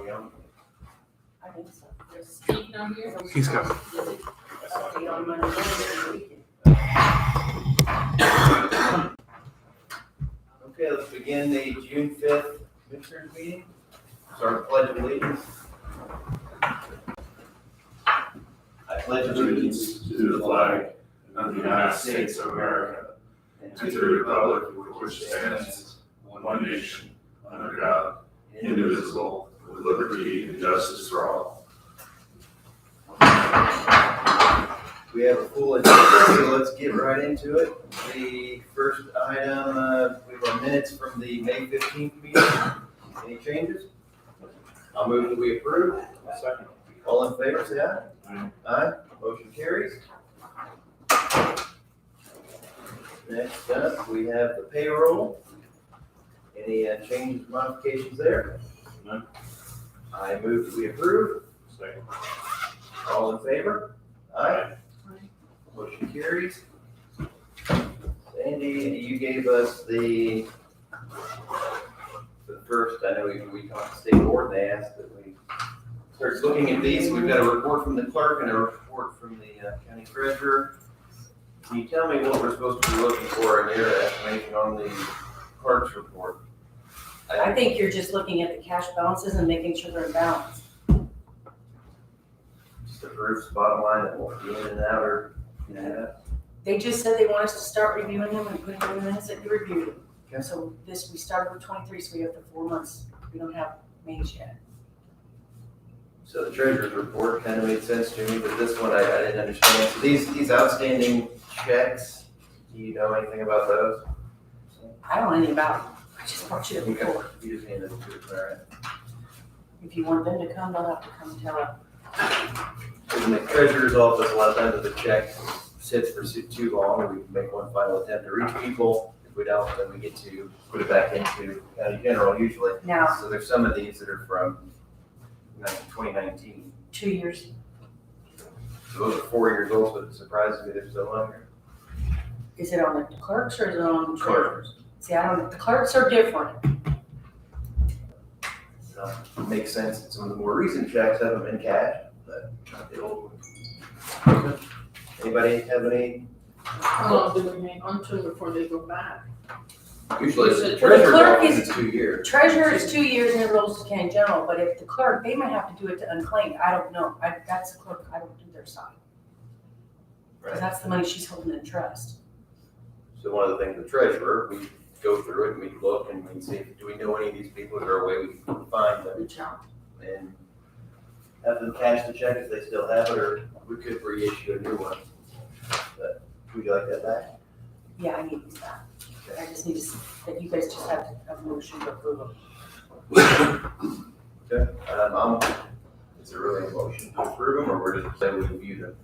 on? I think so. There's Steve down here. He's got it. Update on Monday, weekend. Okay, let's begin the June 5th Commissioners meeting. Start the Pledge of Allegiance. I pledge Allegiance to the flag of the United States of America and to the republic for which stands one nation, under God, indivisible, with liberty and justice for all. We have a full agenda, so let's get right into it. The first item, we have our minutes from the May 15th meeting. Any changes? I'll move that we approve. Second. All in favor, say aye. Aye. Aye, motion carries. Next up, we have the payroll. Any changes, modifications there? None. I move that we approve. Second. All in favor? Aye. Motion carries. Sandy, you gave us the first, I know we talked to state board, and they asked that we start looking at these. We've got a report from the clerk and a report from the county treasurer. Can you tell me what we're supposed to be looking for in your estimation on the clerk's report? I think you're just looking at the cash balances and making sure they're in balance. Just the proofs, bottom line, that won't be in and out or, They just said they want us to start reviewing them and putting them in the minutes that you reviewed them. Okay. So we started with 23, so we have the 4 months. We don't have May's yet. So the treasurer's report kind of made sense to me, but this one I didn't understand. So these outstanding checks, do you know anything about those? I don't know anything about it. I just brought you the report. You just handed it to us, all right. If you want them to come, they'll have to come and tell us. In the treasurer's office, a lot of times if the check sits for too long, we make one final attempt to reach people. If we don't, then we get to put it back into county general usually. Now, So there's some of these that are from 2019. 2 years. So those are 4 years old, so it surprises me they're still on here. Is it on the clerks or is it on the Clerk. treasurers? See, I don't, the clerks are different. So it makes sense that some of the more recent checks have them in cash, but not the old ones. Anybody have any? How long do we hang on to them before they go back? Usually it's the The treasurer's clerk office is- is 2 years. Treasurer is 2 years and it rolls to county general, but if the clerk, they might have to do it to unclaimed. I don't know. That's the clerk, I don't do their side. Because Right. that's the money she's holding in trust. So one of the things the treasurer, we go through it and we look and we see, do we know any of these people? Is there a way we can find them Reach out. and have them cash the check if they still have it, or we could reissue a new one. But would you like that back? Yeah, I need these back. I just need to, that you guys just have to have a motion to approve them. Okay. Is there really a motion to approve them, or we're just saying we review them?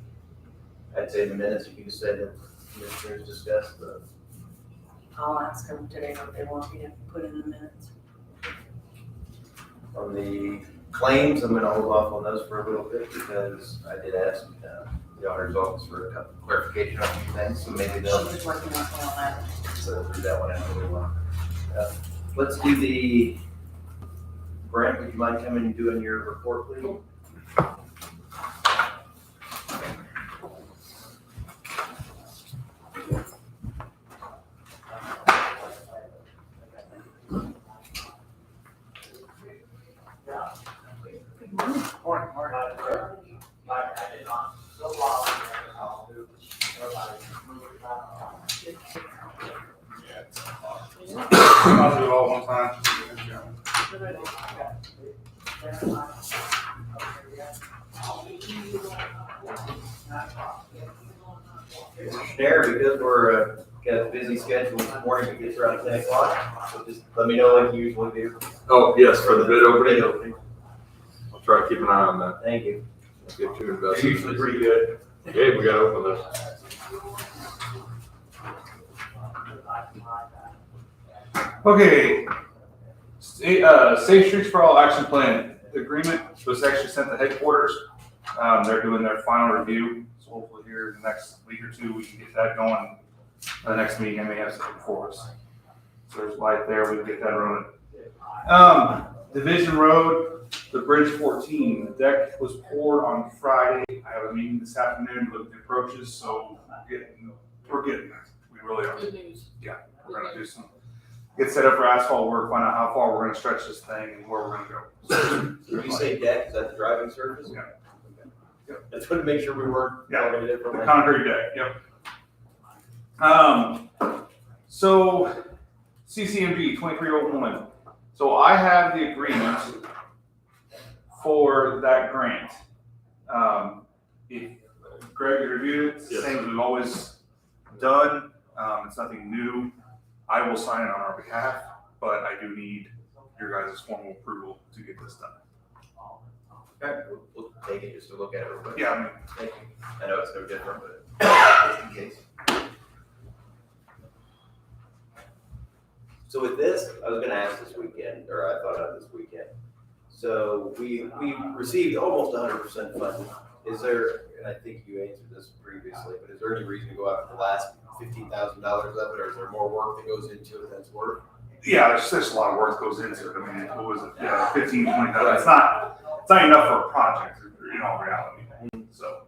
I'd say in the minutes, you can just say the commissioners discussed the. I'll ask them today what they want me to put in the minutes. On the claims, I'm gonna hold off on those for a little bit because I did ask the auditor's office for a couple clarification on a few things, so maybe She they'll, was working on that. so do that one out really well. Let's do the, Brent, would you mind coming and doing your report, please? I'll do it all one time. There, because we're, got a busy schedule this morning, it gets around 10 o'clock, so just let me know like you usually do. Oh, yes, for the bid Bid opening, opening. I'll try to keep an eye on that. Thank you. Let's get too They're invested. usually pretty good. Okay, we gotta open this. Okay. Safe Streets for All Action Plan. The agreement was actually sent to headquarters. They're doing their final review. So hopefully here in the next week or two, we can get that going. The next meeting, I may have something for us. So there's light there, we can get that running. Division Road, the Bridge 14, the deck was poured on Friday. I have a meeting this afternoon to look at the approaches, so we're getting there. We really are. Good news. We're gonna do some, get set up for asphalt work, find out how far we're gonna stretch this thing and where we're gonna go. When you say deck, is that the driving surface? Yeah. Okay. Yep. I just wanted to make sure we weren't Yeah. talking a The different way. concrete deck, yep. So CCMG 2301. So I have the agreement for that grant. If Greg, you reviewed it, it's the Yes. same as we've always done. It's nothing new. I will sign it on our behalf, but I do need your guys' formal approval to get this done. Okay, we'll take it just to look at it real quick. Yeah, I mean, Thank you. I know it's no different, but just in case. So with this, I was gonna ask this weekend, or I thought of this weekend. So we received almost 100% funding. Is there, and I think you answered this previously, but is there any reason to go after the last $15,000 of it, or is there more work that goes into it that's worth? yeah, there's just a lot of work goes into it. I mean, what was it? Yeah, 15, 20,000. It's not enough for a project in all reality. So.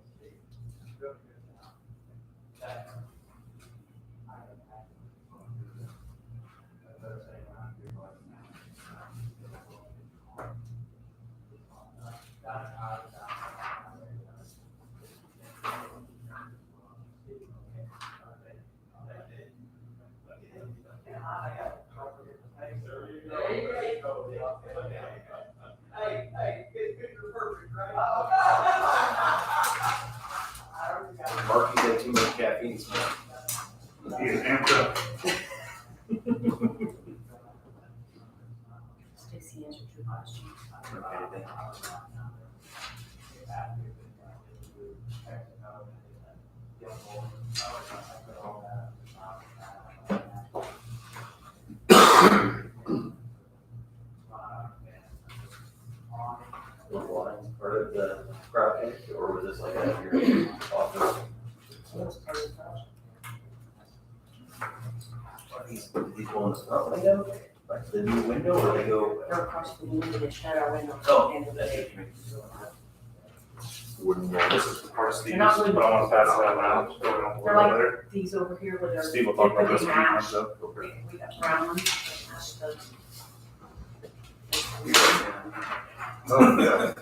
Marky's had too much caffeine. He is amped up. Stacy answered your question. Okay, thank you. Was Lions part of the project, or was this like out of your office? Are these go in the front window, like the new window, or they go? They're across the room and they shut our window. Oh, And that's they- what you mean. Wooden This walls. is the part of Steve's, They're not but I want to pass it out now. So we don't They're worry like about it. these over here where they're. Steve will talk about this they're when he really comes up. mashed. We got brown ones, they mashed those. Oh, yeah.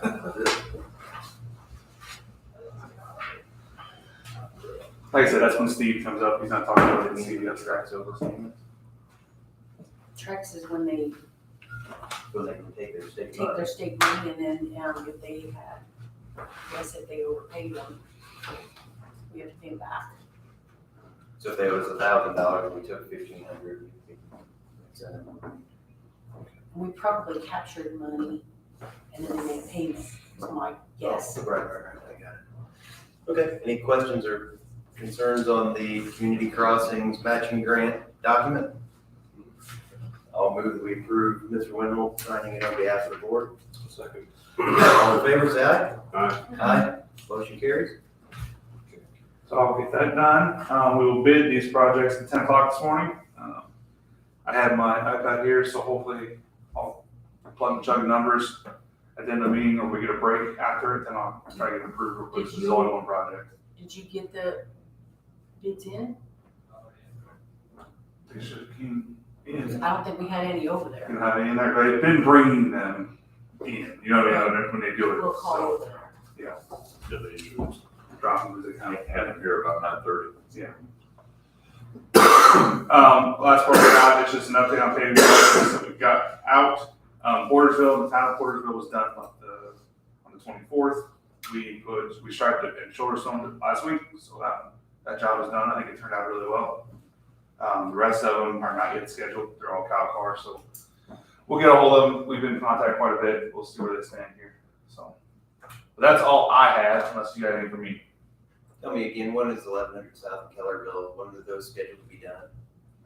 Like I said, that's when Steve comes up. He's not talking about it. Steve gets tracks over. Trex is when they So they can take their state take money. their state money and then, if they had, I guess if they overpaid them, we have to pay them back. So if they owed us $1,000, we took $1,500. And we probably captured money and then they made a payment, is my guess. Right, I got it. Okay, any questions or concerns on the community crossings matching grant document? I'll move that we approve Mr. Wendell signing it on behalf of the board. Second. All in favor, say aye. Aye. Aye. Motion carries. So I'll get that done. We will bid these projects at 10 o'clock this morning. I have my iPad here, so hopefully I'll plug and chug the numbers at the end of the meeting, or if we get a break after it, then I'll try to get it approved real quick. This is only one project. Did you get the bids in? They should have came in. I don't think we had any over You there. don't have any in there, but I've been bringing them in, you know what I mean, when they do We'll it, call so, over there. Yeah, they usually drop them as they come. have them here about 9:30. Last part we got is just an update on paving projects that we got out. Portersville, the town of Portersville was done on the 24th. We striped it and shoulder stoned it last week, so that job is done. I think it turned out really well. The rest of them are not yet scheduled. They're all cow cars, so we'll get a hold of them. We've been in contact quite a bit. We'll see where they stand here. So, but that's all I had, unless you got anything for me. Tell me again, when is 1100 South in Kellerville? When are those scheduled to be done?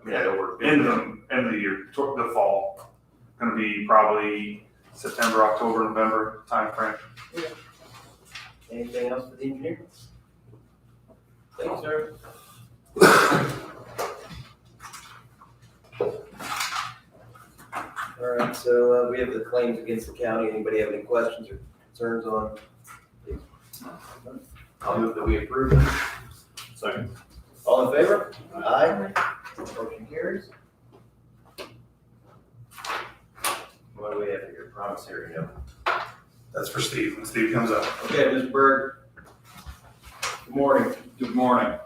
I mean, I know we're. End of the year, the fall. Gonna be probably September, October, November timeframe. Anything else for the engineer? Thank you, sir. All right, so we have the claims against the county. Anybody have any questions or concerns on these? I'll move that we approve them. Second. All in favor? Aye. Motion carries. What do we have here? Promissory note. That's for Steve, when Steve comes up. Okay, Mr. Berg. Good morning. Good morning.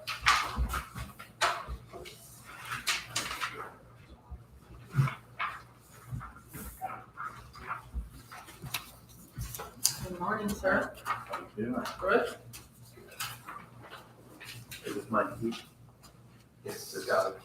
Good morning, sir. Yeah. Good. Is this mine? Yes, it's got it.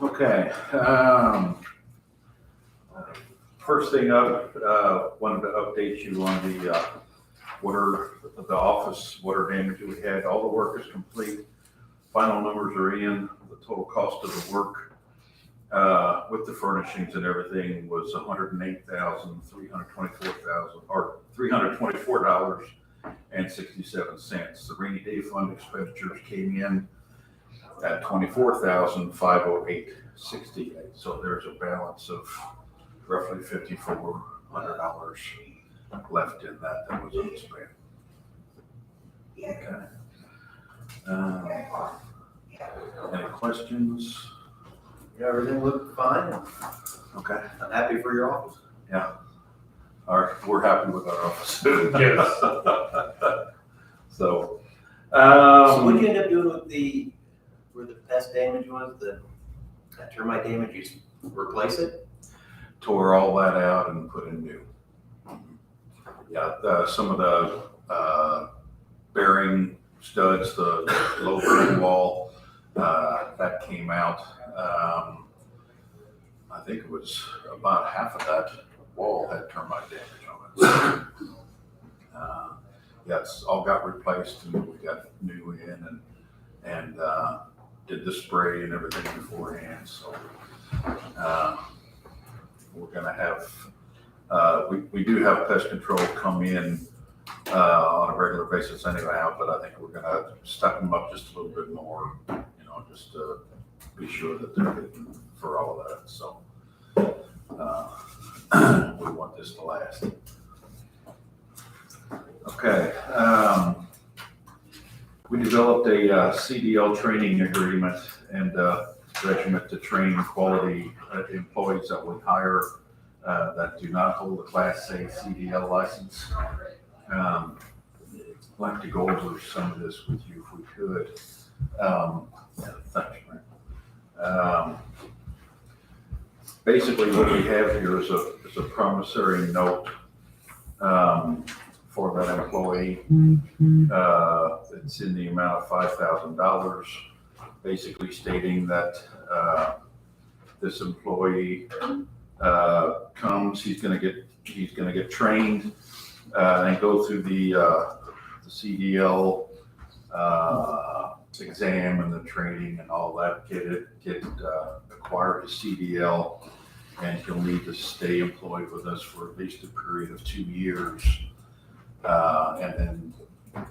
Okay, first thing up, wanted to update you on the the office water damage that we had. All the work is complete. Final numbers are in. The total cost of the work, with the furnishings and everything was $324,367. The rainy day fund expenditures came in at $24,508.68. So there's a balance of roughly $5,400 left in that was unspent. Okay. Any questions? Yeah, everything looked fine. Okay. I'm happy for your office. All right, we're happy with our office. Yes. So, So what did you end up doing with where the pest damage was, that termite damage, you replace it? tore all that out and put in new. Yeah, some of the bearing studs, the low bearing wall, that came out. I think it was about half of that wall had termite damage on it. Yeah, it's all got replaced and we got new in and did the spray and everything beforehand. So we're gonna have, we do have pest control come in on a regular basis anyhow, but I think we're gonna step them up just a little bit more, just to be sure that they're hitting for all of that. So we want this to last. Okay. We developed a CDL training agreement and regiment to train quality employees that we hire that do not hold a Class A CDL license. I'd like to go over some of this with you if we could. Thanks, Frank. Basically, what we have here is a promissory note for that employee. It's in the amount of $5,000, basically stating that this employee comes, he's gonna get trained and go through the CDL exam and the training and all that, acquire his CDL, and he'll need to stay employed with us for at least a period of 2 years. And then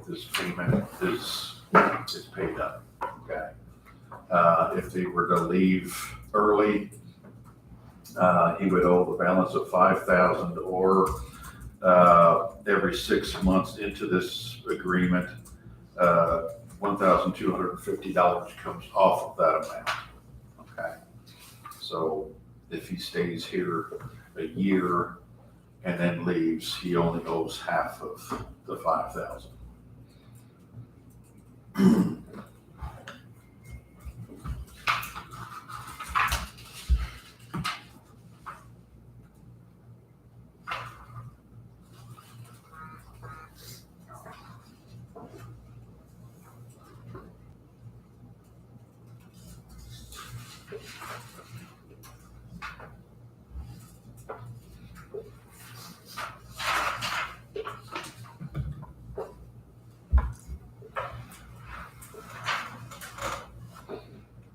this payment is paid up, okay? If they were to leave early, he would owe the balance of $5,000, or every 6 months into this agreement, $1,250 comes off of that amount, okay? So if he stays here a year and then leaves, he only owes half of the $5,000.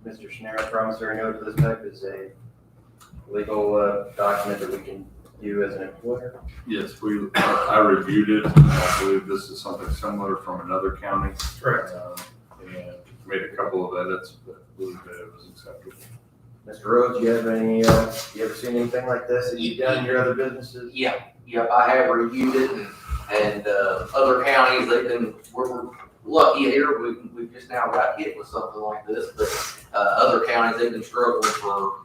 Mr. Schneider, promissory note of this type is a legal document that we can You as an employer? Yes, I reviewed it, and I believe this is something similar from another county. Correct. And made a couple of edits, but believe that it was acceptable. Mr. Rhodes, you have any, you ever seen anything like this that you've done in your other businesses? Yep, I have reviewed it and other counties, we're lucky here, we've just now got hit with something like this, but, other counties, they've been struggling for,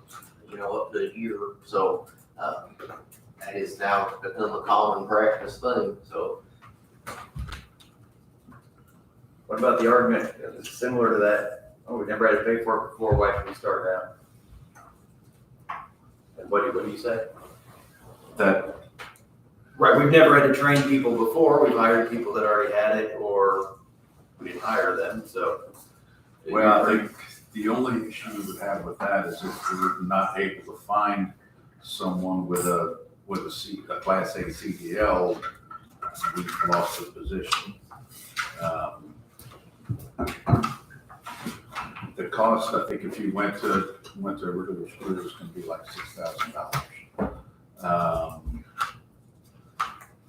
up to a year, so, that is now become a common practice thing, so. What about the argument, it's similar to that, oh, we never had to pay for it before, why should we start now? And what do you say? That, Right, we've never had to train people before, we've hired people that already had it, or we didn't hire them, so. well, I think the only issue we would have with that is if we're not able to find someone with a Class A CDL, we've lost the position. The cost, I think if you went to a regular school, it's gonna be like $6,000.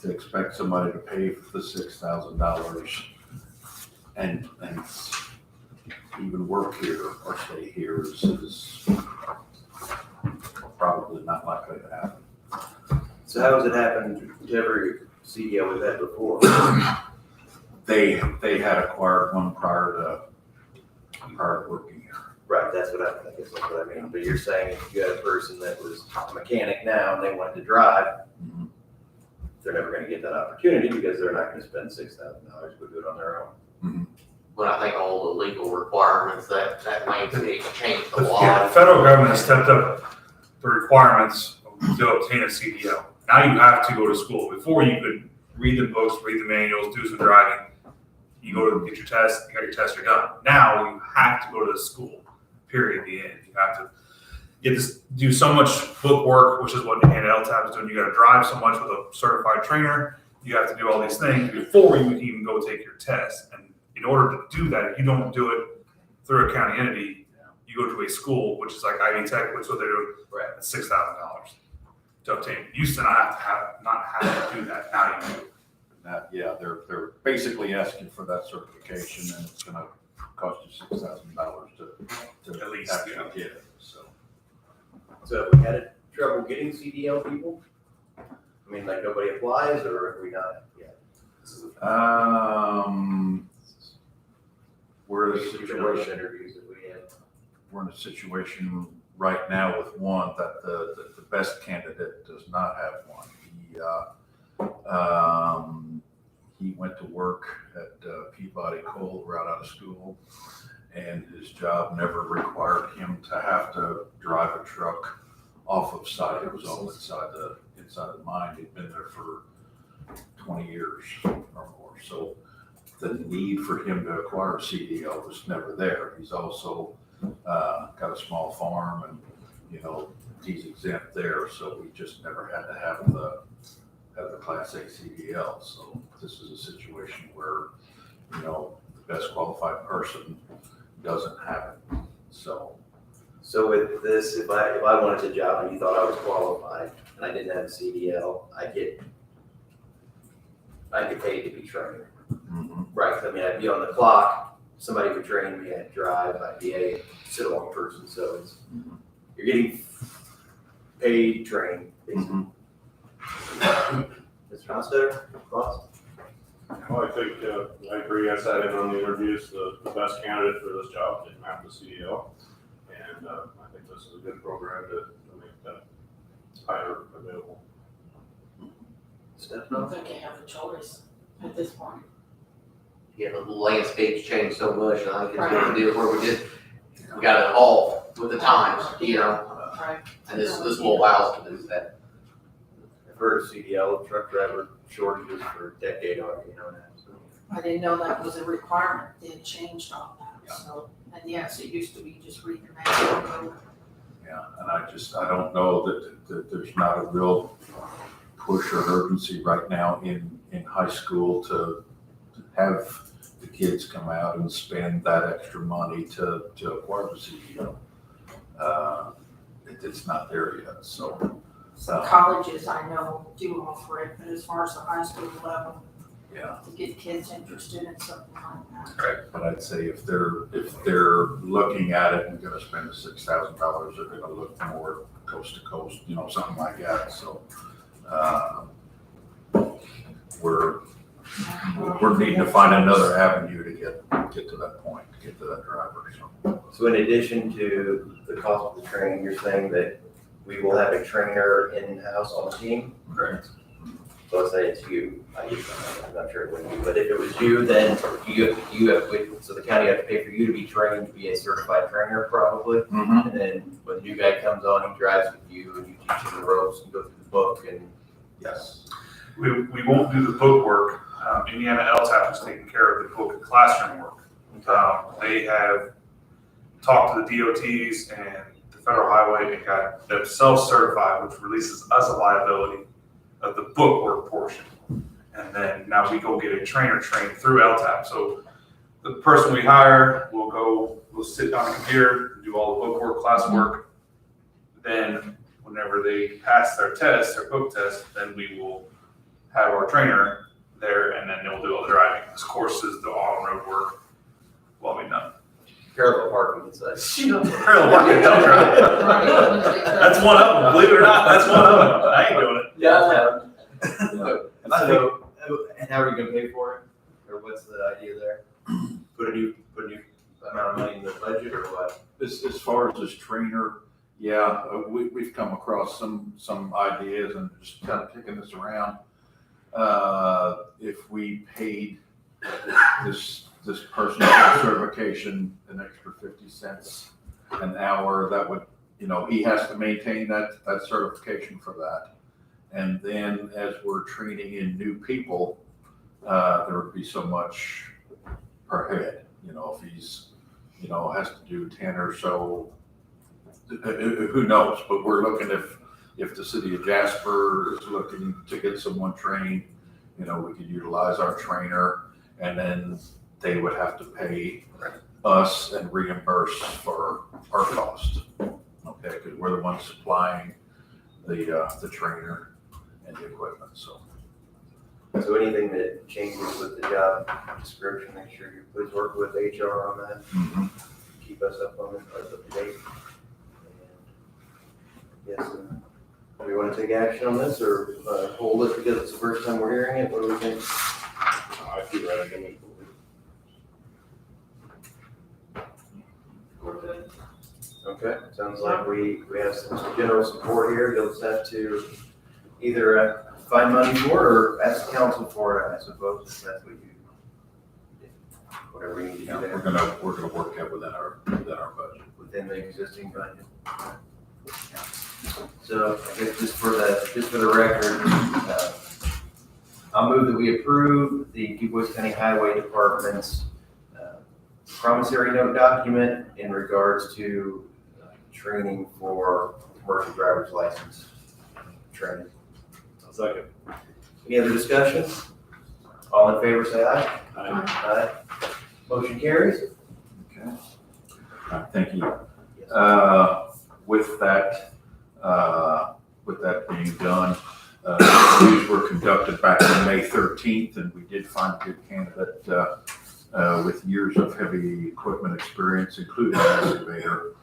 To expect somebody to pay for the $6,000 and even work here or stay here is probably not likely to happen. So how has it happened to every CDL we've had before? They had acquired one prior to working here. Right, that's what I guess that's what I mean, but you're saying if you had a person that was a mechanic now and they wanted to drive, Mhm. they're never gonna get that opportunity because they're not gonna spend $6,000 to do it on their own. But I think all the legal requirements that landscape changed a Yeah, the lot. federal government has stepped up the requirements to obtain a CDL. Now you have to go to school. Before you could read the books, read the manuals, do some driving. You go to get your test, you got your test, you're done. Now you have to go to the school, period, the end. You have to do so much book work, which is what LTAP is doing. You gotta drive so much with a certified trainer. You have to do all these things before you even go take your test. And in order to do that, if you don't do it through a county entity, you go to a school, which is like Ivy Tech, which is what they're doing, at $6,000 to obtain. You used to not have to do that, now you do. Yeah, they're basically asking for that certification and it's gonna cost you $6,000 to At least, actually yeah. get it, so. So have we had trouble getting CDL people? I mean, like nobody applies or have we not yet? We're in a Situation situation, interviews that we had. we're in a situation right now with one that the best candidate does not have one. He went to work at Peabody Coal right out of school, and his job never required him to have to drive a truck off of site. It was all inside the mine. He'd been there for 20 years or more. So the need for him to acquire a CDL was never there. He's also got a small farm and, he's exempt there. So we just never had to have the Class A CDL. So this is a situation where, the best qualified person doesn't have it. So with this, if I wanted a job and you thought I was qualified and I didn't have a CDL, I'd get paid to be trained. Right, I mean, I'd be on the clock, somebody would train me, I'd drive, I'd be a sit-along person, so it's, you're getting paid, trained, basically. Mr. Hostetter, thoughts? Well, I think, I agree, I sat in on the interviews, the best candidate for this job didn't have the CDL. And, I think this is a good program to make that hire available. I Steph, don't think you have a choice at this point. Yeah, the landscape's changed so much, I think it's gonna deal where we gotta evolve with the times, Right. and this will allow us to do that. I've heard of CDL, truck driver shortages for a decade already, now. So. I didn't know that was a requirement. They had changed all that, so, and yes, it used to be just read your manual. yeah, and I don't know that there's not a real push or urgency right now in high school to have the kids come out and spend that extra money to acquire the CDL. It's not there yet, so. Some colleges I know do offer it, but as far as the high school level, Yeah. to get kids interested in something like that. But I'd say if they're looking at it and gonna spend the $6,000, they're gonna look more coast to coast, you know, something like that, so. We're needing to find another avenue to get to that point, to get to that driver, so. So in addition to the cost of the training, you're saying that we will have a trainer in-house on the team? Correct. So let's say it's you, I'm not sure it would be, but if it was you, then so the county have to pay for you to be trained to be a certified trainer probably? Mm-hmm. And then when the new guy comes on, he drives with you and you teach him the ropes and go through the book and. Yes. We won't do the book work. Indiana LTAP is taking care of the book and classroom work. They have talked to the DOTs and the federal highway and got themselves certified, which releases us a liability of the book work portion. And then now we go get a trainer trained through LTAP. So the person we hire will sit on a computer, do all the book work, class work. Then whenever they pass their test, their book test, then we will have our trainer there and then they'll do all the driving. This course is the on-road work will be done. Parallel parking inside. Parallel parking, don't drive. That's one of them, believe it or not, that's one of them. I ain't doing it. Yeah. And I think, So, and how are you gonna pay for it? Or what's the idea there? Put a new amount of money in the budget or what? as far as this trainer, yeah, we've come across some ideas and just kind of kicking this around. If we paid this person for certification an extra 50 cents an hour, that would, you know, he has to maintain that certification for that. And then as we're training in new people, there would be so much per head, you know, if he's, you know, has to do 10 or so, who knows, but we're looking if the city of Jasper is looking to get someone trained, you know, we could utilize our trainer and then they would have to pay us and reimburse for our cost. Okay, because we're the ones supplying the trainer and the equipment, so. So anything that changes with the job description, make sure you please work with HR on that. Keep us up to date. Yes, do we want to take action on this or hold it because it's the first time we're hearing it? What do we think? I feel right, I mean, We're good. Okay, sounds like we have some general support here. You'll just have to either find money for it or ask the council for it, I suppose, if that's what you, whatever you need to Yeah, do there we're gonna work that within our budget. within the existing budget. So I guess just for the record, I'll move that we approve the DuBois County Highway Department's promissory note document in regards to training for commercial driver's license training. I'll second. Any other discussion? All in favor, say aye. Aye. Aye. Motion carries. Okay. Thank you. Yes. With that being done, interviews were conducted back on May 13th, and we did find a good candidate with years of heavy equipment experience, including an excavator.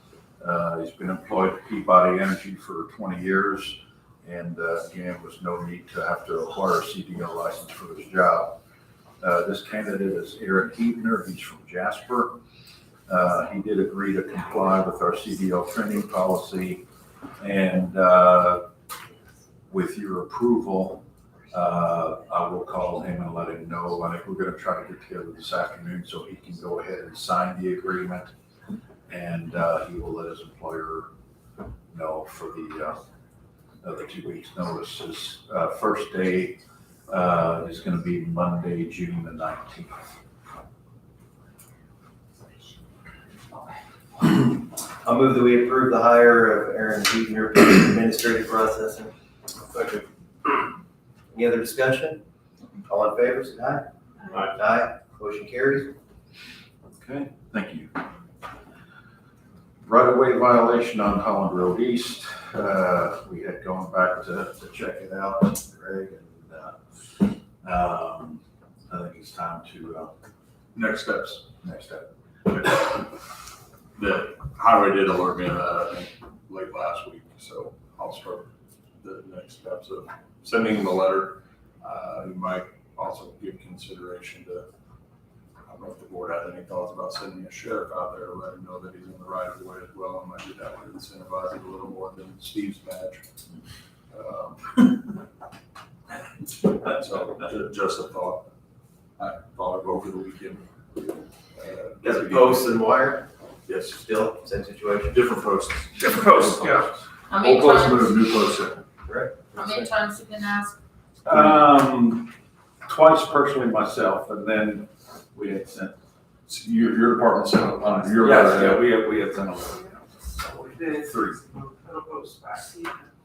He's been employed at Peabody Energy for 20 years, and again, was no need to have to acquire a CDL license for this job. This candidate is Aaron Heebner. He's from Jasper. He did agree to comply with our CDL training policy, and with your approval, I will call him and let him know. I think we're going to try to get together this afternoon so he can go ahead and sign the agreement, and he will let his employer know for the 2 weeks notice. His first day is going to be Monday, June the 19th. I'll move that we approve the hire of Aaron Heebner for administrative processing. Second. Any other discussion? All in favor, say aye. Aye. Aye. Motion carries. Okay, thank you. Right-of-way violation on Holland Road East. We had gone back to check it out, Greg, and, I think it's time to, Next steps. next step. The highway did alert me of that, I think, late last week, so I'll start the next steps of sending him a letter. You might also give consideration to, I don't know if the board has any thoughts about sending a sheriff out there to let him know that he's in the right of way as well, and maybe that would incentivize it a little more than Steve's badge. So, just a thought. I thought of over the weekend. Does it post and wire? Yes, Still, same situation? different posts. Different posts, yeah. How many Old post times, move, new post in. how many times you been asked? Twice personally myself, and then we had sent, Your department sent it on your yes, letter. yeah, we had sent them. We did Three. move metal posts back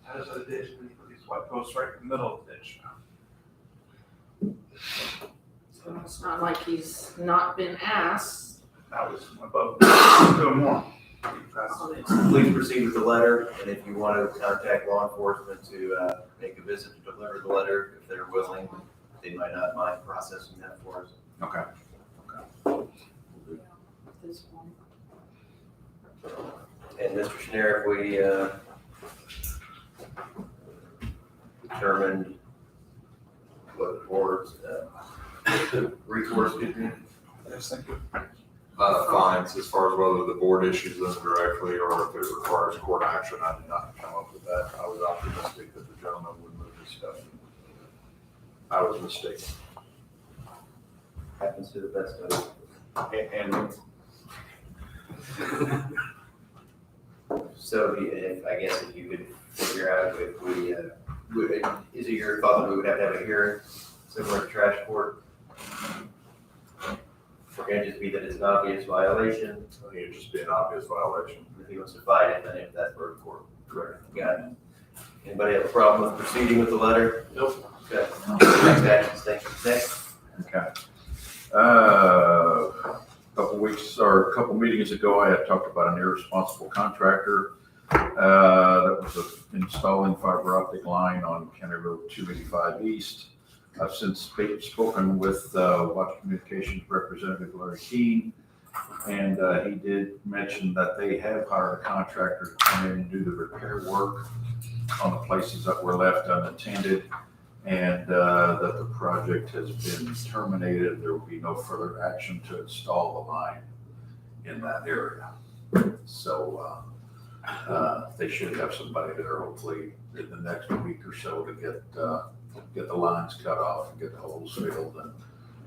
out of the ditch, and you put these white posts right in the middle of the ditch. So it's not like he's not been asked. That was above, doing more. Please proceed with the letter, and if you want to contact law enforcement to make a visit to deliver the letter, if they're willing, they might not mind processing that for us. Okay. This one. And Mr. Schneider, we determined what the board's recourse could be. Yes, thank you. Fines, as far as whether the board issues them directly or if it requires court action, I did not come up with that. I was optimistic that the gentleman would move his stuff. I was mistaken. Happens to the best of us. And So I guess if you could figure out if we, is it your thought that we would have to have a hearing similar to trash court? Or can it just be that it's an obvious violation? I think it'd just be an obvious violation. If he wants to fight it, then if that's for the court. Correct. Got it. Anybody have a problem with proceeding with the letter? Nope. Okay. Next action, thank you. Next. Okay. A couple meetings ago, I had talked about an irresponsible contractor that was installing fiber optic line on County Road 285 East. I've since spoken with Watch Communications Representative Larry Keene, and he did mention that they have hired a contractor to come in and do the repair work on the places that were left unattended, and that the project has been terminated. There will be no further action to install the line in that area. So they should have somebody there hopefully in the next week or so to get the lines cut off and get the holes filled and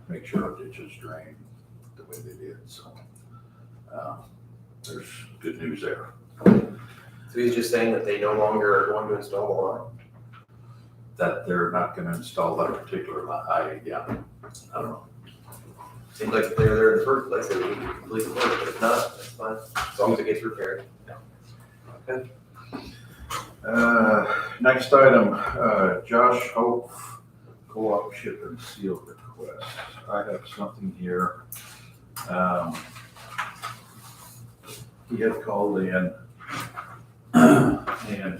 make sure our ditches drain the way they did. So there's good news there. So he's just saying that they no longer are going to install the line? That they're not gonna install that particular line. I don't know. Seems like if they were there in the first place, they would need to complete the work, but if not, that's fine, as long as it gets repaired. Okay. Next item, Josh Hope, co-op ship and seal request. I have something here. He had called in and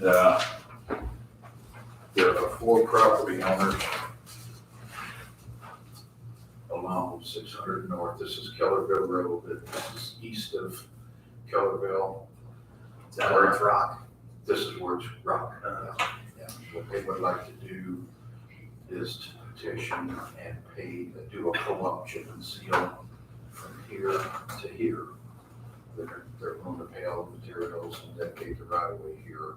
there are 4 property owners along 600 North. This is Kellerville Road. This is east of Kellerville. Is that where it's rock? This is where it's rock. Yeah. What they would like to do is to petition and pay, do a co-op chip and seal from here to here. They're going to pay all the materials and dedicate the right of way here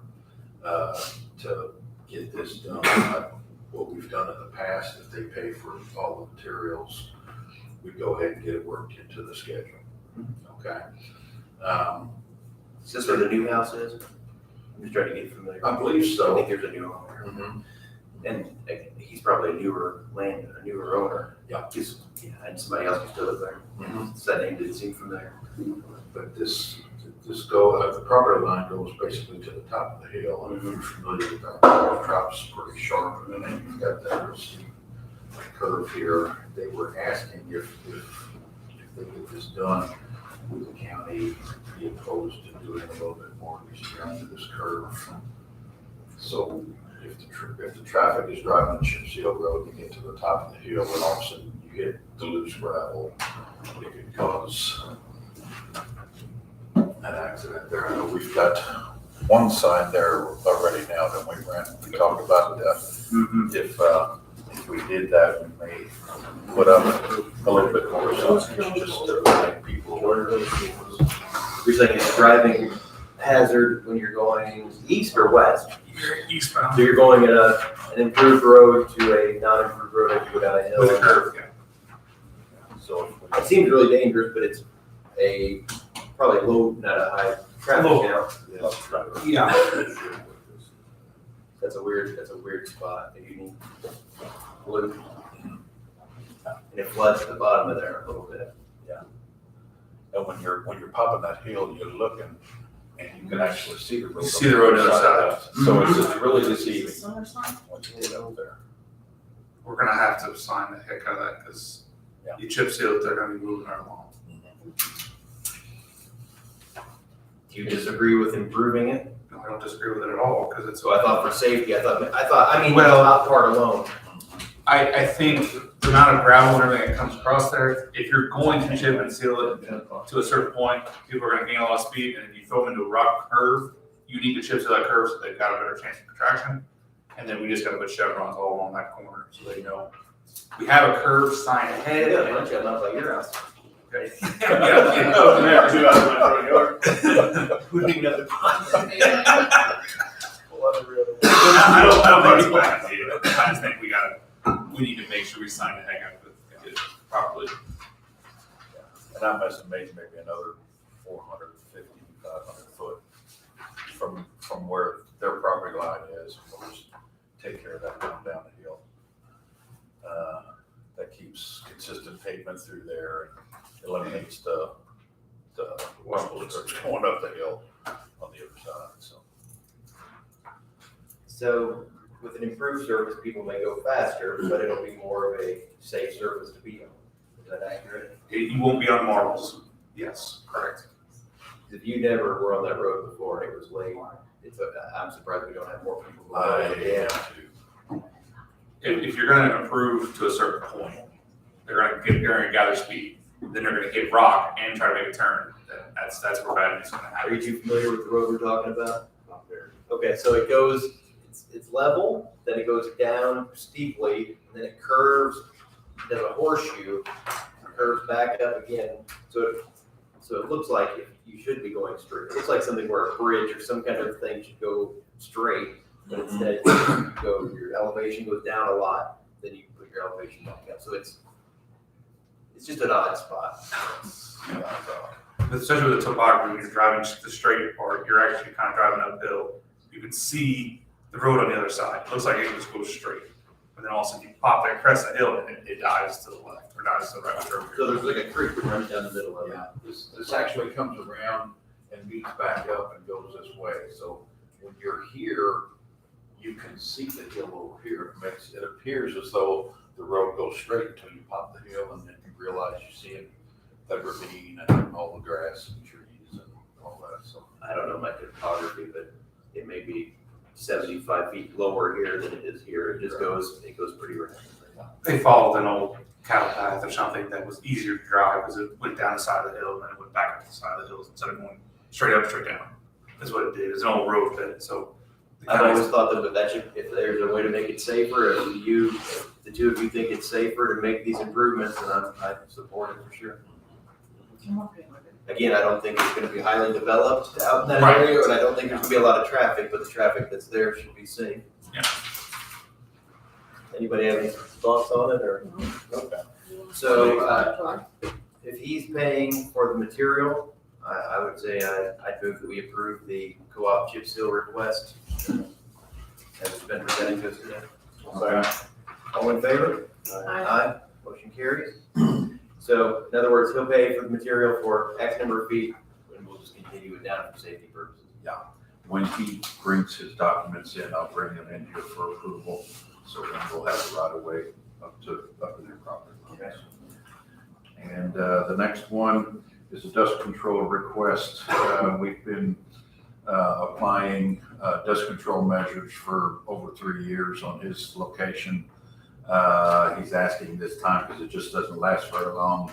to get this done. What we've done in the past, if they pay for all the materials, we go ahead and get it worked into the schedule. Okay. Is this where the new house is? I'm just trying to get familiar. I believe I so. think there's a new owner. Mhm. And he's probably a newer owner. Yeah. And somebody else used to live there. Mhm. So that name didn't seem familiar. But the property line goes basically to the top of the hill, and if you're familiar with that, it drops pretty sharp, and then you've got that steep curve here. They were asking if they get this done, would the county be opposed to doing a little bit more restriction to this curve So if the traffic is driving the chip seal road, you get to the top of the hill and all of a sudden you hit the loose gravel, it could cause an accident there. I know we've got one sign there already now that we talked about that. If we did that, we may put up a little bit more signs just to remind people. You're saying it's a driving hazard when you're going east or west? Eastbound. So you're going in an improved road to a non-improved road as you go down a hill? With a curve, yeah. So if It seems really dangerous, but it's a probably low, not a high traffic Low. count. we. Yeah. That's a weird spot, a unique loop. And it floods the bottom of there a little bit. And when you're popping that hill, you're looking and you can actually see the road. You see the road on the other side. So it's really deceiving Summer sign? when you get up there. We're gonna have to sign the heck out of that, because Yeah. you chip seal it, they're gonna be moving right along. Do you disagree with improving it? No, I don't disagree with it at all, because it's. So I thought for safety, I mean, Well- top part alone. I think the amount of gravel and everything that comes across there, if you're going to chip and seal it to a certain point, people are gonna gain a lot of speed, and if you throw them into a rock curve, you need to chip seal that curve so they've got a better chance of contraction. And then we just gotta put chevrons all along that corner, so they know. We have a curve sign ahead. Yeah, a bunch of them up by your house. Okay. Oh, yeah, 2 out of my front yard. Putting another I don't think it's a bad idea. I just think we need to make sure we sign the heck out of it properly. And I'm estimating maybe another 450, 500 foot from where their property line is. We'll just take care of that going down the hill. That keeps consistent pavement through there and eliminates the rumbles that's going up the hill on the other side, so. So with an improved service, people may go faster, but it'll be more of a safe service to be on. Is that accurate? You won't be on marbles. Yes, correct. If you never were on that road before and it was late, I'm surprised we don't have more people going on it. Yeah. If you're gonna improve to a certain point, they're gonna gather speed, then they're gonna hit rock and try to make a turn. That's where bad news is gonna Are happen. you too familiar with the road we're talking about? Okay, so it goes, it's level, then it goes down steeply, and then it curves, does a horseshoe, curves back up again. So it looks like you should be going straight. It looks like something where a bridge or some kind of thing should go straight, but instead your elevation goes down a lot, then you put your elevation back up. So it's just an odd spot. Especially with the topography, when you're driving the straight part, you're actually kind of driving uphill. You can see the road on the other side. It looks like it just goes straight. But then all of a sudden you pop that crest of hill and it dives to the left or dives to the right. So there's like a creek that runs down the middle of it. Yeah, this actually comes around and meets back up and goes this way. So when you're here, you can see the hill over here. It appears as though the road goes straight until you pop the hill and then you realize you see that ravine and all the grass and trees and all that. So I don't know my topography, but it may be 75 feet lower here than it is here. It goes pretty rapidly. They followed an old cattle path or something that was easier to drive because it went down the side of the hill and then it went back up the side of the hills instead of going straight up, straight down. That's what it did. It's an old road bed, so. I've always thought that if there's a way to make it safer, if the two of you think it's safer to make these improvements, then I support it for sure. I'm okay with it. Again, I don't think it's gonna be highly developed out in that Right. area, and I don't think there's gonna be a lot of traffic, but the traffic that's there should be safe. Yeah. Anybody have any thoughts on it, or? Okay. So, if he's paying for the material, I would say I'd move that we approve the co-op chip seal request as it's been presented to us today. All in favor? Aye. Motion carries. So, in other words, he'll pay for the material for X number of feet, and we'll just continue it down for safety purposes. when he brings his documents in, I'll bring them in here for approval. So then we'll have the right of way up to their property lines. And the next one is a dust control request. We've been applying dust control measures for over 3 years on his location. He's asking this time, because it just doesn't last very long,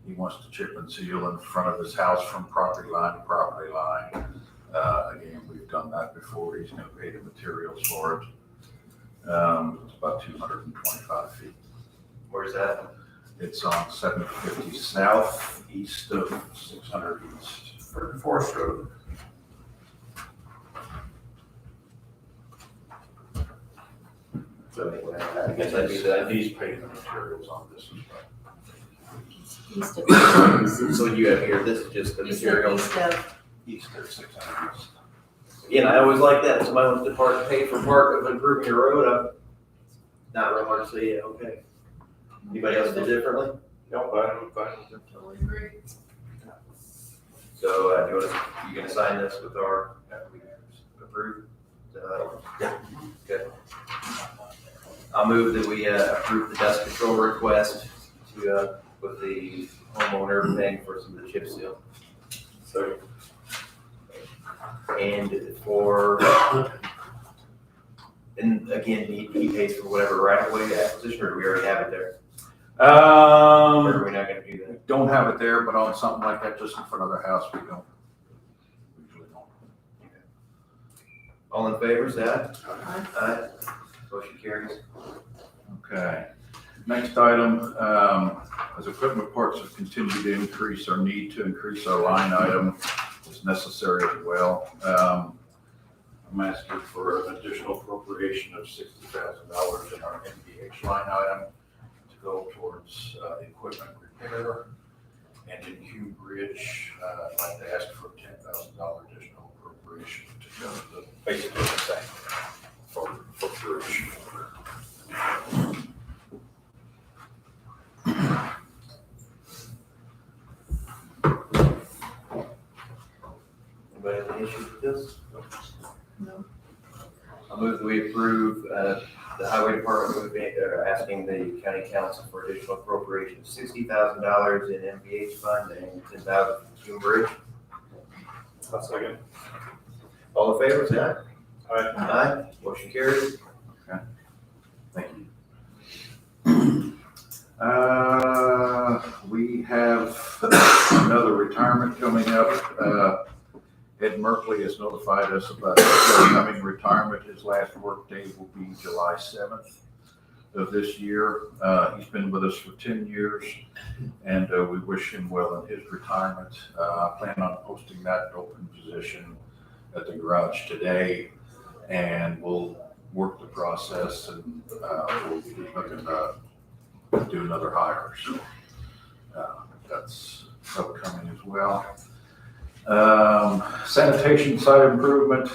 he wants to chip and seal in front of his house from property line to property line. Again, we've done that before. He's gonna pay the materials for it. It's about 225 feet. Where's that? It's on 750 south, east of 600 east. Forest Road. So anyway, I guess I'd be that. He's paying the materials on this as well. East of, So you have here, this is just the east material. of, East of 600 east. Again, I always like that, if somebody wants to pay for part of improving your road, I'm not real hard to say, yeah, okay. Anybody else feel differently? No, I'm fine. Totally agree. So, you gonna sign this with our, approved? Yeah. Good. I'll move that we, approve the dust control request to, with the homeowner paying for some of the chip seal. So, And for, and again, he pays for whatever right of way acquisition, or do we already have it there? Or are we not gonna do that? Don't have it there, but on something like that, just in front of their house, we don't. We usually don't. All in favor, say aye. Aye. Aye. Motion carries. Okay. Next item, as equipment parts have continued to increase, our need to increase our line item is necessary as well. I'm asking for an additional appropriation of $60,000 in our MVH line item to go towards equipment repair. And in Hugh Bridge, I'd like to ask for $10,000 additional appropriation to go to basically the same for Bridge. Anybody have any issues with this? No. I'll move that we approve, the highway department asking the county council for additional appropriation of $60,000 in MVH fund and $10,000 from Hume Bridge. I'll second. All in favor, say aye. Aye. Aye. Motion carries. Thank you. We have another retirement coming up. Ed Merkley has notified us about his upcoming retirement. His last work day will be July 7th of this year. He's been with us for 10 years, and we wish him well in his retirement. I plan on posting that open position at the garage today, and we'll work the process, and we'll be looking to do another hire. So that's upcoming as well. Sanitation site improvement,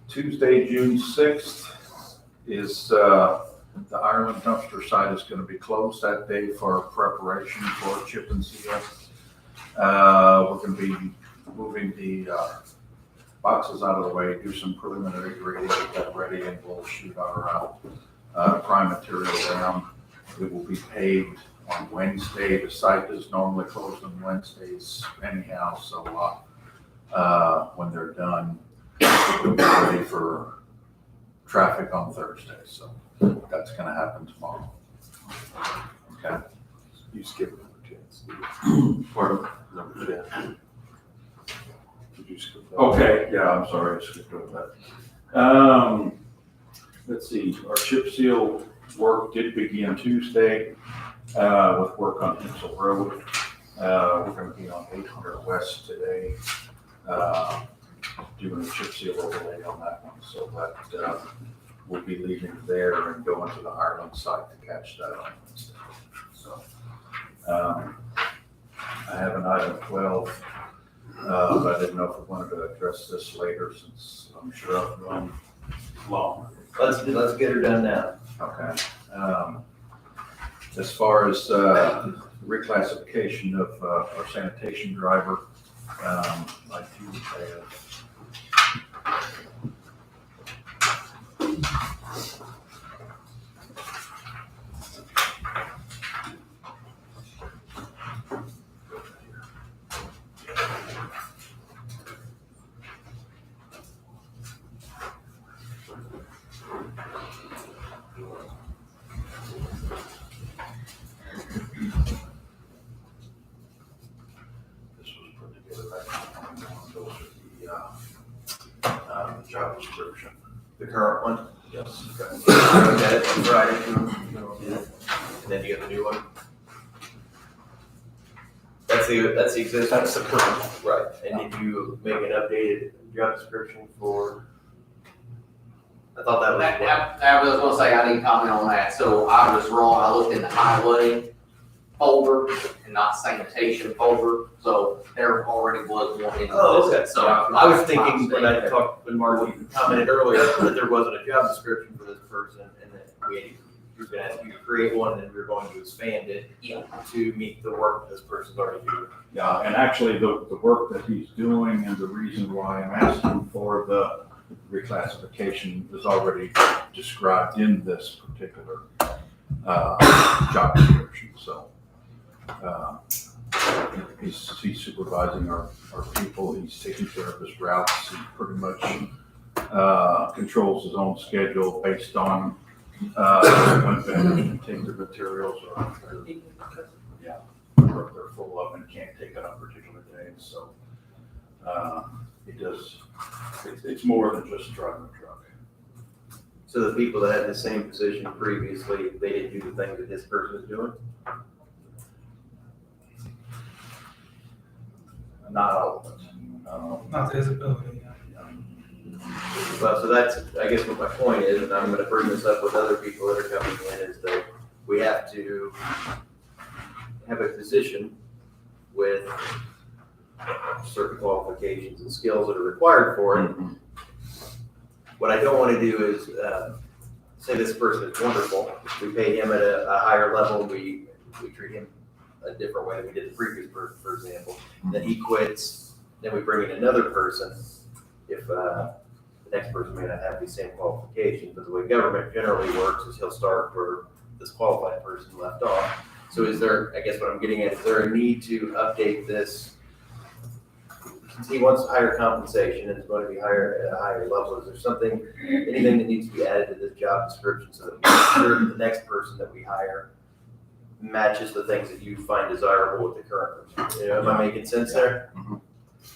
Tuesday, June 6th is the Ireland dumpster site is going to be closed that day for preparation for chip and seal. We're going to be moving the boxes out of the way, do some preliminary grading, get that ready, and we'll shoot our prime material down. It will be paved on Wednesday. The site is normally closed on Wednesdays anyhow, so when they're done, we'll be ready for traffic on Thursday. So that's going to happen tomorrow. Okay. You skipped number 10, Steve. Pardon? Number 10. Did you skip that? Okay, yeah, I'm sorry, I skipped over that. Let's see, our chip seal work did begin Tuesday with work on Hinsel Road. We're gonna be on 800 West today, doing a chip seal overlay on that one, so that we'll be leaving there and going to the Ireland site to catch that on Wednesday. So, I have an item 12. But I didn't know if we wanted to address this later, since I'm sure I've run long. Let's get her done now. Okay. As far as reclassification of our sanitation driver, I do have. The current one? Yes. Okay. I looked at it on Friday, and then you got the new one? That's the existing. That's the current. Right, and did you make an updated job description for? I thought that was. I was gonna say, I need to comment on that, so I was wrong, I looked in the highway folder and not sanitation folder, so there already was one in Oh, okay, this, so so. I was thinking when I talked, when Mark commented earlier, that there wasn't a job description for this person, and that we were gonna ask you to create one, and then we were going to expand it. Yeah. To meet the work this person's already doing. Yeah, and actually, the work that he's doing and the reason why I'm asking for the reclassification is already described in this particular job description, so. He's supervising our people, he's taking care of his routes, he pretty much controls his own schedule based on when vendors can take their materials or they're full of and can't take it on particular days, so he does, it's more than just driving a truck. So the people that had the same position previously, they didn't do the things that this person is doing? Not all of it. Not to his ability. Well, so that's, I guess what my point is, and I'm gonna bring this up with other people that are coming in, is that we have to have a position with certain qualifications and skills that are required for it. What I don't wanna do is, say this person is wonderful, we pay him at a higher level, we treat him a different way than we did the previous person, for example. Then he quits, then we bring in another person, if, the next person may not have the same qualifications, but the way government generally works is he'll start where this qualified person left off. So is there, I guess what I'm getting at, is there a need to update this? Since he wants higher compensation and is going to be higher at a higher level, is there something, anything that needs to be added to this job description so that we make sure that the next person that we hire matches the things that you find desirable with the current person? You know, am I making sense there? Mhm.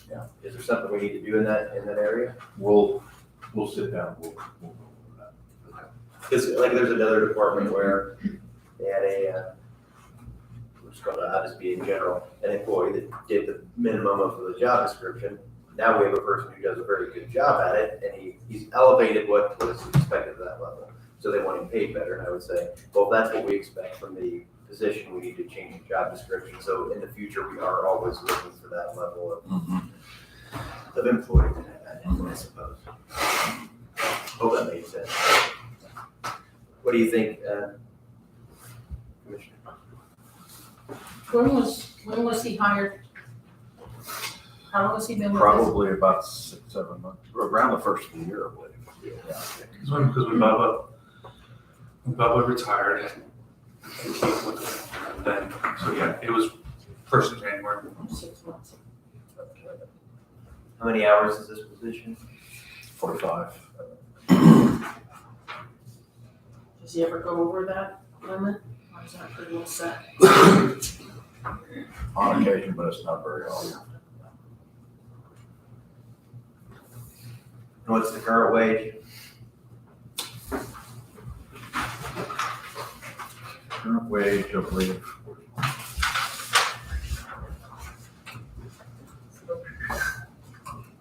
Yeah. Is there something we need to do in that area? We'll sit down, we'll go over that. Because like there's another department where they had I'll just be in general, an employee that did the minimum of the job description. Now we have a person who does a very good job at it, and he's elevated what was expected at that level. So they want him paid better, and I would say, well, if that's what we expect from the position, we need to change the job description. So in the future, we are always looking for that level of employee, I suppose. Hope that made sense. What do you think, Commissioner? When was he hired? How long has he been with us? Probably about 6-7 months, around the first of the year, I believe. Because when Bubba retired, and Keith went to then, so yeah, it was first of January. 6 months. How many hours is this position? 45. Does he ever go over that limit? Or is that pretty well set? On occasion, but it's not very often. And what's the current wage? Current wage, I believe,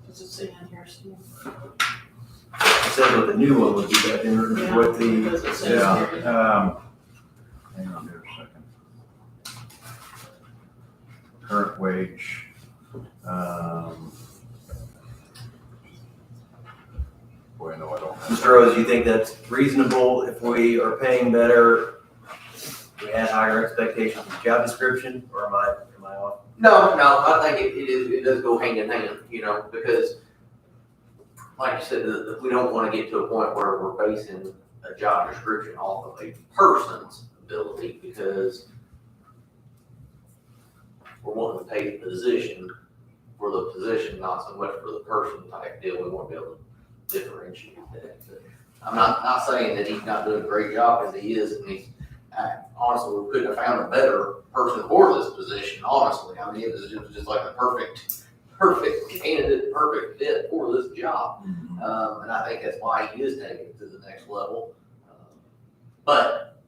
Does it say in here, Steve? It says what the new one would be, but then Yeah. what the, Does it say yeah, here? hang on here a second. Current wage, boy, no, I don't have. Mr. Rose, you think that's reasonable if we are paying better? We had higher expectations of job description, or am I off? No, I think it does go hand in hand, you know, because like you said, we don't want to get to a point where we're basing a job description off of a person's ability, because we're wanting to pay the position for the position, not so much for the person type deal. We want to be able to differentiate that. But I'm not saying that he's not doing a great job, as he is, and he's, honestly, we couldn't have found a better person for this position, honestly. I mean, it was just like the perfect candidate, perfect fit for this job. And I think that's why he is taking it to the next level. But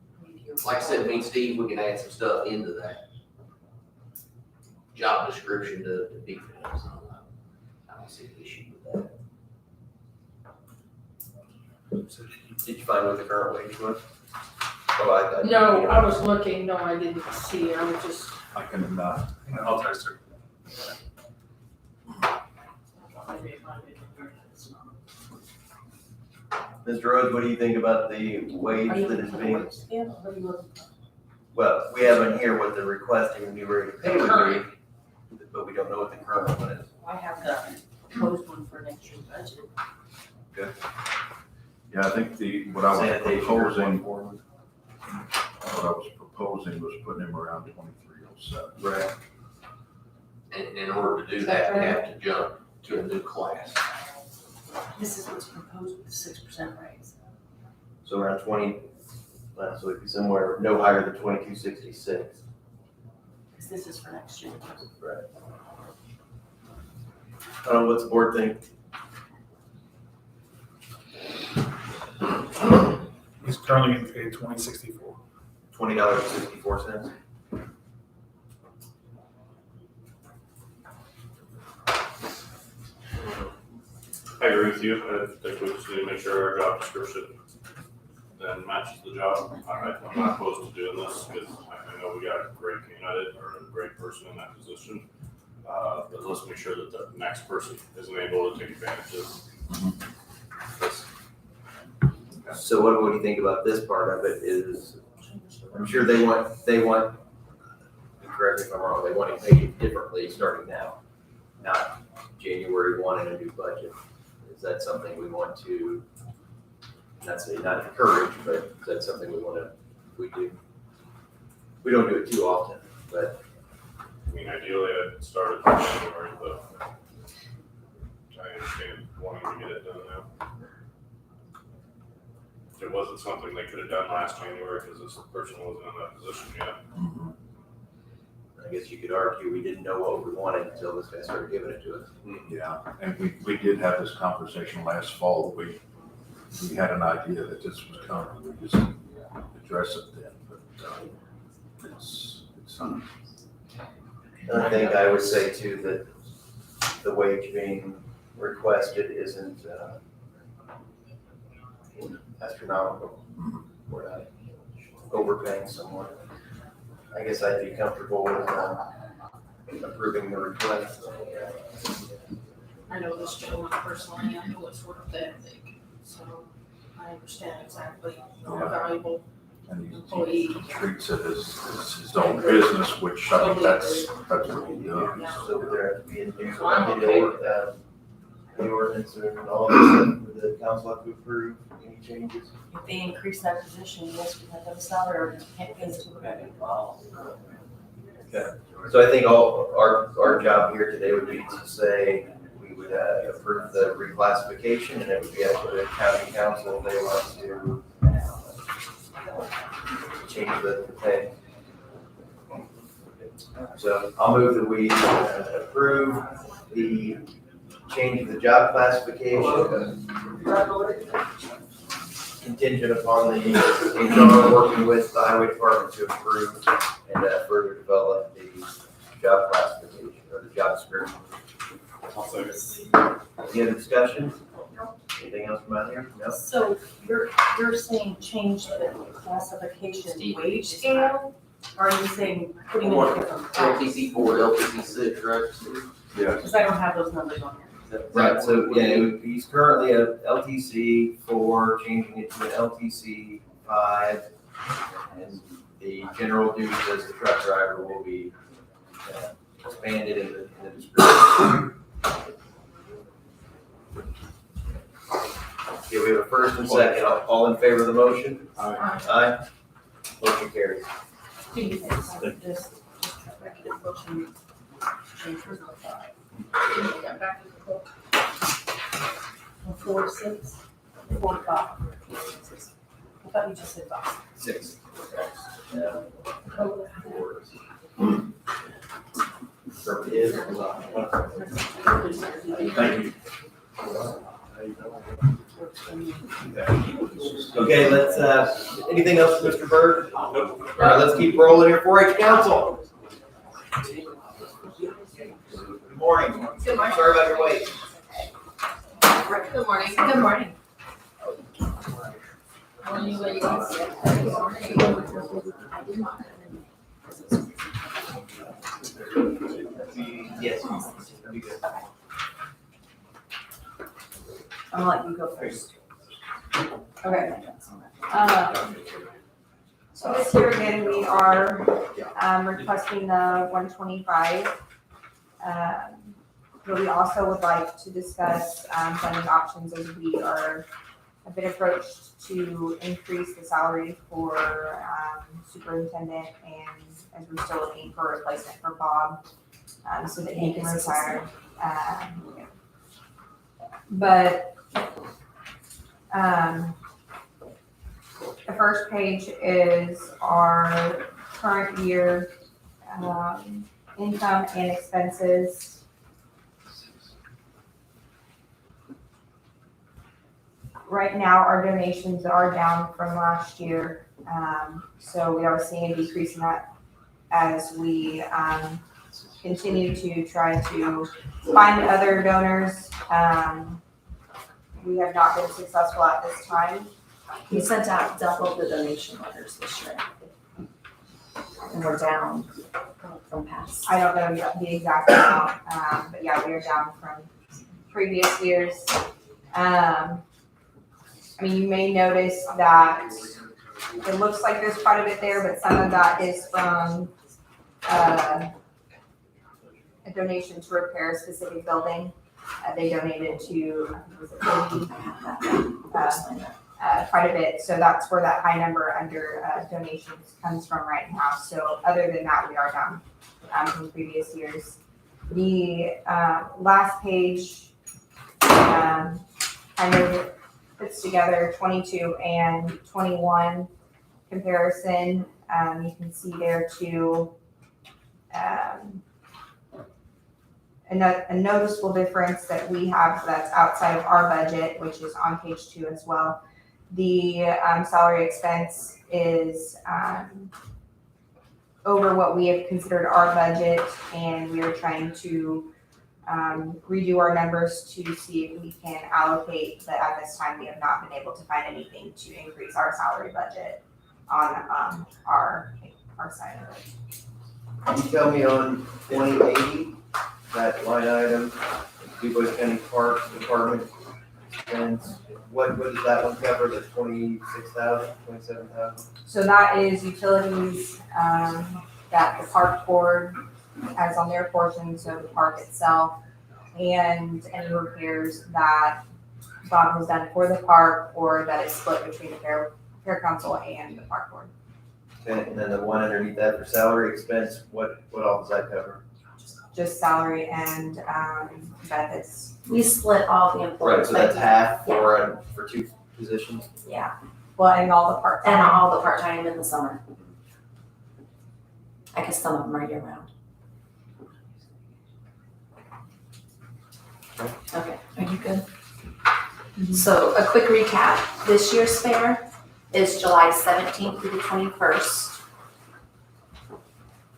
like I said, me and Steve, we can add some stuff into that job description to be fit. So I don't see an issue with that. So did you find what the current wage was? Oh, I. No, I was looking, no, I didn't see it, I was just. I can, I'll text her. Mr. Rhodes, what do you think about the wage Are you that looking is for the being, wage scale, or what are you looking for? well, we have in here what the requesting the new rate of pay would be, but we don't know what the current one is. I have the proposed one for next year's budget. yeah, I think what I was Sanitation or proposing, foreman. what I was proposing was putting him around 2307. Right. And in order to do that, we have to jump to a new class. This is what's proposed with the 6% raise. So around 20, so it'd be somewhere no higher than 2266. Because this is for next year. Right. I don't know, what's the board think? He's currently getting paid $20.64. $20.64. I agree with you. I think we just need to make sure our job description then matches the job. I'm not opposed to doing this because I know we got a great candidate or a great person in that position. But let's make sure that the next person isn't able to take advantage of this. So what do you think about this part of it is, I'm sure they want, correct me if I'm wrong, they want it paid differently starting now, not January 1 in a new budget. Is that something we want to, not encourage, but is that something we do? We don't do it too often, but I mean, ideally, I'd start it in January, but I understand wanting to get it done now. It wasn't something they could have done last January because this person wasn't in that position yet. I guess you could argue we didn't know what we wanted until this guy started giving it to us. Yeah, and we did have this conversation last fall. We had an idea that this was coming. We just didn't address it then, but it's I think I would say too that the wage being requested isn't astronomical. We're not overpaying someone. I guess I'd be comfortable with approving the request. I know this gentleman personally, I know it's worth that big, so I understand exactly how valuable. and he Employee. treats it as his own business, which I think that's what he does. So would there have to be a new, So I'm okay with the ordinance and all this, would the council have to approve any changes? If they increase that position, yes, we have to have a salary ordinance, can't pay us to we're gonna be involved. So I think our job here today would be to say, we would approve the reclassification, and it would be up to the county council if they want to change the pay. So I'll move that we approve the change of the job classification contingent upon the HR working with the highway department to approve and further develop the job classification or the job description. Any other discussion? Anything else from out here? No? So you're saying change the classification wage scale? Or are you saying putting in a different class? LTC 4, LTC 6, right? Yeah. Because I don't have those numbers on here. Right, so yeah, he's currently a LTC 4, changing it to an LTC 5. And the general duties as the truck driver will be expanded in the description. Okay, we have a first and second. All in favor of the motion? Aye. Motion carries. Do you think just executive motion change for the 5? Got back to the book. 4, 6, 4, 5. I thought you just said 5. 6. Oh, is. Thank you. Okay, let's, anything else, Mr. Byrd? All right, let's keep rolling here. 4-H Council. Good morning. Good morning. Sorry about your wait. Good morning. Good morning. Yes. That'd be good. I'm gonna let you go first. Okay. So this year again, we are requesting the 125. But we also would like to discuss funding options as we have been approached to increase the salary for superintendent, and as we're still looking for a replacement for Bob, so that he can retire. But the first page is our current year income and expenses. Right now, our donations are down from last year, so we are seeing a decrease in that as we continue to try to find other donors. We have not been successful at this time. We sent out double the donation letters this year. And we're down from past. I don't know the exact amount, but yeah, we are down from previous years. I mean, you may notice that it looks like there's quite a bit there, but some of that is from a donation to repair a specific building. They donated to, was it 50? Quite a bit. So that's where that high number under donations comes from right now. So other than that, we are down from previous years. The last page kind of puts together 22 and 21 comparison. You can see there too a noticeable difference that we have that's outside of our budget, which is on page 2 as well. The salary expense is over what we have considered our budget, and we are trying to redo our numbers to see if we can allocate, but at this time we have not been able to find anything to increase our salary budget on our side of it. Can you tell me on 2080, that line item, DuBois County Park Department, and what does that one cover, the 26,000, 27,000? So that is utilities that the park board has on their portion, so the park itself, and any repairs that Bob has done for the park or that is split between the fair council and the park board. Okay, and then the one underneath that for salary expense, what all does that cover? Just salary and benefits. We split all the Right, employees. so that's half Yeah. for 2 positions? Yeah, Well, and all the part-time. and all the part-time in the summer. I guess some of them are year round. Okay, are you good? So a quick recap, this year's fair is July 17th through the 21st.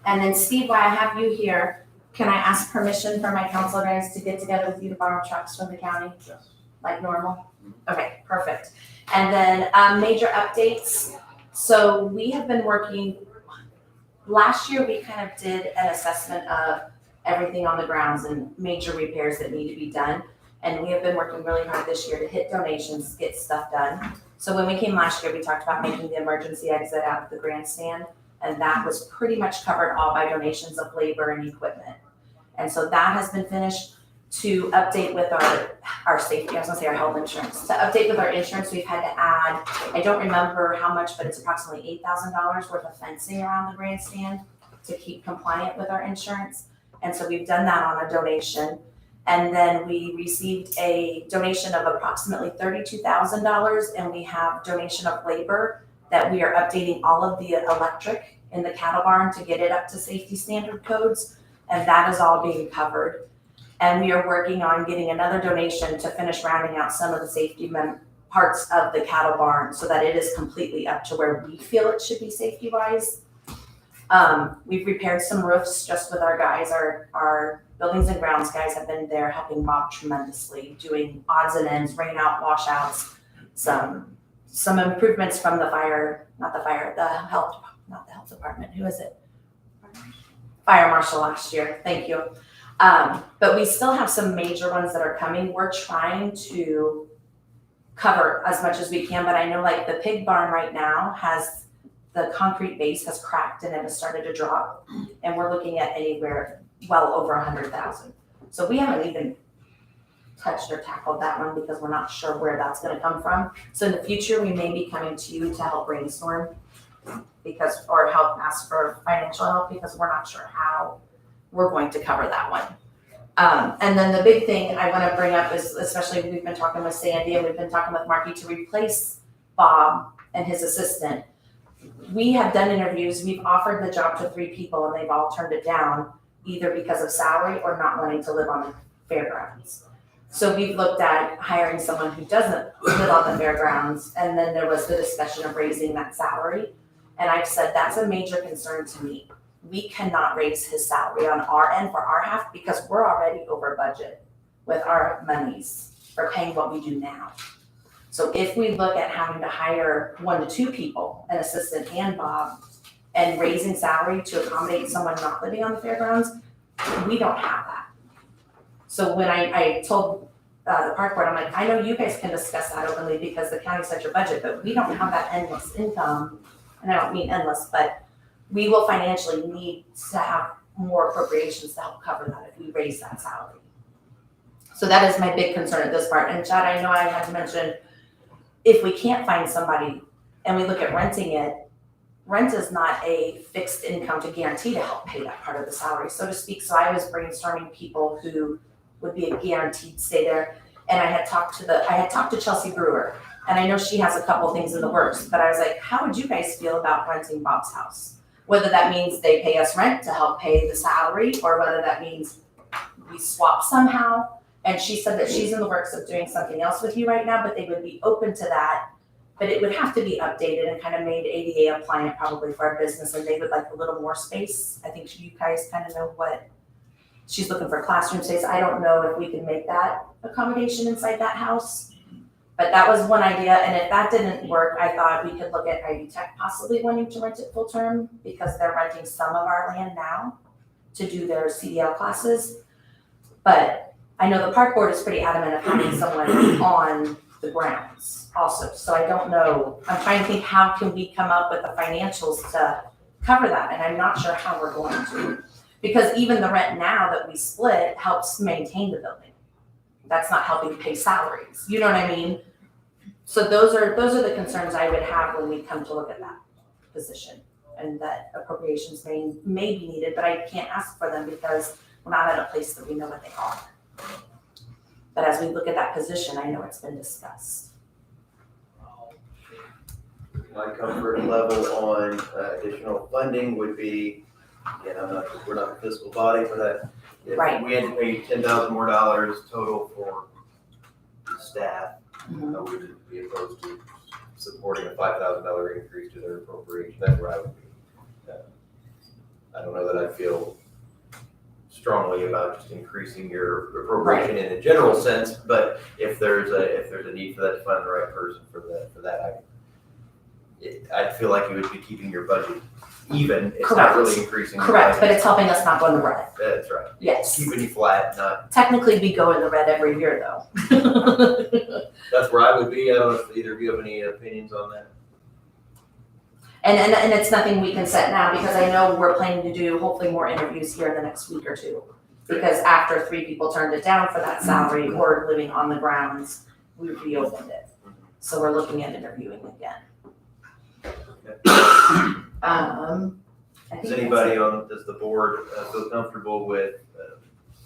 And then Steve, while I have you here, can I ask permission for my council guys to get together with you to borrow trucks from the county? Yes. Like normal? Okay, perfect. And then major updates. So we have been working, last year we kind of did an assessment of everything on the grounds and major repairs that need to be done. And we have been working really hard this year to hit donations, get stuff done. So when we came last year, we talked about making the emergency exit out of the grandstand. And that was pretty much covered all by donations of labor and equipment. And so that has been finished. To update with our safety, I was gonna say our health insurance. To update with our insurance, we've had to add, I don't remember how much, but it's approximately $8,000 worth of fencing around the grandstand to keep compliant with our insurance. And so we've done that on a donation. And then we received a donation of approximately $32,000, and we have donation of labor that we are updating all of the electric in the cattle barn to get it up to safety standard codes. and that is all being covered. And we are working on getting another donation to finish rounding out some of the safety parts of the cattle barn so that it is completely up to where we feel it should be safety-wise. We've repaired some roofs just with our guys. Our buildings and grounds guys have been there helping Bob tremendously, doing odds and ends, rain out, washouts, some improvements from the health department. Who is it? Fire marshal last year. Thank you. But we still have some major ones that are coming. We're trying to cover as much as we can, but I know like the pig barn right now the concrete base has cracked and it has started to drop, and we're looking at anywhere well over 100,000. So we haven't even touched or tackled that one because we're not sure where that's gonna come from. So in the future, we may be coming to you to help brainstorm or help ask for financial help because we're not sure how we're going to cover that one. And then the big thing I wanna bring up is, especially we've been talking with Sandy and we've been talking with Marky to replace Bob and his assistant. We have done interviews, we've offered the job to 3 people and they've all turned it down, either because of salary or not wanting to live on the fairgrounds. So we've looked at hiring someone who doesn't live on the fairgrounds, and then there was the discussion of raising that salary. And I've said that's a major concern to me. We cannot raise his salary on our end for our half because we're already over budget with our monies for paying what we do now. So if we look at having to hire 1 to 2 people, an assistant and Bob, and raising salary to accommodate someone not living on the fairgrounds, we don't have that. So when I told the park board, I'm like, I know you guys can discuss that openly because the county set your budget, but we don't have that endless income. And I don't mean endless, but we will financially need to have more appropriations to help cover that if we raise that salary. So that is my big concern at this part. And Chad, I know I had to mention, if we can't find somebody and we look at renting it, rent is not a fixed income to guarantee to help pay that part of the salary, so to speak. So I was brainstorming people who would be a guaranteed stay there. And I had talked to Chelsea Brewer, and I know she has a couple things in the works, but I was like, how would you guys feel about renting Bob's house? Whether that means they pay us rent to help pay the salary, or whether that means we swap somehow. And she said that she's in the works of doing something else with you right now, but they would be open to that. But it would have to be updated and kind of made ADA compliant probably for our business, and they would like a little more space. I think you guys kind of know what she's looking for, classroom space. I don't know if we can make that accommodation inside that house, but that was one idea. And if that didn't work, I thought we could look at Ivy Tech possibly wanting to rent it full term because they're renting some of our land now to do their CDL classes. But I know the park board is pretty adamant of having someone on the grounds also. So I don't know, I'm trying to think how can we come up with the financials to cover that, and I'm not sure how we're going to. Because even the rent now that we split helps maintain the building. That's not helping pay salaries, you know what I mean? So those are the concerns I would have when we come to look at that position, and that appropriations may be needed, but I can't ask for them because we're not at a place that we know what they are. But as we look at that position, I know it's been discussed. My comfort level on additional funding would be, again, we're not the fiscal body for that. Right. If we had to pay $10,000 more total for staff, I wouldn't be opposed to supporting a $5,000 increase to their appropriation. That's where I would be. I don't know that I feel strongly about just increasing your appropriation in a general sense, but if there's a need for that to find the right person for that, I'd feel like you would be keeping your budget even. It's not really increasing. Correct, but it's helping us not go in the red. That's right. Yes. Keeping you flat, not. Technically, we go in the red every year though. That's where I would be. I don't know if either of you have any opinions on that. And it's nothing we can set now because I know we're planning to do hopefully more interviews here in the next week or two. Because after 3 people turned it down for that salary or living on the grounds, we reopened it. So we're looking at interviewing again. Does the board feel comfortable with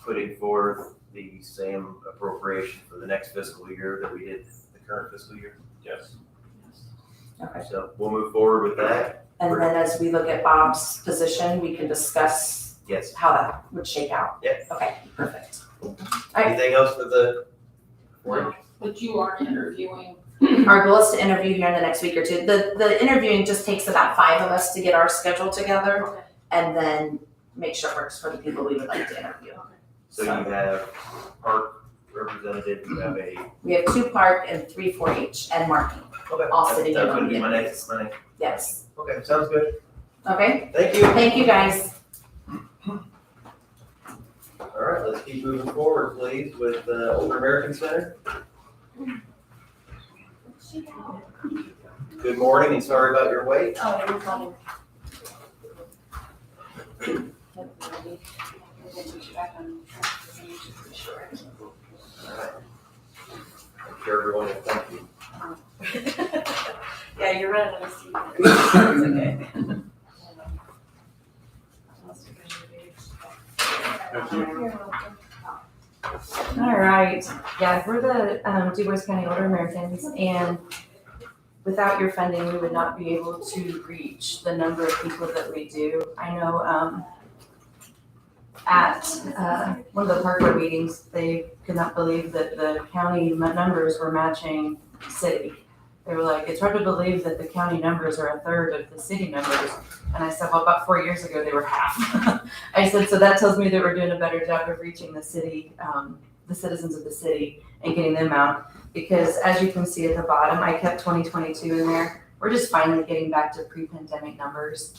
putting forth the same appropriation for the next fiscal year that we did the current fiscal year? Yes. Okay. So we'll move forward with that. And then as we look at Bob's position, we can discuss Yes. how that would shake out? Yep. Okay, perfect. right. Anything else for the work? But you are interviewing. Our goal is to interview here in the next week or two. The interviewing just takes about 5 of us to get our schedule together Okay. and then make sure it works for the people we would like to interview. So you have park representative, you have a. We have 2 park and 3 4-H and marking. Okay. All sitting in That's on gonna the be my interviews. next. Yes. Okay, sounds good. Okay. Thank you. Thank you, guys. All right, let's keep moving forward, please, with the Older American Center. Good morning and sorry about your wait. Oh, you're fine. All right. I'm sure everyone will thank you. Yeah, you're right, I see. It's okay. All right, yeah, we're the Du Bois County Older Americans, and without your funding, we would not be able to reach the number of people that we do. I know at one of the park board meetings, they could not believe that the county numbers were matching city. They were like, it's hard to believe that the county numbers are a third of the city numbers. And I said, well, about 4 years ago, they were half. I said, so that tells me that we're doing a better job of reaching the city, the citizens of the city and getting them out. Because as you can see at the bottom, I kept 2022 in there. We're just finally getting back to pre-pandemic numbers.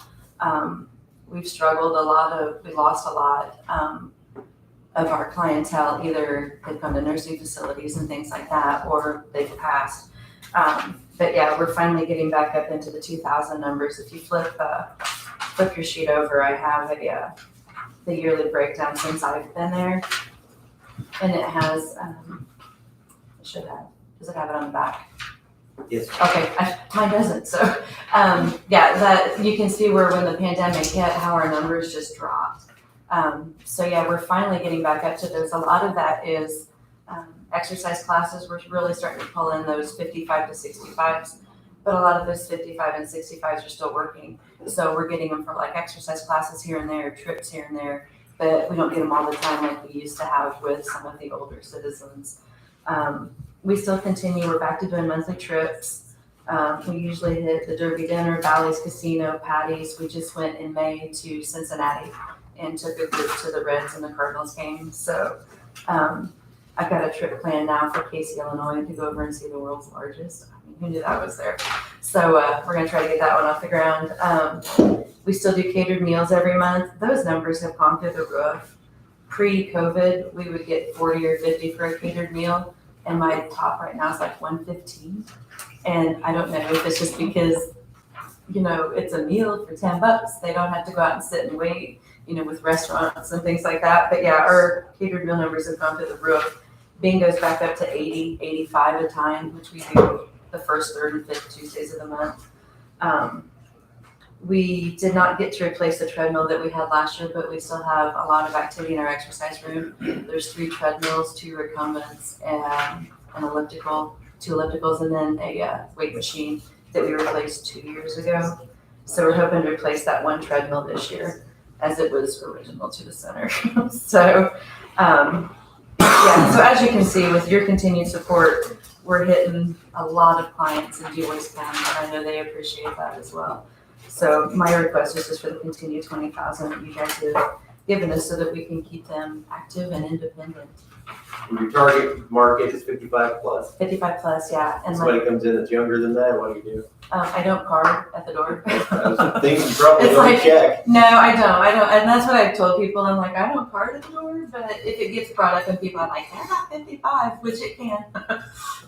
We've struggled we lost a lot of our clientele. Either they've come to nursing facilities and things like that, or they've passed. But yeah, we're finally getting back up into the 2000 numbers. If you flip your sheet over, I have the yearly breakdown since I've been there. And it has, does it have it on the back? Yes. Okay, mine doesn't, so, yeah, that, you can see where when the pandemic hit, how our numbers just dropped. So yeah, we're finally getting back up to those. A lot of that is, exercise classes. We're really starting to pull in those 55 to 65s, but a lot of those 55 and 65s are still working. So we're getting them for like exercise classes here and there, trips here and there, but we don't get them all the time like we used to have with some of the older citizens. We still continue, we're back to doing monthly trips. We usually hit the Derby Dinner, Bally's Casino, Patty's. We just went in May to Cincinnati and took a group to the Reds and the Cardinals game. So I've got a trip planned now for Casey, Illinois to go over and see the world's largest. I mean, who knew that was there? So we're gonna try to get that one off the ground. We still do catered meals every month. Those numbers have gone through the roof. Pre-COVID, we would get 40 or 50 for a catered meal. And my top right now is like 115. And I don't know if it's just because, it's a meal for $10. They don't have to go out and sit and wait, with restaurants and things like that. But yeah, our catered meal numbers have gone through the roof. Bingo's back up to 80, 85 a time, which we do the first, third, and fifth Tuesdays of the month. We did not get to replace the treadmill that we had last year, but we still have a lot of activity in our exercise room. There's 3 treadmills, 2 recumbents, and an elliptical, 2 ellipticals, and then a weight machine that we replaced 2 years ago. So we're hoping to replace that 1 treadmill this year, as it was original to the center. So, yeah, so as you can see, with your continued support, we're hitting a lot of clients in Du Bois County, and I know they appreciate that as well. So my request is just for the continued 20,000 that you guys have given us so that we can keep them active and independent. Your target market is 55 plus. 55 plus, yeah. And Somebody comes in that's younger than that, what do you do? I don't card at the door. Those things you probably It's don't like- check. No, I don't. And that's what I've told people. I'm like, I don't card at the door, but if it gets brought up and people are like, they're not 55, which it can.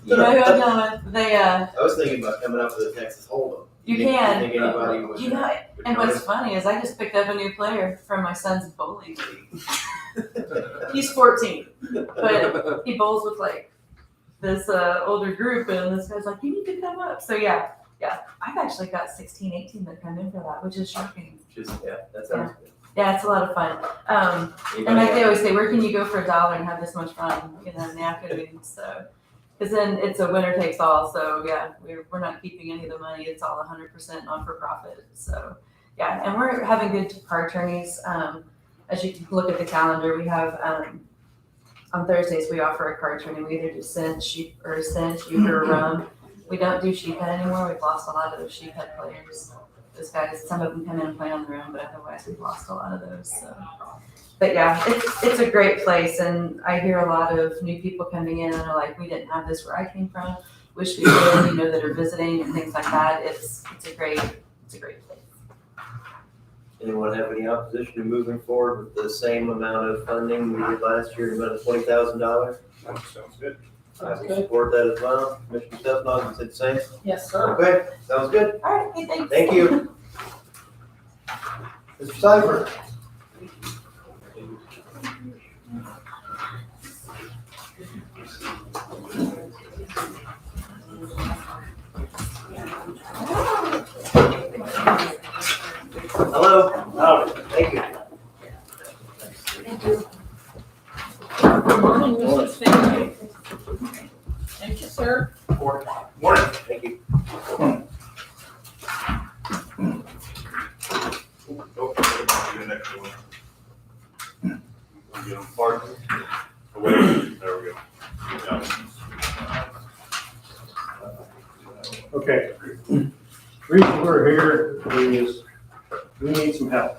You know who I'm dealing with? I was thinking about coming up with a Texas Hold'em. You think- can. You think anybody would? You know, and what's funny is I just picked up a new player from my son's bowling league. He's 14, but he bowls with like this older group, and this guy's like, you need to come up. So yeah, I've actually got 16, 18 that come in for that, which is shocking. That sounds good. Yeah, it's a lot of fun. And Anybody like they else? always say, where can you go for $1 and have this much fun, in the afternoon? So, because then it's a winner takes all. So yeah, we're not keeping any of the money. It's all 100% non for profit. So yeah, and we're having good car attorneys. as you can look at the calendar, we have, on Thursdays, we offer a card training. We either do cinch, euchre, or rum. We don't do sheephead anymore. We've lost a lot of those sheephead players. Those guys, some of them come in and play on their own, but otherwise we've lost a lot of those, so. But yeah, it's a great place, and I hear a lot of new people coming in and are like, we didn't have this where I came from. Wish we did, that are visiting and things like that. It's a great place. Anyone have any opposition to moving forward with the same amount of funding we did last year, about $20,000? That sounds good. I will support that as well. Commissioner Stefan, you said the same? Yes, sir. Okay, sounds good. All right, hey, thanks. Thank you. Mr. Cypher. Hello. Thank you. Good morning, Mr. Stanley. Thank you, sir. Morning. Thank you. The next one. Get them parked. There we go. Yeah. Okay. Reason we're here is we need some help.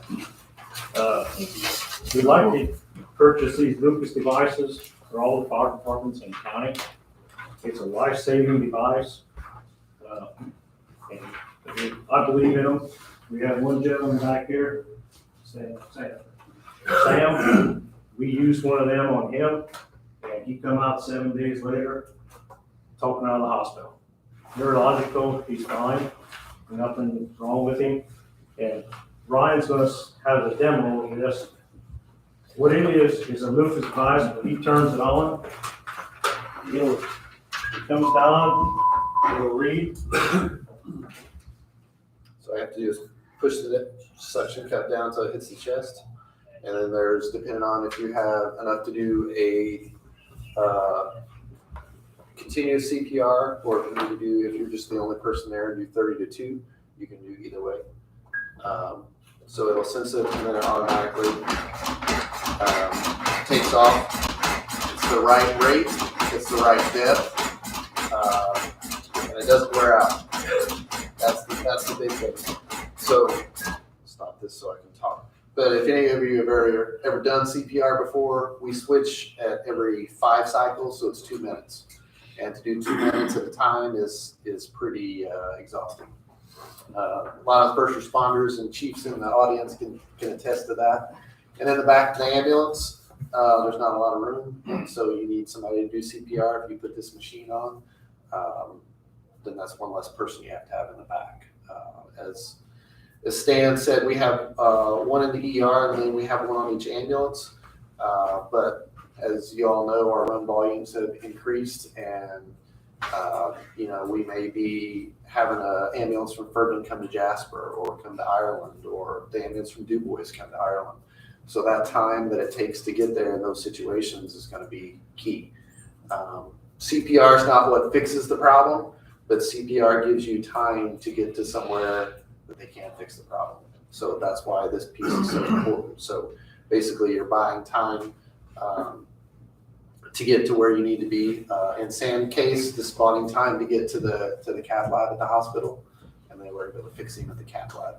We'd like to purchase these Lucas devices for all the fire departments in the county. It's a life-saving device. And I believe in them. We have one gentleman back here, Sam. We used one of them on him, and he come out 7 days later, talking out of the hospital. Neurological, he's fine, nothing wrong with him. And Ryan's gonna have a demo of this. What it is a Lucas device. When he turns it on, it comes down, it'll read. So I have to do is push the suction cup down so it hits the chest. And then there's, depending on if you have enough to do a continuous CPR, or if you need to do, if you're just the only person there, do 30 to 2, you can do either way. So it'll sense it and then it automatically takes off. It's the right rate, it's the right depth, and it doesn't wear out. That's the big thing. So, stop this so I can talk. But if any of you have ever done CPR before, we switch at every 5 cycles, so it's 2 minutes. And to do 2 minutes at a time is pretty exhausting. A lot of first responders and chiefs in the audience can attest to that. And in the back of the ambulance, there's not a lot of room, and so you need somebody to do CPR. If you put this machine on, then that's one less person you have to have in the back. As Stan said, we have one in the ER, and then we have one on each ambulance. But as you all know, our run volumes have increased, and we may be having an ambulance from Ferdinand come to Jasper, or come to Ireland, or the ambulance from Du Bois come to Ireland. So that time that it takes to get there in those situations is going to be key. CPR is not what fixes the problem, but CPR gives you time to get to somewhere that they can't fix the problem. So that's why this piece is so important. So basically you're buying time to get to where you need to be. In Sam's case, the spotting time to get to the cath lab at the hospital, and they were able to fix him at the cath lab.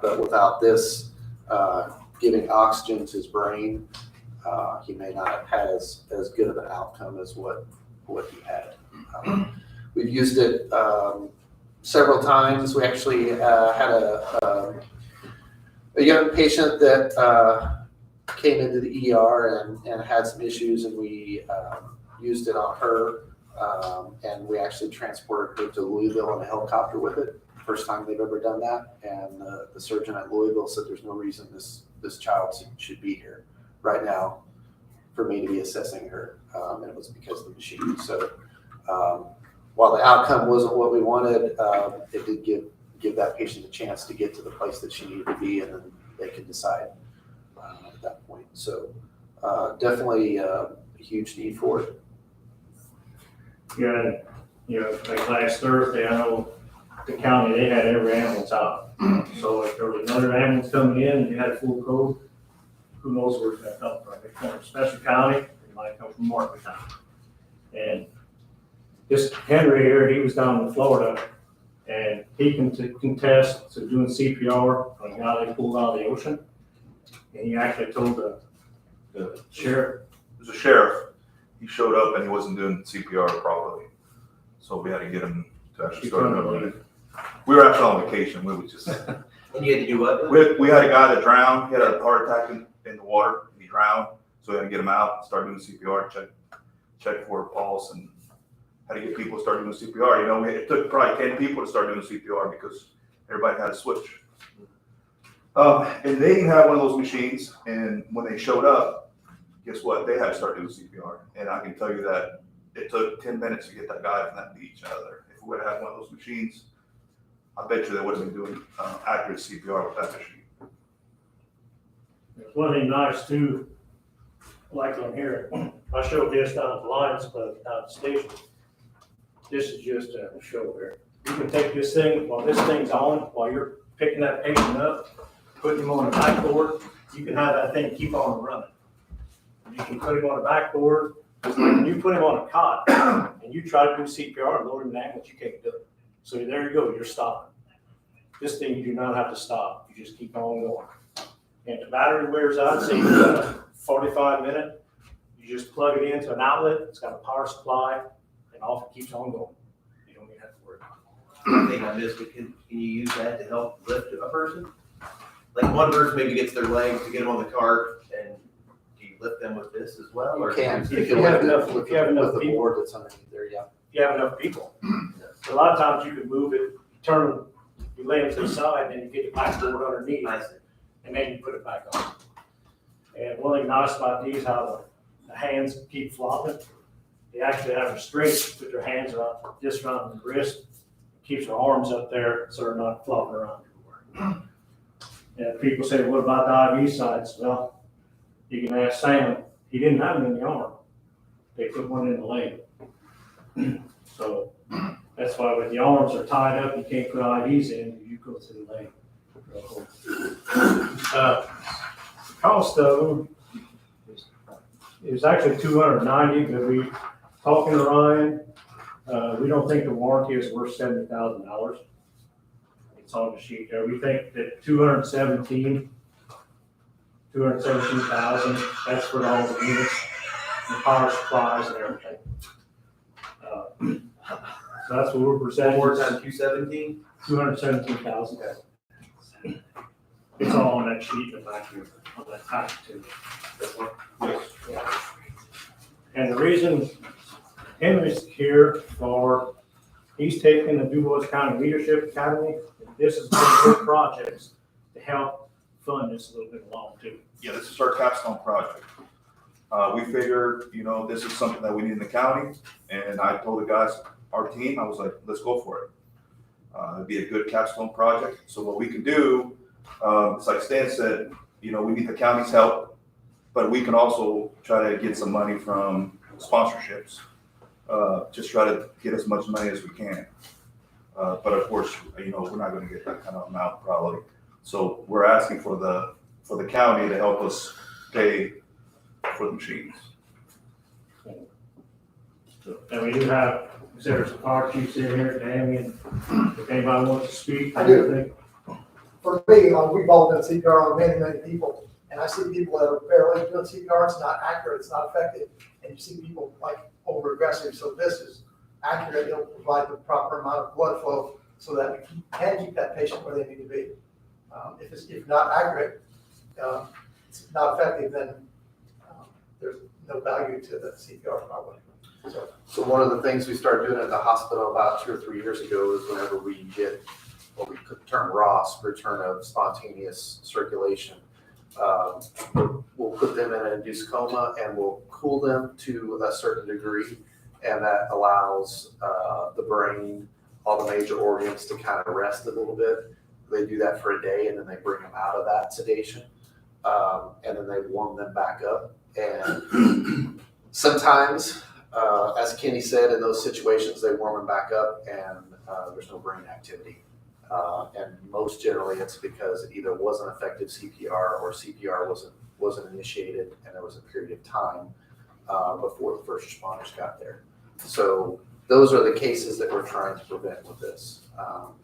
But without this giving oxygen to his brain, he may not have had as good of an outcome as what he had. We've used it several times. We actually had a young patient that came into the ER and had some issues, and we used it on her, and we actually transported her to Louisville in a helicopter with it. First time they've ever done that, and the surgeon at Louisville said there's no reason this child should be here right now for me to be assessing her, and it was because of the machine. So while the outcome wasn't what we wanted, it did give that patient a chance to get to the place that she needed to be, and then they could decide at that point. So definitely a huge need for it. Yeah, like last Thursday, I know the county, they had every ambulance out. So if there was another ambulance coming in and you had a full code, who knows where it's gonna come from. It comes from Spencer County, it might come from Martin County. And this Henry here, he was down in Florida, and he can contest to doing CPR on a guy they pulled out of the ocean. And he actually told the sheriff. There's a sheriff, he showed up and he wasn't doing CPR properly. So we had to get him to actually start doing it. We were actually on vacation, we was just. And you had to do what? We had a guy that drowned, he had a heart attack in the water, he drowned, so we had to get him out, start doing CPR, check for a pulse, and had to get people to start doing CPR. You know, it took probably 10 people to start doing CPR because everybody had to switch. And they didn't have one of those machines, and when they showed up, guess what? They had to start doing CPR. And I can tell you that it took 10 minutes to get that guy from that beach out of there. If we would have had one of those machines, I bet you they would have been doing accurate CPR with that machine. There's one thing nice too, like on here, I showed this down at the Lions Club, down at the station. This is just a show here. You can take this thing, while this thing's on, while you're picking that patient up, putting him on a backboard, you can have that thing keep on running. You can put him on a backboard, it's like when you put him on a cot and you try to do CPR and load him in an ambulance, you can't do it. So there you go, you're stopping. This thing, you do not have to stop, you just keep on going. And the battery wears out, say you've got a 45-minute, you just plug it into an outlet, it's got a power supply, and off it keeps on going. You don't even have to worry about it. I think I missed it. Can you use that to help lift a person? Like one person maybe gets their legs to get them on the cart, and do you lift them with this as well? You or can, If you have enough, with if you have enough the people, board that's underneath there, yeah. if you have enough people. A lot of times you can move it, turn, you lay it to the side, and then you get the backboard underneath, I see. and then you put it back on. And one thing nice about these, how the hands keep flopping. They actually have restraints, put their hands around, just around the wrist, keeps their arms up there so they're not flopping around everywhere. And people say, what about the IV sites? Well, you can ask Sam, he didn't have them in the arm. They put one in the leg. So that's why when the arms are tied up, you can't put IVs in, you go to the leg. Cost of them is actually $290, but we, talking to Ryan, we don't think the warranty is worth $70,000. It's on the sheet there. We think that 217,000, that's for all the units, the power supplies and everything. So that's what we're presenting. One more time, 217? 217,000. It's all on that sheet in the back here, on that packet too. This one? Yeah. And the reason Henry's here for, he's taking the DuBois County Leadership Academy. This is one of good projects to help fund this a little bit along too. Yeah, this is our capstone project. We figured, you know, this is something that we need in the county, and I told the guys, our team, I was like, let's go for it. It'd be a good capstone project. So what we can do, it's like Stan said, you know, we need the county's help, but we can also try to get some money from sponsorships. Just try to get as much money as we can. But of course, you know, we're not going to get that kind of amount probably. So we're asking for the county to help us pay for the machines. And we do have, there's some car chiefs in here, Damien, if anybody wants to speak. I do. For me, we've all done CPR on many people, and I see people that are barely doing CPR, it's not accurate, it's not effective, and you see people like over aggressive, so this is accurate, it'll provide the proper amount of blood flow so that we can keep that patient where they need to be. If not accurate, it's not effective, then there's no value to the CPR probably. So one of the things we started doing at the hospital about 2 or 3 years ago is whenever we get what we could term ROS, return of spontaneous circulation, we'll put them in an induced coma and we'll cool them to a certain degree, and that allows the brain, all the major organs to kind of rest a little bit. They do that for a day and then they bring them out of that sedation, and then they warm them back up. And sometimes, as Kenny said, in those situations, they warm them back up and there's no brain activity. And most generally, it's because it either wasn't effective CPR or CPR wasn't initiated and there was a period of time before the first responders got there. So those are the cases that we're trying to prevent with this.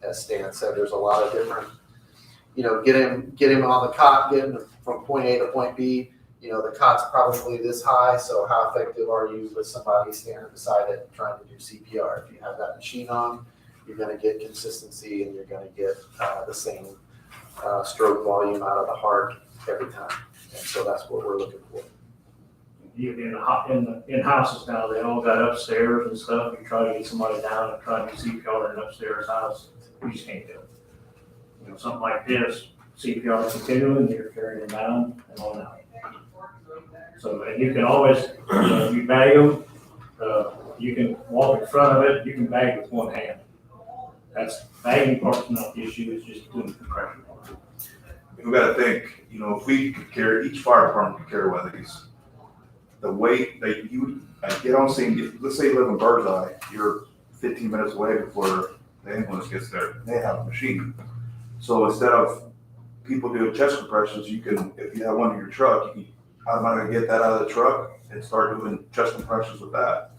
As Stan said, there's a lot of different, get him on the cot, get him from point A to point B. The cot's probably this high, so how effective are you with somebody standing beside it trying to do CPR? If you have that machine on, you're going to get consistency and you're going to get the same stroke volume out of the heart every time. And so that's what we're looking for. In houses now, they all got upstairs and stuff. You try to get somebody down and try to do CPR in an upstairs house, you just can't do it. Something like this, CPR continuing, you're carrying them down and on out. So, and you can always, you bag them, you can walk in front of it, you can bag with one hand. That's, bagging part's not the issue, it's just doing the compression part. We gotta think, if we could carry, each fire department could carry one of these. The weight that you get on scene, let's say you live in Birdseye, you're 15 minutes away before the ambulance gets there, they have a machine. So instead of people doing chest compressions, you can, if you have one in your truck, you can automatically get that out of the truck and start doing chest compressions with that.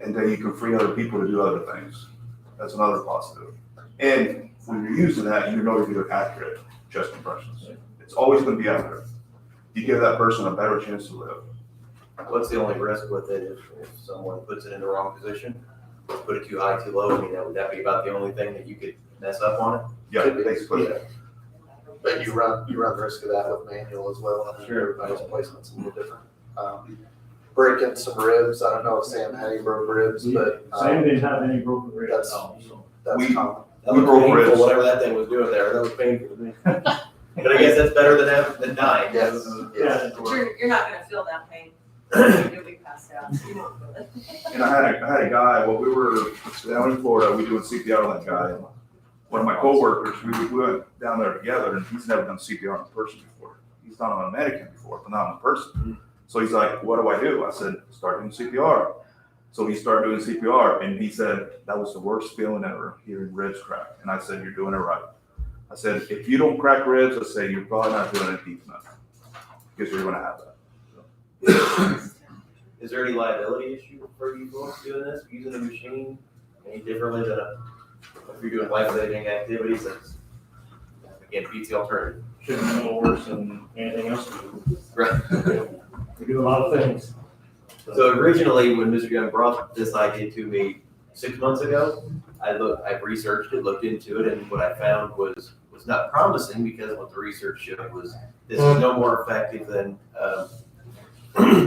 And then you can free other people to do other things. That's another positive. And when you're using that, you know you're doing accurate chest compressions. It's always gonna be accurate. You give that person a better chance to live. What's the only risk with it if someone puts it in the wrong position? Put it too high, too low, would that be about the only thing that you could mess up on it? Yeah, basically. Yeah. But you run the risk of that with manual as well. I'm sure everybody's placement's a little different. Breaking some ribs. I don't know if Sam had any broke ribs, but Sam didn't have any broken ribs. that's common. That was broke painful, ribs. whatever that thing was doing there, that was painful to me. But I guess that's better than dying. Yes. Yeah. But you're not gonna feel that pain. You'll be passed out, so you won't feel it. And I had a guy, we were down in Florida, we doing CPR on that guy. And one of my coworkers, we went down there together and he's never done CPR on a person before. He's done it on a mannequin before, but not on a person. So he's like, what do I do? I said, start doing CPR. So he started doing CPR and he said, that was the worst feeling ever, hearing ribs crack. And I said, you're doing it right. I said, if you don't crack ribs, I say, you're probably not doing it deep enough because you're gonna have that. Is there any liability issue for you folks doing this, using the machine any differently than if you're doing life-saving activities? That's, again, beats the alternative. Should be a little worse than anything else we do. Right. We do a lot of things. So originally, when Mr. Young brought this idea to me 6 months ago, I researched it, looked into it, and what I found was not promising because what the research showed was this is no more effective than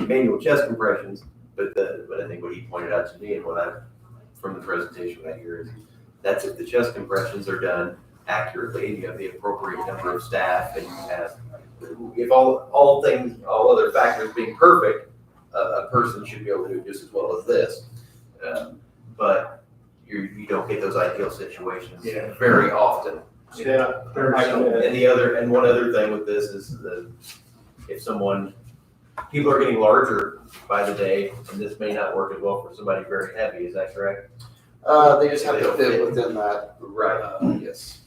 manual chest compressions. But I think what he pointed out to me and from the presentation what I hear is that's if the chest compressions are done accurately and you have the appropriate number of staff and you have, if all other factors being perfect, a person should be able to do it just as well as this. But you don't get those ideal situations very often. Yeah. And one other thing with this is if people are getting larger by the day, and this may not work as well for somebody very heavy, is that correct? They just have to fit within that. Right. Yes.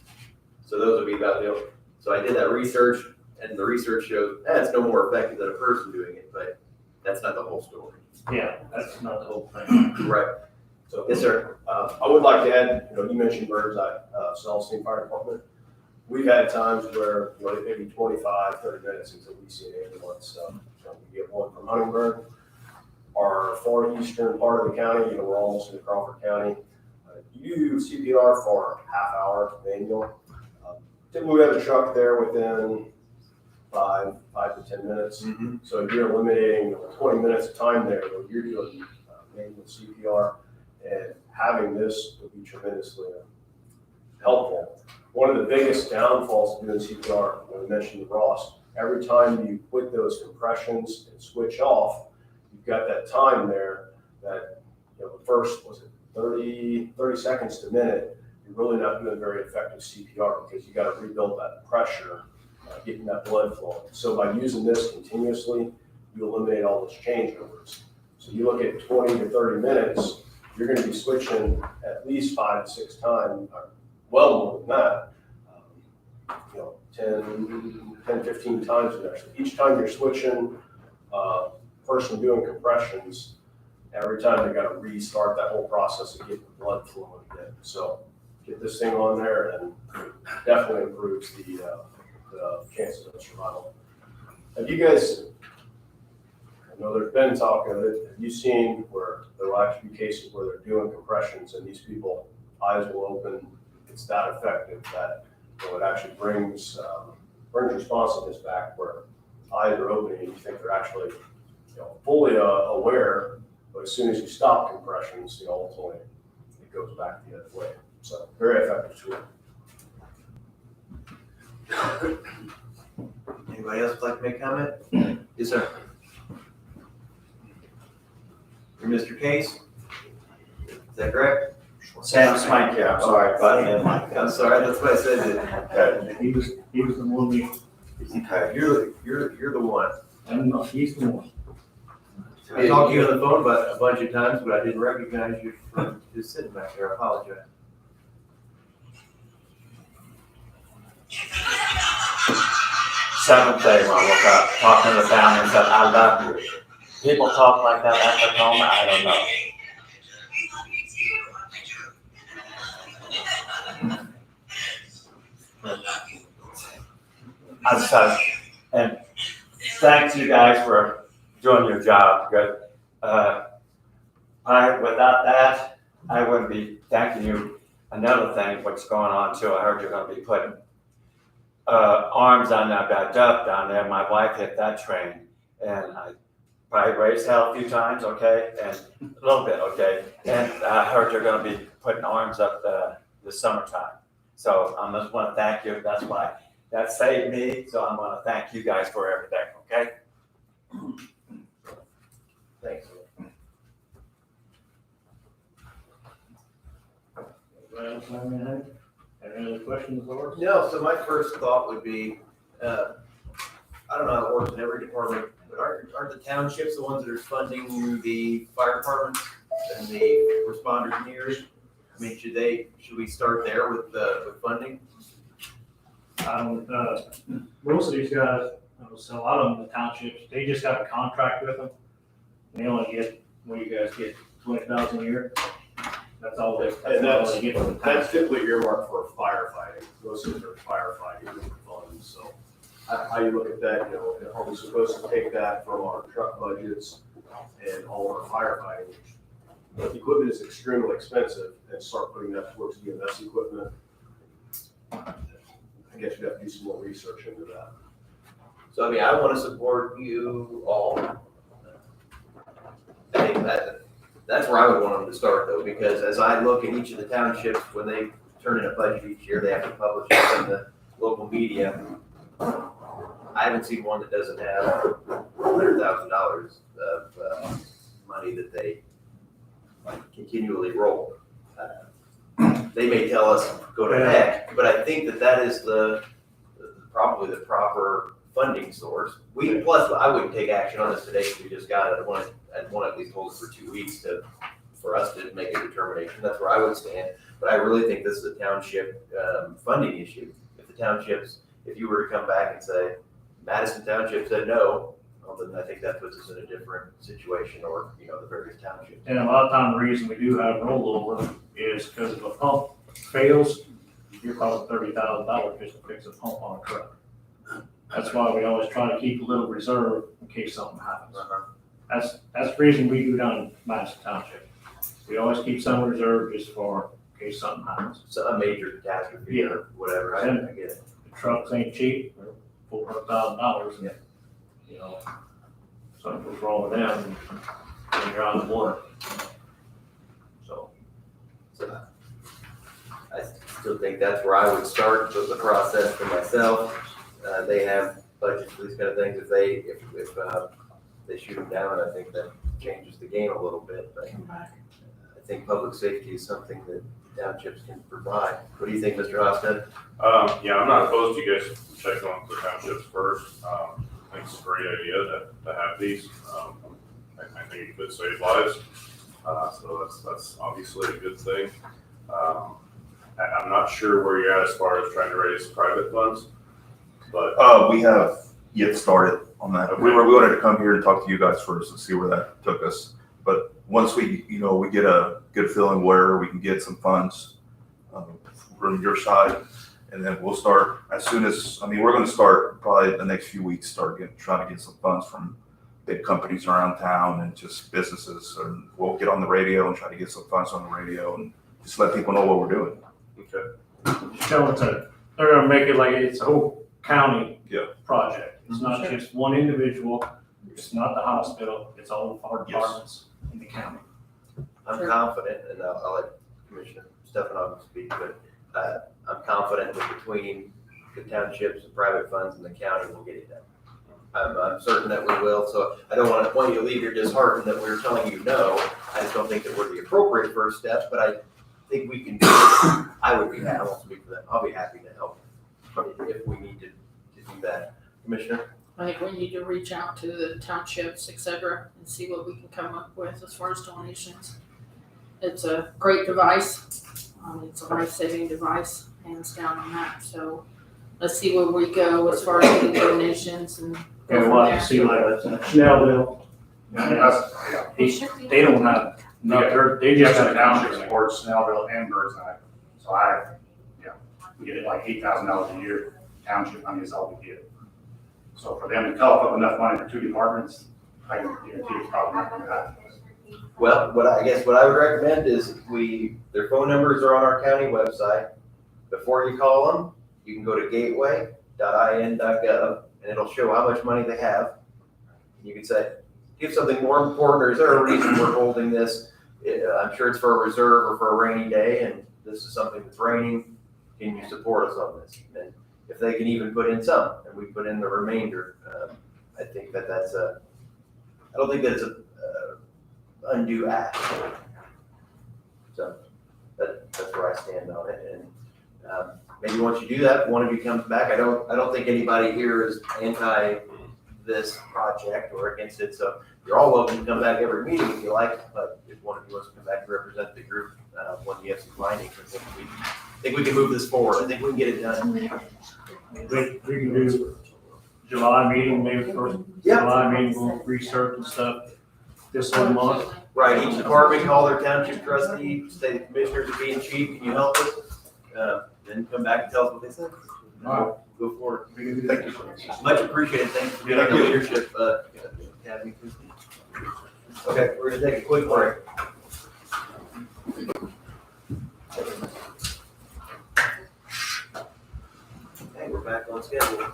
So those would be about the, so I did that research, and the research showed it's no more effective than a person doing it, but that's not the whole story. Yeah, that's not the whole thing. Right. So, yes, sir. I would like to add, you mentioned Birdseye, Celestine Fire Department. We've had times where, it may be 25, 30 minutes until we see an ambulance. So we get one from Huntingburg, our far eastern part of the county, we're almost in Crawford County. You do CPR for half hour manual. Typically we have a truck there within 5 to 10 minutes. Mm-hmm. So you're eliminating 20 minutes of time there where you're doing manual CPR. And having this would be tremendously helpful. One of the biggest downfalls of doing CPR, when I mentioned the Ross, every time you quit those compressions and switch off, you've got that time there that, the first, 30 seconds to a minute, you're really not doing very effective CPR because you got to rebuild that pressure, getting that blood flowing. So by using this continuously, you eliminate all those changeovers. So you look at 20 to 30 minutes, you're going to be switching at least 5 to 6 times, well more than that. 10, 15 times actually. Each time you're switching, person doing compressions, every time they gotta restart that whole process and get the blood flowing again. So get this thing on there and it definitely improves the chances of survival. Have you guys, I know there's been talk of it, have you seen where there will actually be cases where they're doing compressions and these people, eyes will open, it's that effective that it actually brings responsiveness back where eyes are opening and you think they're actually fully aware, but as soon as you stop compressions, ultimately it goes back the other way. So very effective tool. Anybody else like to make a comment? Yes, sir. You're Mr. Case? Is that correct? Sam Smike, yeah, I'm sorry, but I'm sorry, that's what I said. Okay. He was the one we, Okay. You're the one. he's the one. I talked to you on the phone a bunch of times, but I didn't recognize you from just sitting back there. I apologize. Seventh day when I woke up, talking to the family and said, I love you. People talk like that at home, I don't know. I said, and thanks you guys for doing your job. Good. Without that, I wouldn't be thanking you. Another thing, what's going on too, I heard you're gonna be putting arms on that duck down there. My wife hit that train and I probably raised hell a few times, okay, and a little bit, okay. And I heard you're gonna be putting arms up the summertime. So I just wanna thank you, that's why, that saved me, so I'm gonna thank you guys for everything, okay? Thanks. Anybody else have anything? Any other questions, Laura? No, so my first thought would be, I don't know how it works in every department, but aren't the townships the ones that are funding the fire departments and the responders and ERs? I mean, should we start there with funding? Most of these guys, so a lot of them, the townships, they just have a contract with them. They only get, what you guys get, 20,000 a year. That's all they get from the That's typically earmarked for firefighting. Most of them are firefighting funds. So how you look at that, are we supposed to take that from our truck budgets and all our firefighting? Equipment is extremely expensive and start putting that towards EMS equipment. I guess you have to do some more research into that. So, I mean, I want to support you all. I think that's where I would want them to start though, because as I look at each of the townships, when they turn in a budget each year, they have to publish it in the local media. I haven't seen one that doesn't have $100,000 of money that they continually roll. They may tell us go to heck, but I think that is probably the proper funding source. Plus, I wouldn't take action on this today because we just got it. I'd want to at least hold it for 2 weeks for us to make a determination. That's where I would stand. But I really think this is a township funding issue. If you were to come back and say, Madison Township said no, well, then I think that puts us in a different situation, or, the various townships. And a lot of time, the reason we do have rollover is because if a pump fails, you're costing $30,000 just to fix a pump on a truck. That's why we always try to keep a little reserve in case something happens. That's the reason we do down in Madison Township. We always keep some reserve just for in case something happens. So a major catastrophe or whatever, I get it. The trucks ain't cheap, $400,000, and, something goes wrong with them, and you're on the water. So I still think that's where I would start the process for myself. They have budgets for these kind of things. If they shoot them down, I think that changes the game a little bit. But I think public safety is something that townships can provide. What do you think, Mr. Hosted? Yeah, I'm not opposed to you guys checking on the townships first. I think it's a great idea to have these. I think it could save lives. So that's obviously a good thing. I'm not sure where you're at as far as trying to raise private funds, but We have yet started on that. We wanted to come here and talk to you guys first and see where that took us. But once we get a good feeling where we can get some funds from your side, and then we'll start as soon as, we're gonna start probably the next few weeks, trying to get some funds from big companies around town and just businesses. And we'll get on the radio and try to get some funds on the radio and just let people know what we're doing. okay. Show they're gonna make it like it's a whole county Yeah. project. It's not just one individual, it's not the hospital, it's all the fire departments in the county. I'm confident, and I'll let Commissioner Stefano speak, but I'm confident that between the townships and private funds and the county, we'll get it done. I'm certain that we will, so I don't want you to leave here disheartened that we're telling you no. I just don't think that we're the appropriate first steps, but I think we can do it. I would be happy, I won't speak for them, I'll be happy to help if we need to do that. Commissioner? I think we need to reach out to the townships, et cetera, and see what we can come up with as far as donations. It's a great device. It's a life-saving device, hands down on that. So let's see where we go as far as getting donations and go And from we'll have there. to see like Snellville. They don't have, they just have Township townships. supports Snellville and Birdseye. So we get it like $8,000 a year. Township money is all we get. So for them to cough up enough money for two departments, I can guarantee it's probably not gonna happen. Well, what I would recommend is their phone numbers are on our county website. Before you call them, you can go to gateway.in.gov and it'll show how much money they have. You can say, do you have something more important, or is there a reason we're holding this? I'm sure it's for a reserve or for a rainy day, and this is something that's raining. Can you support us on this? And if they can even put in some, and we put in the remainder, I think I don't think that's a undue act. So that's where I stand on it. And maybe once you do that, one of you comes back. I don't think anybody here is anti this project or against it. So you're all welcome to come back every meeting if you like. But if one of you wants to come back to represent the group, when you have some findings, I think we can move this forward. I think we can get it done. We can do July meeting, maybe first July meeting, we'll research and stuff this whole month. Right, each department call their township trustee, say the commissioners are being cheap, can you help us? Then come back and tell us what they said. Go forward. Thank you. Much appreciated, thanks for being on the leadership, academy. Okay, we're gonna take a quick break. Okay, we're back on schedule.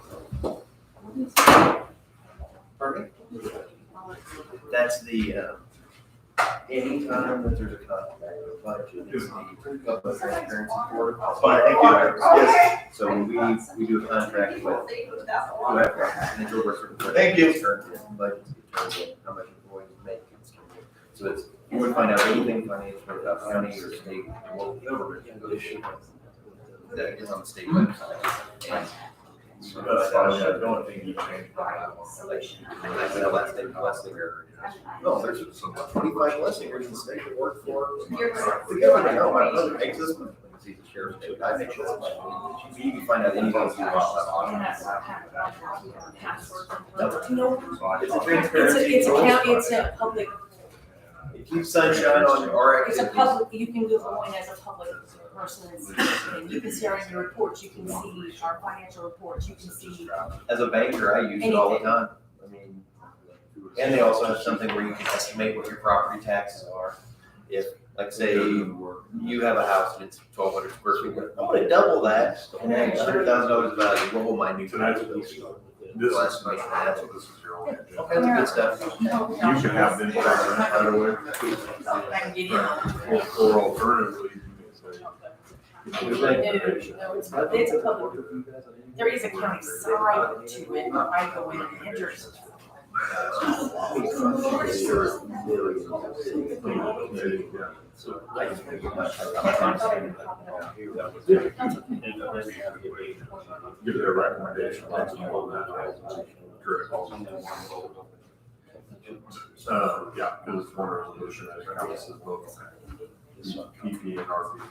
Pardon me? That's the, anytime that there's a contract or a budget, it's the public transparency board. Fine, thank you. Yes. So when we do a contract with whoever, and it's over a certain. Thank you. Budget, how much employees make. So it's, you would find out anything financial about county or state, local government, issue that is on the state website. So that's why I don't think you change. Last thing here. No, there's some 25 lessons in the state that work for the government. No, my brother makes this one. He's a sheriff's deputy. I make sure. You can find out anything you want. It's a transparency. It's a county, it's a public, It keeps sunshine on our it's a activities. public, you can go in as a public person and see, and you can see our annual reports, you can see our financial reports, you can see. As a banker, I use it all the time. I mean, and they also have something where you can estimate what your property taxes are. If, like, say, you have a house and it's 1,200 square feet, I'm gonna double that and add $100,000 of value. What will my new tax bill be? We'll estimate that. All kinds of good stuff. You can have them right away. Or alternatively, you can say. It's a public, there is a county side to it, but I go in and enter. Give their recommendation. Correct. Yeah, because it's one resolution, I think this is both PP and RP.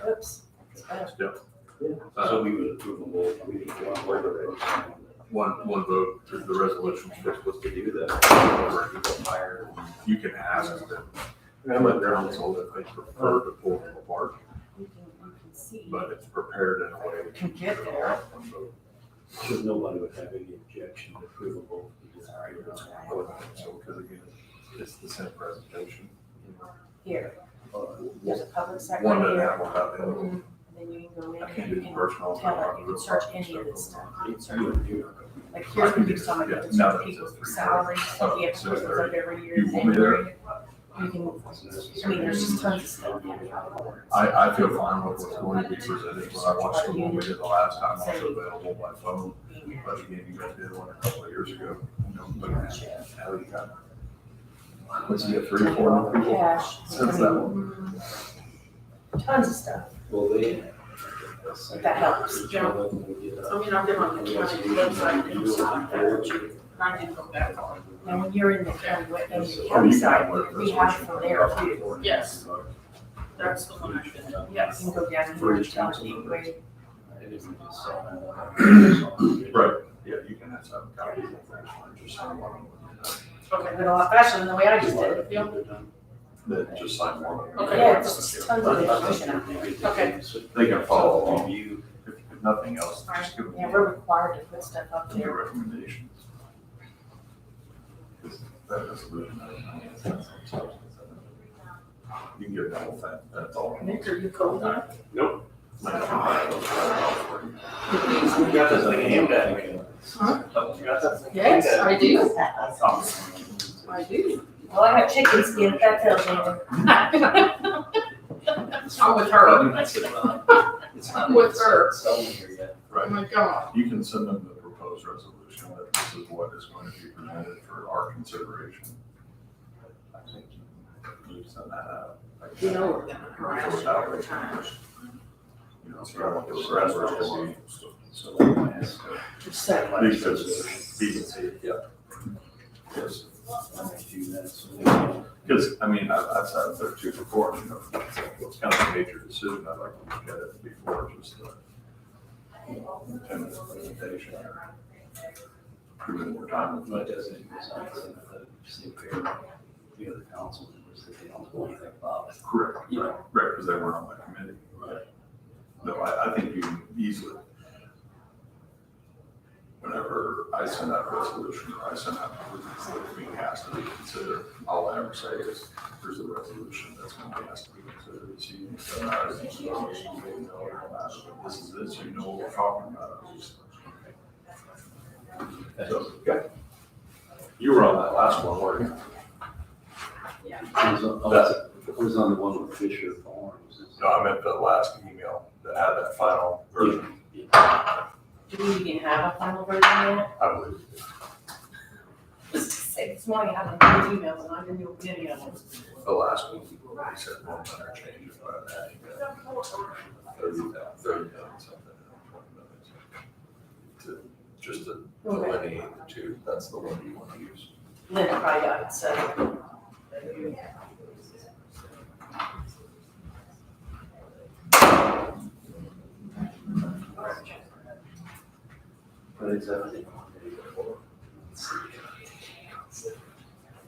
Oops. So we would approve them both, we need one vote. One vote is the resolution. We're supposed to do that. Or you go higher. You can ask them, let council if they prefer to pull them apart, You can see. but it's prepared in a way. Can get there. Because nobody would have any objection to approval both. So, because again, it's the same presentation. Here, there's a public sector One that here. have about it. And then you can go in I can't and do you the can personal. tell it, you can search any of this stuff. You can search, like I here's can what do you saw, like that, you yeah. can Now search that people it's for free. salaries, Oh, if you have to so post those up every year. you want me to- You can, I mean, there's just tons of stuff. I feel fine with what's going to be presented, when I watched the one we did the last time, also available by phone. But again, you guys did one a couple of years ago, you know, but now you got, what's he got, 3 or 4 more people? Cash. Since that one. Tons of stuff. Well, they. If that helps. I mean, I've been on the county website and stuff like that, and I didn't go that far. And when you're in the county, in the Oh, county you side, got we have from there too. Yes. That's the one I've been on, yes. You can go down here and tell the gateway. Right, yeah, you can have some copies of that, just sign one. Okay, but a lot faster than the way I just did it. That just sign one. Okay. Yeah, it's tons of information out there. Okay. They can follow along. If nothing else, just give them Yeah, we're required to put stuff up your there. recommendations. 'Cause that is really not. You can get the whole thing, that's all. Nick, are you cold? Nope. You got this thing aimed at me. Huh? You got that thing? Yes, I do. That's awesome. I do. Well, I have chicken skin, if that tells you. I'm with her. It's I'm with her. Selling here yet. Oh my God. You can send them the proposed resolution that this is what is going to be presented for our consideration. I think you send that out. You know we're gonna harass you every time. You know, so I want the rest to be. Just say what. Because, yeah. Yes. Because, I mean, I've sat there too before, you know, it's kind of a major decision, I'd like to look at it before just a 10-minute presentation or proving more time. But doesn't it seem fair to the other council members that they don't know anything about it? Correct, Yeah. right, because they weren't on my committee. Right. No, I think you can easily, whenever I send out a resolution, or I send out a being asked to be considered, all I ever say is, here's a resolution that's going to be asked to be considered. It's you, this is this, you know what we're talking about. So, okay. You were on that last one, weren't you? It was on the one with Fisher Farms. No, I meant the last email that had that final version. Do we even have a final version yet? I believe. Just to say, this morning I had a few emails and I didn't know any of them. The last one, he said one letter changes, but adding 30 minutes, something, 20 minutes. To, just to delineate the two, that's the one you want to use. Linda probably got it, so. But it's everything.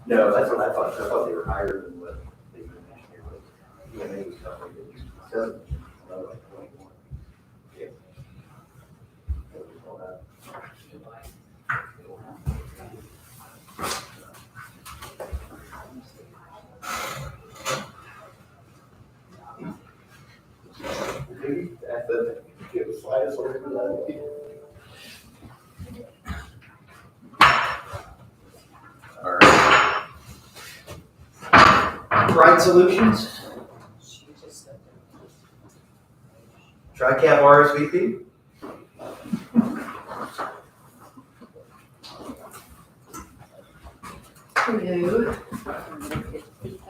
No, that's what I thought. I thought they were higher than what they mentioned here, but yeah, maybe something. It doesn't, like 21. Yeah. Slide us over to that. All right. Ride Solutions. TriCap RSVP. Hello. There's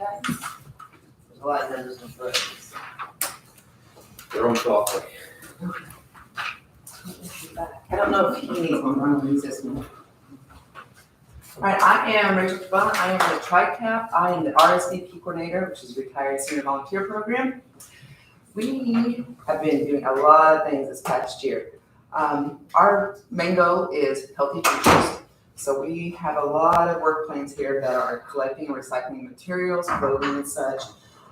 a lot of numbers and phrases. Their own software. I don't know if he needs one, I'm gonna use this one. All right, I am Rachel Cabana, I am the TriCap, I am the RSVP coordinator, which is Retired Senior Volunteer Program. We have been doing a lot of things this past year. Our main goal is healthy futures. So we have a lot of work plans here that are collecting and recycling materials, clothing and such.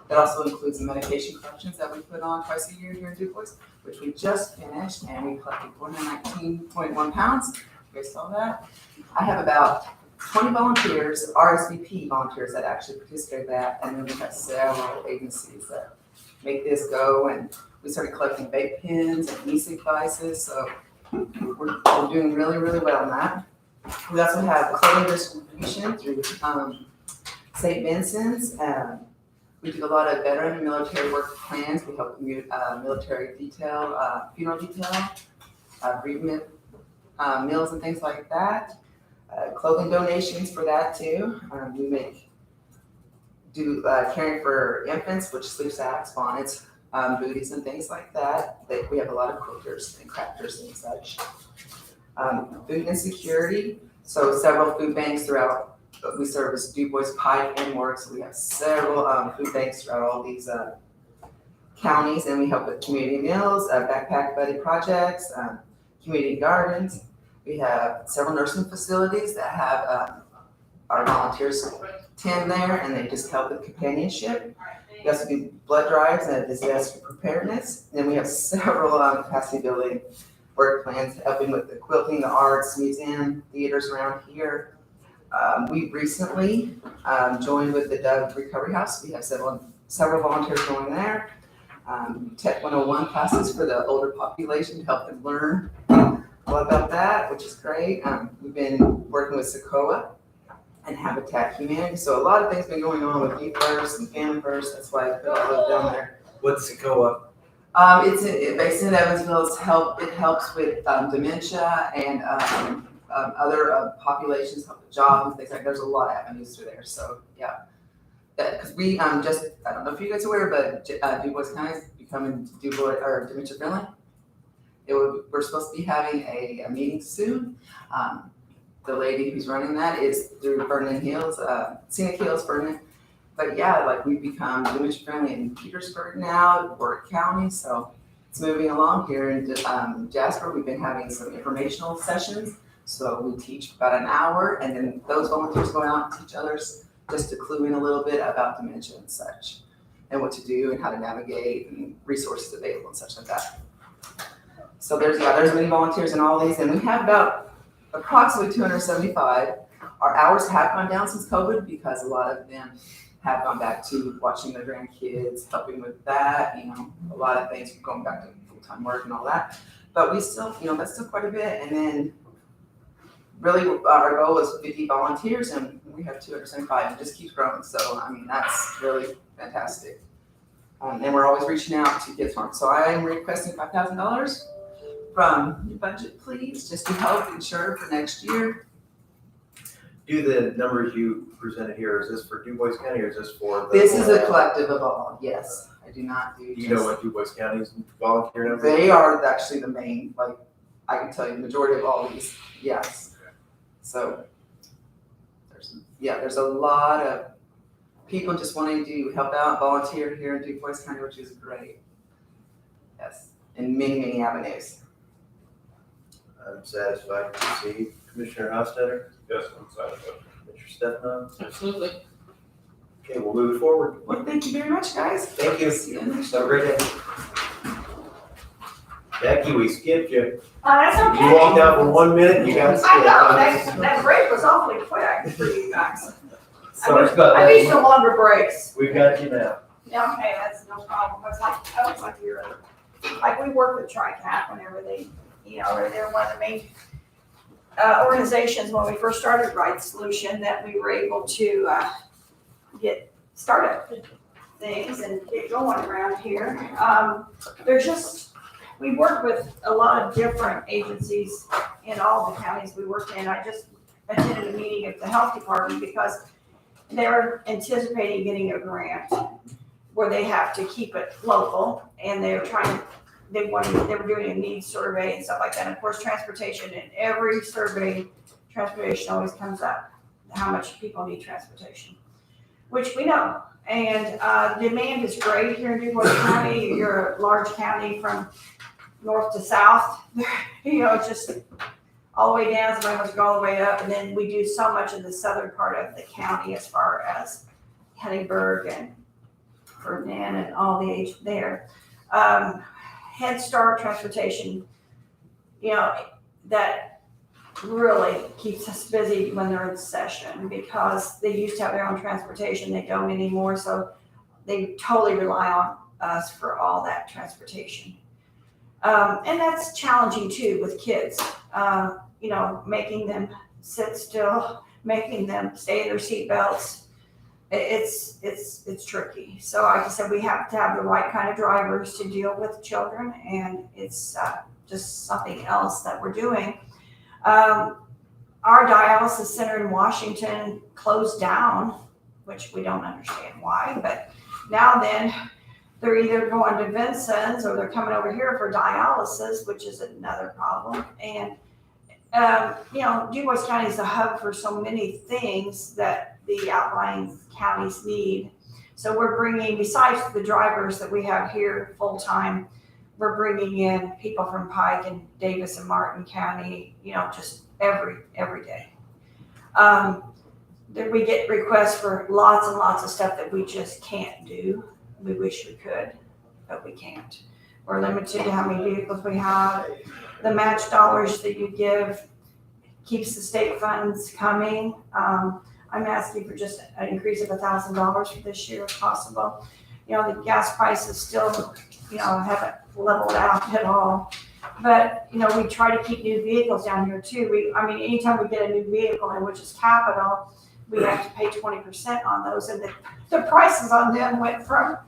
That also includes the medication collections that we put on twice a year here in DuBois, which we just finished, and we collected 419.1 pounds. You guys saw that? I have about 20 volunteers, RSVP volunteers that actually participate in that, and then we have several agencies that make this go, and we started collecting vape pens and e-cig devices, so we're doing really, really well on that. We also have clothing distribution through St. Vincent's. We do a lot of veteran and military work plans. We help military detail, funeral detail, bereavement meals and things like that. Clothing donations for that too. We do caring for infants, which sleep sacks, bonnets, booties and things like that. We have a lot of quilters and crafters and such. Food insecurity, so several food banks throughout. We service DuBois, Pike, and Works. So we have several food banks throughout all these counties, and we help with community meals, backpack buddy projects, community gardens. We have several nursing facilities that have our volunteers tend there, and they just help with companionship. We also do blood drives and disaster preparedness. And we have several capacity building work plans, helping with the quilting, the arts, museum, theaters around here. We recently joined with the Dove Recovery House. We have several volunteers going there. Tech 101 classes for the older population to help them learn all about that, which is great. We've been working with Sequoia and Habitat Humanity. So a lot of things been going on with Youth First and Family First. That's why I put all of down there. What's Sequoia? It's based in Evansville. It helps with dementia and other populations, help with jobs and things like that. There's a lot of avenues through there. So yeah, because we I don't know if you guys are aware, but DuBois County is becoming dementia friendly. We're supposed to be having a meeting soon. The lady who's running that is through Vernon Hills, Scenic Hills, Vernon. But yeah, like we've become dementia friendly in Petersburg now, Warwick County. So it's moving along here in Jasper. We've been having some informational sessions. So we teach about an hour, and then those volunteers go out and teach others just to clue in a little bit about dementia and such, and what to do and how to navigate and resources available and such like that. So there's many volunteers in all these, and we have about approximately 275. Our hours have gone down since COVID because a lot of them have gone back to watching their grandkids, helping with that, a lot of things, going back to full-time work and all that. But we still, that's still quite a bit. And then really our goal is 50 volunteers, and we have 275. It just keeps growing. So, that's really fantastic. And we're always reaching out to Kids Farm. So I am requesting $5,000 from your budget, please, just to help ensure for next year. Do the numbers you presented here, is this for DuBois County or is this for? This is a collective of all, yes. I do not do. Do you know what DuBois County's volunteer numbers? They are actually the main, I can tell you the majority of all these, yes. So, there's a lot of people just wanting to help out, volunteer here in DuBois County, which is great. Yes, in many, many avenues. I'm satisfied to see Commissioner Hofstadter. Yes, I'm satisfied. Commissioner Stefano. Absolutely. Okay, we'll move forward. Well, thank you very much, guys. Thank you. See you next Have a great day. Becky, we skipped you. That's okay. You walked out for 1 minute, you got skipped. I know, that break was awfully quick for you guys. Sorry about I need that. some longer breaks. We've got you now. Yeah, okay, that's no problem. I was like you're, like we work with TRICAP whenever they're one of the main organizations when we first started Right Solution that we were able to get started things and get going around here. We work with a lot of different agencies in all the counties we work in. I just attended a meeting at the health department because they're anticipating getting a grant where they have to keep it local, and they were doing a needs survey and stuff like that. And of course, transportation, in every survey, transportation always comes up, how much people need transportation, which we know. And demand is great here in DuBois County. You're a large county from north to south. You know, just all the way down, somebody wants to go all the way up. And then we do so much in the southern part of the county as far as Henniburg and Ferdinand and all the age there. Head Start transportation, you know, that really keeps us busy when they're in session because they used to have their own transportation. They don't anymore. So they totally rely on us for all that transportation. And that's challenging too with kids, you know, making them sit still, making them stay in their seatbelts. It's tricky. So like I said, we have to have the right kind of drivers to deal with children, and it's just something else that we're doing. Our dialysis center in Washington closed down, which we don't understand why, but now then they're either going to Vincent's or they're coming over here for dialysis, which is another problem. And you know, DuBois County is the hub for so many things that the outlying counties need. So we're bringing, besides the drivers that we have here full-time, we're bringing in people from Pike and Davis and Martin County, you know, just every day. Then we get requests for lots and lots of stuff that we just can't do. We wish we could, but we can't. We're limited to how many vehicles we have. The match dollars that you give keeps the state funds coming. I'm asking for just an increase of $1,000 for this year if possible. You know, the gas prices still, you know, haven't leveled out at all. But, you know, we try to keep new vehicles down here too. I mean, anytime we get a new vehicle in, which is capital, we have to pay 20% on those. And the prices on them went from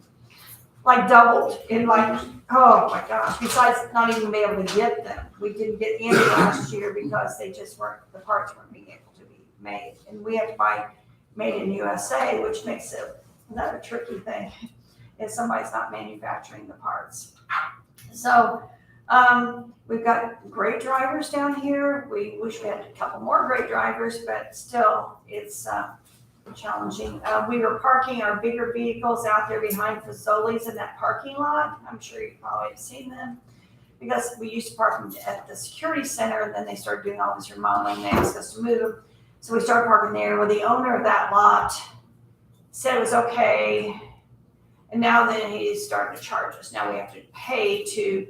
like doubled in like, oh my gosh, besides not even being able to get them. We didn't get any last year because they just weren't, the parts weren't being able to be made. And we have to buy made in USA, which makes it another tricky thing if somebody's not manufacturing the parts. So we've got great drivers down here. We wish we had a couple more great drivers, but still it's challenging. We were parking our bigger vehicles out there behind Fazoli's in that parking lot. I'm sure you probably have seen them because we used to park them at the security center, and then they started doing all this remodeling. They asked us to move. So we started parking there. Well, the owner of that lot said it was okay. And now then he's starting to charge us. Now we have to pay to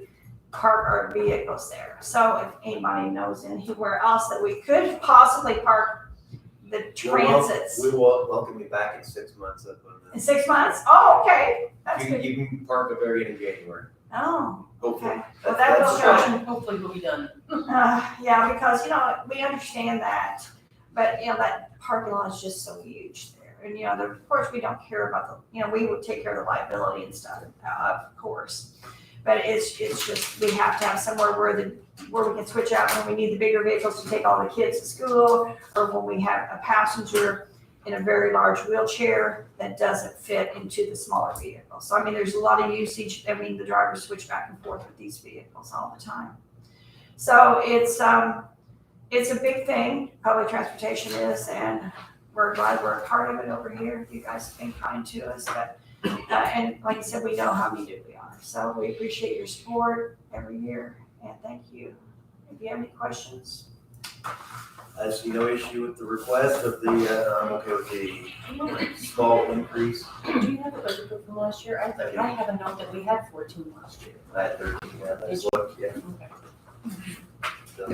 park our vehicles there. So if anybody knows anywhere else that we could possibly park the transits. We will welcome you back in 6 months. In 6 months? Oh, okay. That's good. You can park up there again in January. Oh, Hopefully. okay. Well, that will Construction hopefully will be done. Yeah, because, you know, we understand that. But, you know, that parking lot is just so huge there. And, you know, of course, we don't care about the, you know, we would take care of the liability and stuff, of course. But it's just, we have to have somewhere where we can switch out when we need the bigger vehicles to take all the kids to school, or when we have a passenger in a very large wheelchair that doesn't fit into the smaller vehicle. So, I mean, there's a lot of usage. I mean, the drivers switch back and forth with these vehicles all the time. So it's a big thing, public transportation is, and we're glad we're a part of it over here. You guys have been kind to us, but and like I said, we know how needed we are. So we appreciate your support every year, and thank you. If you have any questions. I see no issue with the request of the, I'm okay with the small increase. Do you have a budget book from last year? I have a note that we had 14 last year. I had 13, yeah, let's look, yeah. Okay. So,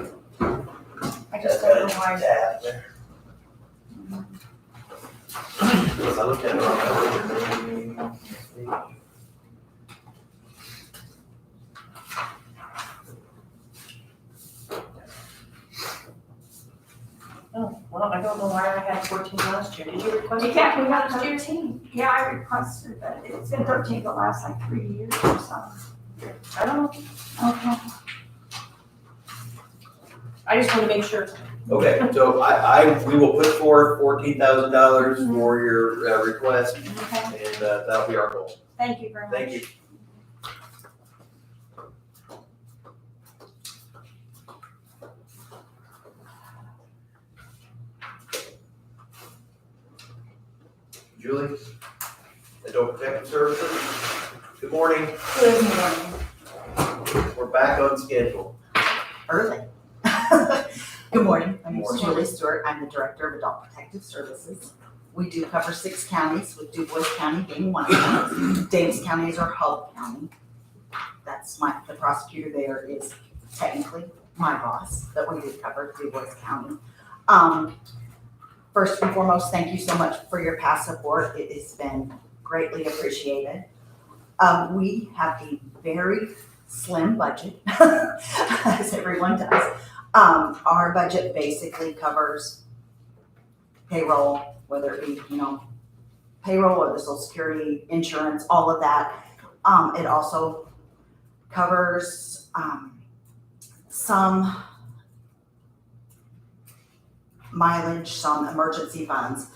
I just don't know why. there. I looked at it wrong. Oh, well, I don't know why I had 14 last year. Did you request You can't, 14 we got last year? 13. Yeah, I requested, but it's been 13 the last like 3 years or something. I don't know. Okay. I just want to make sure. Okay, so we will put forth $14,000 for your request, Okay. and that'll be our goal. Thank you very much. Thank you. Julie? Adult Protective Services. Good morning. Good morning. We're back on schedule. Early. Good morning. My name is Morning. Julie Stewart. I'm the Director of Adult Protective Services. We do cover 6 counties, with Du Bois County being one of them. Davis County is our hub county. That's the prosecutor there is technically my boss, but we do cover Du Bois County. First and foremost, thank you so much for your past support. It has been greatly appreciated. We have a very slim budget, as everyone does. Our budget basically covers payroll, whether it be, payroll or the Social Security, insurance, all of that. It also covers some mileage, some emergency funds.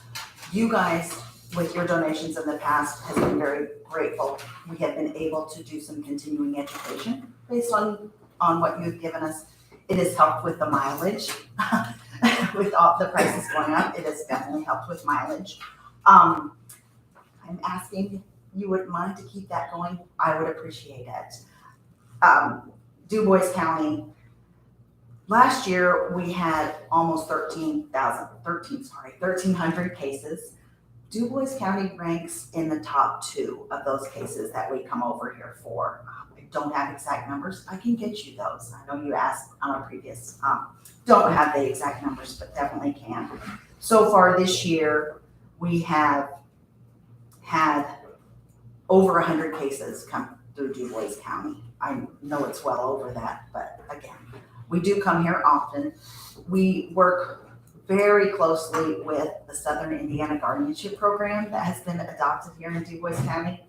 You guys, with your donations in the past, has been very grateful. We have been able to do some continuing education based on what you've given us. It has helped with the mileage. With all the prices going up, it has definitely helped with mileage. I'm asking you wouldn't mind to keep that going. I would appreciate it. Du Bois County, last year we had almost 1,300 cases. Du Bois County ranks in the top 2 of those cases that we come over here for. I don't have exact numbers. I can get you those. I know you asked on a previous, don't have the exact numbers, but definitely can. So far this year, we have had over 100 cases come through Du Bois County. I know it's well over that, but again, we do come here often. We work very closely with the Southern Indiana Guardianship Program that has been adopted here in Du Bois County.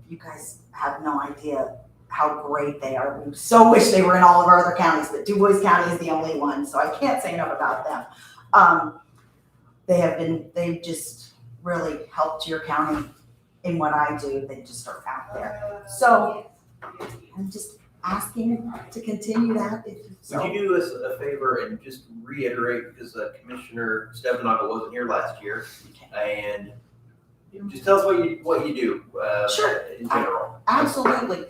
You guys have no idea how great they are. We so wish they were in all of our other counties, but Du Bois County is the only one, so I can't say enough about them. They've just really helped your county in what I do. They just are out there. So I'm just asking to continue that if so. Would you do us a favor and just reiterate, because Commissioner Stephanopoulos wasn't here last year, and just tell us what you do Sure. in general. Absolutely.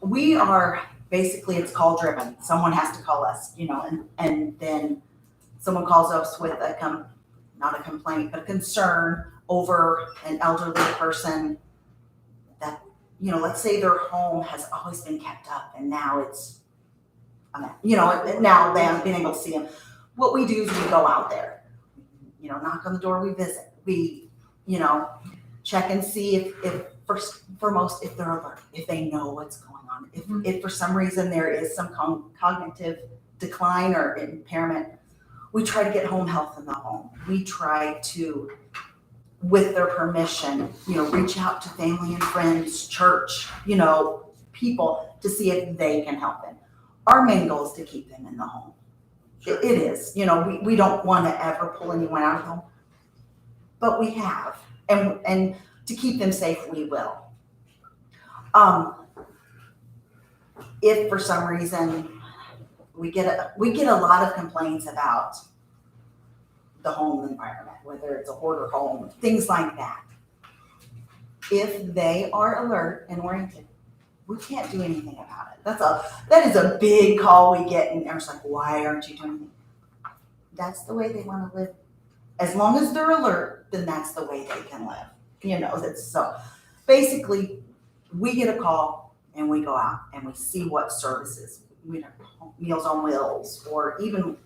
We are basically, it's call driven. Someone has to call us, and then someone calls us with not a complaint, but a concern over an elderly person that, let's say their home has always been kept up and now it's, now they haven't been able to see them. What we do is we go out there, knock on the door, we visit, we, check and see if first foremost, if they're alert, if they know what's going on. If for some reason there is some cognitive decline or impairment, we try to get home health in the home. We try to, with their permission, reach out to family and friends, church, people to see if they can help them. Our main goal is to keep them in the home. It is, we don't want to ever pull anyone out of the home, but we have, and to keep them safe, we will. If for some reason we get a lot of complaints about the home environment, whether it's a hoarder home, things like that. If they are alert and oriented, we can't do anything about it. That is a big call we get, and it's like, why aren't you doing anything? That's the way they want to live. As long as they're alert, then that's the way they can live. That's so. Basically, we get a call and we go out and we see what services, Meals on Wheels, or even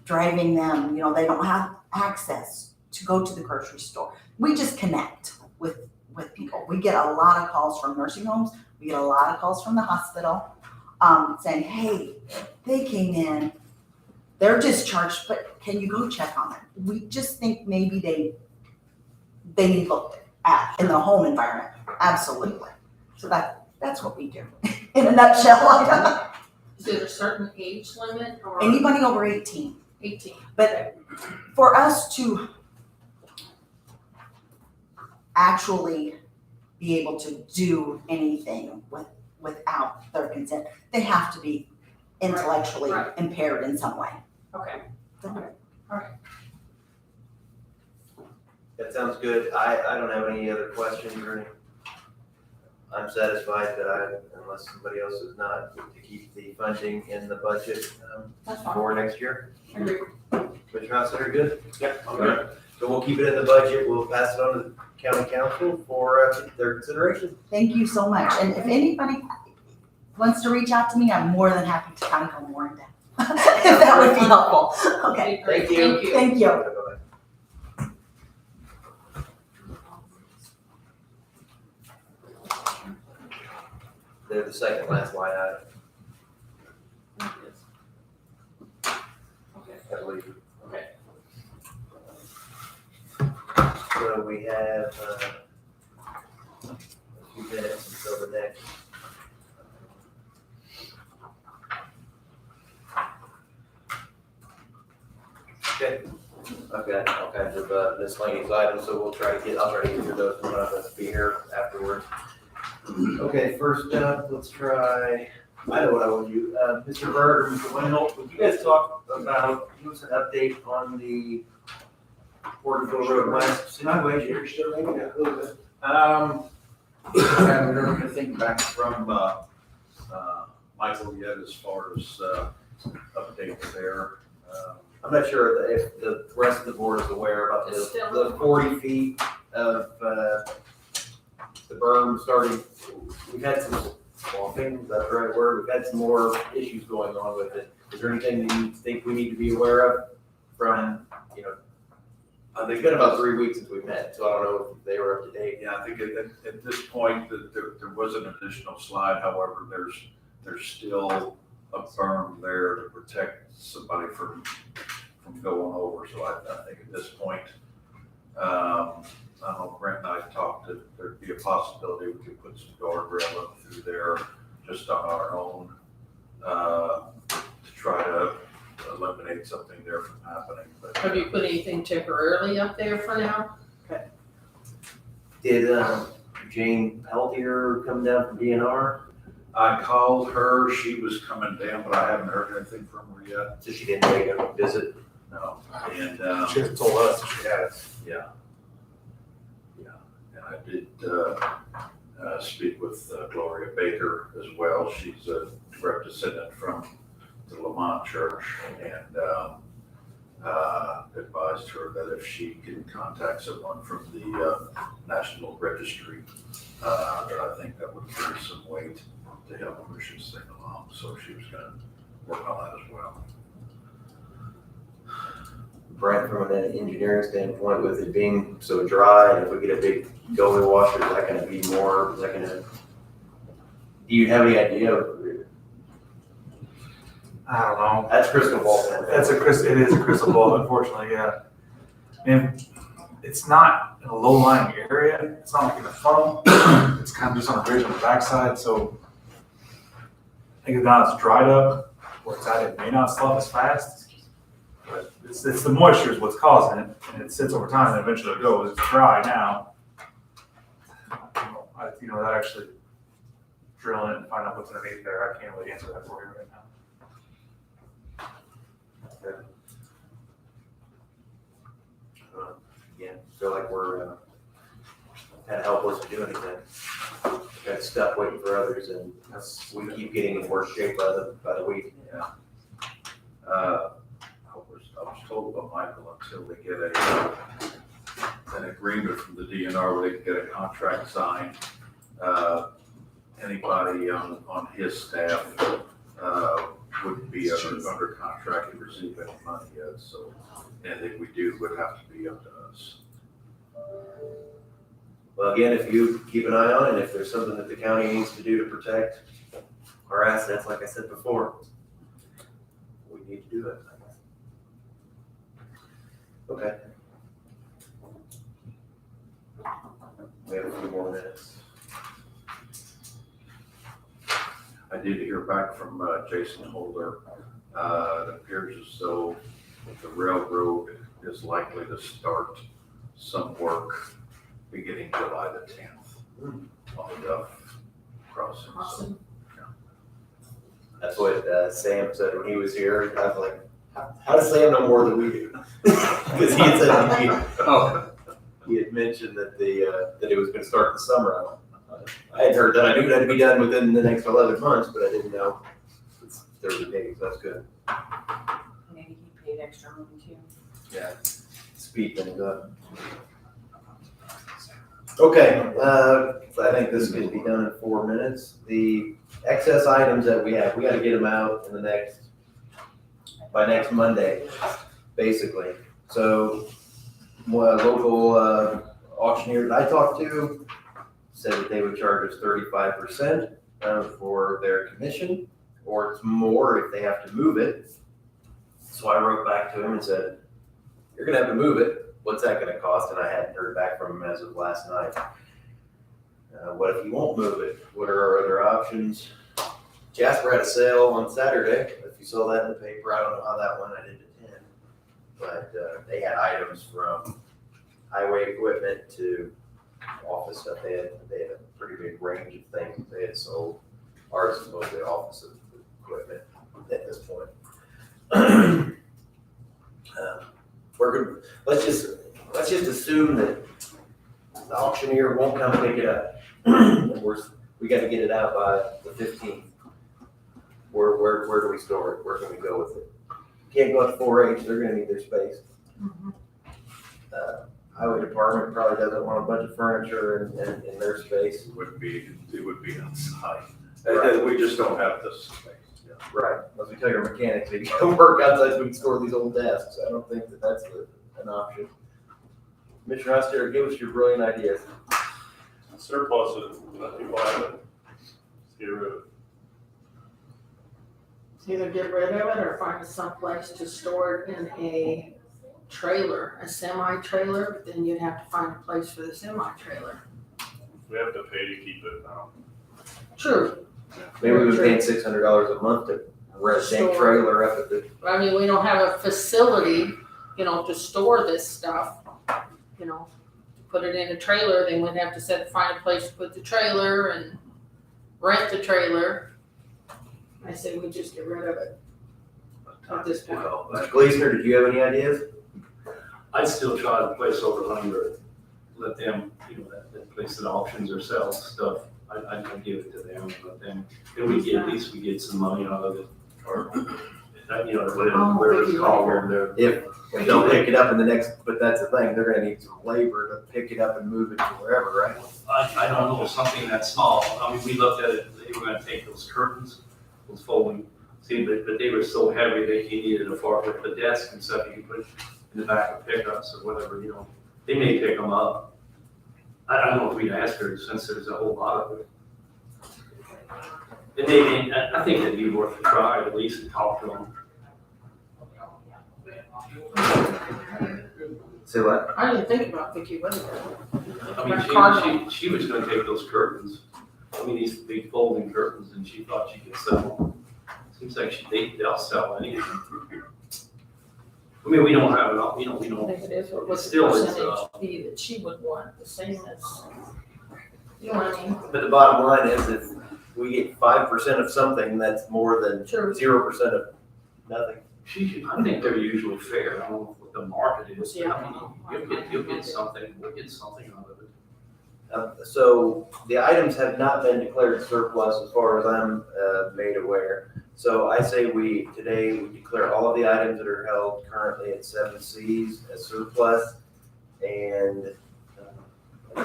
driving them, they don't have access to go to the grocery store. We just connect with people. We get a lot of calls from nursing homes. We get a lot of calls from the hospital saying, hey, they came in, they're discharged, but can you go check on them? We just think maybe they need looked at in the home environment. Absolutely. So that's what we do in a nutshell. Is it a certain age limit or? Anybody over 18. 18. But for us to actually be able to do anything without their consent, they have to be intellectually impaired in some way. Okay. That sounds sounds good. I don't have any other questions or any. I'm satisfied that unless somebody else is not, to keep the funding in the budget That's fine. for next year. Agree. Commissioner Hossler, good? Yep. All right. So we'll keep it in the budget. We'll pass it on to the county council for their consideration. Thank you so much. And if anybody wants to reach out to me, I'm more than happy to kind of go more in depth. If that would be helpful. Okay. Thank you. Thank you. Bye-bye. They're the second last line item. I believe. Okay. So we have a few minutes until the next. Okay, I've got all kinds of miscellaneous items, so I'll try to get through those, and one of us be here afterwards. Okay, first up, let's try, I know what I want to do, Mr. Bird or Mr. Wendell, would you guys talk about, give us an update on the Porterville Road West situation? I haven't heard anything back from, Michael yet as far as, updates there. I'm not sure if the rest of the board is aware about the 40 feet of, the berm starting, we've had some, well, I think that's the right word, we've had some more issues going on with it. Is there anything that you think we need to be aware of from, it's been about 3 weeks since we met, so I don't know if they were up to date. Yeah, I think at this point that there was an additional slide, however, there's still a berm there to protect somebody from going over, so I think at this point, I know Brent and I talked that there'd be a possibility we could put some guardrail up through there just on our own, to try to eliminate something there from happening, but. Have you put anything temporarily up there for now? Did Jane Peltier come down from DNR? I called her, she was coming down, but I haven't heard anything from her yet. So she didn't make a visit? No, and, She hasn't told us if she has. yeah. Yeah, and I did, speak with Gloria Baker as well. She's a representative from the Lamont Church, and, advised her that if she can contact someone from the, National Registry, that I think that would carry some weight to help push this thing along, so she was gonna work on that as well. Brent, from an engineering standpoint, with it being so dry, and if we get a big gully washer, is that gonna be more, is that gonna, do you have any idea of? I don't know. That's crystal ball. It is a crystal ball, unfortunately, yeah. And it's not in a low-lying area, it's not like in a funnel, it's kind of just on a ridge on the backside, so I think now it's dried up, where it's at, it may not slough as fast, but it's the moisture is what's causing it, and it sits over time and eventually it goes. It's dry now. That actually drill in and find out what's underneath there, I can't really answer that for you right now. Again, feel like we're kind of helpless to do anything. We've got stuff waiting for others, and we keep getting in worse shape by the week. Yeah. I was told by Michael until they get an agreement from the DNR where they can get a contract signed, anybody on his staff, wouldn't be under contract to receive any money yet, so anything we do would have to be up to us. Well, again, if you keep an eye on it, if there's something that the county needs to do to protect our assets, like I said before, we need to do it. Okay. We have a few more minutes. I did hear back from Jason Holder. It appears as though the railroad is likely to start some work beginning July the 10th on the Duff crossing. Awesome. That's what Sam said when he was here. I was like, how does Sam know more than we do? Because he had said, he had mentioned that that it was gonna start in the summer. I had heard that, I knew it had to be done within the next 11 months, but I didn't know it's 30 days, that's good. Maybe he paid extra money too. Yeah, speed things up. Okay, I think this could be done in 4 minutes. The excess items that we have, we gotta get them out in by next Monday, basically. So, local auctioneer that I talked to said that they would charge us 35% for their commission, or it's more if they have to move it. So I wrote back to him and said, you're gonna have to move it. What's that gonna cost? And I hadn't heard back from him as of last night. What if you won't move it? What are our other options? Jasper had a sale on Saturday. If you saw that in the paper, I don't know how that went. I didn't attend. But they had items from highway equipment to office stuff. They had a pretty big range of things that they had sold. Ours is mostly office equipment at this point. We're good. Let's just assume that the auctioneer won't come pick it up. We got to get it out by the 15th. Where do we store it? Where can we go with it? Can't go to 4-H. They're going to need their space. Highway department probably doesn't want a bunch of furniture in their space. It would be outside. Right. We just don't have this space. Right. Unless we tell your mechanics they can work outside so we can store these old desks. I don't think that that's an option. Commissioner Oster, give us your brilliant ideas. Surplus it, let people have it. Get rid of it. Either get rid of it or find someplace to store it in a trailer, a semi-trailer, but then you'd have to find a place for the semi-trailer. We have to pay to keep it now. True. Maybe we've been paying $600 a month to rent a dang trailer up at the. I mean, we don't have a facility, to store this stuff, to put it in a trailer, then we'd have to find a place to put the trailer and rent the trailer. I say we just get rid of it at this point. Mr. Gleason, did you have any ideas? I'd still try the place over Hunter, let them, that place that auctions or sells stuff, I'd give it to them and let them, then at least we get some money out of it, or, whatever it's called over there. If they'll pick it up in the next, but that's the thing, they're gonna need some labor to pick it up and move it to wherever, right? I don't know, something that small, I mean, we looked at it, they were gonna take those curtains, those folding, but they were so heavy that you needed a forklift, the desk and stuff you could put in the back of pickups or whatever, they may pick them up. I don't know if we'd ask her since there's a whole lot of it. And I think it'd be worth a try, at least to talk to them. Say what? I didn't think about Vicky Whitaker. I mean, she was gonna take those curtains, these big folding curtains, and she thought she could sell them. Seems like they'll sell anything. I mean, we don't have enough, we don't. I think it is, or what's the Still is, percentage fee that she would want, the same as, you know what I mean? But the bottom line is if we get 5% of something, that's more than 0% of nothing. I think they're usually fair. I don't know what the market is. But I mean, you'll get something. We'll get something out of it. So the items have not been declared surplus as far as I'm made aware. So I say today we declare all of the items that are held currently at 7Cs as surplus. And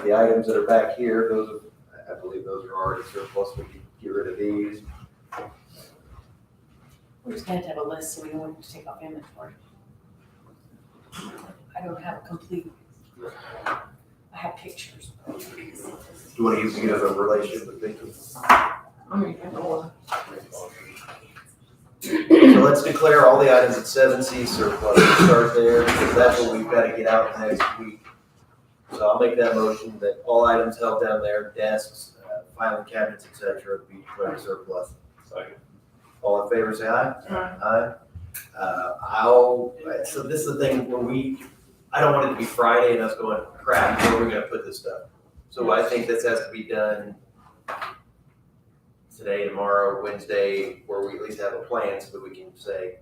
the items that are back here, I believe those are already surplus. We can get rid of these. We're just gonna have to have a list so we know when to take off inventory. I don't have a complete, I have pictures. Do you want to use it as a relationship with Vicky? I mean, I know. So let's declare all the items at 7C surplus. We'll start there because that's what we've got to get out next week. So I'll make that motion that all items held down there, desks, filing cabinets, etc., be declared surplus. Second. All in favor, say aye. Aye. Aye. So this is the thing I don't want it to be Friday and us going, crap, where are we going to put this stuff? So I think this has to be done today, tomorrow, Wednesday, where we at least have a plan so that we can say,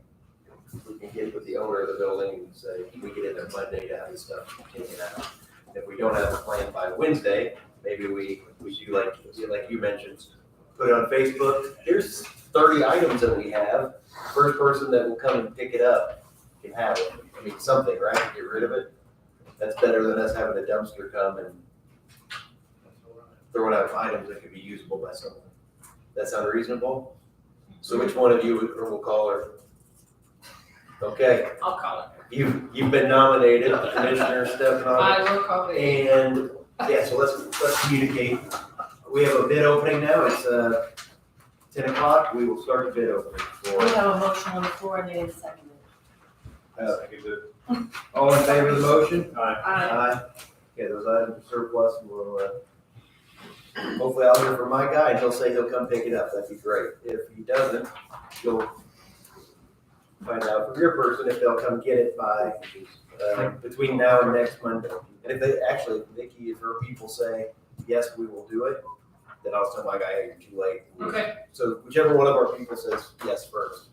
we can get with the owner of the building and say, we get in there Monday to have this stuff taken out. If if we don't have a plan by Wednesday, maybe we do like you mentioned, put it on Facebook. Here's 30 items that we have. First person that will come and pick it up can have it. I mean, something, right? Get rid of it. That's better than us having a dumpster come and throwing out items that could be usable by someone. That sound reasonable? So which one of you will call her? Okay, I'll call it. you've been nominated, Commissioner Stefano. I will call it. And, yeah, so let's communicate. We have a bid opening now, it's 10 o'clock, we will start the bid opening We for, have a motion on the floor and it is seconded. all in favor of the motion? Aye. Aye. Okay, those items are surplus, and we'll, hopefully I'll hear from my guy, and he'll say he'll come pick it up, that'd be great. If he doesn't, you'll find out from your person if they'll come get it by, between now and next Monday. And if they, actually, Nikki, if her people say, yes, we will do it, then I'll tell my guy, hey, you're too late. Okay. So whichever one of our people says yes first.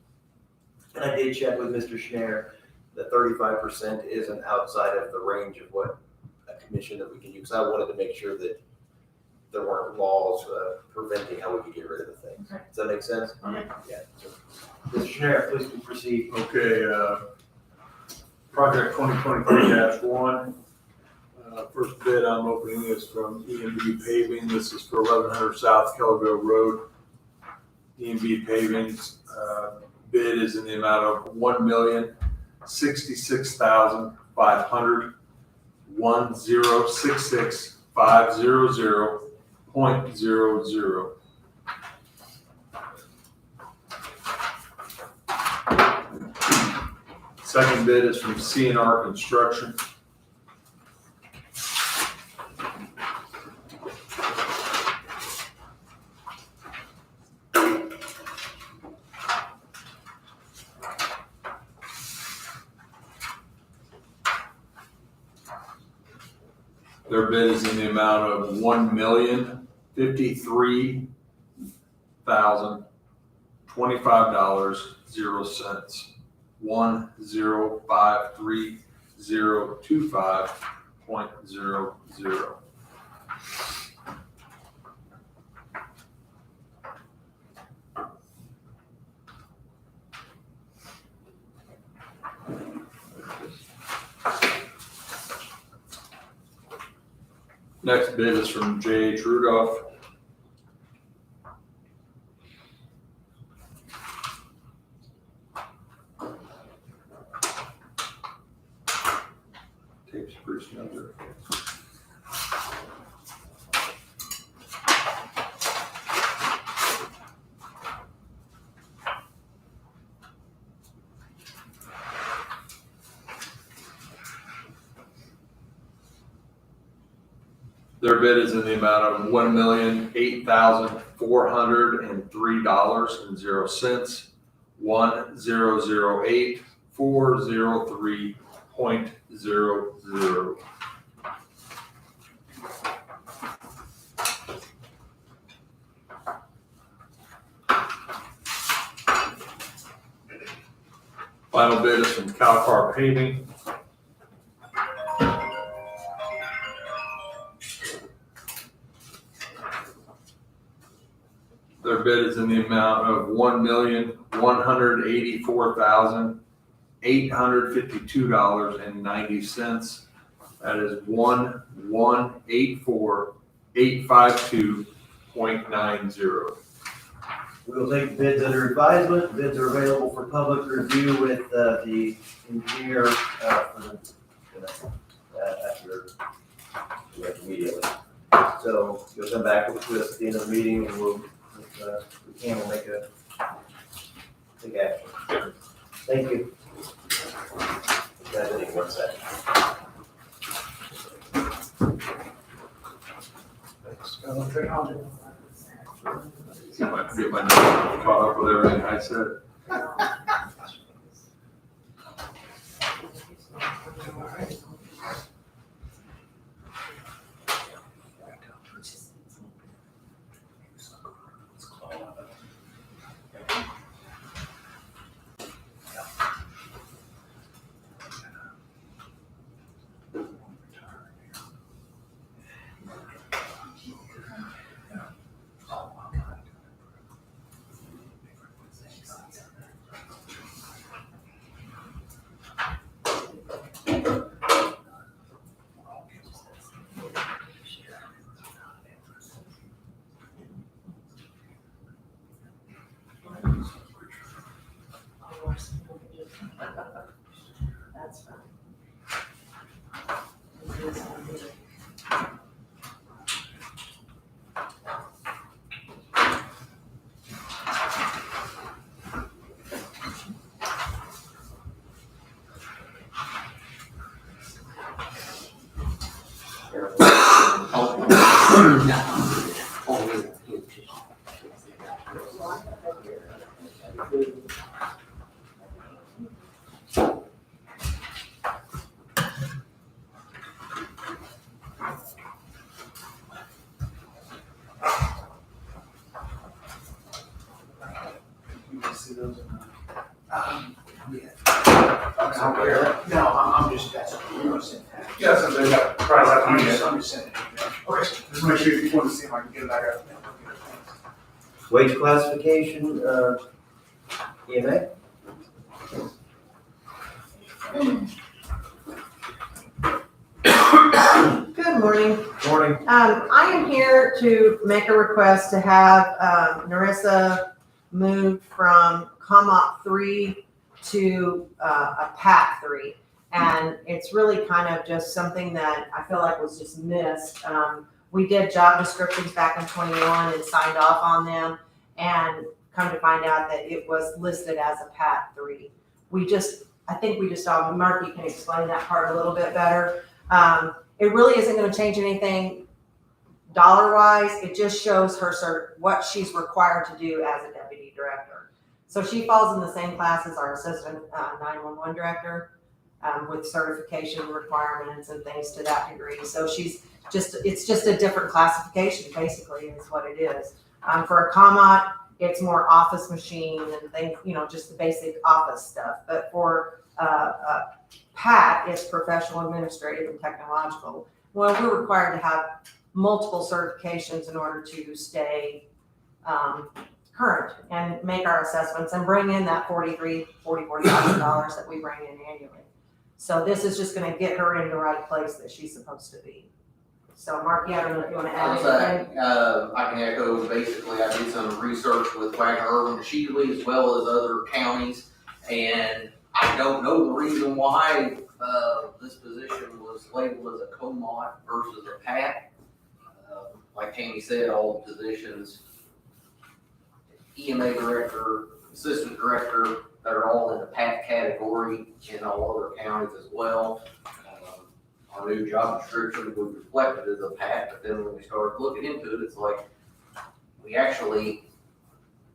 And I did check with Mr. Schneider, that 35% isn't outside of the range of what a commission that we can use. I wanted to make sure that there weren't laws preventing how we could get rid of the thing. Okay. Does that make sense? Okay. Yeah. So, Mr. Schneider, please proceed. Okay, project 2023-1. First bid I'm opening is from EMB Paving. This is for 1100 South Kellerville Road. EMB Paving's bid is in the amount of $1,066,500, 1066500.00. Second bid is from CNR Construction. Their bid is in the amount of $1,053,025.00. 1053025.00. Next bid is from J.H. Rudolph. Tape's pretty snug. Their bid is in the amount of $1,008,403.00. 1008403.00. Final bid is from Calcar Paving. Their bid is in the amount of $1,184,852.90. That is 1,184,852.90. We will take bids under advisement. Bids are available for public review with the engineer after immediately. So you'll come back with us at the end of the meeting and we'll make a big action. Thank you. That's it, 1 second. I might get my notes caught up with everything I said. No, I'm just asking. Yes, and they got price out I'm on just, it. I'm just saying. Okay, just make sure if you want to see if I can get it back up. Wage classification, EMA? Good morning. Morning. I am here to make a request to have, Narissa moved from COMOP 3 to, a PAT 3. And it's really kind of just something that I feel like was just missed. We did job descriptions back in 21 and signed off on them, and come to find out that it was listed as a PAT 3. I think we just saw, Marky can explain that part a little bit better. It really isn't gonna change anything dollar-wise. It just shows her what she's required to do as a deputy director. So she falls in the same class as our assistant 911 director, with certification requirements and things to that degree. So it's just a different classification, basically, is what it is. For a COMOT, it's more office machine and things, just the basic office stuff. But for PAT, it's professional, administrative, and technological. Well, we're required to have multiple certifications in order to stay current and make our assessments and bring in that $44,000 that we bring in annually. So this is just gonna get her in the right place that she's supposed to be. So Marky, I don't know if you wanna add anything? I can echo, basically, I did some research with Wagner, Irvin, and Shealy, as well as other counties, and I don't know the reason why, this position was labeled as a COMOT versus a PAT. Like Tammy said, all the positions, EMA director, assistant director, they're all in the PAT category in all other counties as well. Our new job description would reflect it as a PAT, but then when we started looking into it, it's like, we actually,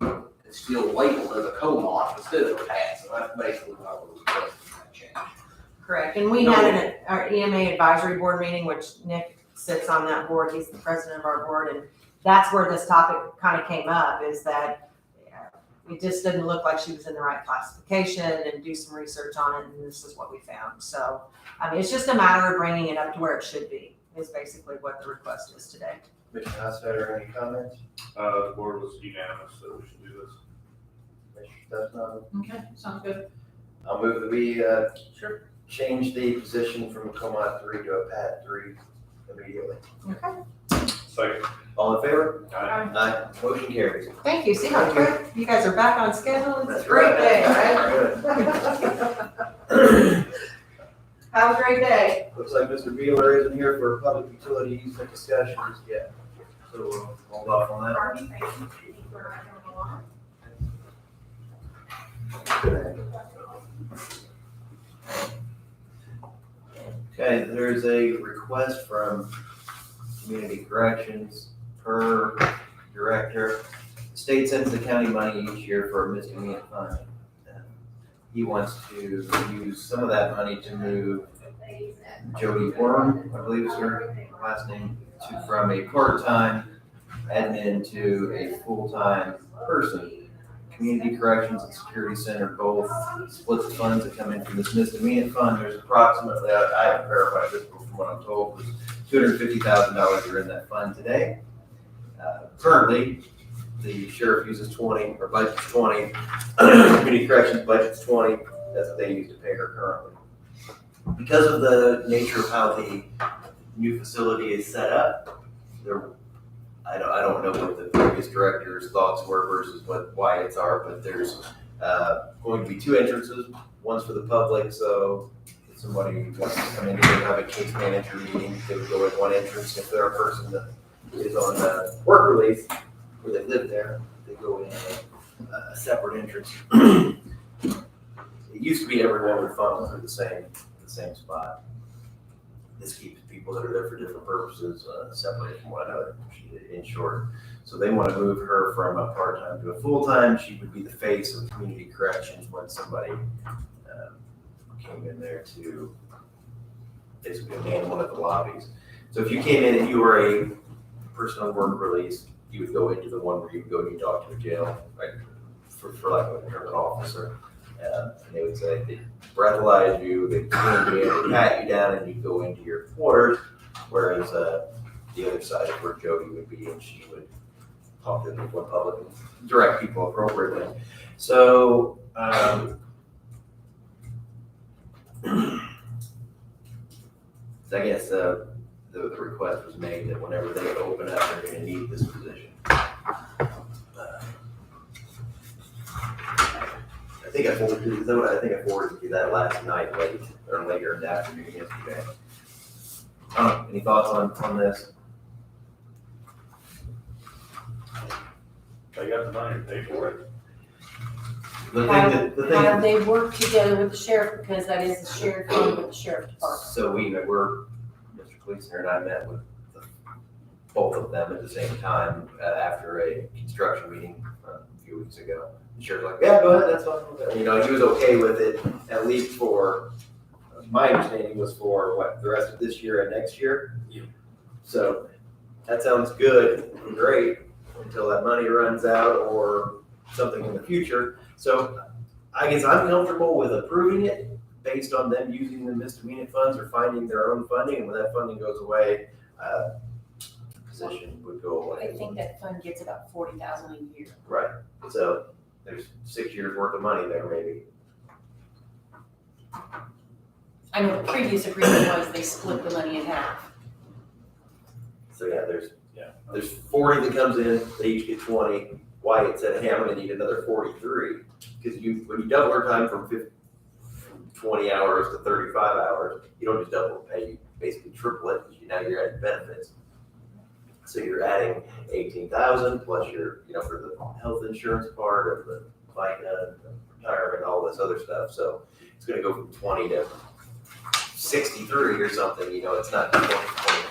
it's still labeled as a COMOT instead of a PAT, so that's basically why we're requesting that change. Correct, and we had our EMA advisory board meeting, which Nick sits on that board, he's the president of our board, and that's where this topic kind of came up, is that it just didn't look like she was in the right classification, and do some research on it, and this is what we found. So, it's just a matter of bringing it up to where it should be, is basically what the request is today. Mr. Hostetler, any comments? The board was unanimous that we should do this. Mr. Stefano? Okay, sounds good. I'll move that we, change the position from a COMOT 3 to a PAT 3 immediately. Okay. Second. All in favor? Aye. Aye. Motion carries. Thank you, see how quick, you guys are back on schedule, it's a That's great right. day, right? Have a great day. Looks like Mr. Beeler isn't here for public utility easement discussions yet. So we'll hold off on that. Okay, there's a request from Community Corrections per director. The state sends the county money each year for a misdemeanor fund. He wants to use some of that money to move Jody Worm, I believe is her last name, from a part-time admin to a full-time person. Community Corrections and Security Center both split the funds that come in from this misdemeanor fund. There's approximately, I haven't verified this, but from what I'm told, was $250,000 are in that fund today. Currently, the sheriff uses 20, or budget's 20. Community Corrections budget's 20. That's what they use to pay her currently. Because of the nature of how the new facility is set up, I don't know what the previous director's thoughts were versus why it's are, but there's going to be two entrances. One's for the public, so if somebody wants to come in here and have a case manager meeting, they would go in one entrance. If they're a person that is on work release, where they live there, they go in a separate entrance. It used to be everyone would funnel through the same spot. this keeps people that are there for different purposes separate from one another, in short. So they want to move her from a part-time to a full-time. She would be the face of community corrections when somebody came in there to basically man one of the lobbies. So if you came in and you were a person on work release, you would go into the one where you would go and you talk to a jail, right, for lack of a term, an officer. And they would say, they breathalyze you, they clean you, they pat you down, and you go into your quarters. Whereas the other side is where Jody would be, and she would talk to the public and direct people appropriately. So, so I guess the request was made that whenever they open up, they're gonna need this position. I think I forwarded you that last night, late, or later in the afternoon yesterday. Any thoughts on this? They got the money to pay for it. Have they worked together with the sheriff, because that is the shared fund with the sheriff department? So Mr. Gleason and I met with both of them at the same time after a construction meeting a few weeks ago. The sheriff's like, yeah, go ahead, that's fine. You know, he was okay with it, at least for, my understanding was for what, the rest of this year and next year? Yeah. So that sounds good, great, until that money runs out or something in the future. So I guess I'm comfortable with approving it based on them using the misdemeanor funds or finding their own funding, and when that funding goes away, position would go away. I think that fund gets about 40,000 a year. Right, so there's 6 years worth of money there maybe. I know the previous agreement was they split the money in half. So yeah, there's 40 that comes in, they each get 20. Wyatt said, hey, I'm gonna need another 43, because when you double her time from 20 hours to 35 hours, you don't just double the pay, you basically triple it, because now you're adding benefits. So you're adding 18,000 plus your, for the health insurance part of the FICA, and the retirement, all this other stuff. So it's gonna go from 20 to 63 or something, it's not 20 to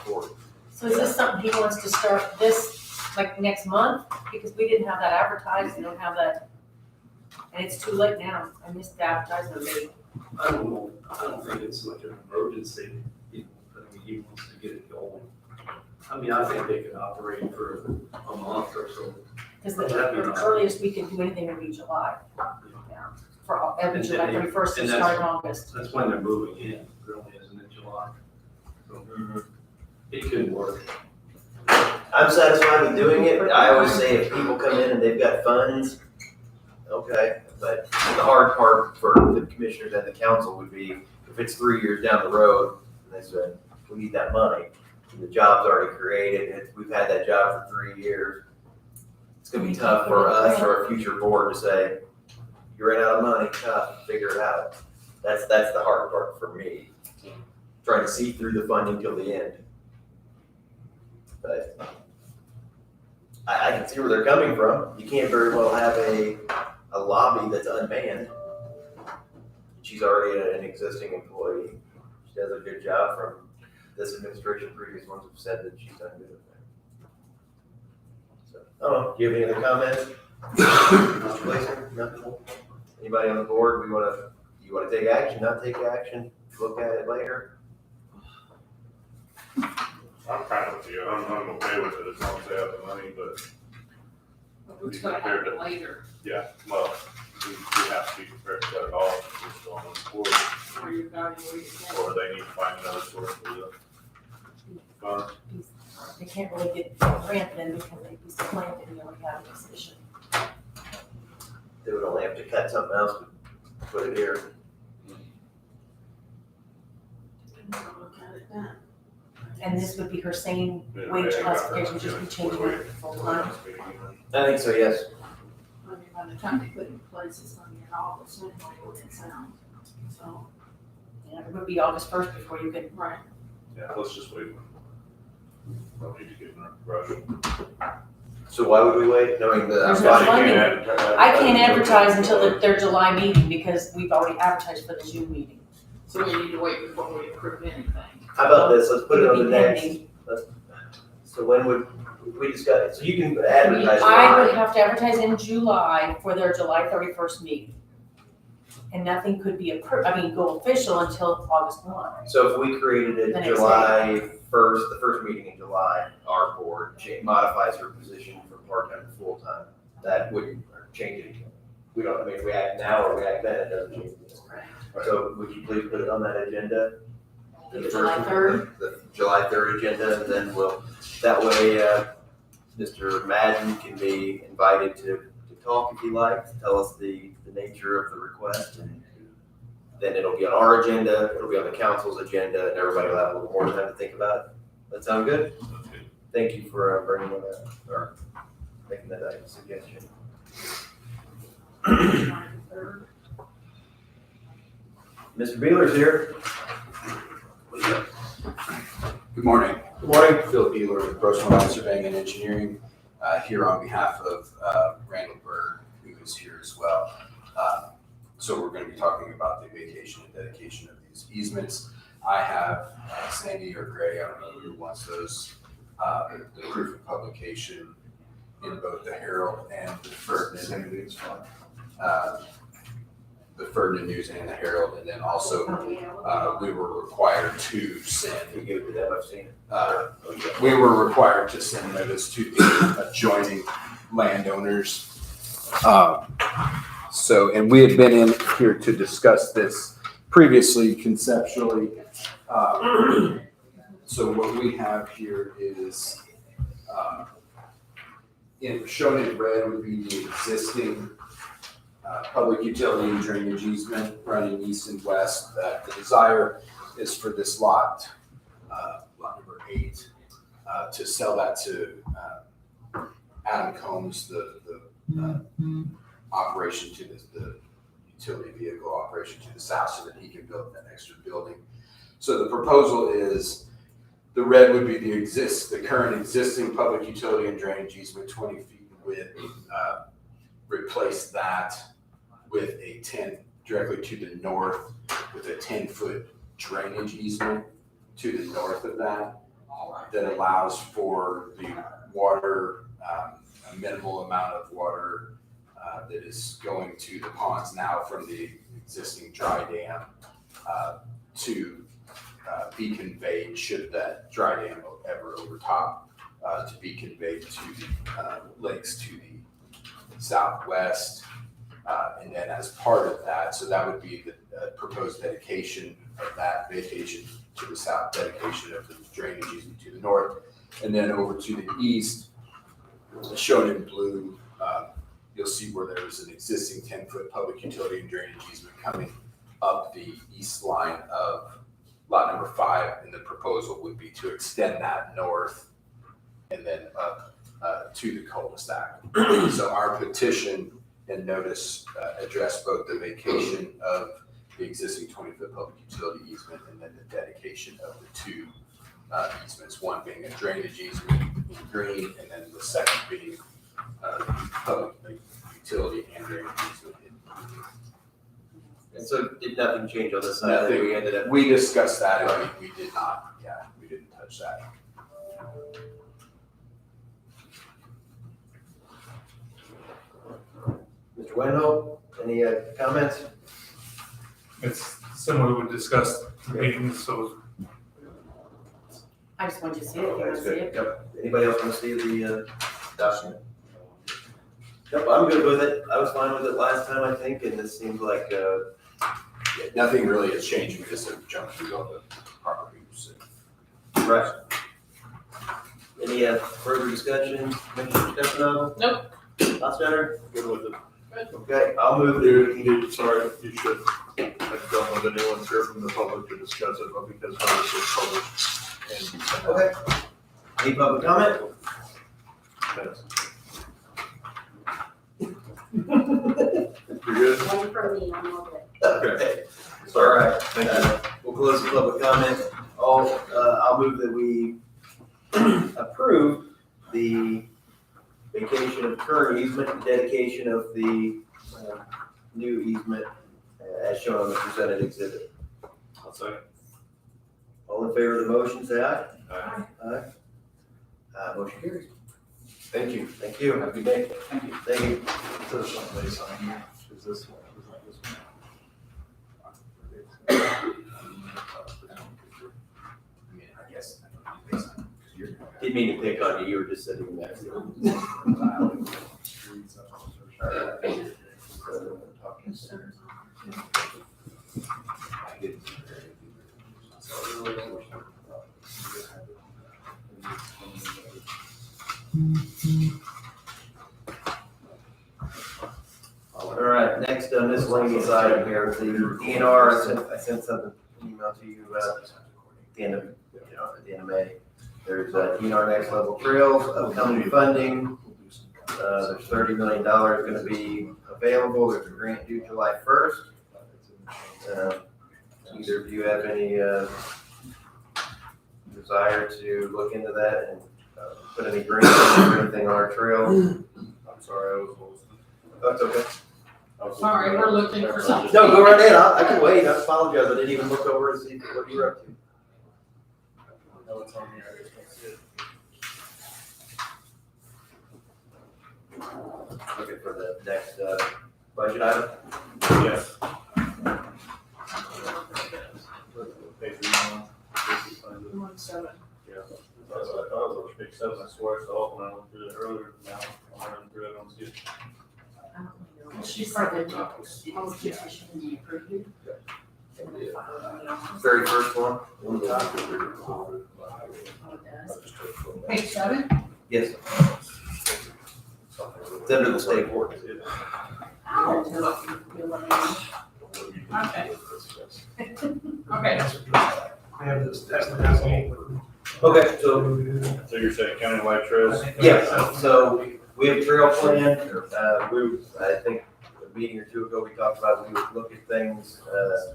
40. So is this something he wants to start this, like, next month? Because we didn't have that advertised, we don't have that, and it's too late now. I missed the advertisement date. I don't think it's much of an emergency, but he wants to get it going. I think they could operate for a month or so. Because the earliest we can do anything would be July. Yeah. For July 31st to start in August. That's when they're moving in, really, isn't it, July? So it could work. I'm satisfied with doing it. I always say if people come in and they've got funds, okay. But the hard part for the commissioners and the council would be if it's 3 years down the road and they said, we need that money. The job's already created. We've had that job for 3 years. It's gonna be tough for us or a future board to say, you ran out of money, tough, figure it out. That's the hard part for me. Trying to see through the funding till the end. But I can see where they're coming from. You can't very well have a lobby that's unmanned. She's already an existing employee. She does a good job from this administration. Previous ones have said that she's done good with that. So, I don't know, do you have any other comments? Mr. Glazer, nothing? Anybody on the board, you wanna take action, not take action, look at it later? I'm kind with you, I'm okay with it as long as they have the money, but. It's gonna happen later. Yeah, well, we have to be prepared to cut it off, just going forward. Or you evaluate it. Or they need to find another source for the funds. They can't really get the grant then because they'd be supplanted and you only have a position. They would only have to cut something else to put it here. And this would be her same wage classification, just be changing it to full time. I think so, yes. I mean, by the time they put it in place, it's gonna be in August anyway, when it's out. So, yeah, it would be August 1st before you could. Right. Yeah, let's just wait. Don't need to get in a rush. So why would we wait, knowing that? There's no funding. I can't advertise until their July meeting because we've already advertised for the June meeting. So we need to wait before we approve anything. How about this, let's put it on the next, Pending. so when would, we just got it, so you can advertise. I would have to advertise in July for their July 31st meeting. And nothing could be approved, go official until August 1. So if we created The it next July first, the first meeting in July, our board modifies her position from part-time to full-time, that wouldn't change anything. We don't, I mean, if we act now or we act then, it doesn't change anything. So would you please put it on that agenda? The July 3rd? The July 3rd agenda, and then that way, Mr. Madden can be invited to talk if he likes, tell us the nature of the request, and then it'll be on our agenda, it'll be on the council's agenda, and everybody will have a little more time to think about it. That sound good? Thank you for bringing that up, or making that suggestion. Mr. Beeler's here. Good morning. Good morning. Phil Beeler with Grossman Line Surveying and Engineering, here on behalf of Randall Berg, who is here as well. So we're going to be talking about the vacation and dedication of these easements. I have Sandy or Gray, I don't know who wants those, the proof of publication in both the Herald and the Ferdinand News. The Ferdinand News and the Herald, and then also we were required to send. We were required to send notice to the adjoining landowners. And we had been in here to discuss this previously conceptually. So what we have here is shown in red would be the existing public utility and drainage easement running east and west. The desire is for this lot, lot number 8, to sell that to Adam Combs, the operation to the utility vehicle operation to the south, so that he can build that extra building. So the proposal is the red would be the current existing public utility and drainage easement, 20 feet in width. Replace that with a 10 directly to the north with a 10-foot drainage easement to the north of that allows for the water, a minimal amount of water that is going to the ponds now from the existing dry dam to be conveyed, should that dry dam ever overtop, to be conveyed to the lakes to the southwest. And then as part of that, so that would be the proposed dedication of that vacation to the south, dedication of the drainage easement to the north. And then over to the east, shown in blue, you'll see where there's an existing 10-foot public utility and drainage easement coming up the east line of lot number 5. And the proposal would be to extend that north and then up to the cul-de-sac. So our petition and notice address both the vacation of the existing 20-foot public utility easement and then the dedication of the 2 easements, one being a drainage easement in green, and then the second being public utility and drainage easement in blue. And so did nothing change on this side? Nothing. We discussed that and we did not, we didn't touch that. Mr. Wendell, any comments? It's similar to what we discussed in the meeting, so. I just wanted to see it. You want to see it? Yep. Anybody else want to see the document? Yep, I'm good with it. I was fine with it last time, I think, and this seems like Nothing really has changed. We just have jumped through all the proper hoops. Right. Any further discussion, Commissioner Stefano? Nope. Hofstadter? Good with it. Okay, I'll move. Sorry, you should, I don't know if anyone's here from the public to discuss it, but because notice was published and. Okay. Any public comment? Yes. You good? One for me, I'm all good. Okay. All right. Thank you. We'll close the public comment. I'll move that we approve the vacation of current easement and dedication of the new easement as shown on the presented exhibit. I'll second. All in favor of the motion, say aye. Aye. Aye. Motion carries. Thank you. Thank you. Have a good day. Thank you. Thank you. So there's someplace on here. Is this one? Is that this one? I guess. Didn't mean to pick on you. You were just sitting next to him. All right, next miscellaneous item here, the DNR, I sent something, email to you, at the end of May. There's DNR Next Level Trails, upcoming funding, there's $30 million gonna be available, there's a grant due July 1st. Either of you have any, desire to look into that and, put any grants or anything on our trail? I'm sorry, that's okay. Sorry, we're looking for something. No, go right ahead. I can wait. I apologize. I didn't even look over to see what you were up to. No, it's on here. I just don't see it. Looking for the next budget item. Yes. Page 1-7. Yeah. I thought it was a big 7, I swear, so when I went through it earlier, now I'm running through it, I don't see it. She probably Very first one. Page 7? Yes. It's under the state board. Okay. Okay. I have this, that's the last one. Okay, so, So you're saying countywide trails? yeah, so we have a trail plan. I think a meeting or two ago, we talked about we would look at things,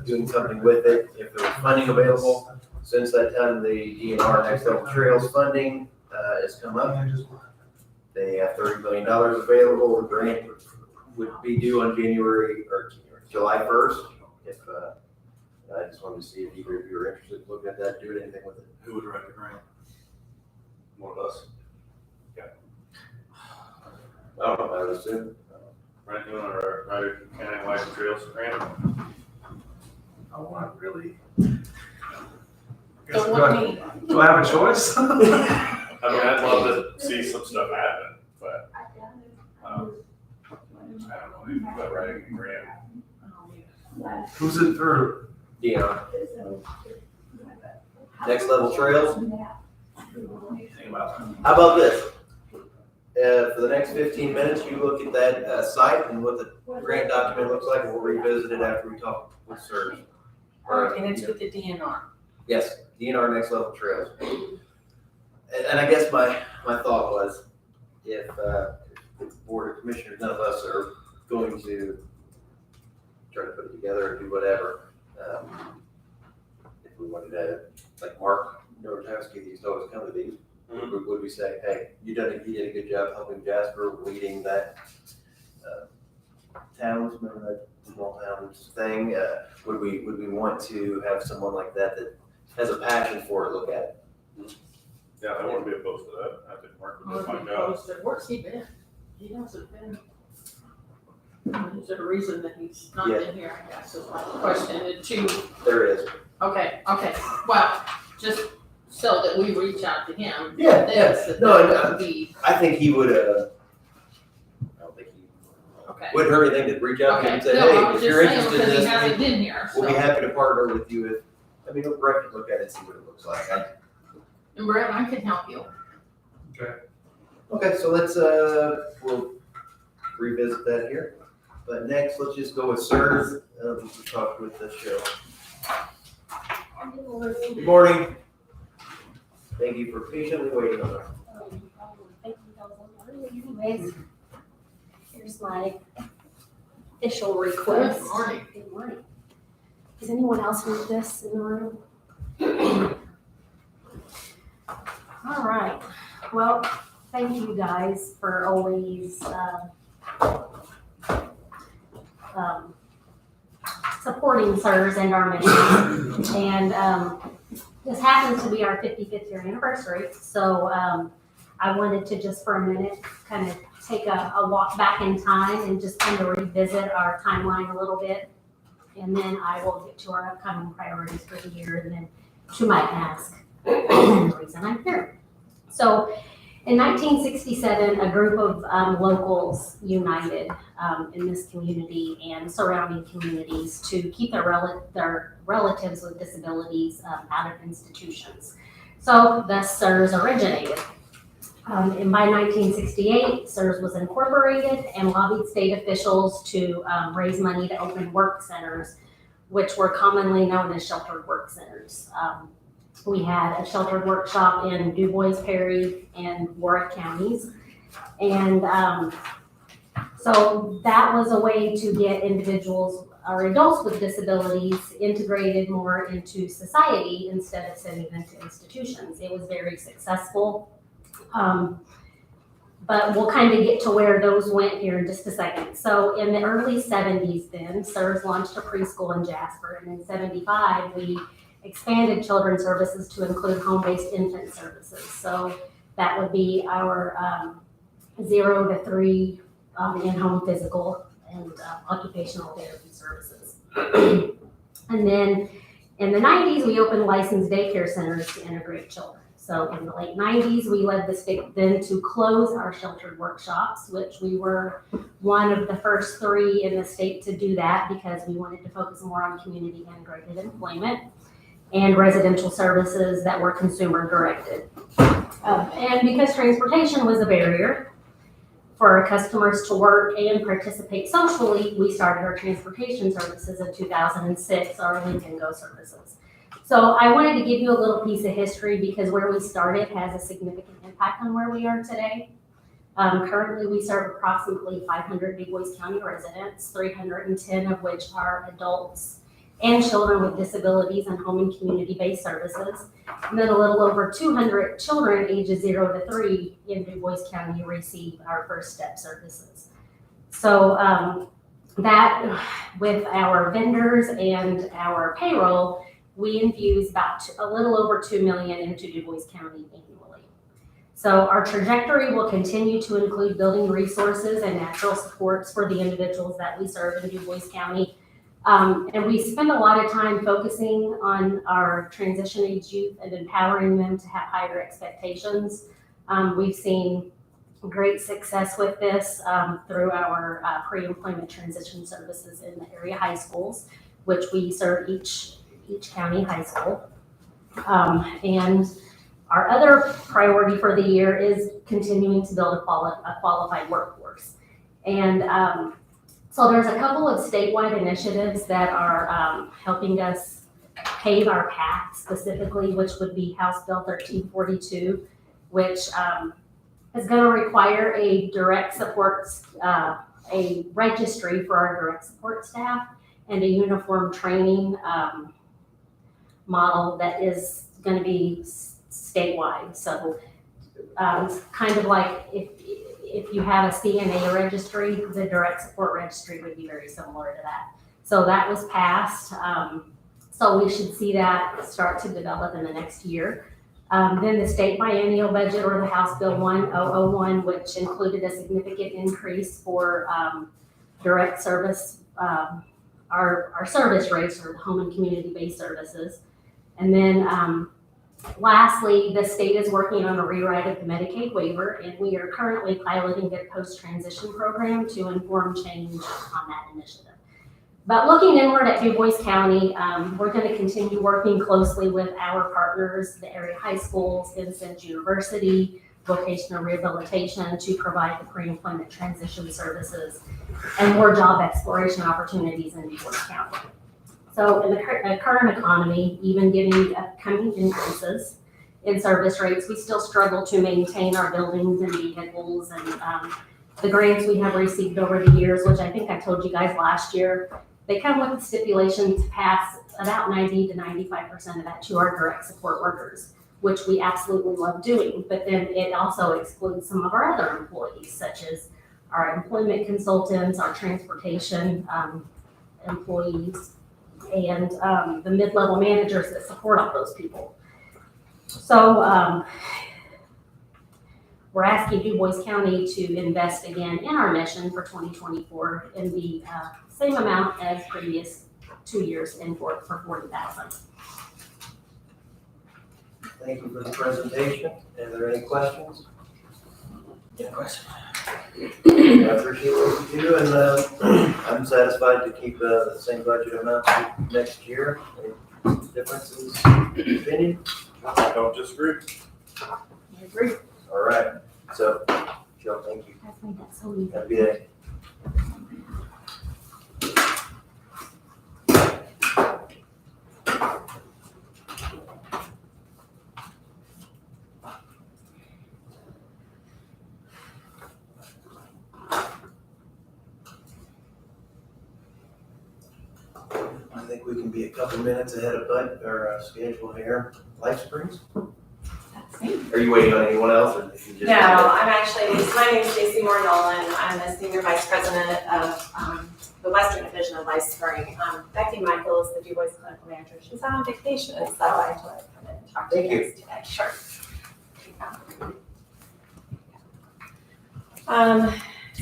doing something with it if there was funding available. Since that time, the DNR Next Level Trails funding has come up. They have $30 million available. The grant would be due on July 1st. If I just wanted to see if either of you are interested in looking at that, doing anything with it. Who would write the grant? One of us. I don't know, I would assume. Right, you want to write a countywide trails grant? I want really. So what we, Do I have a choice? I mean, I'd love to see some stuff happen, but, I don't know, if you've got writing a grant. Who's it through? DNR. Next Level Trails. Think about that. How about this? For the next 15 minutes, you look at that site and what the grant document looks like, and we'll revisit it after we talk with SERS. and it's with the DNR. Yes, DNR Next Level Trails. And I guess my thought was, if the Board of Commissioners, none of us are going to try to put it together or do whatever, if we wanted to, like Mark Norotowski, he used to always come to these, would we say, hey, you did a good job helping Jasper leading that towns, remember that small towns thing? Would we want to have someone like that that has a passion for it, look at it? Yeah, I wouldn't be opposed to that. I think Mark would do a fine job. Where's he been? He hasn't been. Is there a reason that he's not Yeah. been here, I guess, is my question, and two, There is. okay, well, just so that we reach out to him. Yeah, this, yeah. that No, that would be, I think he would, I don't think he okay. wouldn't hurt anything to reach out to him and say, No, I hey, was if you're just saying, interested in because he this, hasn't been here, we'll be so. happy to partner with you if, I mean, Brett can look at it and see what it looks like. And Brett, I can help you. Okay, so let's, we'll revisit that here. But next, let's just go with SERS, we talked with the show. Good morning. Thank you for patiently waiting on us. Anyways, here's my official request. Good morning. Good morning. Does anyone else need this in the room? All right. Well, thank you guys for always supporting SERS and our mission. And this happens to be our 55th year anniversary. So I wanted to just for a minute kind of take a walk back in time and just kind of revisit our timeline a little bit. And then I will get to our upcoming priorities for the year. And then you might ask the reason I'm here. So in 1967, a group of locals united in this community and surrounding communities to keep their relatives with disabilities out of institutions. So thus SERS originated. And by 1968, SERS was incorporated and lobbied state officials to raise money to open work centers, which were commonly known as sheltered work centers. We had a sheltered workshop in Du Bois, Perry, and Warwick counties. And so that was a way to get individuals or adults with disabilities integrated more into society instead of sending them to institutions. It was very successful. But we'll kind of get to where those went here in just a second. So in the early 70s then, SERS launched a preschool in Jasper. And in 75, we expanded children's services to include home-based infant services. So that would be our 0 to 3 in-home physical and occupational therapy services. And then in the 90s, we opened licensed daycare centers to integrate children. So in the late 90s, we led the state then to close our sheltered workshops, which we were one of the first 3 in the state to do that because we wanted to focus more on community integrated employment and residential services that were consumer directed. And because transportation was a barrier for our customers to work and participate socially, we started our transportation services in 2006, our Lincoln Go services. So I wanted to give you a little piece of history because where we started has a significant impact on where we are today. Currently, we serve approximately 500 Du Bois County residents, 310 of which are adults and children with disabilities and home and community-based services. And then a little over 200 children ages 0 to 3 in Du Bois County receive our First Step services. So that with our vendors and our payroll, we infuse about a little over $2 million into Du Bois County annually. So our trajectory will continue to include building resources and natural supports for the individuals that we serve in Du Bois County. And we spend a lot of time focusing on our transition age youth and empowering them to have higher expectations. We've seen great success with this through our pre-employment transition services in the area high schools, which we serve each county high school. And our other priority for the year is continuing to build a qualified workforce. And so there's a couple of statewide initiatives that are helping us pave our path specifically, which would be House Bill 1342, which is going to require a direct support, a registry for our direct support staff and a uniform training model that is going to be statewide. So it's kind of like if you have a CNA registry, the direct support registry would be very similar to that. So that was passed. So we should see that start to develop in the next year. Then the state biennial budget, or the House Bill 1001, which included a significant increase for direct service, our service rates for home and community-based services. And then lastly, the state is working on a rewrite of the Medicaid waiver, and we are currently piloting the post-transition program to inform change on that initiative. But looking inward at Du Bois County, we're going to continue working closely with our partners, the area high schools, Vincent University, vocational rehabilitation, to provide the pre-employment transition services and more job exploration opportunities in Du Bois County. So in the current economy, even getting upcoming increases in service rates, we still struggle to maintain our buildings and vehicles, and the grants we have received over the years, which I think I told you guys last year, they come with the stipulation to pass about 90 to 95% of that to our direct support workers, which we absolutely love doing. But then it also excludes some of our other employees, such as our employment consultants, our transportation employees, and the mid-level managers that support all those people. So we're asking Du Bois County to invest again in our mission for 2024 in the same amount as previous 2 years in for $40,000. Thank you for the presentation. Are there any questions? Good question. I appreciate what you do, and I'm satisfied to keep the same budget amount next year. Any differences in opinion? I don't disagree. I agree. All right, so, Joe, thank you. That's made that so easy. Have a good day. I think we can be a couple minutes ahead of schedule here. Life Springs? Are you waiting on anyone else, or did you just? No, I'm actually, my name is Stacy Moore Nolan. I'm the Senior Vice President of the Western Division of Life Spring. Becky Michael is the Du Bois Clinical Manager. She's out on vacation, so I thought I'd come in and talk to you guys today. Sure.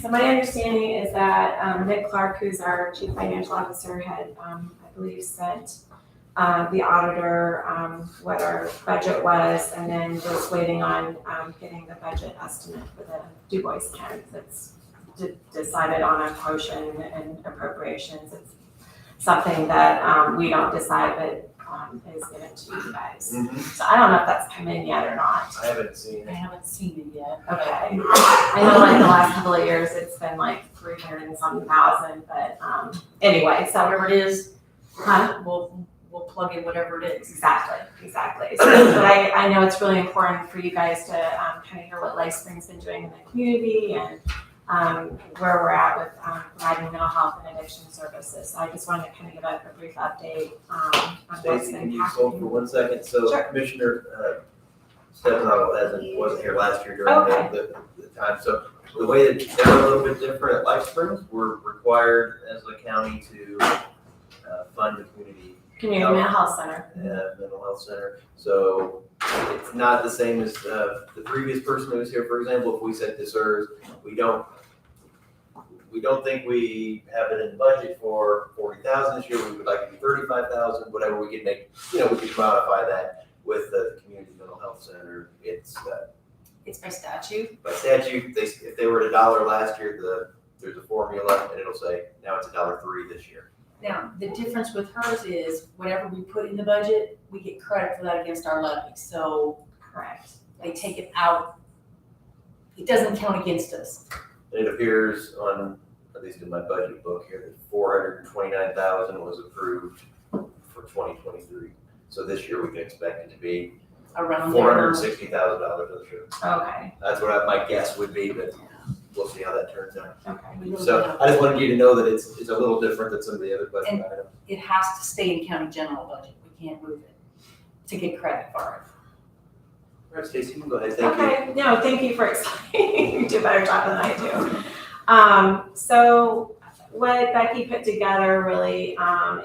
So my understanding is that Nick Clark, who's our Chief Financial Officer, had, I believe, sent the auditor what our budget was, and then was waiting on getting the budget estimate for the Du Bois County that's decided on a portion and appropriations. It's something that we don't decide, but is given to you guys. So I don't know if that's come in yet or not. I haven't seen it. I haven't seen it yet. Okay. I know like the last couple of years, it's been like 300 and something thousand, but anyway, so. Whatever it is, Huh? we'll plug in whatever it is. Exactly. So, but I know it's really important for you guys to kind of hear what Life Spring's been doing in the community and where we're at with providing mental health and addiction services. So I just wanted to kind of give a brief update on what's Stacy, been can you hold for happening. 1 second? So Sure. Commissioner Stefano wasn't here last year during the time. So the way that they're a little bit different at Life Springs, we're required as a county to fund the community Community Mental Health Center. mental health center. So it's not the same as the previous person who was here. For example, if we said to SERS, we don't think we have it in the budget for 40,000 this year. We would like to do 35,000, whatever we could make. We could modify that with the community mental health center. It's by statute. by statute. If they were at $1 last year, there's a formula, and it'll say now it's $1.03 this year. Now, the difference with hers is whatever we put in the budget, we get credit for that against our levy. So Correct. they take it out. It doesn't count against us. It appears on, at least in my budget book here, that 429,000 was approved for 2023. So this year we can expect it to be Around $460,000 this year. Okay. That's what my guess would be, but we'll see how that turns out. Okay. So I just wanted you to know that it's a little different than some of the other budget And items. it has to stay in county general budget. We can't move it to get credit for it. All right, Stacy, you can go ahead. Thank you. Okay, no, thank you for explaining. You do a better job than I do. So what Becky put together really,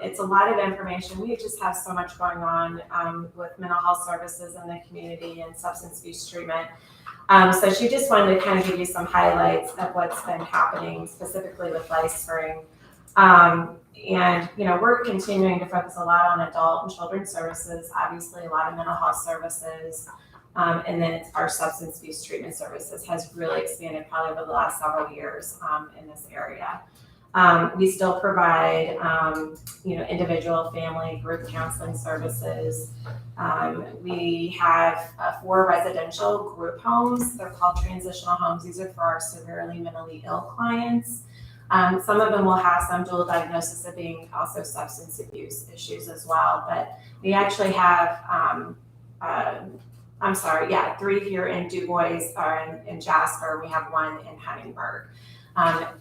it's a lot of information. We just have so much going on with mental health services in the community and substance abuse treatment. So she just wanted to kind of give you some highlights of what's been happening specifically with Life Spring. And, we're continuing to focus a lot on adult and children's services, obviously a lot of mental health services. And then our substance abuse treatment services has really expanded probably over the last several years in this area. We still provide, individual, family, group counseling services. We have 4 residential group homes. They're called transitional homes. These are for our severely mentally ill clients. Some of them will have some dual diagnosis of being also substance abuse issues as well. But we actually have, 3 here in Du Bois or in Jasper. We have 1 in Huntingburg.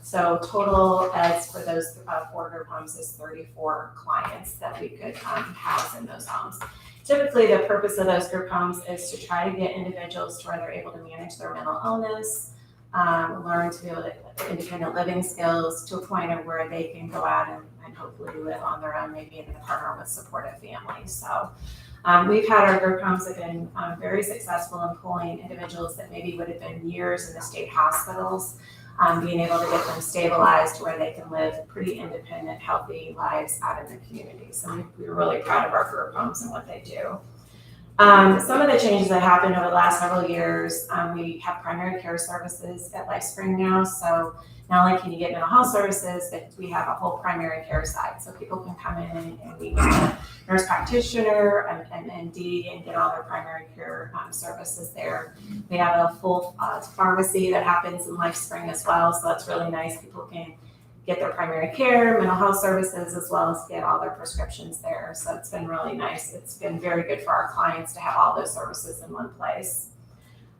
So total as for those 4 group homes is 34 clients that we could house in those homes. Typically, the purpose of those group homes is to try to get individuals to where they're able to manage their mental illness, learn to be able to independent living skills to a point of where they can go out and hopefully live on their own, maybe in the partner with supportive families. So we've had our group homes have been very successful in pulling individuals that maybe would have been years in the state hospitals, being able to get them stabilized to where they can live pretty independent, healthy lives out in the community. So we're really proud of our group homes and what they do. Some of the changes that happened over the last several years, we have primary care services at LifeSpring now. So not only can you get mental health services, but we have a whole primary care side. So people can come in and we get a nurse practitioner, an MD, and get all their primary care services there. We have a full pharmacy that happens in LifeSpring as well. So that's really nice. People can get their primary care, mental health services, as well as get all their prescriptions there. So it's been really nice. It's been very good for our clients to have all those services in one place.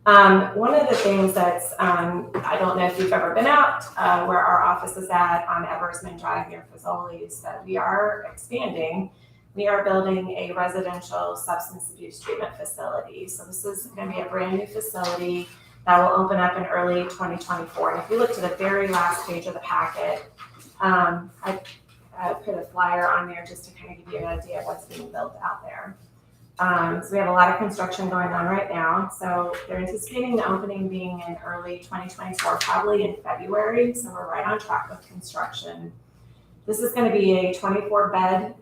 One of the things that's, I don't know if you've ever been out where our office is at on Eversman Drive near Fazoli's, is that we are expanding. We are building a residential substance abuse treatment facility. So this is going to be a brand new facility that will open up in early 2024. And if you look to the very last page of the packet, I put a flyer on there just to kind of give you an idea of what's being built out there. So we have a lot of construction going on right now. So they're anticipating the opening being in early 2024, probably in February. So we're right on track with construction. This is going to be a 24-bed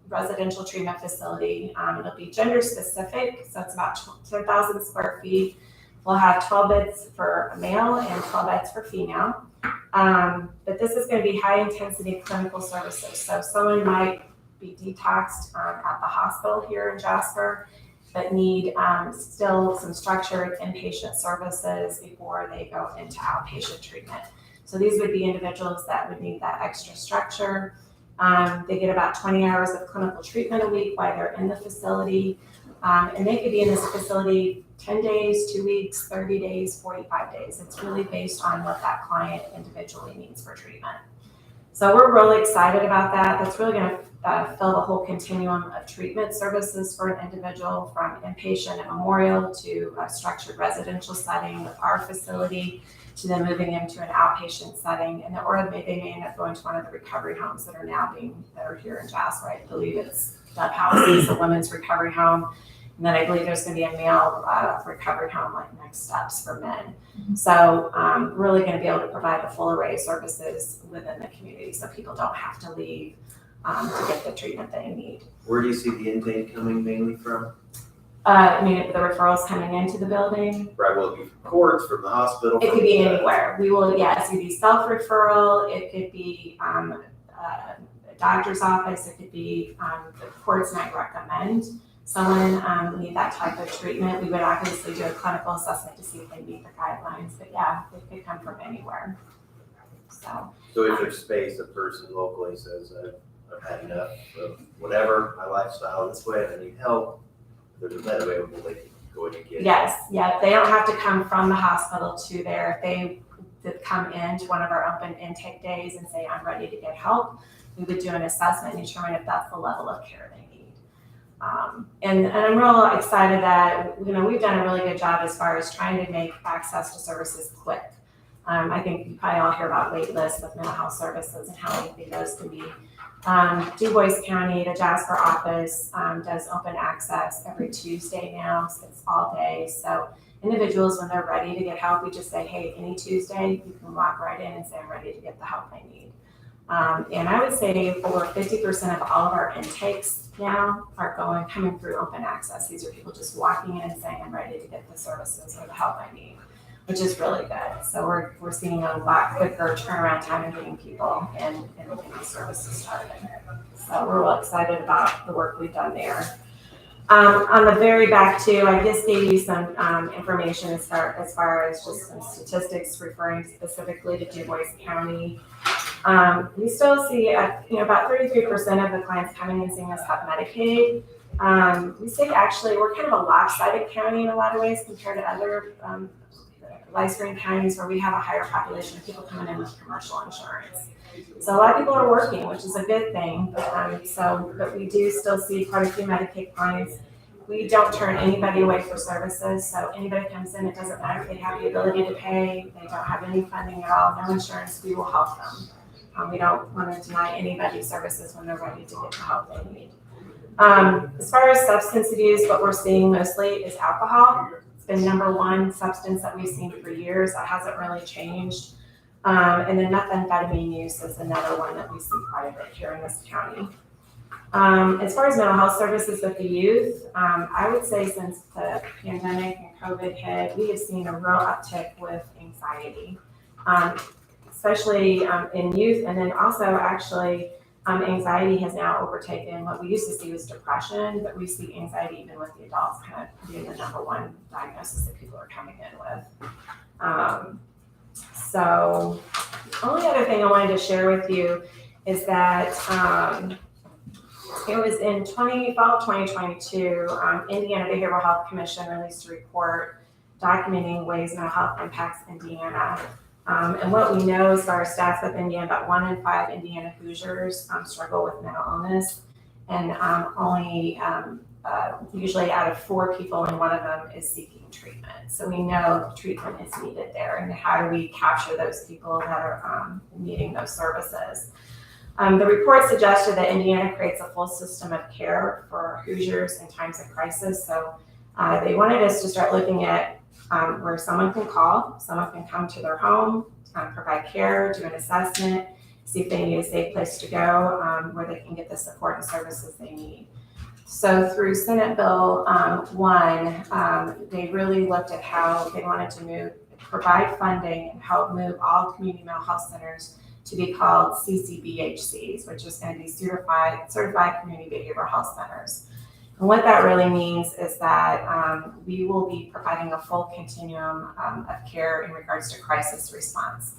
residential treatment facility. It'll be gender specific, so it's about 10,000 square feet. We'll have 12 beds for male and 12 beds for female. But this is going to be high intensity clinical services. So someone might be detoxed at the hospital here in Jasper, but need still some structured inpatient services before they go into outpatient treatment. So these would be individuals that would need that extra structure. They get about 20 hours of clinical treatment a week while they're in the facility. And they could be in this facility 10 days, 2 weeks, 30 days, 45 days. It's really based on what that client individually needs for treatment. So we're really excited about that. That's really going to fill the whole continuum of treatment services for an individual, from inpatient at Memorial to a structured residential setting with our facility, to then moving into an outpatient setting, and or they may end up going to one of the recovery homes that are here in Jasper. I believe it's Dove House, it's a women's recovery home. And then I believe there's going to be a male recovery home, like Next Steps for men. So really going to be able to provide the full array of services within the community, so people don't have to leave to get the treatment they need. Where do you see the intake coming mainly from? I mean, the referrals coming into the building. Right, will it be from courts, from the hospital? It could be anywhere. We will, yes, it could be self-referral. It could be a doctor's office. It could be the courts might recommend someone need that type of treatment. We would obviously do a clinical assessment to see if they meet the guidelines. But yeah, it could come from anywhere. So if there's space, a person locally says, I've had enough of whatever, my lifestyle this way, I need help, there's a bed available, they can go in and get it. Yes, yeah, they don't have to come from the hospital to there. If they come in to one of our open intake days and say, I'm ready to get help, we would do an assessment and determine if that's the level of care they need. And I'm real excited that, we've done a really good job as far as trying to make access to services quick. I think you probably all hear about wait lists with mental health services and how lengthy those can be. Du Bois County, the Jasper office does open access every Tuesday now, so it's all day. So individuals, when they're ready to get help, we just say, hey, any Tuesday, you can walk right in and say, I'm ready to get the help I need. And I would say over 50% of all of our intakes now are coming through open access. These are people just walking in and saying, I'm ready to get the services or the help I need, which is really good. So we're seeing a lot quicker turnaround time in getting people and getting these services started. So we're real excited about the work we've done there. On the very back too, I just gave you some information as far as just some statistics referring specifically to Du Bois County. We still see about 33% of the clients coming and seeing us have Medicaid. We say actually we're kind of a lopsided county in a lot of ways compared to other LifeSpring counties where we have a higher population of people coming in with commercial insurance. So a lot of people are working, which is a good thing. But we do still see quite a few Medicaid clients. We don't turn anybody away for services. So anybody comes in, it doesn't matter if they have the ability to pay, they don't have any funding at all, no insurance, we will help them. We don't want to deny anybody services when they're ready to get the help they need. As far as substance abuse, what we're seeing mostly is alcohol. It's been number one substance that we've seen for years. That hasn't really changed. And then methamphetamine use is another one that we see quite a bit here in this county. As far as mental health services with the youth, I would say since the pandemic and COVID hit, we have seen a real uptick with anxiety, especially in youth. And then also actually anxiety has now overtaken what we used to see was depression, but we see anxiety even with the adults kind of being the number one diagnosis that people are coming in with. So the only other thing I wanted to share with you is that it was in fall of 2022, Indiana Behavioral Health Commission released a report documenting ways mental health impacts Indiana. And what we know as far as stats with Indiana, about 1 in 5 Indiana Hoosiers struggle with mental illness, and only usually out of 4 people, and 1 of them is seeking treatment. So we know treatment is needed there, and how do we capture those people that are needing those services? The report suggested that Indiana creates a full system of care for Hoosiers in times of crisis. So they wanted us to start looking at where someone can call, someone can come to their home, provide care, do an assessment, see if they need a safe place to go, where they can get the support and services they need. So through Senate Bill 1, they really looked at how they wanted to provide funding and help move all community mental health centers to be called CCBHCs, which is going to be certified community behavioral health centers. And what that really means is that we will be providing a full continuum of care in regards to crisis response.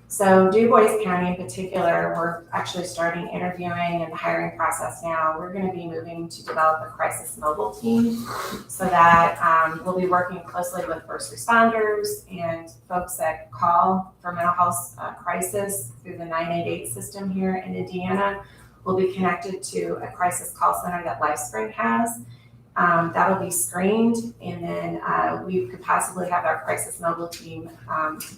So Du Bois County in particular, we're actually starting interviewing and the hiring process now. We're going to be moving to develop a crisis mobile team so that we'll be working closely with first responders and folks that call for mental health crisis through the 988 system here in Indiana. We'll be connected to a crisis call center that LifeSpring has. That'll be screened, and then we could possibly have our crisis mobile team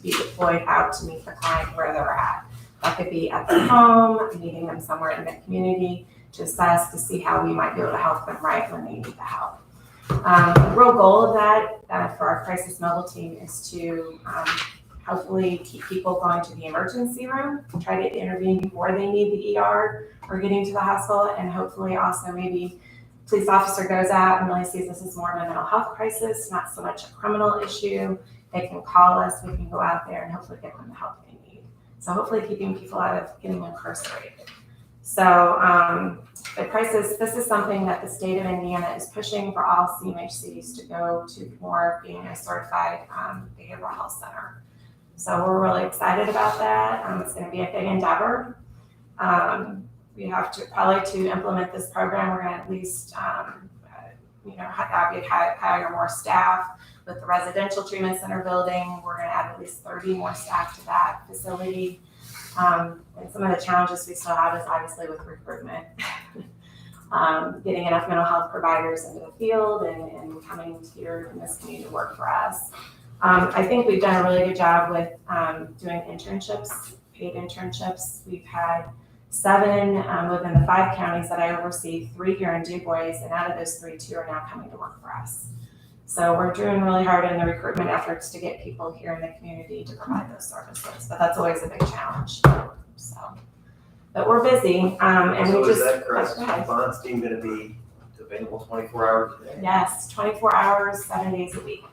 be deployed out to meet the client where they're at. That could be at their home, meeting them somewhere in the community to assess to see how we might be able to help them right when they need the help. The real goal of that for our crisis mobile team is to hopefully keep people going to the emergency room, try to intervene before they need the ER or getting to the hospital, and hopefully also maybe police officer goes out and really sees this as more of a mental health crisis, not so much a criminal issue. They can call us, we can go out there and hopefully get them the help they need. So hopefully keeping people out of getting incarcerated. So the crisis, this is something that the state of Indiana is pushing for all CMHCs to go to more being a certified behavioral health center. So we're really excited about that. It's gonna be a big endeavor. We have to to implement this program, we're gonna at least, hire more staff. With the residential treatment center building, we're gonna add at least 30 more staff to that facility. And some of the challenges we still have is obviously with recruitment. Getting enough mental health providers into the field and coming here in this community to work for us. I think we've done a really good job with doing internships, paid internships. We've had 7 within the 5 counties that I oversee, 3 here in Du Bois, and out of those 3, 2 are now coming to work for us. So we're doing really hard in the recruitment efforts to get people here in the community to provide those services, but that's always a big challenge. So, but we're busy, and so we just. is that crisis response team going to be available 24 hours a day? Yes, 24 hours, 7 days a week.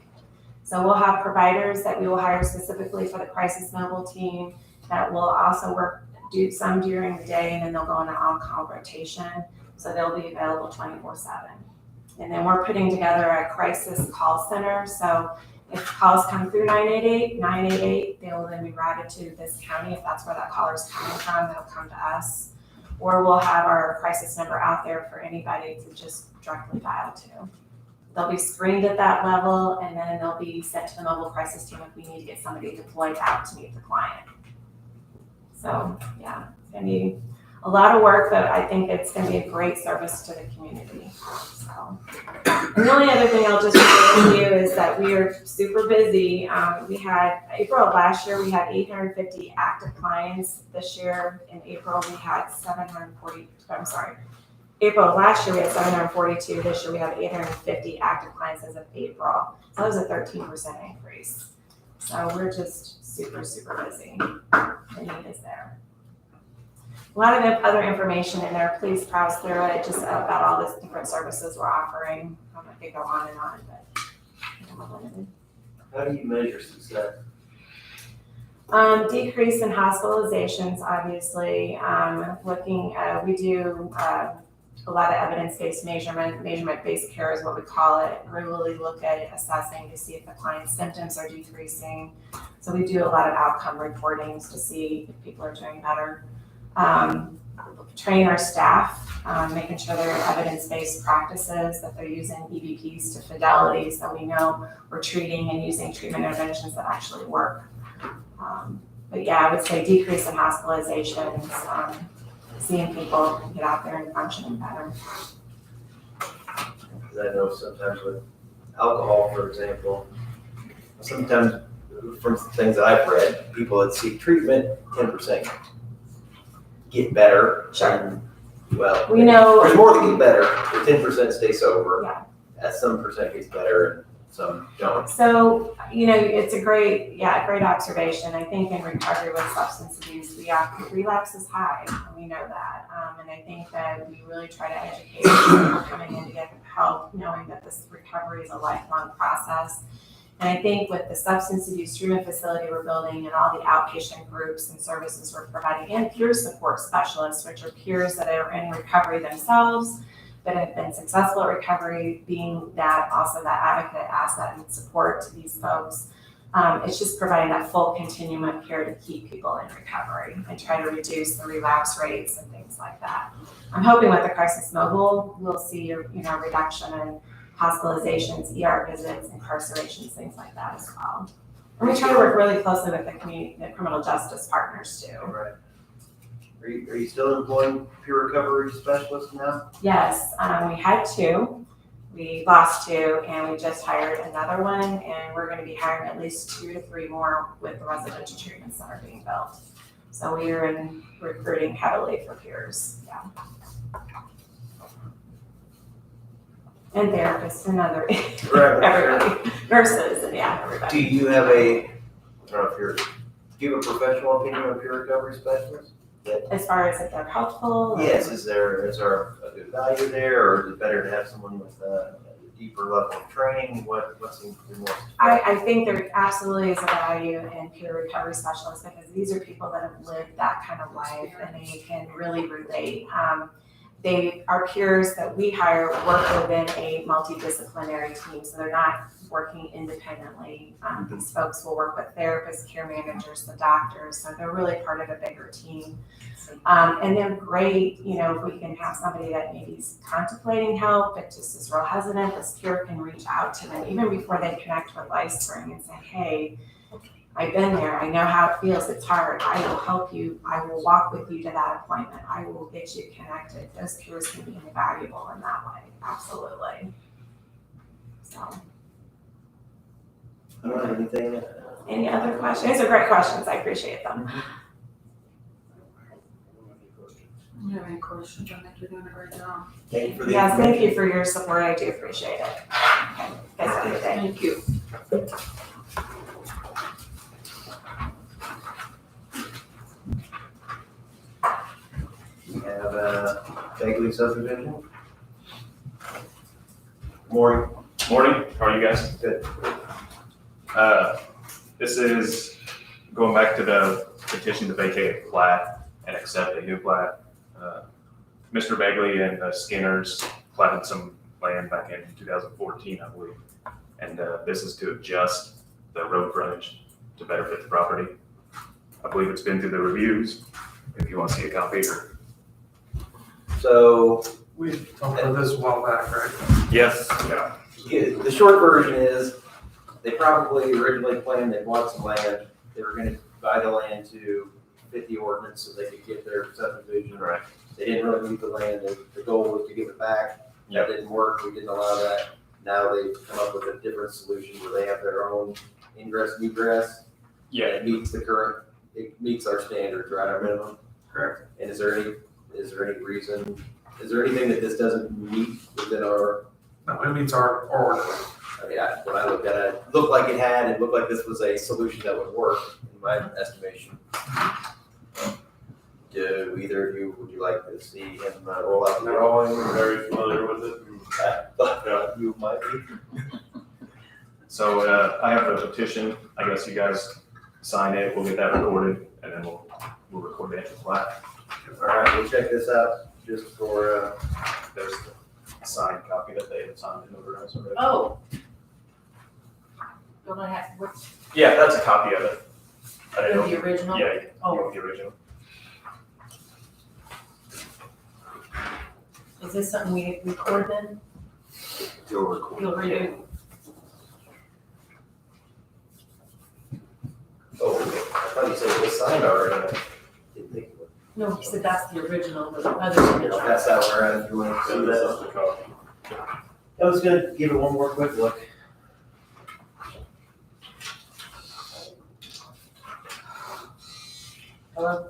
So we'll have providers that we will hire specifically for the crisis mobile team that will also do some during the day, and then they'll go on an on-call rotation. So they'll be available 24/7. And then we're putting together a crisis call center. So if calls come through 988, they will then be routed to this county. If that's where that caller is coming from, they'll come to us. Or we'll have our crisis number out there for anybody to just directly dial to. They'll be screened at that level, and then they'll be sent to the mobile crisis team if we need to get somebody deployed out to meet the client. So yeah, it's gonna be a lot of work, but I think it's gonna be a great service to the community. So, and the only other thing I'll just share with you is is that we are super busy. We had, April of last year, we had 850 active clients. This year, in April, we had 740, I'm sorry. April of last year, we had 742. This year, we have 850 active clients as of April. So that was a 13% increase. So we're just super, super busy. The need is there. A lot of other information in there. Please browse through it, just about all the different services we're offering. I could go on and on, but I'm limited. How do you measure success? Decrease in hospitalizations, obviously. We do a lot of evidence-based measurement-based care is what we call it. We really look at assessing to see if the client's symptoms are decreasing. So we do a lot of outcome reportings to see if people are doing better. Train our staff, making sure they're evidence-based practices, that they're using EVPs to fidelity, so we know we're treating and using treatment interventions that actually work. But yeah, I would say decrease in hospitalizations, seeing people get out there and functioning better. Because I know sometimes with alcohol, for example, sometimes from things that I've read, people that seek treatment, 10% get better. Sure. Well, We know- there's more that get better. The 10% stay sober. Yeah. As some percent gets better and some don't. So, it's a great observation. I think in recovery with substance abuse, relapse is high, and we know that. And I think that we really try to educate people coming in to get help, knowing that this recovery is a lifelong process. And I think with the substance abuse treatment facility we're building and all the outpatient groups and services we're providing, and peer support specialists, which are peers that are in recovery themselves, that have been successful at recovery, being that advocate, asset, and support to these folks. It's just providing that full continuum of care to keep people in recovery and try to reduce the relapse rates and things like that. I'm hoping with the Crisis Mobile, we'll see a reduction in hospitalizations, ER visits, incarcerations, things like that as well. And we try to work really closely with the criminal justice partners too. Right. Are you still employing peer recovery specialists now? Yes, we had 2. We lost 2, and we just hired another one, and we're going to be hiring at least 2 to 3 more with the residential treatment center being built. So we are recruiting heavily for peers, yeah. And therapists and everybody, nurses, and yeah, everybody. Do you have do you have a professional opinion on peer recovery specialists? As far as if they're helpful? Yes, is there a good value there, or is it better to have someone with a deeper level of training? What seems to be more? I think there absolutely is a value in peer recovery specialists, because these are people that have lived that kind of life and they can really relate. Our peers that we hire work within a multidisciplinary team, so they're not working independently. These folks will work with therapists, care managers, the doctors, so they're really part of a bigger team. And they're great, if we can have somebody that maybe is contemplating help, but just is real hesitant, this peer can reach out to them even before they connect with LifeSpring and say, hey, I've been there, I know how it feels, it's hard, I will help you, I will walk with you to that appointment, I will get you connected. Those peers can be invaluable in that way, absolutely. So. I don't have anything. Any other questions? These are great questions, I appreciate them. Do you have any questions? I think you're doing a great job. Thank you for the Yes, thank you for your support, I do appreciate it. Okay, you guys have a good day. Thank you. We have Bagley subdivision. Morning. Morning, how are you guys? Good. This is going back to the petition to vacate a plat and accept a new plat. Mr. Bagley and the Skinners platted some land back in 2014, I believe. And this is to adjust the road frontage to better fit the property. I believe it's been through the reviews, if you want to see a copy or. So. We talked about this a while back, right? Yes. Yeah. The short version is, they probably originally planned, they bought some land, they were gonna buy the land to fit the ordinance so they could get their subdivision. Right. They didn't really need the land, the goal was to give it back, that didn't work, we didn't allow that. now they've come up with a different solution where they have their own ingress and egress. Yeah. It meets it meets our standards, right, our minimum? Correct. And is there anything that this doesn't meet within our, No, it means our order. I mean, when I looked at it, it looked like it looked like this was a solution that would work, in my estimation. Do either of you, would you like to see him roll out the drawing? I'm very familiar with it. You might be. So I have a petition. I guess you guys sign it. We'll get that recorded, and then we'll record the actual plat. All right, we'll check this out just for, There's the signed copy that they have signed and notarized already. Oh. Don't I have, what's, Yeah, that's a copy of it. I didn't know. the original? Yeah, Oh. you want the original. Is this something we record then? you'll record. You'll read it? Oh, okay. I thought you said it was signed already. I didn't think it was. No, he said that's the original, the other signature. That's how we're at, if you want to see that. I was gonna give it one more quick look. Hello?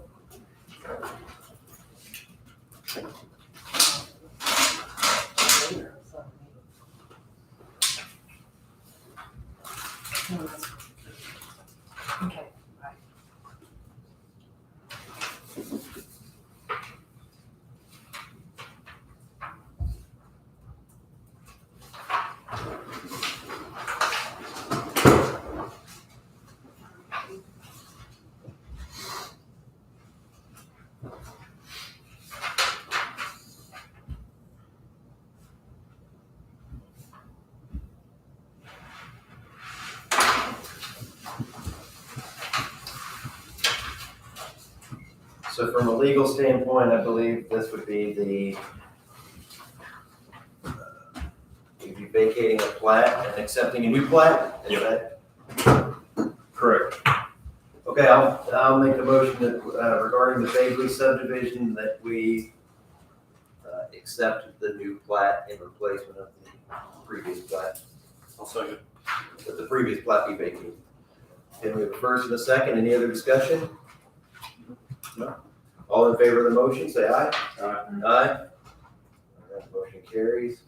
Okay. So from a legal standpoint, I believe this would be you'd be vacating a plat and accepting a new plat? Is that? Correct. Okay, I'll make a motion that, regarding the Bagley subdivision, that we accept the new plat in replacement of the previous plat. I'll second. That the previous plat be vacated. Okay, we have a first and a second. Any other discussion? No. All in favor of the motion, say aye. Aye. Aye. That motion carries.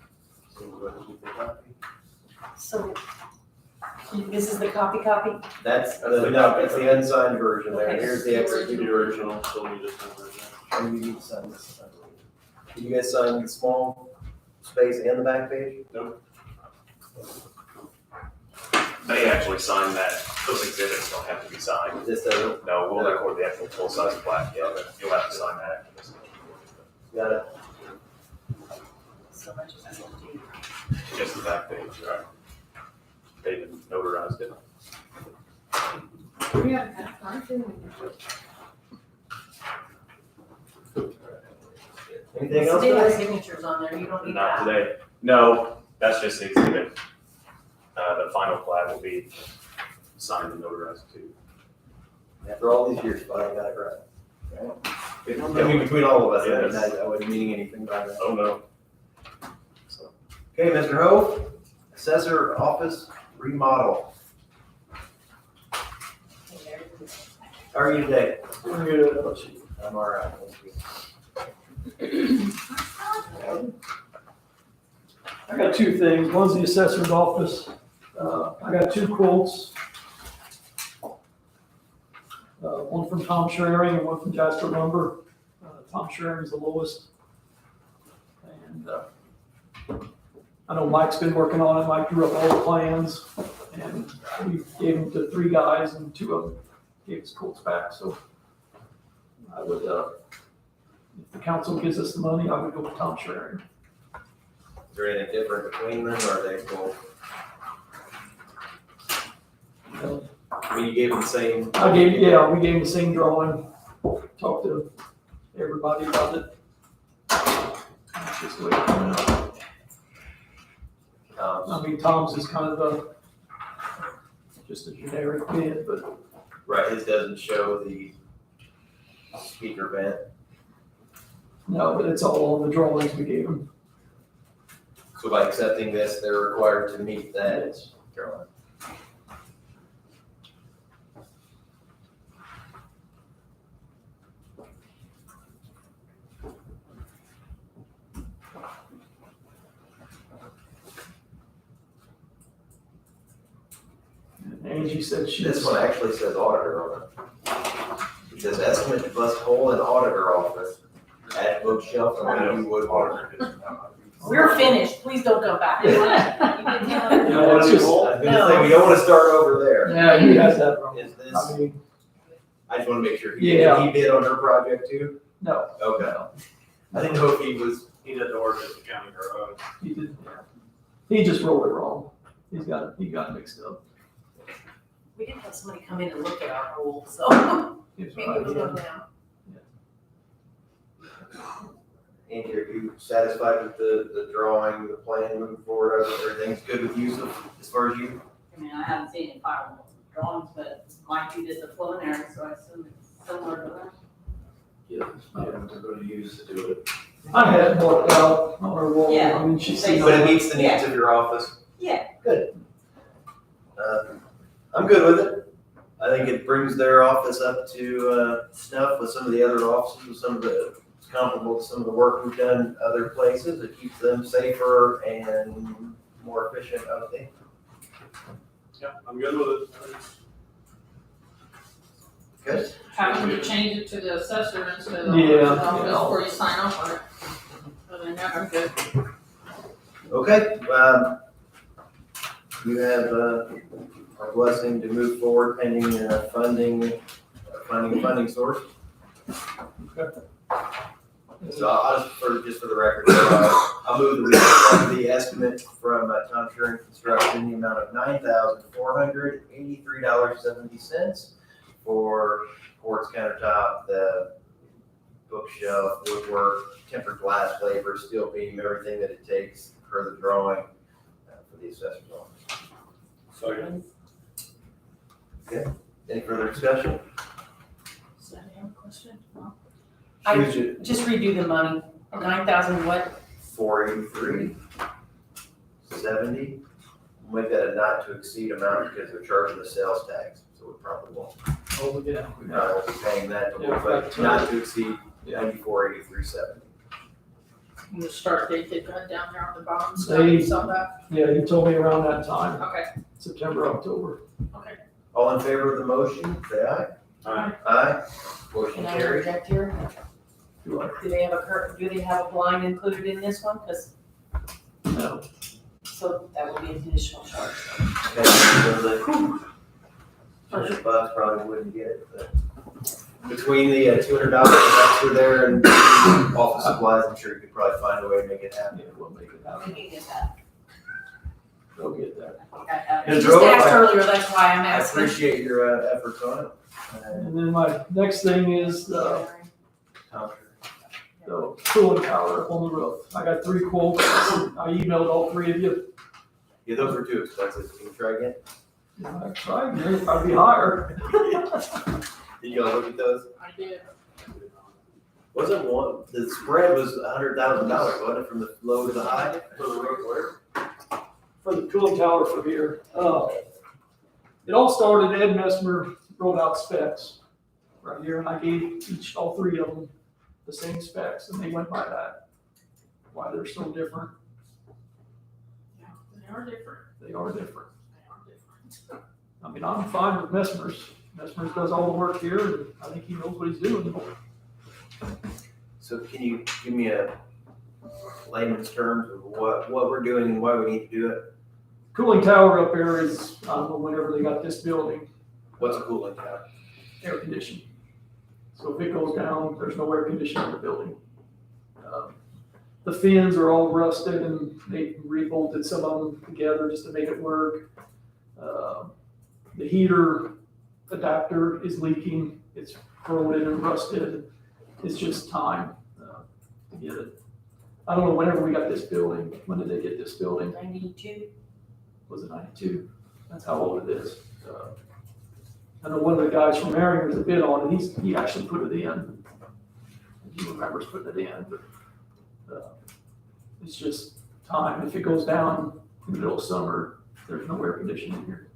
So we're going to keep the copy. So, this is the copy? That's the unsigned version there. Okay. Here's the executed version. Original, so we just have it. And we need to sign this, I believe. Did you guys sign the small space and the back page? Nope. They actually signed that. Those exhibits don't have to be signed. This doesn't? No, we'll record the actual full-size plat. Yeah, you'll have to sign that after this. Got it. So much as empty. Just the back page, right? David notarized it. We have that, aren't we? Anything else? They have guys? signatures on there, you don't need Not that. today. No, that's just the exhibit. The final plat will be signed and notarized too. After all these years, I got it right. Right? I mean, between all of us, I wasn't meaning anything by that. Oh, no. So, okay, Mr. Hove, assessor office remodel. How are you today? I'm good. How about you? I'm all right, thank you. I got two things. One's the assessor's office. I got two quotes. One from Tom Schraring and one from Jasper Lumber. Tom Schraring is the lowest. And I know Mike's been working on it. Mike drew up all the plans and we gave them to three guys and two of them gave us quotes back. So I would, if the council gives us the money, I would go with Tom Schraring. Is there anything different between them, or are they both? I mean, you gave them the same. We gave him the same drawing, talked to everybody about it. That's just the way it came out. I mean, Tom's is kind of just a generic bid, but. Right, his doesn't show the speaker vent. No, but it's all on the drawings we gave him. So by accepting this, they're required to meet that, Caroline. Angie said she. This one actually says auditor on it. It says estimate to bust hole in auditor office, add bookshelf, and you would auditor. We're finished, please don't go back. No, it's just. I was gonna say, we don't wanna start over there. Yeah, he has that wrong. Is this, I mean, I just wanna make sure, Yeah. he bid on her project too? no, Okay. I didn't know if he was, He doesn't work at the county garage. he did, he just wrote it wrong. He got it mixed up. We did have somebody come in and look at our rule, so. He's Maybe right, we'll yeah. go down. Andy, are you satisfied with the drawing, the plan moving forward? Everything's good with you as far as you? I mean, I haven't seen any final drawings, but Mike, you did the preliminary, so I assume it's similar to that. Yeah, they're gonna use to do it. I had it marked out on her wall. Yeah. I mean, she's But seen. But it meets the needs of your office? Yeah. I'm good with it. I think it brings their office up to snuff with some of the other offices, with some of the, it's comparable to some of the work we've done other places. It keeps them safer and more efficient, I would think. Yeah, I'm good with it. Good. Having to change it to the assessor instead of the Yeah, auditor's office yeah. before you sign off on it. Other than that, I'm good. Okay, you have our blessing to move forward pending finding a funding source. So I'll just for the record, I'll move the estimate from Tom Shuring Construction, the amount of $9,483.70 for ports, countertop, the bookshelf, woodwork, tempered glass labor, steel beam, everything that it takes for the drawing for the assessor's office. Second. Okay, any further discussion? Does that have a question? No? Choose it. Just redo the money, 9,000 what? 483.70. Make that a not to exceed amount because they're charging the sales tax, so we probably won't. Oh, yeah. We probably won't be paying that, Yeah, but not to exceed 9483.70. And the start date they've got down there on the bottom, so They- you saw that? Yeah, he told me around that time, Okay, September, October. okay. All in favor of the motion, say aye. Aye. Aye. Motion Can I carried. interject here? Do I? Do they have a blind included in this one? Cause, No. so that would be an additional charge. Okay, so the $100 probably wouldn't get it, but between the $200 extra there and office supplies, I'm sure you could probably find a way to make it happen. Yeah, we'll make it happen. We can get that. They'll get that. You Ms. just Rhodes, asked I- earlier, that's why I'm I asking. appreciate your efforts on it. And then my next thing is the Tom, cooling tower up on the roof. I got 3 quotes. I emailed all 3 of you. yeah, those were too expensive. Can you try again? I tried, I'd be higher. Did you all look at those? I did. Wasn't one, the spread was $100,000, wasn't it, from the low to the high? For the roof, where? For the cooling tower for here. It all started, Ed Messmer wrote out specs right here, and I gave all 3 of them the same specs, and they went by that. Why they're so different, Yeah, they are different. they are different. They are different. I mean, I'm fine with Messmer's. Messmer's does all the work here, and I think he knows what he's doing. So can you give me a layman's terms of what we're doing and why we need to do it? Cooling tower up there is, I don't know, whenever they got this building, What's a cooling tower? air conditioning. So if it goes down, there's no air conditioning in the building. The fins are all rusted and they rebolted some of them together just to make it work. The heater adapter is leaking, it's corroded and rusted. It's just time to get it. I don't know, whenever we got this building, when did they get this building? 92? Was it 92? That's how old it is. I know one of the guys from Marion's a bid on it, he actually put it in. He remembers putting it in, but it's just time. If it goes down in the middle of summer, there's no air conditioning here.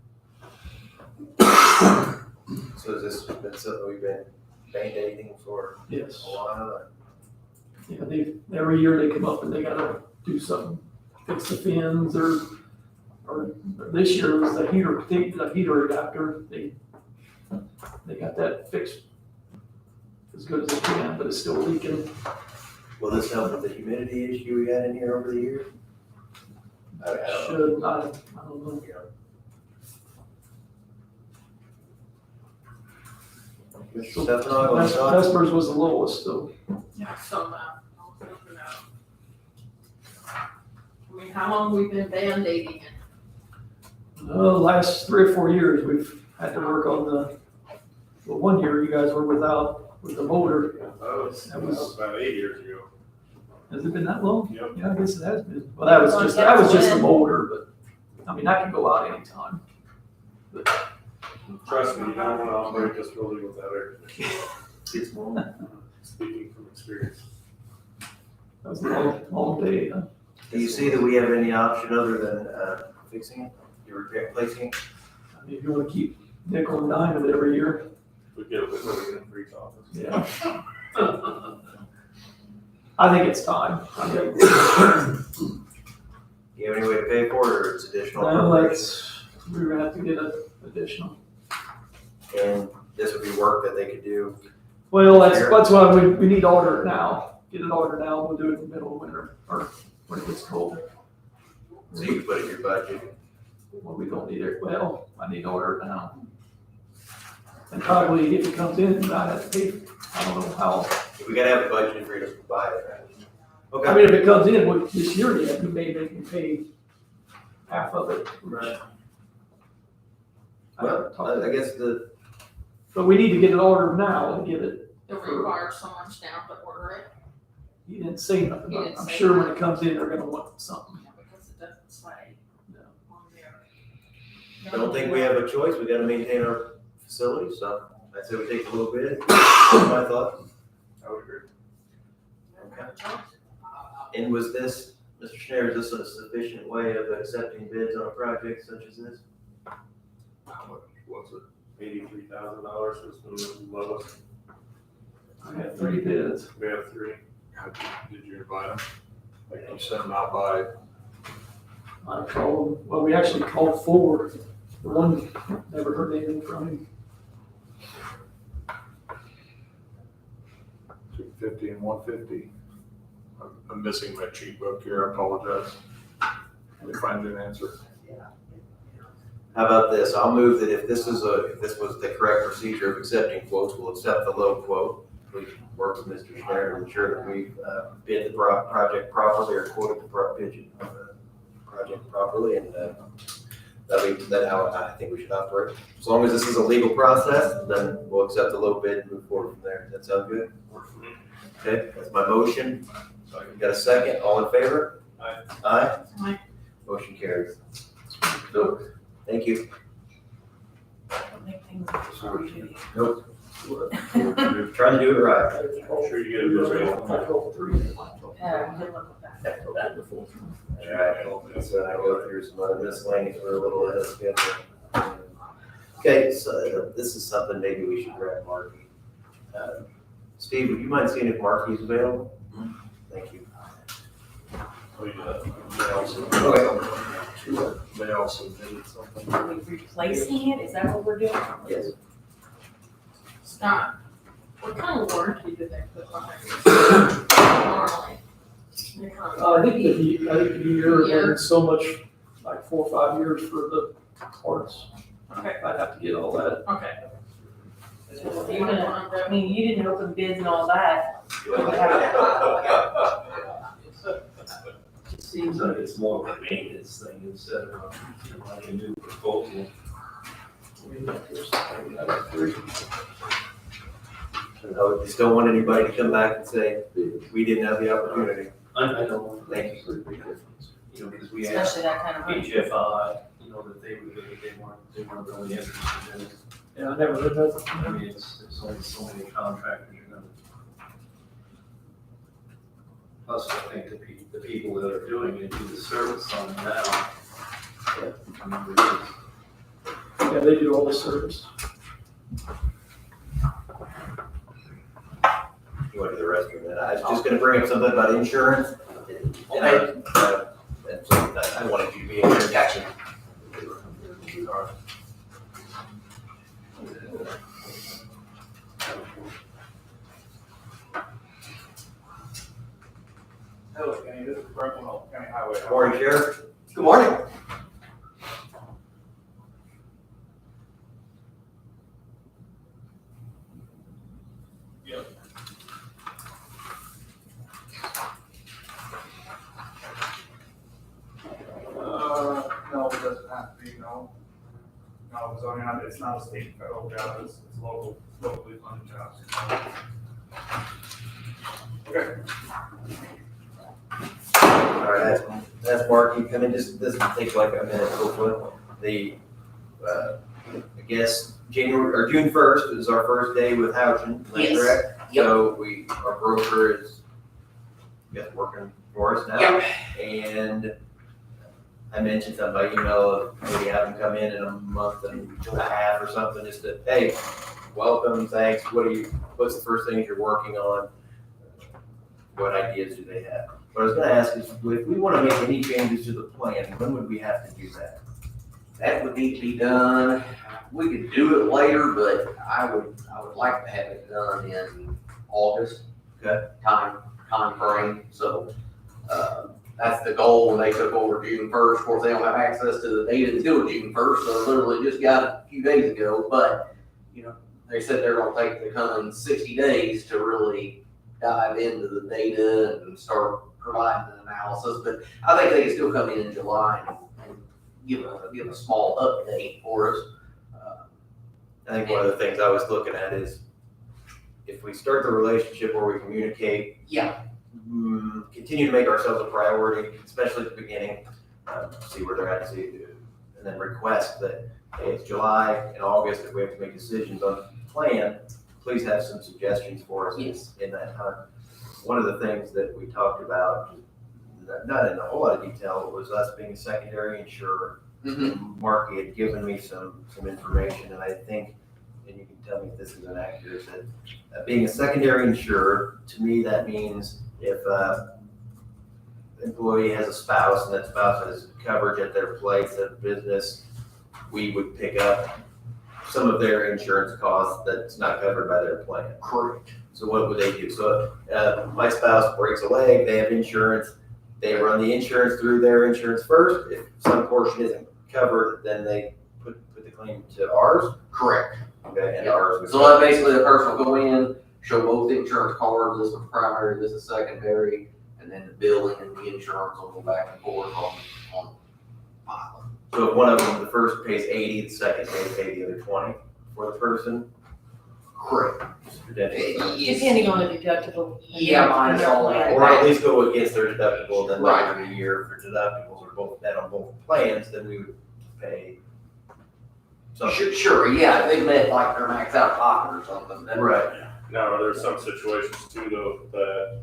So is this been something we've been band-aiding for Yes. a while? Yeah, every year they come up and they gotta do something, fix the fins or this year was the heater adapter. They got that fixed as good as they can, but it's still leaking. Will this help with the humidity issue we had in here over the years? I don't know. Should, I don't know. Mr. Stefano, any thoughts? Vespers was the lowest, so. Yeah, so, I'll figure it out. I mean, how long we been band-aiding it? Last 3 or 4 years, we've had to work on well, 1 year you guys were with the motor. That was about 8 years ago. Has it been that long? Yep. Yeah, I guess it has been. Well, that was just the motor, but, I mean, that can go out anytime. But Trust me, you don't want to operate this building without air conditioning. It's warm. Speaking from experience. that was a long, long day, huh? Do you see that we have any option other than fixing it? You're replacing it? I mean, if you wanna keep nickel and dime it every year, We get a window in for each office. yeah. I think it's time. Do you have any way to pay for it, or it's additional? Well, we're gonna have to get an additional. And this would be work that they could do. Well, that's why we need to order it now. Get it ordered now, we'll do it in the middle of winter, or when it gets cold. So you can put it in your budget. Well, we don't need it, well, I need to order it now. And probably if it comes in, I have to pay, I don't know how. We gotta have a budget for you to buy it, right? Okay. I mean, if it comes in this year, yeah, we may make me pay half of it. Right. Well, I guess But we need to get it ordered now and get it. It requires so much down to order it. He didn't say nothing He about it. didn't I'm say sure when that. it comes in, they're gonna want something. Yeah, because it doesn't say on there. I don't think we have a choice, we gotta maintain our facility, so I'd say we take a little bit. My thought. I would agree. And was this, Mr. Schneider, is this a sufficient way of accepting bids on a project such as this? How much was it? $83,000 was the lowest. I had 3 bids. We have 3. Did you invite them? Like you sent them out by, I called, well, we actually called 4. The one, never heard anything from him. 250 and 150. I'm missing my cheat book here, I apologize. Let me find an answer. How about this? I'll move that if this was the correct procedure of accepting quotes, we'll accept the low quote. We work with Mr. Schneider to ensure that we bid the project properly or quoted the project properly, and that's how I think we should operate. As long as this is a legal process, then we'll accept the low bid and move forward from there. Does that sound good? Okay, that's my motion. Got a second? All in favor? Aye. Aye? Aye. Motion carries. Thank you. Nope. We're trying to do it right. I'm sure you get a good rate. I called 3. Alright, so I go through some other miscellaneous, we're a little ahead of schedule. Okay, so this is something maybe we should grab Marky. Steve, would you mind seeing if Marky's available? Thank you. They also did something. Are we replacing it? Is that what we're doing? Yes. Scott, what kind of warranty do they put on it? Normally. I think the year, and so much, like 4 or 5 years for the parts. Okay. I'd have to get all that. Okay. I mean, you didn't open bids and all that. It seems like it's more of a maintenance thing instead of like a new proposal. I just don't want anybody to come back and say, we didn't have the opportunity. I don't want to Thank make a big difference, you know, because we have Especially that kind of money. HFI, you know, that they weren't really interested in it. Yeah, I never heard that. I mean, there's only so many contractors you're gonna. Plus, I think that the people that are doing it do the service on it now. I remember this. Yeah, they do all the service. You want to do the rest of it? I was just gonna bring up something about insurance. And and so I wanted you to be in here, action. Hello, Kenny, this is Franklin County Highway. Morning, Sheriff. Good morning. No, it doesn't have to be, no. No, it's not a state and federal job, it's locally funded jobs. Okay. All right, that's Mark. You come in, this takes like a minute, hopefully. I guess June 1st is our first day with Houchin, is that Yes. correct? Yep. So our broker is, working for us now. Yep. And I mentioned something by email of maybe having come in a month and a half or something, just to, hey, welcome, thanks, what's the first things you're working on? What ideas do they have? What I was gonna ask is, if we wanna make any changes to the plan, when would we have to do that? That would need to be done, we could do it later, but I would like to have it done in August. Okay. Time frame, so, that's the goal when they took over June 1st. Of course, they don't have access to the data until June 1st, so literally just got it a few days ago, but, they said they're gonna take the coming 60 days to really dive into the data and start providing an analysis, but I think they can still come in July and give a small update for us. I think one of the things I was looking at is, if we start the relationship where we communicate. Yeah. Continue to make ourselves a priority, especially at the beginning, see where they're at, and then request that, hey, it's July and August, if we have to make decisions on the plan, please have some suggestions for us in that time. One of the things that we talked about, not in a whole lot of detail, was us being a secondary insurer. Mark had given me some information, and I think, and you can tell me if this is inaccurate, that being a secondary insurer, to me, that means if employee has a spouse and that spouse has coverage at their place of business, we would pick up some of their insurance costs that's not covered by their plan. Correct. So what would they do? So my spouse breaks a leg, they have insurance, they run the insurance through their insurance first. If some portion isn't covered, then they put the claim to ours? Correct. Okay, and ours would. So that basically the person will go in, show both the insurance cards, this is primary, this is secondary, and then the billing and the insurance will go back and forth on filing. So if one of them, the first pays 80, the second may pay the other 20 for the person? Correct. Depending on the deductible. Yeah, mine is all that. Or at least go against their deductible, then Right. later in the year, for deductibles are both met on both plans, then we would pay something. Sure, yeah, if they met like their max out of pocket or something. then- Right. Now, there's some situations too, though, that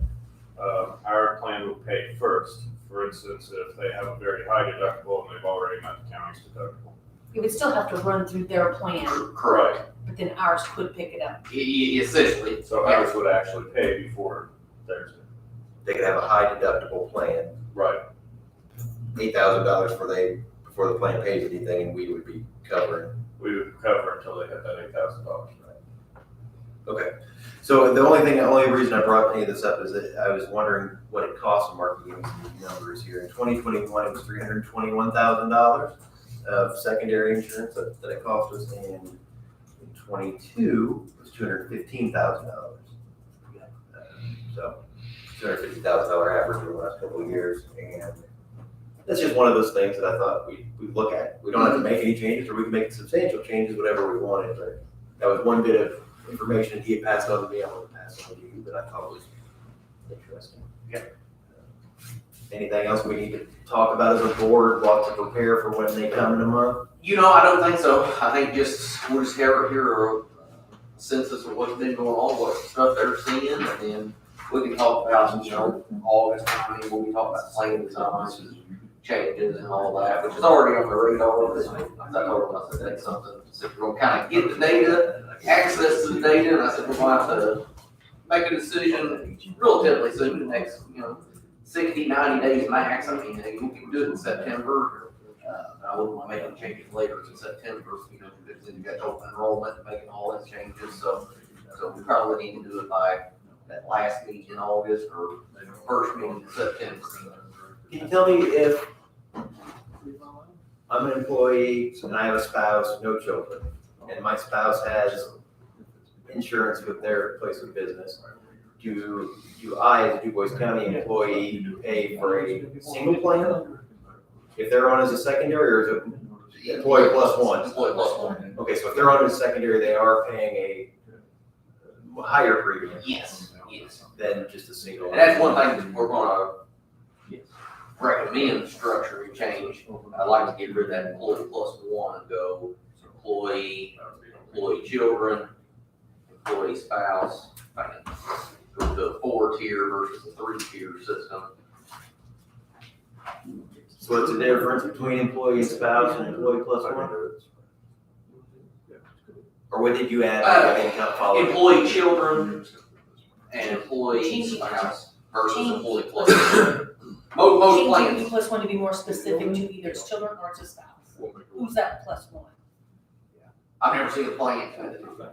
our plan will pay first. For instance, if they have a very high deductible and they've already met the county's deductible. You would still have to run through their plan, Correct. but then ours could pick it up. Essentially. So ours would actually pay before theirs did. They could have a high deductible plan, Right. $8,000 before the plan pays anything, and we would be covering. We would cover until they hit that $8,000. Okay, so the only reason I brought any of this up is that I was wondering what it costs, Mark, gave me some numbers here. In 2021, it was $321,000 of secondary insurance that it cost us, and in 22, it was $215,000. So $250,000 average over the last couple of years, and that's just one of those things that I thought we'd look at. We don't have to make any changes, or we can make substantial changes, whatever we wanted, but that was one bit of information he had passed on to me, I want to pass on to you, that I thought was interesting. Yeah. Anything else we need to talk about as a board, what to prepare for when they come in a month? I don't think so. I think we'll just hear a census of what's been going on, what stuff they're seeing, and then we can talk about, you know, August, I mean, we'll be talking about plan designs and changes and all that, which is already on the radar. But I told them, I said, that's something, so we're gonna kind of get the data, access to the data, and I said, we're gonna have to make a decision relatively soon, the next, 60, 90 days max. I mean, you can do it in September. I wouldn't want to make any changes later in September, because then you got open enrollment and making all those changes. So we probably need to do it by that last meeting in August or the first meeting in September. Can you tell me if I'm an employee and I have a spouse, no children, and my spouse has insurance with their place of business, do I, as a DuBois County employee, pay for a single plan? If they're on as a secondary, or is it employee plus one? Employee plus one. Okay, so if they're on as a secondary, they are paying a higher premium Yes. than just a single. And that's one thing that we're gonna recommend structure change. I'd like to get rid of that employee plus one and go employee children, employee spouse, go to a 4-tier versus a 3-tier system. So what's the difference between employee spouse and employee plus one? Or what did you add? I didn't kind of follow. Employee children and employee spouse versus employee plus one. Most Changing plans. the plus one to be more specific to either its children or its spouse. Who's that plus one? I've never seen a plan,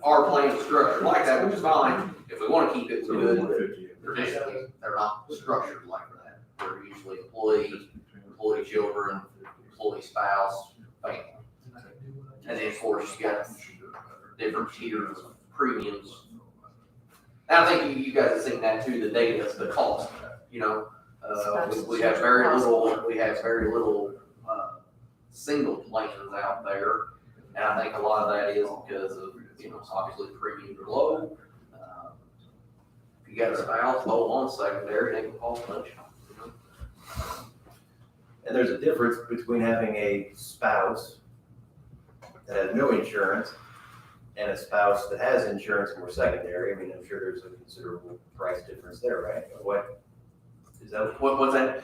our plan is structured like that, which is fine. If we wanna keep it, we do. Traditionally, they're not structured like that. They're usually employee children, employee spouse, family. And then of course, you got different tiers of premiums. And I think you guys have seen that too, the data, the cost, we have very little, single plans out there. And I think a lot of that is because of, obviously premiums are low. If you got a spouse, low on secondary, they can cost much. And there's a difference between having a spouse that has no insurance and a spouse that has insurance and we're secondary. I mean, I'm sure there's a considerable price difference there, right? What is that? What's that?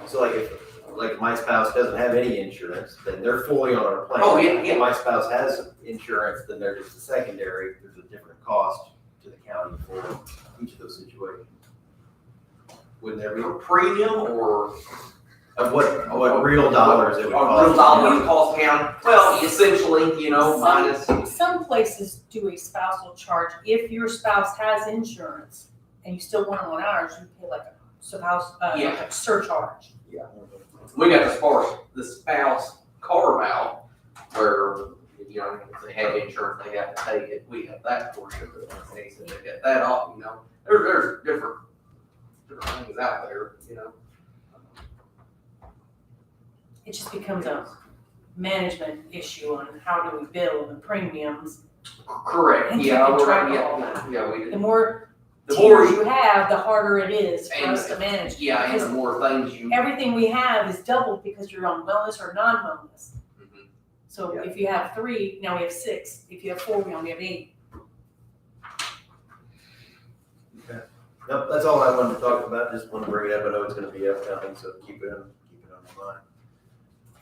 So like if my spouse doesn't have any insurance, then they're fully on our plan. Oh, yeah. If my spouse has insurance, then they're just a secondary. There's a different cost to the county for each of those situations. Wouldn't there be? Premium or? Of what real dollars it would cost. Real dollars cost the county? Well, essentially, minus. Some places do a spousal charge. If your spouse has insurance and you still want them on ours, you pay like a spouse, like a surcharge. Yeah. We got the spouse carve out where, if they have insurance, they have to take it. We have that portion of it. They said they get that off, There's different things out there, It just becomes a management issue on how do we bill the premiums. Correct, And yeah, keeping we're track right, of all yeah, that. yeah, we The more The more tiers you have, the harder it is for And- us to manage. yeah, and the Because more things you. everything we have is doubled because you're on wellness or non-wellness. Mhm. So if you have 3, now we have 6. If you have 4, we only have 8. Nope, that's all I wanted to talk about. Just want to bring it up. I know it's going to be upcoming, so keep it on the mind.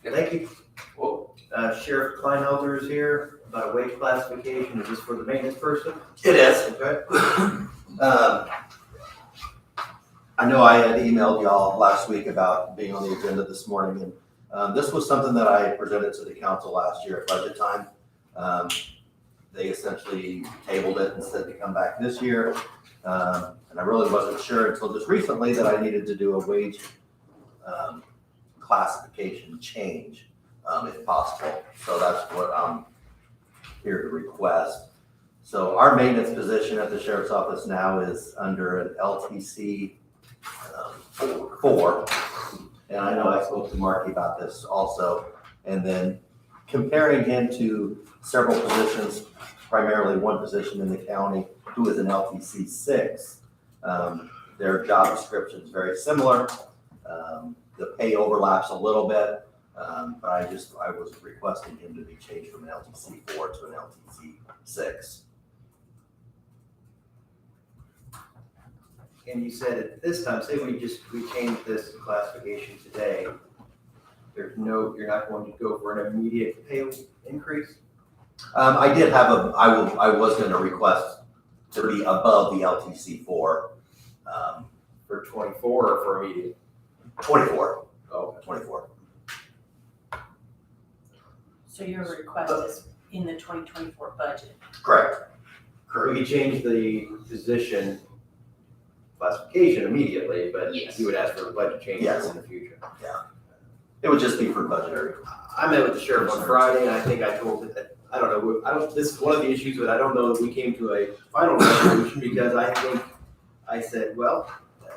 Thank you. Well, Sheriff Kleinhelder is here about a wage classification. Is this for the maintenance person? It is. Okay. I know I had emailed y'all last week about being on the agenda this morning, and this was something that I presented to the council last year at budget time. They essentially tabled it and said to come back this year, and I really wasn't sure until just recently that I needed to do a wage classification change, if possible. So that's what I'm here to request. So our maintenance position at the sheriff's office now is under an LTC 4. And I know I spoke to Marky about this also. And then comparing him to several positions, primarily one position in the county who is an LTC 6, their job description is very similar. The pay overlaps a little bit, but I was requesting him to be changed from an LTC 4 to an LTC 6. And you said at this time, say we changed this classification today, you're not going to go for an immediate pay increase? I did have I was gonna request to be above the LTC for, For 24 or for immediate? 24. Oh. 24. So your request is in the 2024 budget? Correct. We could change the position classification immediately, but Yes. you would ask for a budget change Yes. in the future. Yeah. It would just be for budgetary. I met with the sheriff on Friday, and I think I told him that, I don't know, this is one of the issues, but I don't know that we came to a final resolution, because I said, well,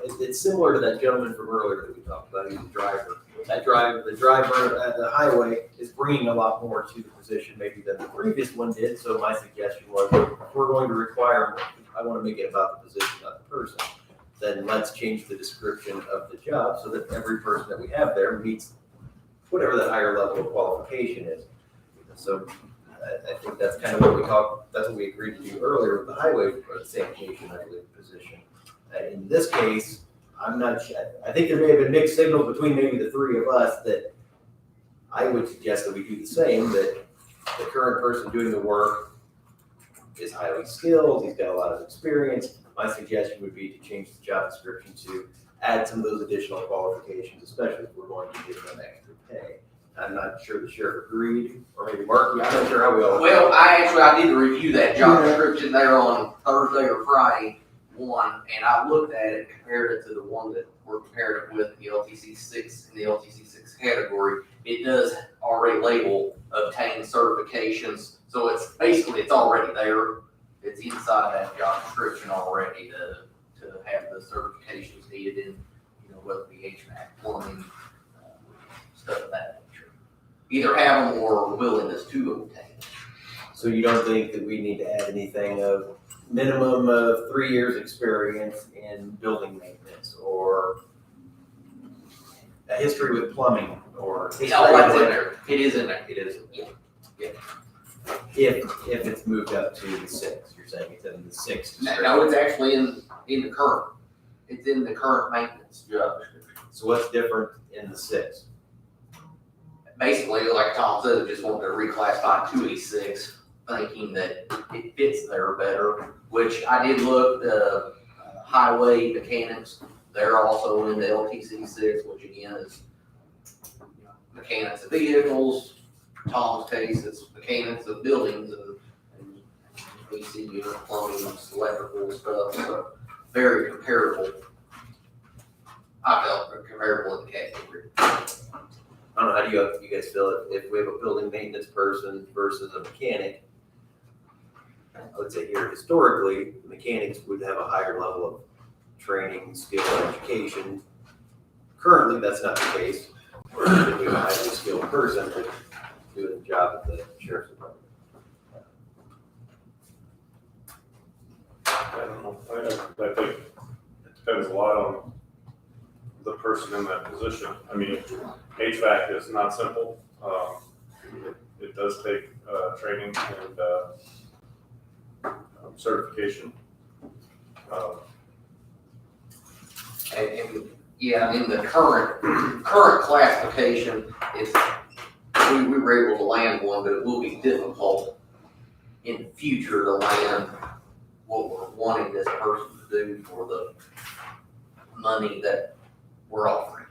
it's similar to that gentleman from earlier that we talked about, he's a driver. The driver at the highway is bringing a lot more to the position maybe than the previous one did, so my suggestion was, if we're going to require, I wanna make it about the position, not the person. Then let's change the description of the job so that every person that we have there meets whatever that higher level of qualification is. So I think that's kind of what that's what we agreed to do earlier with the highway or the sanitation, I believe, position. In this case, I'm not sure, I think there may have been mixed signals between maybe the three of us that I would suggest that we do the same, that the current person doing the work is highly skilled, he's got a lot of experience. My suggestion would be to change the job description to add some of those additional qualifications, especially if we're going to give them extra pay. I'm not sure the sheriff agreed, or maybe Mark, I'm not sure how we all. Well, I did review that job description there on Thursday or Friday, and I looked at it, compared it to the one that we're comparing it with, the LTC 6 in the LTC 6 category. It does already label obtain certifications, so it's already there. It's inside that job description already to have the certifications needed in, whether it be HVAC, plumbing, stuff of that nature. Either have them or willingness to obtain. So you don't think that we need to add anything of minimum of 3 years experience in building maintenance, or a history with plumbing, or? Yeah, that's in there. It is in there. It is? Yeah. If it's moved up to the 6, you're saying it's in the 6? No, it's actually in the current. It's in the current maintenance job description. So what's different in the 6? Basically, like Tom said, I just wanted to reclassify to a 6, thinking that it fits there better, which I did look, highway mechanics, they're also in the LTC 6, which again is mechanics of vehicles. Tom's case, it's mechanics of buildings and AC unit, plumbing, electrical stuff, so very comparable. I felt comparable in the category. I don't know, how do you guys feel if we have a building maintenance person versus a mechanic? I would say here historically, mechanics would have a higher level of training, skill, and education. Currently, that's not the case. We're typically a highly skilled person to do the job at the sheriff's department. I don't know, I think it depends a lot on the person in that position. I mean, HVAC is not simple. It does take training and certification. And yeah, in the current classification, we were able to land one, but it will be difficult in the future to land what we're wanting this person to do for the money that we're offering.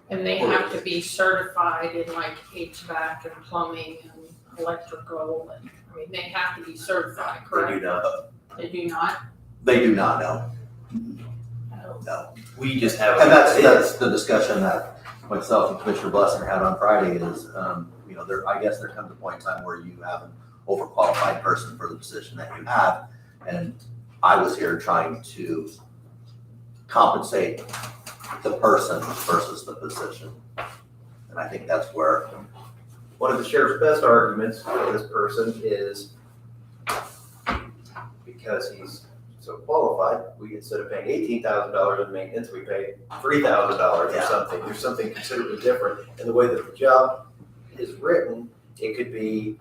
And they have to be certified in like HVAC and plumbing and electrical, and, I mean, they have to be certified, correct? They do not. They do not? They do not know. No. No. We just have. And that's the discussion that myself and Commissioner Blessner had on Friday is, I guess there comes a point in time where you have an overqualified person for the position that you have. And I was here trying to compensate the person versus the position. And I think that's where. One of the sheriff's best arguments for this person is because he's so qualified, we, instead of paying $18,000 in maintenance, we pay $3,000 or something. There's something considerably different. And the way that the job is written, it could be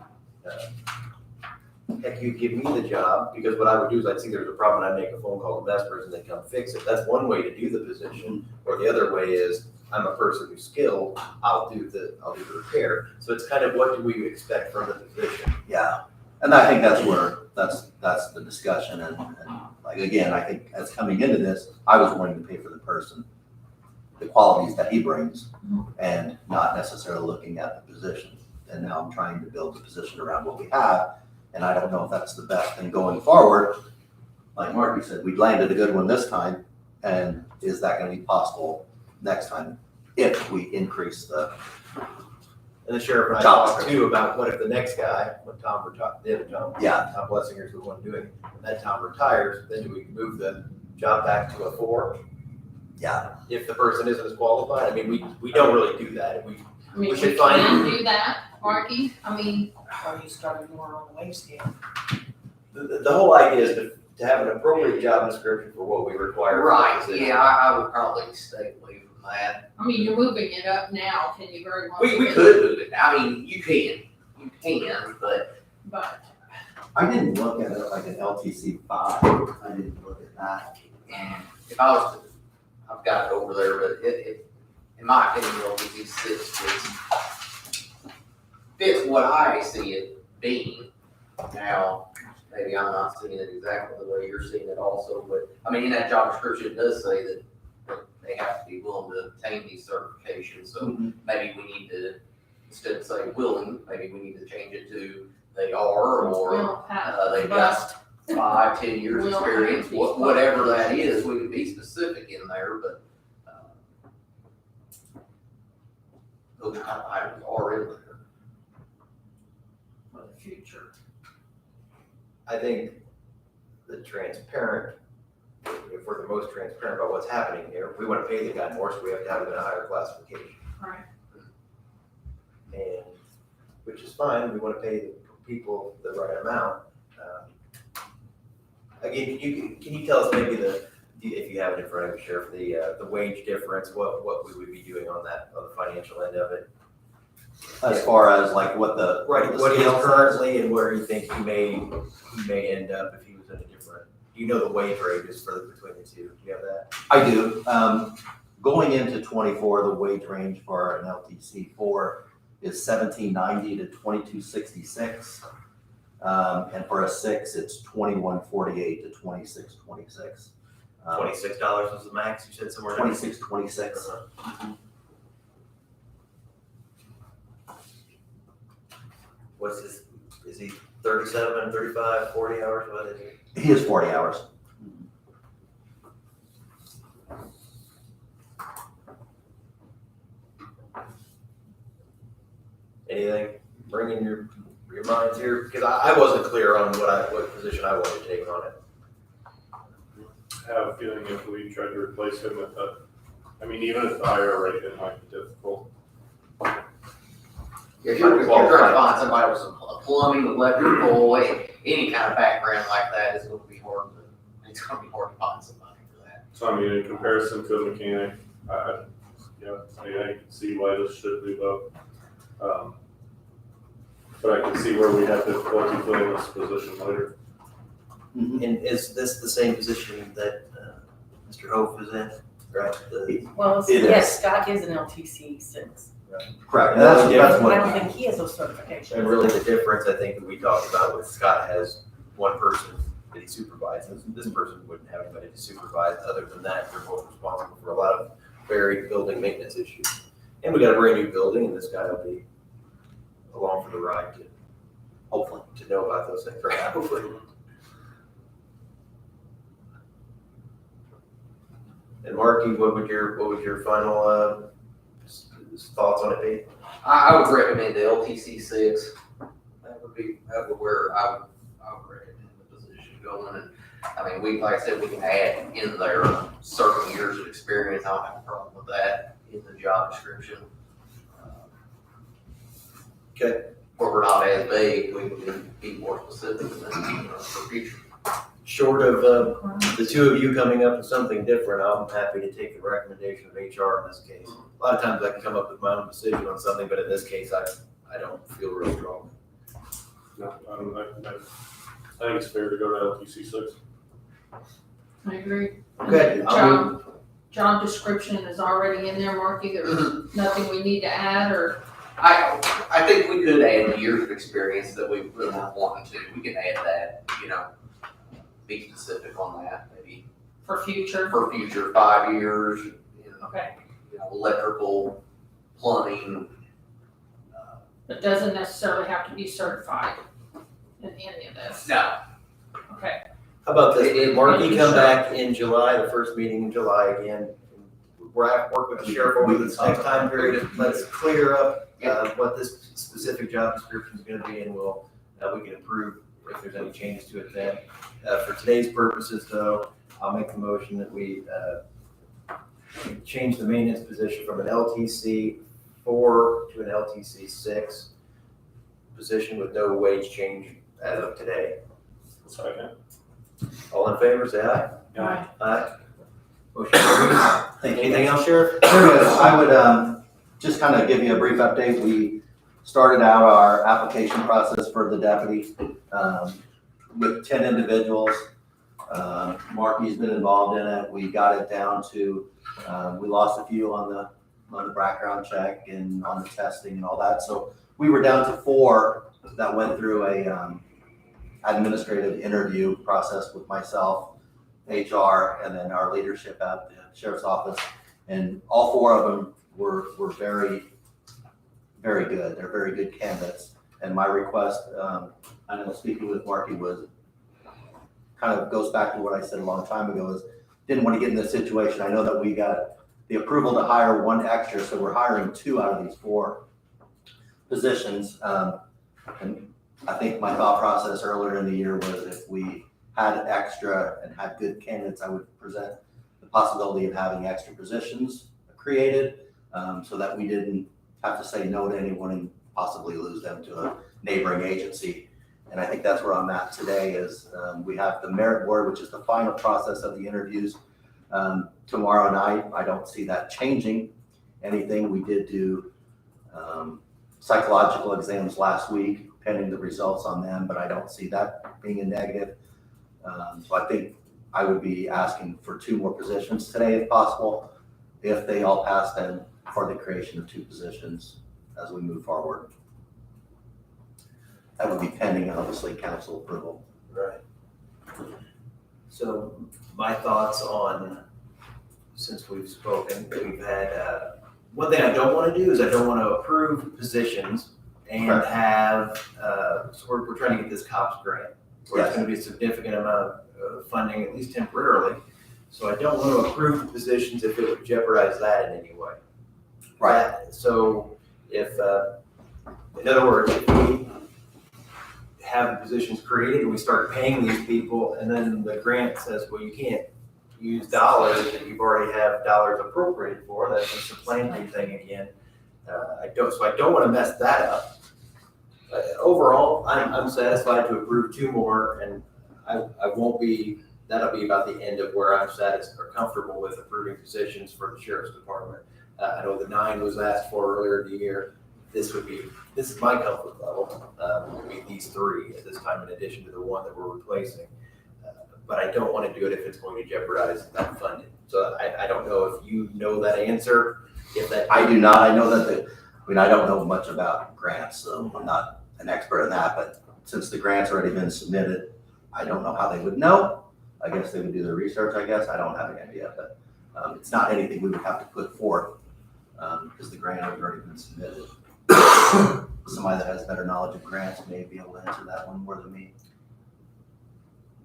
heck, you give me the job, because what I would do is I'd see there's a problem, and I'd make a phone call to Vespers, and they'd come fix it. That's one way to do the position, or the other way is, I'm a person who's skilled, I'll do the repair. So it's kind of, what do we expect from the position? Yeah, and I think that's where, that's the discussion, and like, again, I think as coming into this, I was wanting to pay for the person, the qualities that he brings, and not necessarily looking at the position. And now I'm trying to build the position around what we have, and I don't know if that's the best thing going forward. Like Marky said, we landed a good one this time, and is that gonna be possible next time if we increase the And the sheriff and I job talked description? too about what if the next guy, when Tom retired, the other Tom. Yeah. Tom Blessinger's the one doing it. When that Tom retires, then do we move the job back to a 4? Yeah. If the person isn't as qualified? I mean, we don't really do that. I mean, We we should find- can do that, Marky. I mean, Are you starting more on the wage scale? The whole idea is to have an appropriate job description for what we require. for the Right, position. yeah, I would probably stay away from that. I mean, you're moving it up now, can you very well? We move it? could move it, I mean, you can, but But, I didn't look at it like an LTC 5. I didn't look at that. if I was to, I've got it over there, but it, in my opinion, LTC 6 fits what I see it being. Now, maybe I'm not seeing it exactly the way you're seeing it also, but, I mean, in that job description, it does say that they have to be willing to obtain these certifications, so maybe we need to, instead of saying willing, maybe we need to change it to they are, or, we'll have they've bust. got 5-10 years We'll experience, have to whatever that is, we could be specific in there, but, those kind of items are in there. For the future. I think the transparent, if we're the most transparent about what's happening here, if we want to pay the guy more, so we have to have him in a higher classification. Right. And, which is fine, we want to pay the people the right amount. Again, can you tell us maybe if you have it in front of you, Sheriff, the wage difference, what we would be doing on that, on the financial end of it? As far as like what the. Right, the what he is scale says. currently and where you think he may end up if he was in a different, you know the wage ranges between the two, do you have that? I do. Going into 24, the wage range for an LTC 4 is $17.90 to $22.66. And for a 6, it's $21.48 to $26.26. $26 was the max, you said somewhere? $26.26. What's his, is he 37, 35, 40 hours, what is he? He is 40 hours. Anything bringing your minds here? Because I wasn't clear on what position I wanted to take on it. I have a feeling if we tried to replace him with even at the higher rate, it might be difficult. If you're trying to find somebody with some plumbing, electrical, any kind of background like that, it's gonna be hard to find somebody for that. So I mean, in comparison to a mechanic, I can see why this should move up. But I can see where we have difficulty filling this position later. And is this the same position that Mr. Hope is in, right? Well, It yes, is. Scott is an LTC 6. Correct. And that's I what, don't think he has those certifications. and really the difference, I think, that we talked about with Scott has one person that he supervises. This person wouldn't have anybody to supervise. Other than that, they're both responsible for a lot of varied building maintenance issues. And we got a brand new building, and this guy will be along for the ride to, hopefully, to know about those things, right? Hopefully. And Marky, what would your final thoughts on it be? I would recommend the LTC 6. That would be where I would recommend the position going. And I mean, like I said, we can add in there certain years of experience. I don't have a problem with that in the job description. Okay. Where we're not as vague, we can be more specific for future. Short of the two of you coming up with something different, I'm happy to take the recommendation of HR in this case. A lot of times I can come up with my own decision on something, but in this case, I don't feel real strong. No, I think it's fair to go to LTC 6. I agree. Okay, Job description is already in there, Marky, there's nothing we need to add, or? I think we could add years of experience that we weren't wanting to. We can add that, be specific on that, maybe. For future? For future, 5 years, Okay, electrical, plumbing. but doesn't necessarily have to be certified in any of this? No. Okay, How about this, did Marky come back in July, the first meeting in July again? We're at work with the sheriff over this next time period, let's clear up, what this specific job description is gonna be, and we can approve if there's any changes to it then. For today's purposes though, I'll make the motion that we, change the maintenance position from an LTC 4 to an LTC 6 position with no wage change as of today. Second. All in favor, say aye. Aye. Aye. Motion carries. Thank you. Anything else, Sheriff? There is. I would just kind of give you a brief update. We started out our application process for the deputy with 10 individuals. Marky's been involved in it. We got it down to, we lost a few on the background check and on the testing and all that. So we were down to 4 that went through a administrative interview process with myself, HR, and then our leadership at the sheriff's office. And all 4 of them were very, very good. They're very good candidates. And my request, I know speaking with Marky was, kind of goes back to what I said a long time ago, is didn't want to get in this situation. I know that we got the approval to hire 1 extra, so we're hiring 2 out of these 4 positions. And I think my thought process earlier in the year was if we had extra and had good candidates, I would present the possibility of having extra positions created, so that we didn't have to say no to anyone and possibly lose them to a neighboring agency. And I think that's where I'm at today is we have the merit board, which is the final process of the interviews tomorrow night. I don't see that changing anything. We did do psychological exams last week, pending the results on them, but I don't see that being a negative. So I think I would be asking for 2 more positions today if possible. If they all pass, then for the creation of 2 positions as we move forward. That would be pending, obviously, council approval. Right. So my thoughts on, since we've spoken, we've had, one thing I don't want to do is I don't want to approve positions and have, so we're trying to get this COPS grant, where it's going to be a significant amount of funding, at least temporarily. So I don't want to approve the positions if it would jeopardize that in any way. Right. So if, in other words, if we have the positions created and we start paying these people and then the grant says, well, you can't use dollars that you've already have dollars appropriated for, that's a supplanting thing again. I don't want to mess that up. Overall, I'm satisfied to approve 2 more, and I won't be, that'll be about the end of where I'm satisfied or comfortable with approving positions for the sheriff's department. I know the 9 was asked for earlier in the year. This is my comfort level, would be these 3 at this time in addition to the 1 that we're replacing. But I don't want to do it if it's going to jeopardize that funding. So I don't know if you know that answer, if that. I do not. I know that I don't know much about grants, so I'm not an expert in that, but since the grant's already been submitted, I don't know how they would know. I guess they would do their research, I guess. I don't have any idea, but it's not anything we would have to put forth because the grant has already been submitted. Somebody that has better knowledge of grants may be able to answer that one more than me.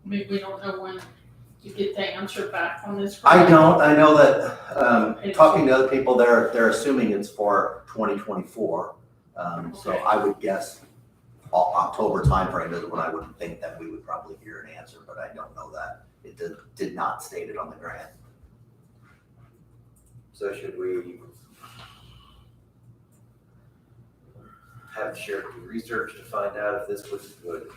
Maybe we don't know when you get the answer back on this. I don't. I know that talking to other people, they're assuming it's for 2024. So I would guess October timeframe is when I would think that we would probably hear an answer, but I don't know that. It did not state it on the grant. So should we have the sheriff do research to find out if this would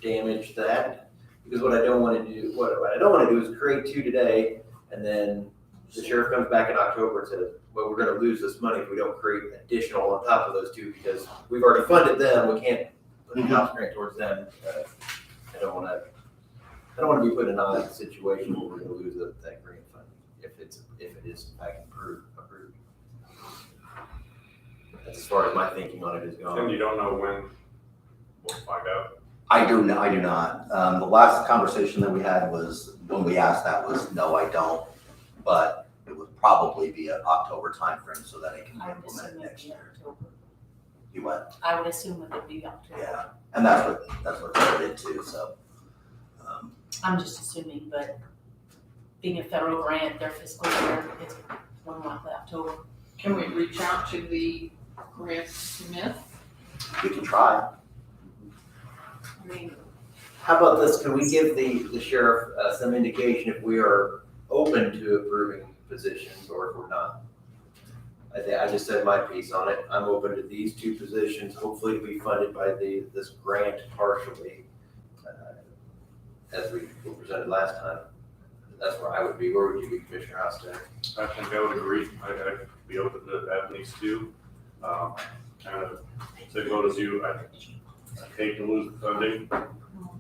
damage that? Because what I don't want to do, what I don't want to do is create 2 today, and then the sheriff comes back in October and says, well, we're going to lose this money if we don't create additional on top of those 2 because we've already funded them. We can't put the COPS grant towards them. I don't wanna be put in an odd situation where we're gonna lose that grant funding if it is in fact approved. That's as far as my thinking on it is And going. you don't know when we'll find out? I do not. The last conversation that we had was, when we asked that was, no, I don't. But it would probably be an October timeframe so that it can be I would implemented assume it'd next be year. October. You what? I would assume it would be October. Yeah, and that's what they're into, so. I'm just assuming, but being a federal grant, their fiscal year is more than likely October. Can we reach out to the Grant Smith? We can try. I mean, How about this, can we give the sheriff some indication if we are open to approving positions or if we're not? I just said my piece on it, I'm open to these two positions, hopefully it'll be funded by this grant partially, as we presented last time. That's where I would be, where would you be, Commissioner Hostetler? I think I would agree. I'd be open to having these two. Kind of same boat as you. I hate to lose the funding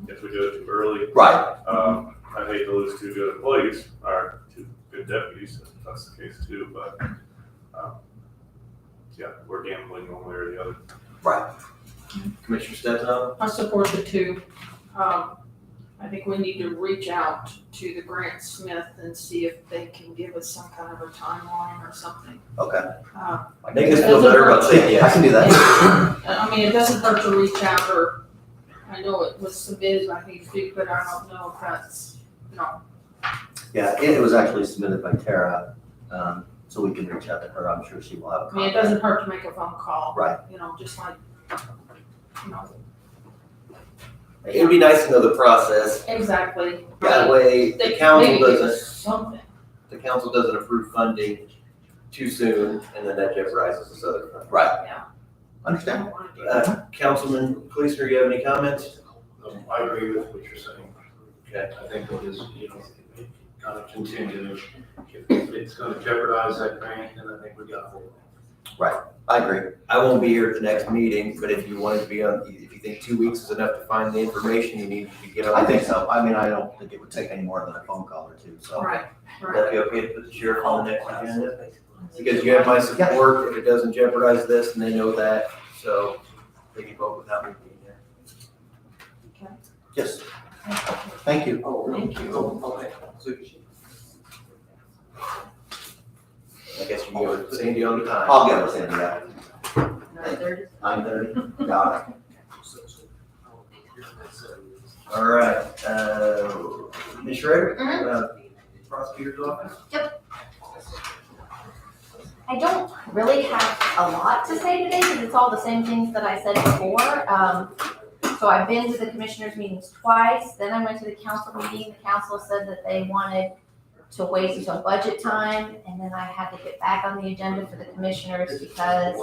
if we do it too early. Right. I hate to lose two good employees, or two good deputies, if that's the case too, but, yeah, we're gambling one way or the other. Right. Commissioner Stetson? I support the two. I think we need to reach out to the Grant Smith and see if they can give us some kind of a timeline or something. Okay. Make us feel better about saying yes. I can do that. I mean, it doesn't hurt to reach out, or, I know it was submitted by HB, but I don't know if that's, Yeah, it was actually submitted by Tara, so we can reach out to her. I'm sure she will have a I mean, it contact. doesn't hurt to make a phone call. Right. Just like, It'd be nice to know the process, Exactly. that way the They council maybe give us doesn't, something. the council doesn't approve funding too soon, and then that jeopardizes this other funding. Right. Yeah. Understand? Councilman Cleaser, you have any comments? I agree with what you're saying. Okay. I think it is, kind of continue. If it's gonna jeopardize that grant, then I think we got hold of it. Right. I agree. I won't be here at the next meeting, but if you wanted to be on, if you think 2 weeks is enough to find the information you need to get on. I think so. I mean, I don't think it would take any more than a phone call or two, so. Right, Would that be okay to put the sheriff on the next agenda? Because you have my support, if it doesn't jeopardize this, and they know that, so they can vote without me being here. Yes. Thank you. Thank you. Okay. I guess you can go with Sandy on the time. I'll get with Sandy, yeah. 9:30? 9:30. Got it. All right, Ms. Schrader, prosecutor's office? I don't really have a lot to say today because it's all the same things that I said before. So I've been to the commissioners' meetings twice, then I went to the council meeting. The council said that they wanted to wait until budget time, and then I had to get back on the agenda for the commissioners because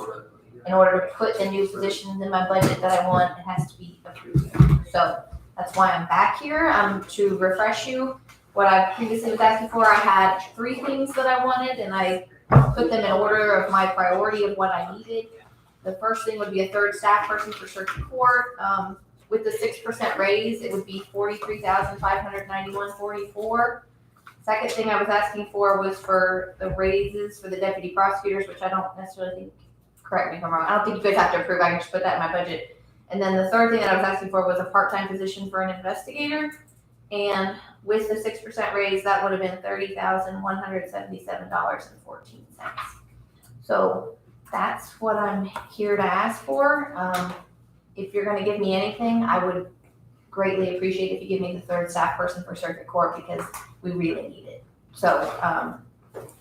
in order to put the new positions in my budget that I want, it has to be approved. So that's why I'm back here, to refresh you. What I previously was asking for, I had 3 things that I wanted, and I put them in order of my priority of what I needed. The first thing would be a 3rd staff person for circuit court. With the 6% raise, it would be $43,591.44. Second thing I was asking for was for the raises for the deputy prosecutors, which I don't necessarily think, correct me if I'm wrong, I don't think you guys have to approve, I can just put that in my budget. And then the third thing that I was asking for was a part-time position for an investigator. And with the 6% raise, that would have been $30,177.14. So that's what I'm here to ask for. If you're gonna give me anything, I would greatly appreciate if you give me the 3rd staff person for circuit court because we really need it. So,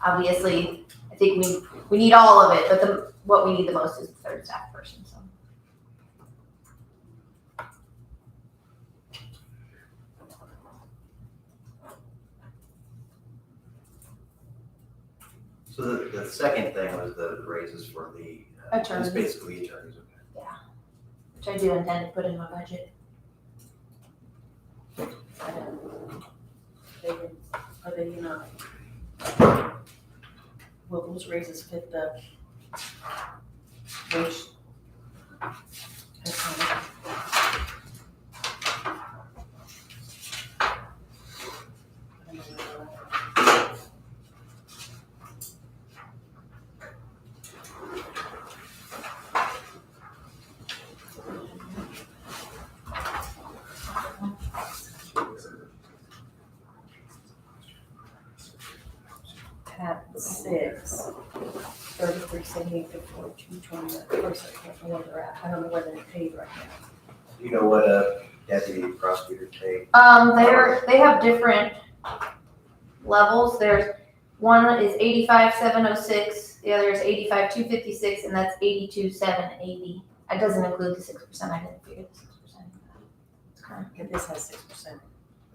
obviously, I think we need all of it, but what we need the most is the 3rd staff person, so. So the second thing was the raises for the, Attorneys. it's basically attorneys, okay. Yeah, which I do intend to put in my budget. Are they will those raises fit the wage? eighty-six. 3378 to 4220, of course, I can't know where they're at, I don't know where they're paid right now. You know what a deputy prosecutor paid? They have different levels. There's one is 85,706, the other is 85,256, and that's 82,780. That doesn't include the 6%. I didn't figure the 6%. It's current. And this has 6%.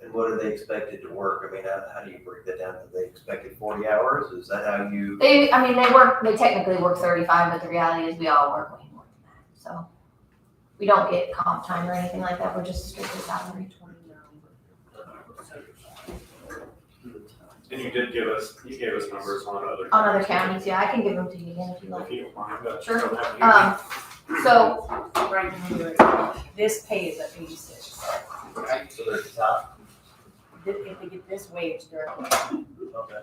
And what are they expected to work? I mean, how do you break that down? Are they expected 40 hours? Is that how you? They technically work 35, but the reality is we all work way more than that. So we don't get comp time or anything like that. We're just strictly salary. And you gave us numbers on other. On other counties, yeah, I can give them to you again if you like. If you don't mind, but Sure. don't have to. So Right here, this pay is at 86. Right, so they're at the top. If they get this wage, they're at, Okay.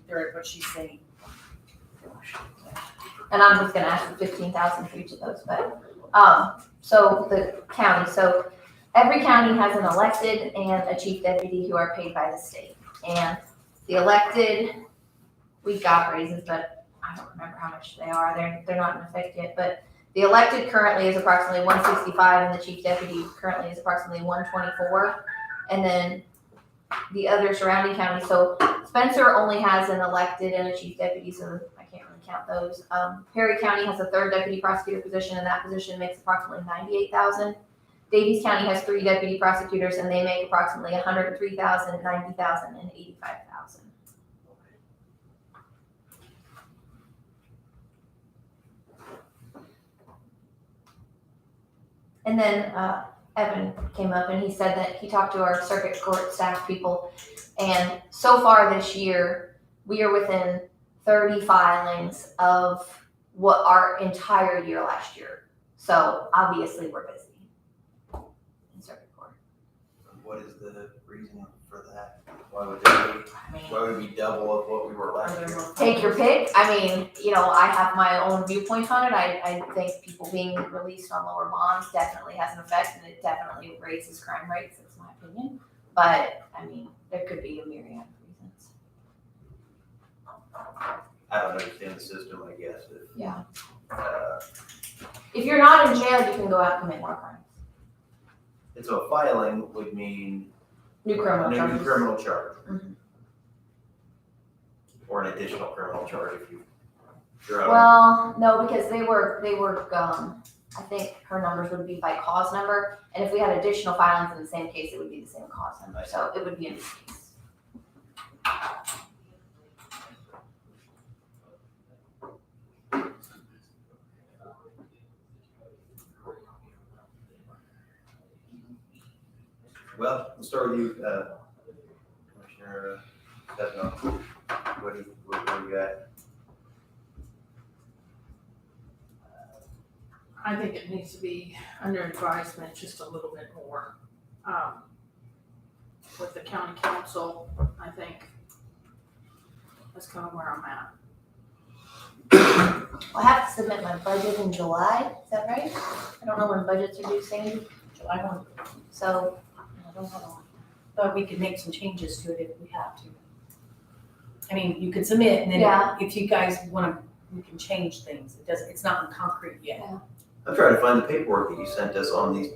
they're at what she's saying. and I'm just gonna ask for 15,000 for each of those, but, so the county, so every county has an elected and a chief deputy who are paid by the state. And the elected, we got raises, but I don't remember how much they are, they're not in effect yet, but the elected currently is approximately 165 and the chief deputy currently is approximately 124. And then the other surrounding counties, so Spencer only has an elected and a chief deputy, so I can't really count those. Perry County has a third deputy prosecutor position, and that position makes approximately 98,000. Davies County has 3 deputy prosecutors, and they make approximately 103,000, 90,000, and 85,000. And then Evan came up and he said that he talked to our circuit court staff people, and so far this year, we are within 30 filings of what our entire year last year. So obviously we're busy in circuit court. What is the reason for that? Why would we double of what we were last year? Take your pick. I mean, I have my own viewpoint on it. I think people being released on lower bonds definitely has an effect, and it definitely raises crime rates, that's my opinion. But, I mean, there could be a myriad of reasons. I don't understand the system, I guess. Yeah. If you're not in jail, you can go out and commit more crimes. And so a filing would mean New criminal a charges. new criminal charge. Mhm. Or an additional criminal charge if you're out. Well, no, because they work, I think her numbers would be by cause number, and if we had additional filings in the same case, it would be the same cause number, so it would be in this case. Well, we'll start with you, Commissioner Stefano. What do you got? I think it needs to be under advisement just a little bit more. With the county council, I think that's kind of where I'm at. I have to submit my budget in July, is that right? I don't know when budgets are due, Sandy. July 1. So, I don't know. But we could make some changes to it if we have to. I mean, you could submit, and then Yeah. if you guys want to, we can change things. It's not in concrete yet. I'm trying to find the paperwork that you sent us on this,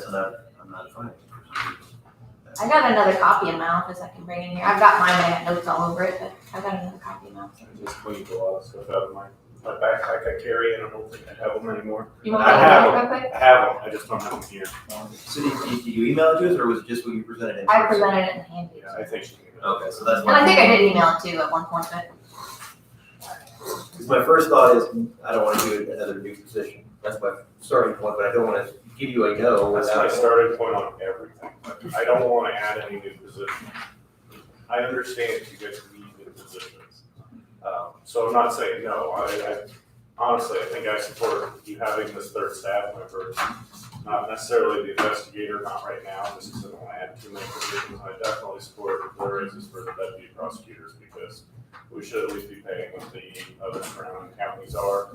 and I'm not finding it. I got another copy in my office I can bring in here. I've got mine, I got notes all over it, but I've got another copy in my office. I just cleaned a lot of stuff out of my backpack I carry, and I don't think I have them anymore. You want me I to have look them. real quick? I have them, I just don't have them here. So did you email it to us, or was it just what you presented in? I person? presented it in hand. Yeah, I think she. Okay, so that's And I think I did email it too at one point, but Because my first thought is, I don't want to do another new position. That's my starting point, but I don't want to give you a no. That's my starting point on everything. I don't want to add any new positions. I understand you guys need new positions. So I'm not saying no. I honestly, I think I support you having this third staff member. Not necessarily the investigator, not right now. This isn't going to add too many positions. I definitely support the raises for the deputy prosecutors because we should at least be paying what the other surrounding counties are.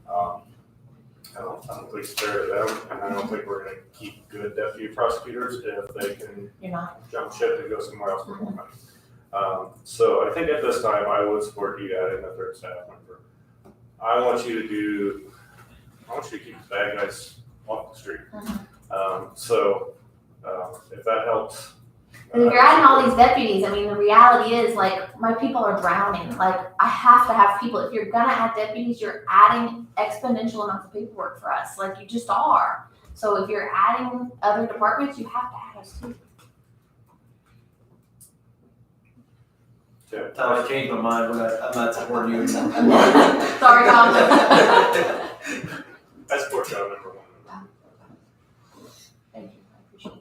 I don't think it's fair to them, and I don't think we're gonna keep good deputy prosecutors if they can you're not. jump ship and go somewhere else for more money. So I think at this time, I would support you adding a third staff member. I want you to keep the bad guys off the street. If that helps. And if you're adding all these deputies, I mean, the reality is, like, my people are drowning. Like, I have to have people. If you're gonna add deputies, you're adding exponential amounts of paperwork for us. Like, you just are. So if you're adding other departments, you have to add us too. Tom, I changed my mind, I'm not supporting you anymore. Sorry, Tom. I support job number one. Thank you, I appreciate it.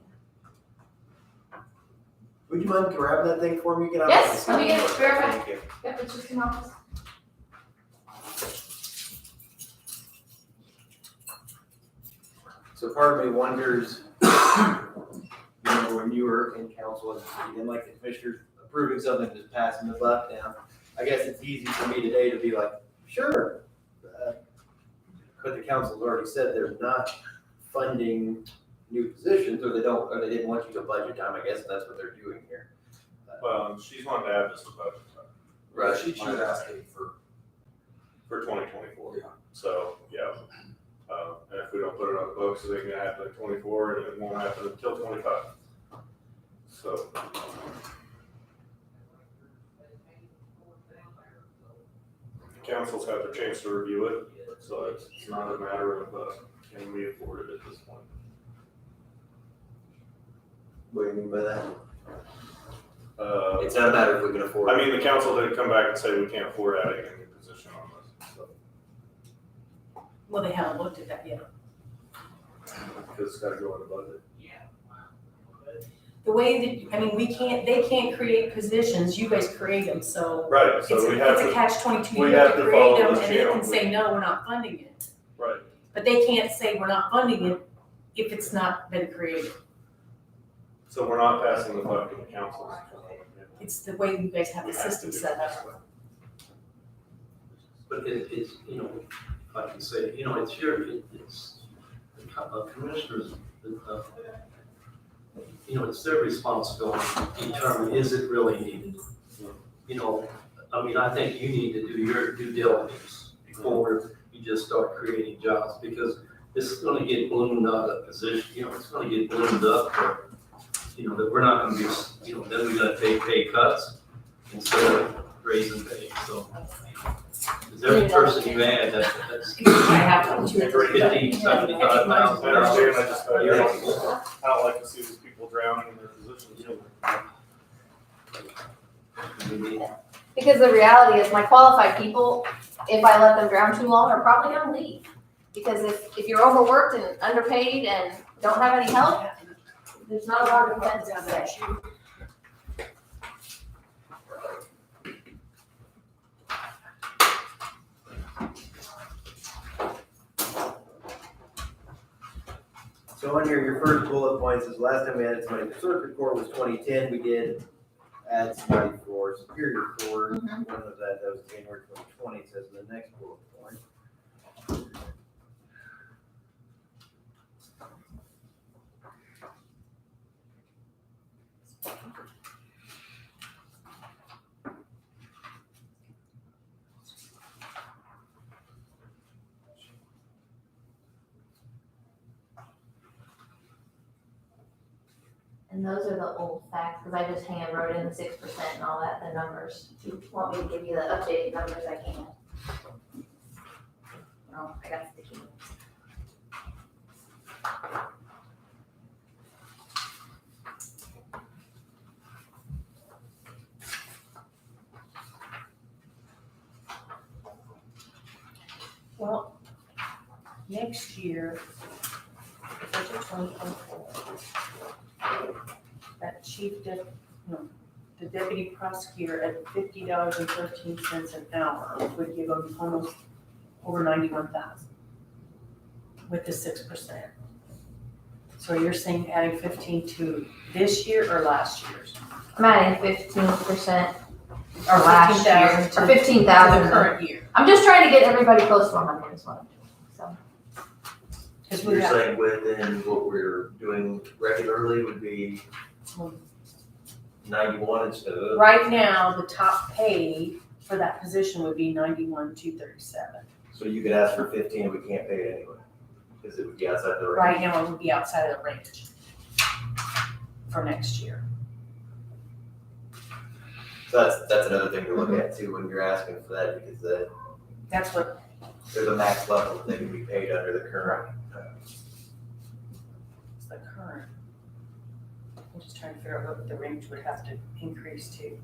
Would you mind grabbing that thing for me? Get out Yes, let me get it verified. Thank you. Yep, it's just in office. So part of me wonders, when you were in council, you didn't like the commissioners approving something, just passing the buck down. I guess it's easy for me today to be like, sure. But the council's already said they're not funding new positions, or they didn't want you to budget time. I guess that's what they're doing here. Well, she's wanting to add this to budget. Right. She's asking for 2024. Yeah. So, yeah. And if we don't put it on the books, it ain't gonna happen in 24, and it won't happen until 25. So. The council's had their chance to review it, so it's not a matter of, can we afford it at this point? What do you mean by that? It's not a matter if we can afford it. I mean, the council did come back and say we can't afford adding a new position on this, so. Well, they haven't looked at that yet. Because it's gotta go in the budget. The way that, I mean, they can't create positions, you guys create them, so. Right, so we have It's to. a catch-22, we you have have to to create follow them, the and they channel. can say, no, we're not funding it. Right. But they can't say we're not funding it if it's not been created. So we're not passing the buck to the council. It's the way you guys have the system set up. But it's, if I can say, it's the commissioners, it's their responsibility to determine, is it really needed? I think you need to do your due diligence before you just start creating jobs, because this is gonna get ballooned out of position, it's gonna get ballooned up, that we're not gonna be, then we're gonna take pay cuts instead of raising pay, so. Because every person you add, that's I have to. $50,000, $75,000. I don't like to see these people drowning in their positions. Because the reality is, my qualified people, if I let them drown too long, are probably gonna leave. Because if you're overworked and underpaid and don't have any help, there's not a lot of defense to say. So on here, your first bullet points is last time we added somebody for circuit court was 2010. We did add somebody for Superior Court. When was that? That was January 2020, it says in the next bullet point. And those are the old facts, because I just hand wrote in the 6% and all that, the numbers. If you want me to give you the updated numbers, I can. No, I got sticky notes. Well, next year, budget 2024, that the deputy prosecutor at $50.13 an hour would give them almost over 91,000 with the 6%. So you're saying adding 15 to this year or last year's? I'm adding 15%. Or last year, 15,000 or 15,000 to the current year. I'm just trying to get everybody close to 100 is what I'm doing, so. You're saying within what we're doing regularly would be 91 instead of. Right now, the top pay for that position would be 91,237. So you could ask for 15 and we can't pay it anyway, because it would be outside the range. Right now, it would be outside of the range for next year. So that's another thing to look at too, when you're asking for that, because That's what, there's a max level that they can be paid under the current. it's the current. I'm just trying to figure out what the range would have to increase to.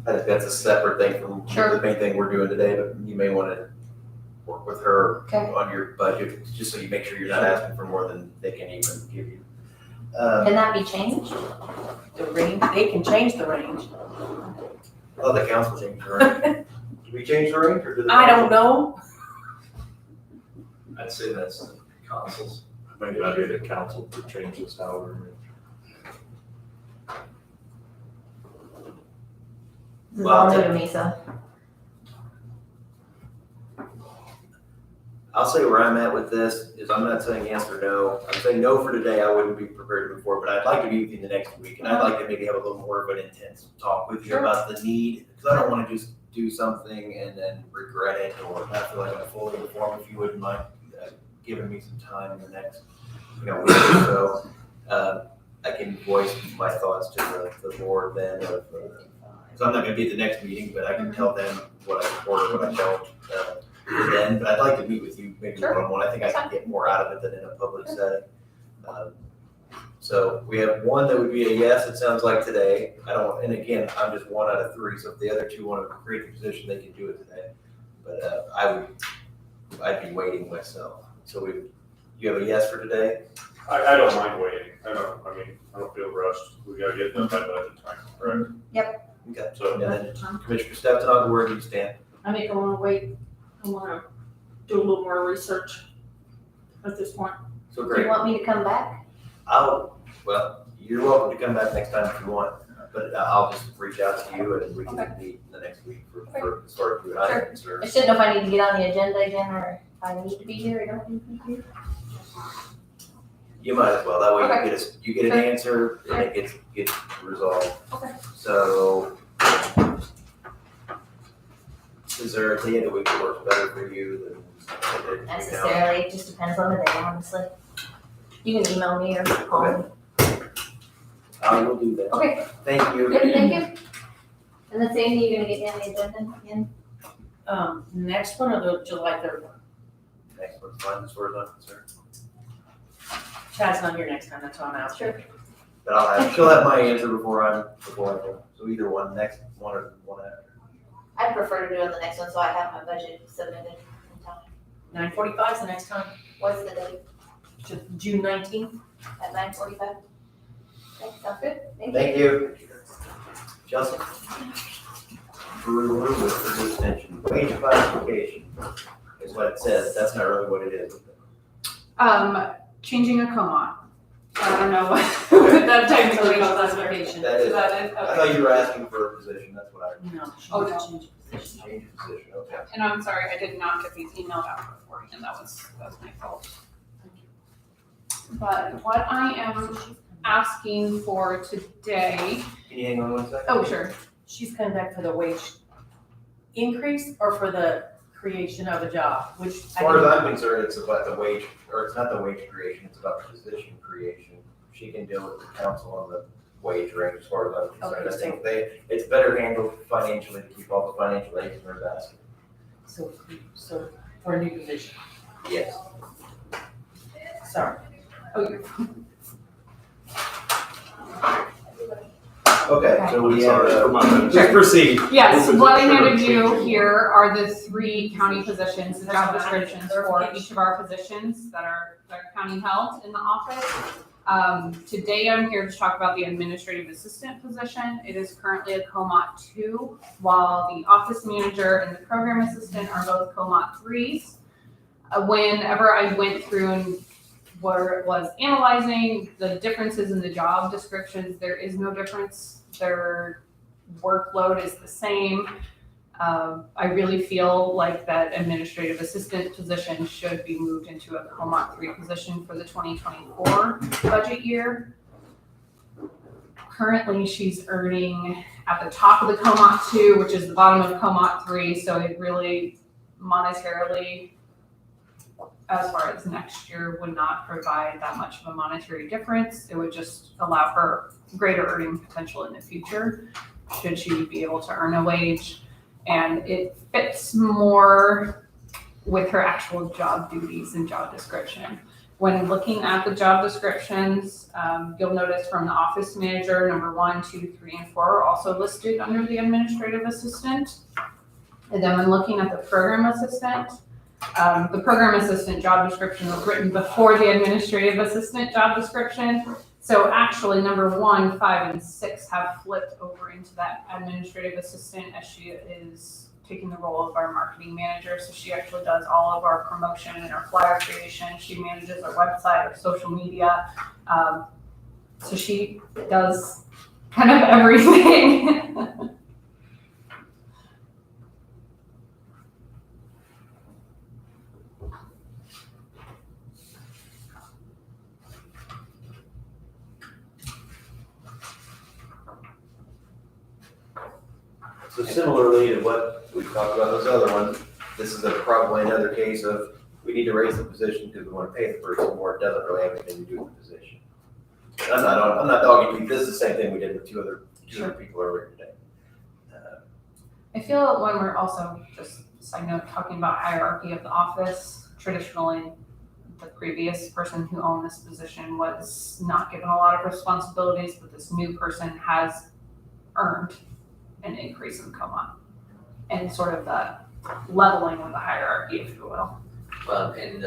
I think that's a separate thing from Sure. the main thing we're doing today, but you may want to work with her Okay. on your budget, just so you make sure you're not asking for more than they can even give you. Can that be changed? The range, they can change the range. Oh, the council changed the range. Did we change the range or did the? I don't know. I'd say that's the councils. Maybe I'd get a council to change this salary. This is all new to me, so. I'll say where I'm at with this is I'm not saying yes or no. I'm saying no for today. I wouldn't be prepared to move forward, but I'd like to be with you the next week. And I'd like to maybe have a little more of an intense talk with you Sure. about the need. Because I don't want to just do something and then regret it or not feel like I'm fully informed. If you wouldn't mind giving me some time in the next week or so, I can voice my thoughts to the board then. So I'm not going to be at the next meeting, but I can tell them what I support or what I don't. Then, but I'd like to meet with you maybe one-on-one. I think I can get more out of it than in a public setting. So we have one that would be a yes, it sounds like today. And again, I'm just one out of three, so if the other two want to create the position, they can do it today. But I'd be waiting myself. So you have a yes for today? I don't mind waiting. I don't feel rushed. We gotta get done by budget time, correct? Yep. Okay. So, And then Commissioner Steptoe, where do you stand? I think I wanna wait, I wanna do a little more research at this point. So Do you great. want me to come back? Well, you're welcome to come back next time if you want, but I'll just reach out to you and we can meet in the next week for as far as you and I are concerned. I just didn't know if I need to get on the agenda again or if I need to be here or don't need to be here. You might as well, that way Okay. you get an answer and it gets resolved. Okay. So, is there a day of the week that works better for you than? Necessarily, it just depends on the day, honestly. You can email me or call me. I will do that. Okay. Thank you. Good, thank you. And then Sandy, you're gonna get me on the agenda again? Next one or the July 3rd one? Next one's fine as far as I'm concerned. Chad's not here next time, that's why I'm asking. Sure. But she'll have my answer before I go. So either one, next one or one after. I'd prefer to do it on the next one, so I have my budget submitted in time. 9:45 is the next time, What's the date? June 19th. At 9:45? Okay, sounds good. Thank you. Chelsea. For extension, wage classification is what it says. That's not really what it is. Changing a COMA. I don't know what that technically Wage calls classification. That is, That is, I okay. thought you were asking for a position, that's what I. No. Oh, no. Change of position. Change of position, okay. And I'm sorry, I did not get these emailed out beforehand, that was my fault. But what I am asking for today, Can you hang on 1 second? oh, sure. She's coming back for the wage increase or for the creation of a job, which. As far as I'm concerned, it's about the wage, or it's not the wage creation, it's about the position creation. She can deal with the council on the wage range as far as I'm concerned. I think it's better handled financially to keep all the financial aids in their basket. So for a new position, Yes. sorry. Oh, you're Okay, so we have, Sorry for my- just proceed. Yes, what I handed you here are the 3 county positions, the job descriptions for each of our positions that are county held in the office. Today I'm here to talk about the administrative assistant position. It is currently a COMAT 2, while the office manager and the program assistant are both COMAT 3s. Whenever I went through and was analyzing the differences in the job descriptions, there is no difference. Their workload is the same. I really feel like that administrative assistant position should be moved into a COMAT 3 position for the 2024 budget year. Currently, she's earning at the top of the COMOT 2, which is the bottom of COMOT 3, so it really monetarily, as far as next year, would not provide that much of a monetary difference. It would just allow her greater earning potential in the future, should she be able to earn a wage. And it fits more with her actual job duties and job description. When looking at the job descriptions, you'll notice from the office manager, number 1, 2, 3, and 4 are also listed under the administrative assistant. And then when looking at the program assistant job description was written before the administrative assistant job description. So actually, number 1, 5, and 6 have flipped over into that administrative assistant as she is taking the role of our marketing manager. So she actually does all of our promotion and our flyer creation. She manages our website, our social media. So she does kind of everything. So similarly to what we talked about this other one, this is probably another case of we need to raise the position because we want to pay the person more. It doesn't really have anything to do with the position. And I'm not dogging you. This is the same thing we did with two other people earlier today. I feel when we're also, just side note, talking about hierarchy of the office, traditionally, the previous person who owned this position was not given a lot of responsibilities, but this new person has earned an increase in COMOT and sort of the leveling of the hierarchy, if you will. Well, and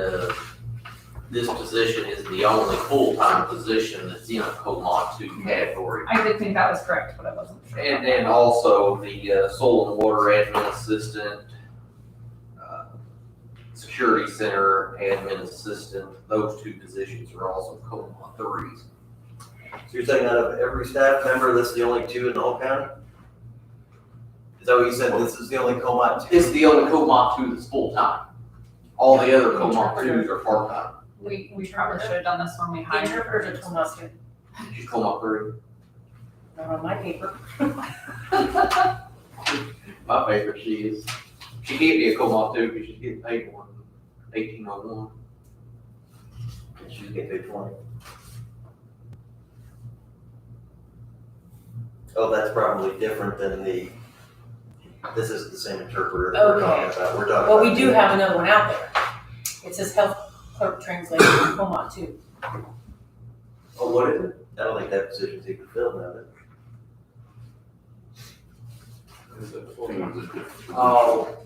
this position is the only full-time position that's in a COMOT 2 category. I did think that was correct, but I wasn't sure. And also the soil and water admin assistant, security center admin assistant, those 2 positions are also COMOT 3s. So you're saying out of every staff member, this is the only 2 in the whole county? Is that what you said? This is the only COMOT 2? It's the only COMOT 2 that's full-time. All the other COMOT 2s are part-time. We probably should have done this when we hired. Interpreter told us to, She's COMOT 3. not on my paper. My favorite, she is. She can't be a COMOT 2 because she's getting paid more than 1801. And she's getting paid 20. Oh, that's probably different than this is the same interpreter that we're talking about. We're talking But about we do have another one out there. It says health clerk translator, COMOT 2. Oh, what is it? I don't think that position's even filled now, is it? Oh,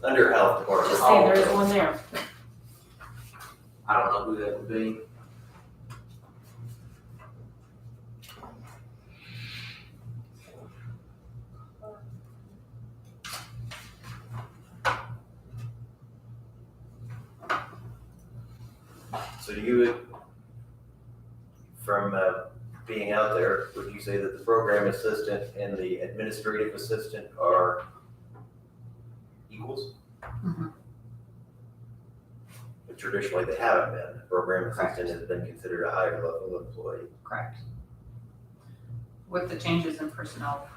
under health department. Just saying, there is one there. I don't know who that would be. So you would, from being out there, would you say that the program assistant and the administrative assistant are equals? Mm-hmm. But traditionally they haven't been. The program assistant has been considered a higher level employee. Correct. With the changes in personnel,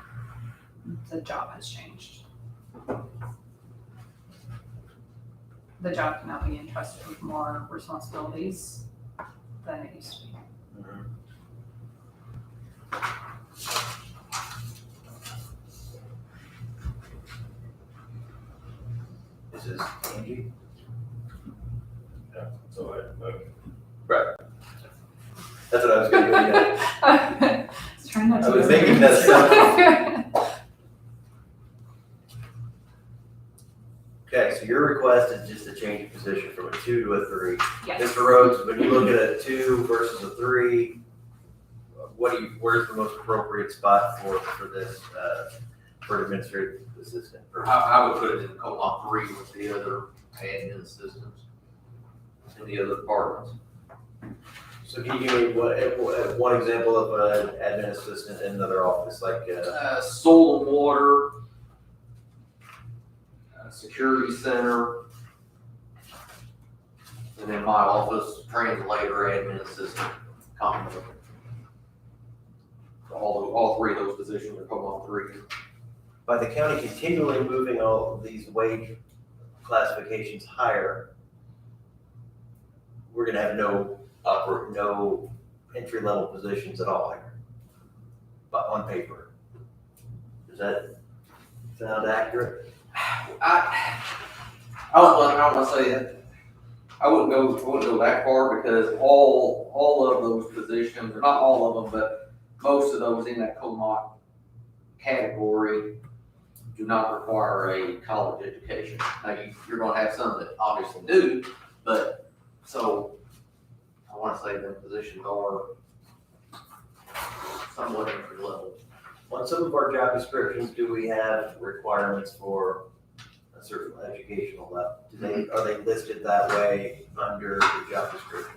the job has changed. The job can now be entrusted with more responsibilities than it used to be. This is Angie? Yeah, so Right. That's what I was going to do. I was trying not to. I was making that assumption. Okay, so your request is just to change the position from a 2 to a 3. Yes. Mr. Rhodes, when you look at a 2 versus a 3, where's the most appropriate spot for this, for an administrative assistant? I would put it in COMOT 3 with the other admin assistants in the other departments. So can you give me one example of an admin assistant in another office, like? Soil and water, security center, and then my office, translator, admin assistant, common. all three of those positions are COMA 3. By the county continually moving all of these wage classifications higher, we're gonna have no entry-level positions at all here, but on paper. Does that sound accurate? I don't want to say that. I wouldn't go that far because all of those positions, or not all of them, but most of those in that COMA category do not require a college education. Now, you're gonna have some that obviously do, but, so, I wanna say the positions are somewhat entry level. On some of our job descriptions, do we have requirements for a certain educational level? Are they listed that way under the job description?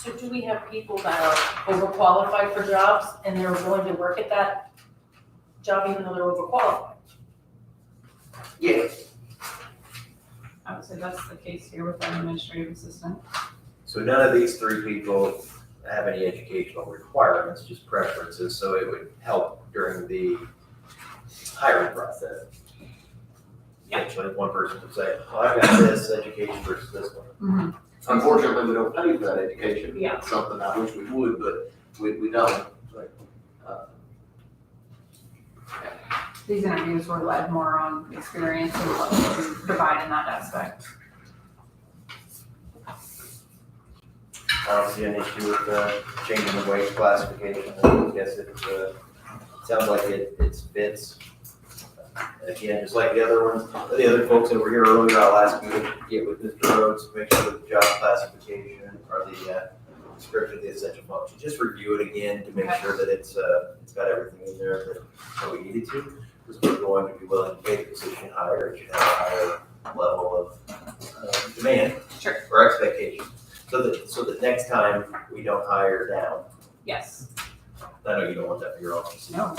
So do we have people that are overqualified for jobs and they're willing to work at that job even though they're overqualified? Yes. I would say that's the case here with our administrative assistant. So none of these three people have any educational requirements, just preferences, so it would help during the hiring process. Actually, one person could say, well, I've got this education versus this one. Unfortunately, we don't pay for that education. Yeah. It's something I wish we would, but we don't. These interviews were led more on experience and what we can provide in that aspect. I don't see an issue with changing the wage classification. I guess it sounds like it fits. Again, just like the other folks that were here earlier, I'll ask you to get with Mr. Rhodes, make sure that the job classification or the description of the essential function, just review it again to make sure that it's got everything in there that we needed to. Because we're going to be willing to pay the position higher, it should have a higher level of demand or expectation. So that next time we don't hire down. Yes. I know you don't want that for your office. No.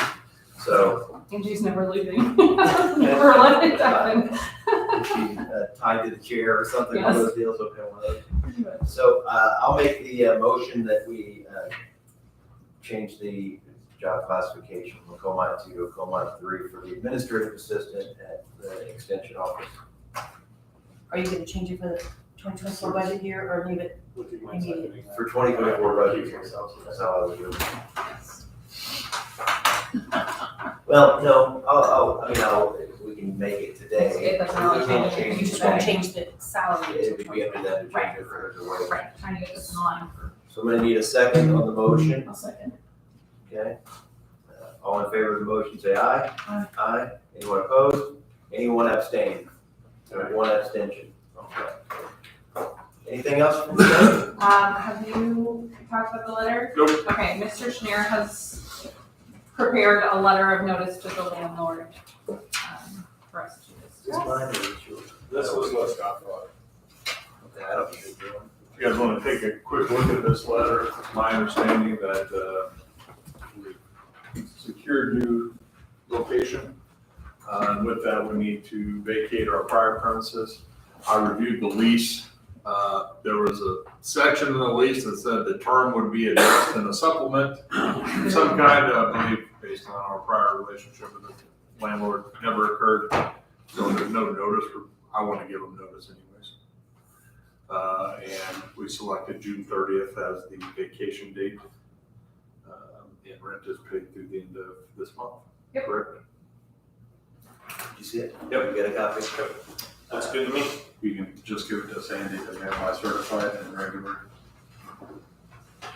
So. Angie's never leaving. Never let it happen. Is she tied to the chair or something, one of those deals? Okay, one of those. Yes. So I'll make the motion that we change the job classification from COMA 2 to COMA 3 for the administrative assistant at the extension office. Are you gonna change it for the 2024 budget year or leave it immediately? For 2024 budget year, that's how I would do it. Well, no, we can make it today. It doesn't really change anything. You just won't change the salary. It would be up to them to change it for the way. Right, trying to get this in line for. So I'm gonna need a second on the motion. I'll second. Okay. All in favor of the motion, say aye. Aye. Aye. Anyone opposed? Anyone abstain? So one abstention. Okay. Anything else from the Have you talked about the letter? Nope. Okay, Mr. Schneer has prepared a letter of notice to the landlord, for us to Is discuss. mine or is yours? This was what Scott brought. Okay, I don't need to do one. If you guys want to take a quick look at this letter, it's my understanding that we secured new location. And with that, we need to vacate our prior premises. I reviewed the lease. There was a section in the lease that said the term would be addressed in a supplement, some kind, I believe, based on our prior relationship with the landlord, never occurred. So there's no notice, I want to give them notice anyways. And we selected June 30th as the vacation date. And rent is paid through the end of this month. Yep. Correct? Did you see it? Yep. We got a copy. That's good to me. You can just give it to Sandy to have my certified and regular.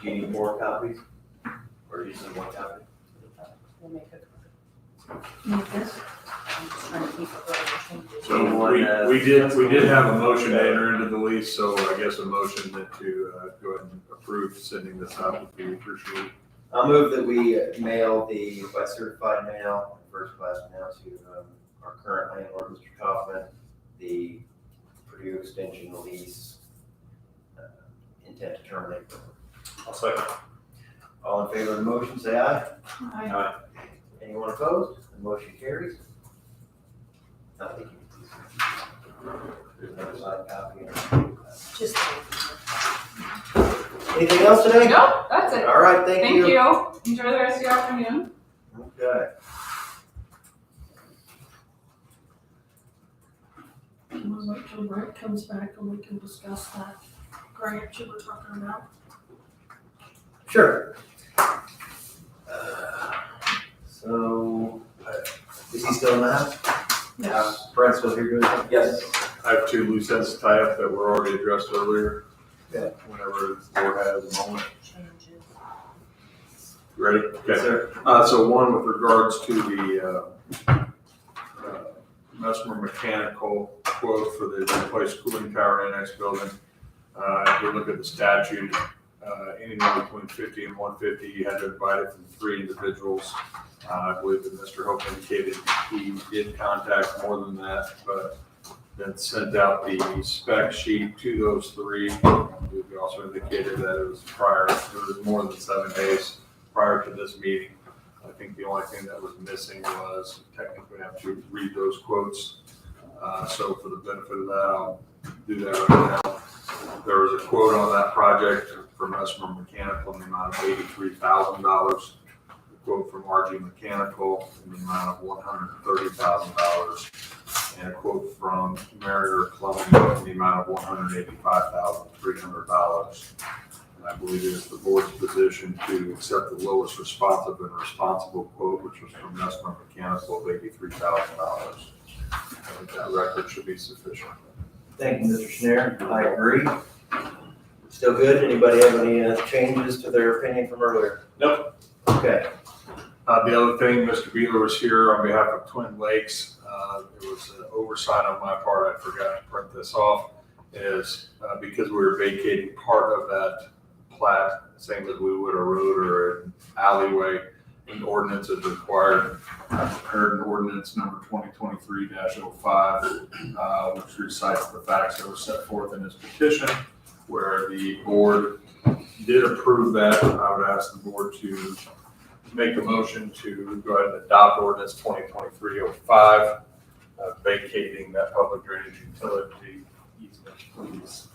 Do you need more copies? Or do you need one copy? We'll make it. Need this? I'm just trying to keep it right. So we did have a motion to enter into the lease, so I guess a motion that to go ahead and approve sending this out would be appreciated. I'll move that we mail by certified mail, first class mail to our current landlord, Mr. Kaufman, the Purdue extension lease intent to terminate. I'll second. All in favor of the motion, say aye. Aye. Anyone opposed? The motion carries. Now, thank you. There's another side copy. Just. Anything else today? Nope, that's it. All right, thank you. Enjoy the rest of your afternoon. Okay. Can we wait till Brett comes back and we can discuss that grant you were talking about? Sure. So, is he still in the house? Yes. Brent's still here doing it? Yes. I have 2 loose ends to tie up that were already addressed earlier. Yeah. Whenever the board has a moment. You ready? Okay. Yes, sir. So one with regards to the, Mesmer Mechanical quote for the replaced cooling tower annex building. If you look at the statute, anyone between 50 and 150, you had to invite it from 3 individuals. I believe that Mr. Hope indicated he did contact more than that, but then sent out the spec sheet to those 3. He also indicated that it was more than 7 days prior to this meeting. I think the only thing that was missing was technically I have to read those quotes. So for the benefit of that, I'll do that right now. There was a quote on that project from Mesmer Mechanical in the amount of $83,000. A quote from RG Mechanical in the amount of $130,000. And a quote from Marriott Plumbing in the amount of $185,300. And I believe it is the board's position to accept the lowest responsive and responsible quote, which was from Mesmer Mechanical of $83,000. I think that record should be sufficient. Thank you, Mr. Schneider. I agree. Still good? Anybody have any changes to their opinion from earlier? Nope. Okay. The other thing, Mr. Beeler was here on behalf of Twin Lakes. It was an oversight on my part. I forgot to print this off. Is because we were vacating part of that plat, same as we would a road or an alleyway, an ordinance is required. I prepared an ordinance number 2023-05, which recites the facts that were set forth in his petition, where the board did approve that. I would ask the board to make a motion to go ahead and adopt ordinance 2023-05, vacating that public drainage utility easement, please.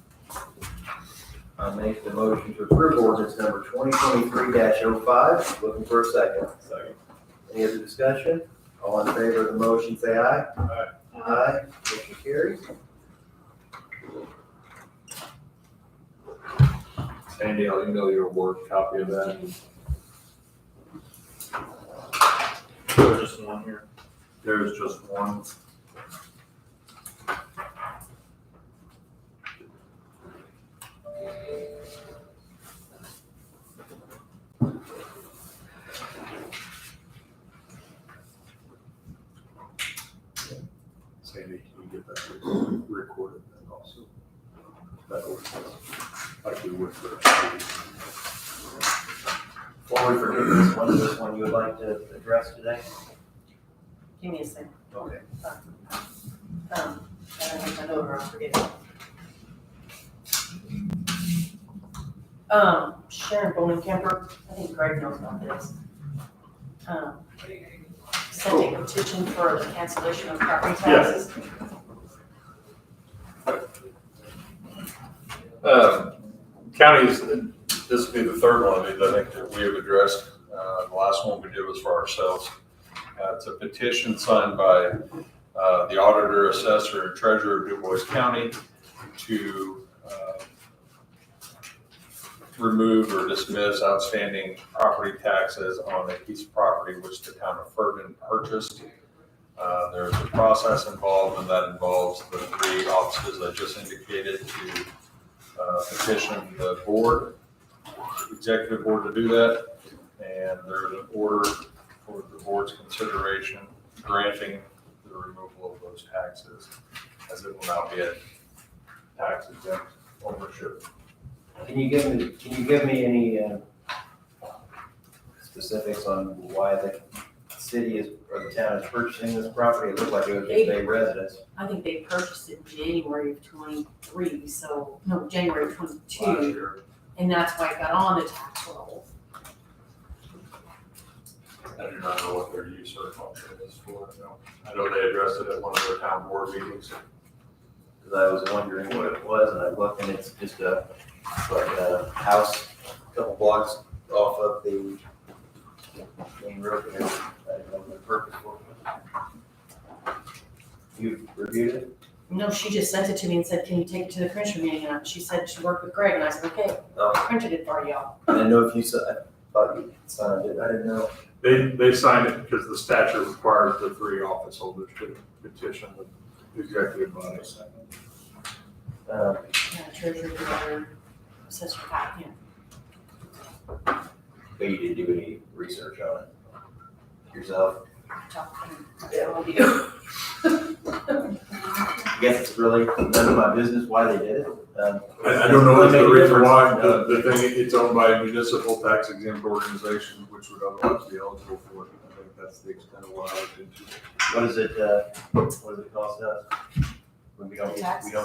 I make the motion to approve ordinance number 2023-05. Looking for a second. Second. Any other discussion? All in favor of the motion, say aye. Aye. Aye. Motion carries. Sandy, I'll email you a Word copy of that. There's just one here. There's just one. Sandy, can you get that recorded and also that ordinance, like we would for. Before we forget this one you would like to address today? Give me a second. Okay. I know where I'm forgetting. Sharon Bowling Camper, I think Greg knows about this. Sent a petition for the cancellation of property taxes. Counties, this will be the third one of these, I think, that we have addressed. The last one we did was for ourselves. It's a petition signed by the auditor, assessor, and treasurer of DuBois County to remove or dismiss outstanding property taxes on a piece of property which the town of Ferguson purchased. There's a process involved, and that involves the 3 offices I just indicated to petition the board, executive board, to do that. And there's an order for the board's consideration granting the removal of those taxes, as it will now be a tax exempt ownership. Can you give me any specifics on why the city is, or the town is purchasing this property? It looked like it was just a residence. I think they purchased it in January of 23, so, no, January of 22. Last year. And that's why it got on the tax roll. I do not know what their use or function is for it. I know they addressed it at one of their town board meetings. Because I was wondering what it was, and I looked, and it's just like a house couple blocks off of the main road there. I don't know the purpose for it. You've reviewed it? No, she just sent it to me and said, can you take it to the commissioner meeting? And she said she worked with Greg, and I said, okay, I printed it for y'all. I didn't know if you said, I thought you signed it, I didn't know. They signed it because the statute requires the 3 office holders to petition the executive body. Yeah, treasurer, director, assessor, yeah. But you didn't do any research on it yourself? Yeah, I'll do. I guess it's really none of my business why they did it. I don't know the reason why, the thing, it's owned by a municipal tax exempt organization, which would otherwise be eligible for it. I think that's the extent of what I looked into. What does it cost us? When we don't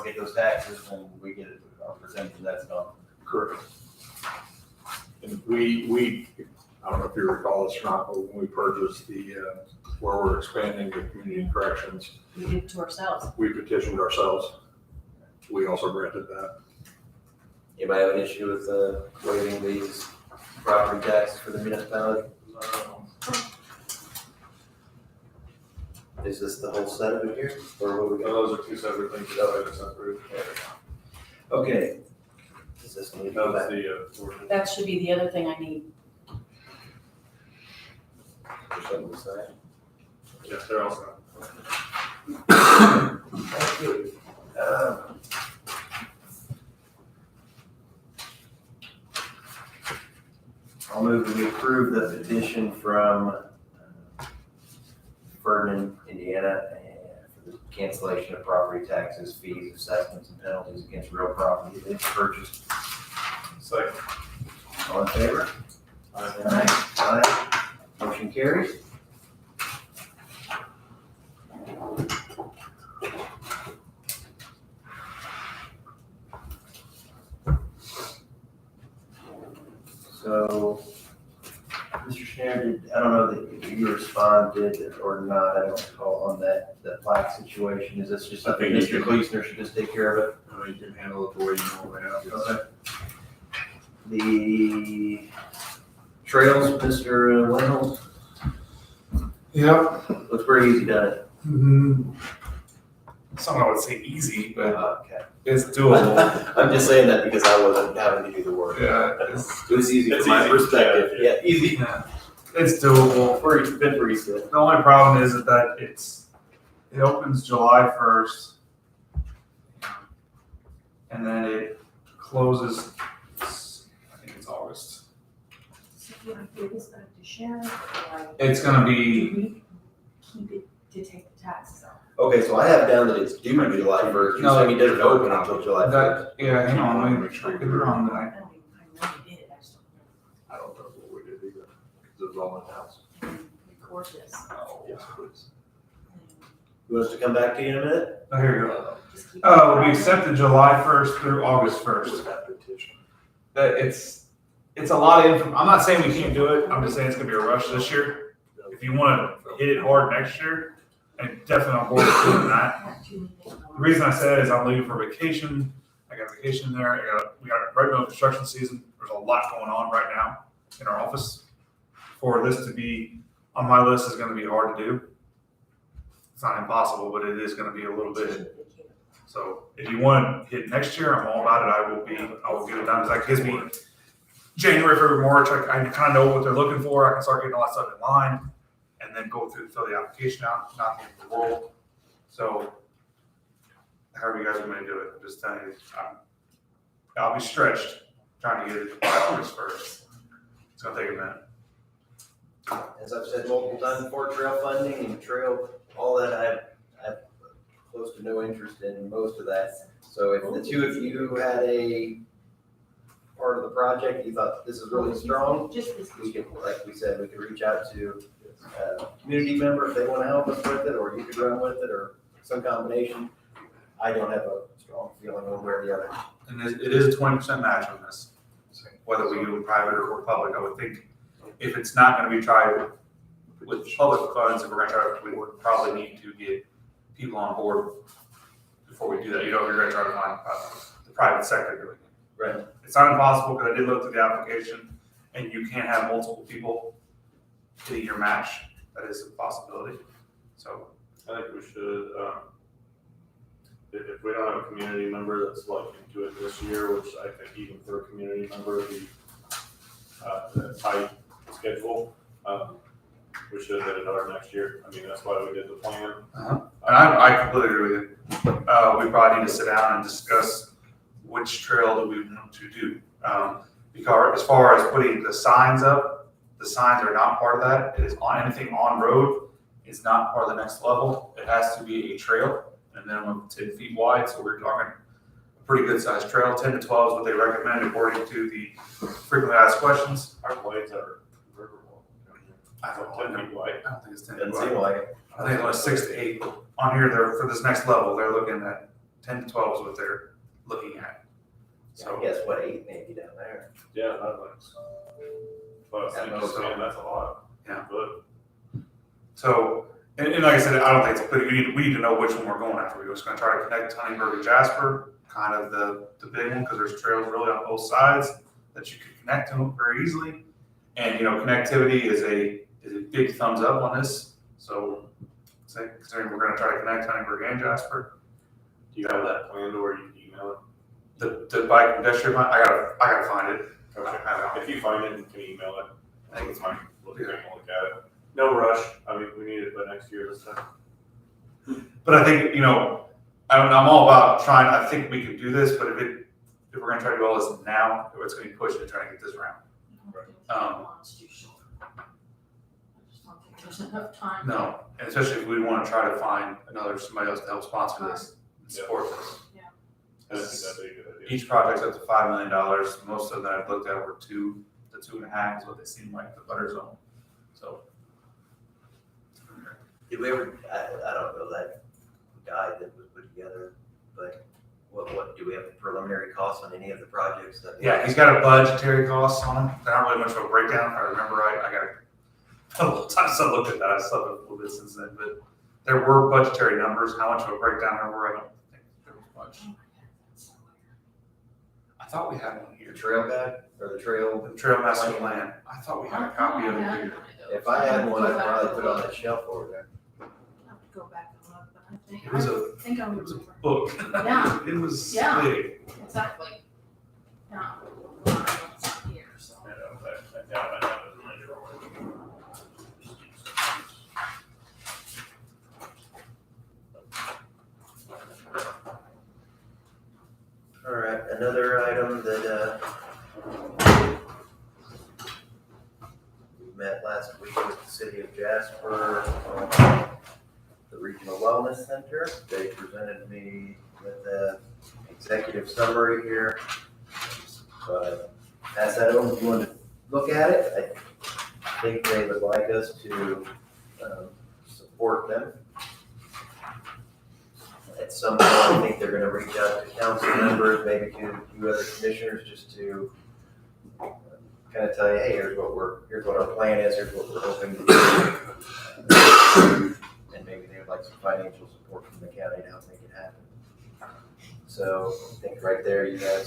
get those taxes, and we get our percentage, that's gone. Correct. And we, I don't know if you recall this or not, but when we purchased where we're expanding the community corrections, We did it to ourselves. we petitioned ourselves. We also granted that. Anybody have an issue with waiving these property taxes for the municipality? Is this the whole set of it here, or what we got? Those are 2 separate things that I just approved. Okay. Is this going to go back? That should be the other thing I need. Or something to say? Yes, they're all set. Thank you. I'll move that we approve the petition from Ferdinand, Indiana, for the cancellation of property taxes, fees, assessments, and penalties against real property that they've purchased. Second. All in favor? Aye. Motion carries. So, Mr. Schneider, I don't know that you responded or not, I don't recall, on that plaque situation. Is this just I something think Mr. Kleesner should just take care of it? I know you can handle it the way you normally have. Yes. Okay. The trails, Mr. Reynolds, Yep. looks pretty easy, doesn't it? Some I would say easy, but Okay. it's doable. I'm just saying that because I wasn't having to do the work. Yeah, It was easy it's from my easy. perspective. Yeah, easy. Yeah. It's doable. Been pretty good. The only problem is that it opens July 1st. And then it closes, I think it's August. So if you want to give this back to Sharon, or It's gonna do be, we keep it to take the taxes off? Okay, so I have down that it's due July 1st. You're No. saying it doesn't open until July 1st? that, yeah, hang on, let me make sure, you're on that. I know we did it, I just I don't know what we did either, because it was all in house. don't record this. Oh, yes, please. You want us to come back to you in a minute? Oh, here you go. Just keep it Oh, it'll be on. accepted July 1st through August 1st. That it's a lot of I'm not saying we can't do it, I'm just saying it's gonna be a rush this year. If you wanna hit it hard next year, and definitely on board with doing that. The reason I said is I'm leaving for vacation, I got vacation there, we got right now construction season, there's a lot going on right now in our office. For this to be on my list is gonna be hard to do. It's not impossible, but it is gonna be a little bit. So if you want to hit next year, I'm all about it. I will get it done. 'Cause that gives me January, February, March. I kind of know what they're looking for. I can start getting all that stuff in line and then go through and fill the application out, not the end of the world. So however you guys are going to do it, I'm just telling you, I'll be stretched trying to get it by August 1st. It's going to take a minute. As I've said multiple times before, trail funding and trail, all that, I have close to no interest in most of that. So if the two of you had a part of the project, you thought this is really strong, we could, like we said, we could reach out to a community member if they want to help us with it, or you could run with it, or some combination. I don't have a strong feeling one way or the other. And it is a 20% match on this, whether we do it private or public. I would think if it's not going to be tried with public funds, if we're going to try, we would probably need to get people on board before we do that. You know, you're going to try to find the private sector doing it. Right. It's not impossible, because I did look through the application, and you can't have multiple people hitting your match. That is a possibility. So, I think we should, if we don't have a community member that's like into it this year, which I think even for a community member, the tight schedule, we should hit it hard next year. I mean, that's why we did the plan. and I completely agree with you. We probably need to sit down and discuss which trail do we want to do. Because as far as putting the signs up, the signs are not part of that. It is on anything on road. It's not part of the next level. It has to be a trail, a minimum of 10 feet wide. So we're talking a pretty good sized trail. 10 to 12 is what they recommend according to the frequently asked questions. Our blades are riverwalk. I don't know. 10 feet wide. I don't think it's 10 Doesn't feet seem wide. like it. I think it was 6 to 8. On here, they're for this next level, they're looking at 10 to 12 is what they're looking at. So I guess what, 8 maybe down there? Yeah, that looks. But that's a lot. Yeah. But So, and like I said, I don't think it's, but we need to know which one we're going after. We're just gonna try to connect Huntingburg and Jasper, kind of the big one, because there's trails really on both sides that you can connect to very easily. And, connectivity is a big thumbs up on this. So, considering we're gonna try to connect Huntingburg and Jasper. do you have that planned or you can email it? The bike and pedestrian, I gotta find it. If you find it, you can email it. I think it's fine. We'll take a look at it. No rush. I mean, we need it by next year this time. But I think, I'm all about trying, I think we can do this, but if we're gonna try to do all this now, it's gonna be pushed to try to get this round. It's too short. I just don't think there's enough time. No, and especially if we wanna try to find somebody else to help sponsor this and support this. I think that'd be a good idea. Each project's up to $5 million. Most of them that I've looked at were 2 to 2.5 is what they seem like, the butter zone. So. Did we ever, I don't know that guide that was put together, but what, do we have preliminary costs on any of the projects that? Yeah, he's got a budgetary cost on them. They're not really much of a breakdown, if I remember right. I got a little time since I looked at that. I slept a little bit since then, but there were budgetary numbers. How much of a breakdown there were, I don't think there was much. I thought we had one here. The trail guide or the trail? The trail master plan. I thought we had a copy of it here. If I had one, I'd probably put it on that shelf over there. I have to go back and look, but I think, It was I think I remember. Book. Yeah. It was Yeah. big. Exactly. Yeah. Well, it's not here, so. I doubt I have it in my drawer. All right, another item that, we met last week with the city of Jasper, the Regional Wellness Center. They presented me with the executive summary here. So I pass that over if you want to look at it. I think they would like us to support them. At some point, I think they're gonna reach out to council members, maybe to a few other commissioners, just to kind of tell you, hey, here's what our plan is, here's what we're hoping to do. And maybe they would like some financial support from the county to help make it happen. So I think right there you have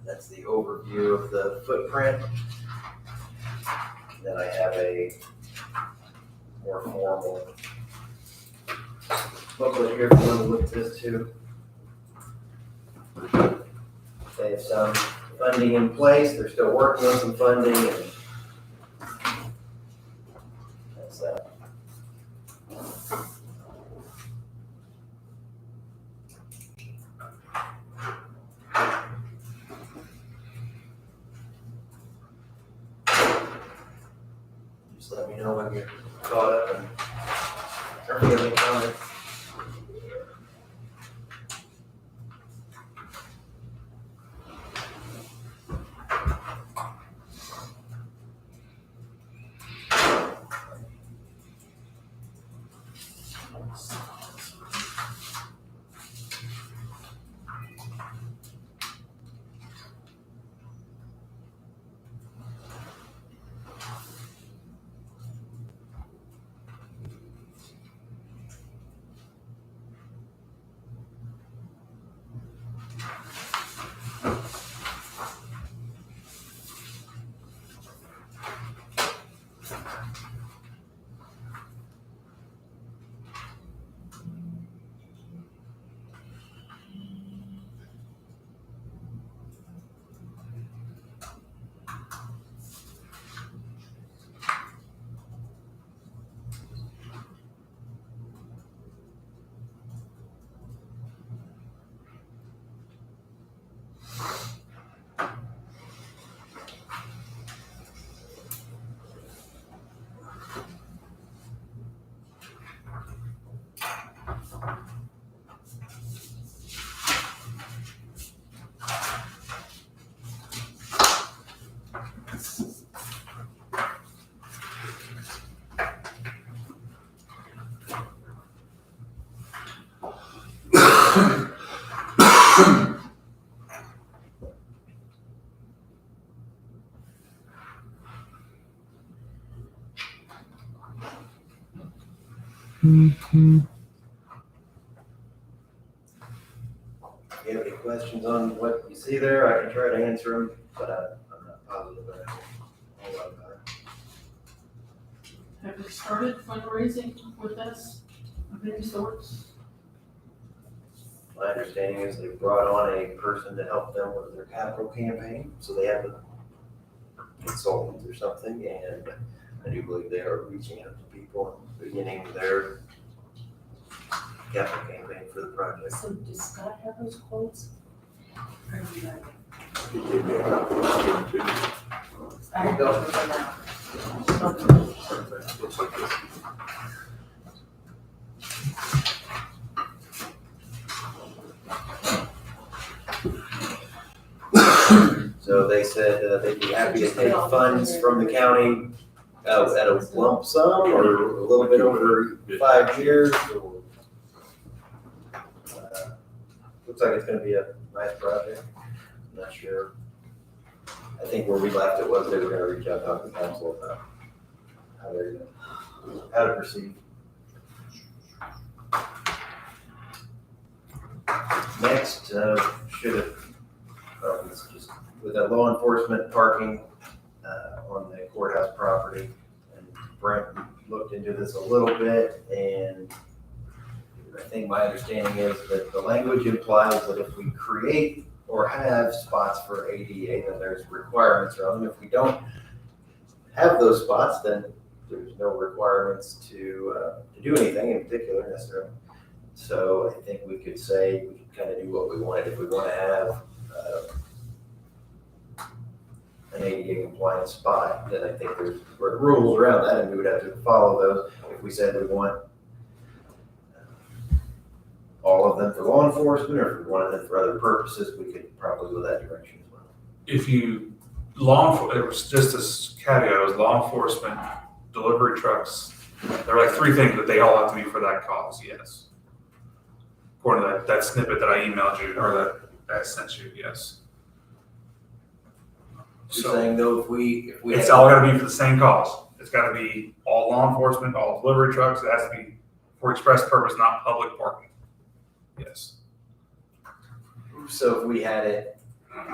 that's the overview of the footprint. Then I have a more formal booklet here if you want to look at this too. They have some funding in place. They're still working on some funding and that's that. Just let me know when you're caught up and if you have any comments. If you have any questions on what you see there, I can try to answer them, but I'm not positive that I know a lot about it. Have we started fundraising with this of any sorts? My understanding is they brought on a person to help them with their capital campaign, so they have a consultant or something, and I do believe they are reaching out to people and beginning their capital campaign for the project. So does Scott have those quotes? Or do you like- He gave me a copy. I'll give it to you. I don't know for now. Looks like this. So they said they'd be happy to take funds from the county at a lump sum or a little bit over 5 years. Or, looks like it's gonna be a nice project. I'm not sure. I think where we left it was they were gonna reach out to the council about how to proceed. Next, it's just with that law enforcement parking on the courthouse property. And Brent looked into this a little bit, and I think my understanding is that the language implies that if we create or have spots for ADA, then there's requirements around them. If we don't have those spots, then there's no requirements to do anything in particular necessarily. So I think we could say, we could kind of do what we wanted. If we want to have an ADA compliant spot, then I think there's rules around that, and we would have to follow those. If we said we want all of them for law enforcement, or if we wanted them for other purposes, we could probably go that direction as well. If you, it was just a caveat, it was law enforcement, delivery trucks. There are like 3 things that they all have to be for that cause, yes. According to that snippet that I emailed you, or that I sent you, yes. You're saying though, if we It's all gotta be for the same cause. It's gotta be all law enforcement, all delivery trucks. It has to be for express purpose, not public parking. Yes. So if we had it,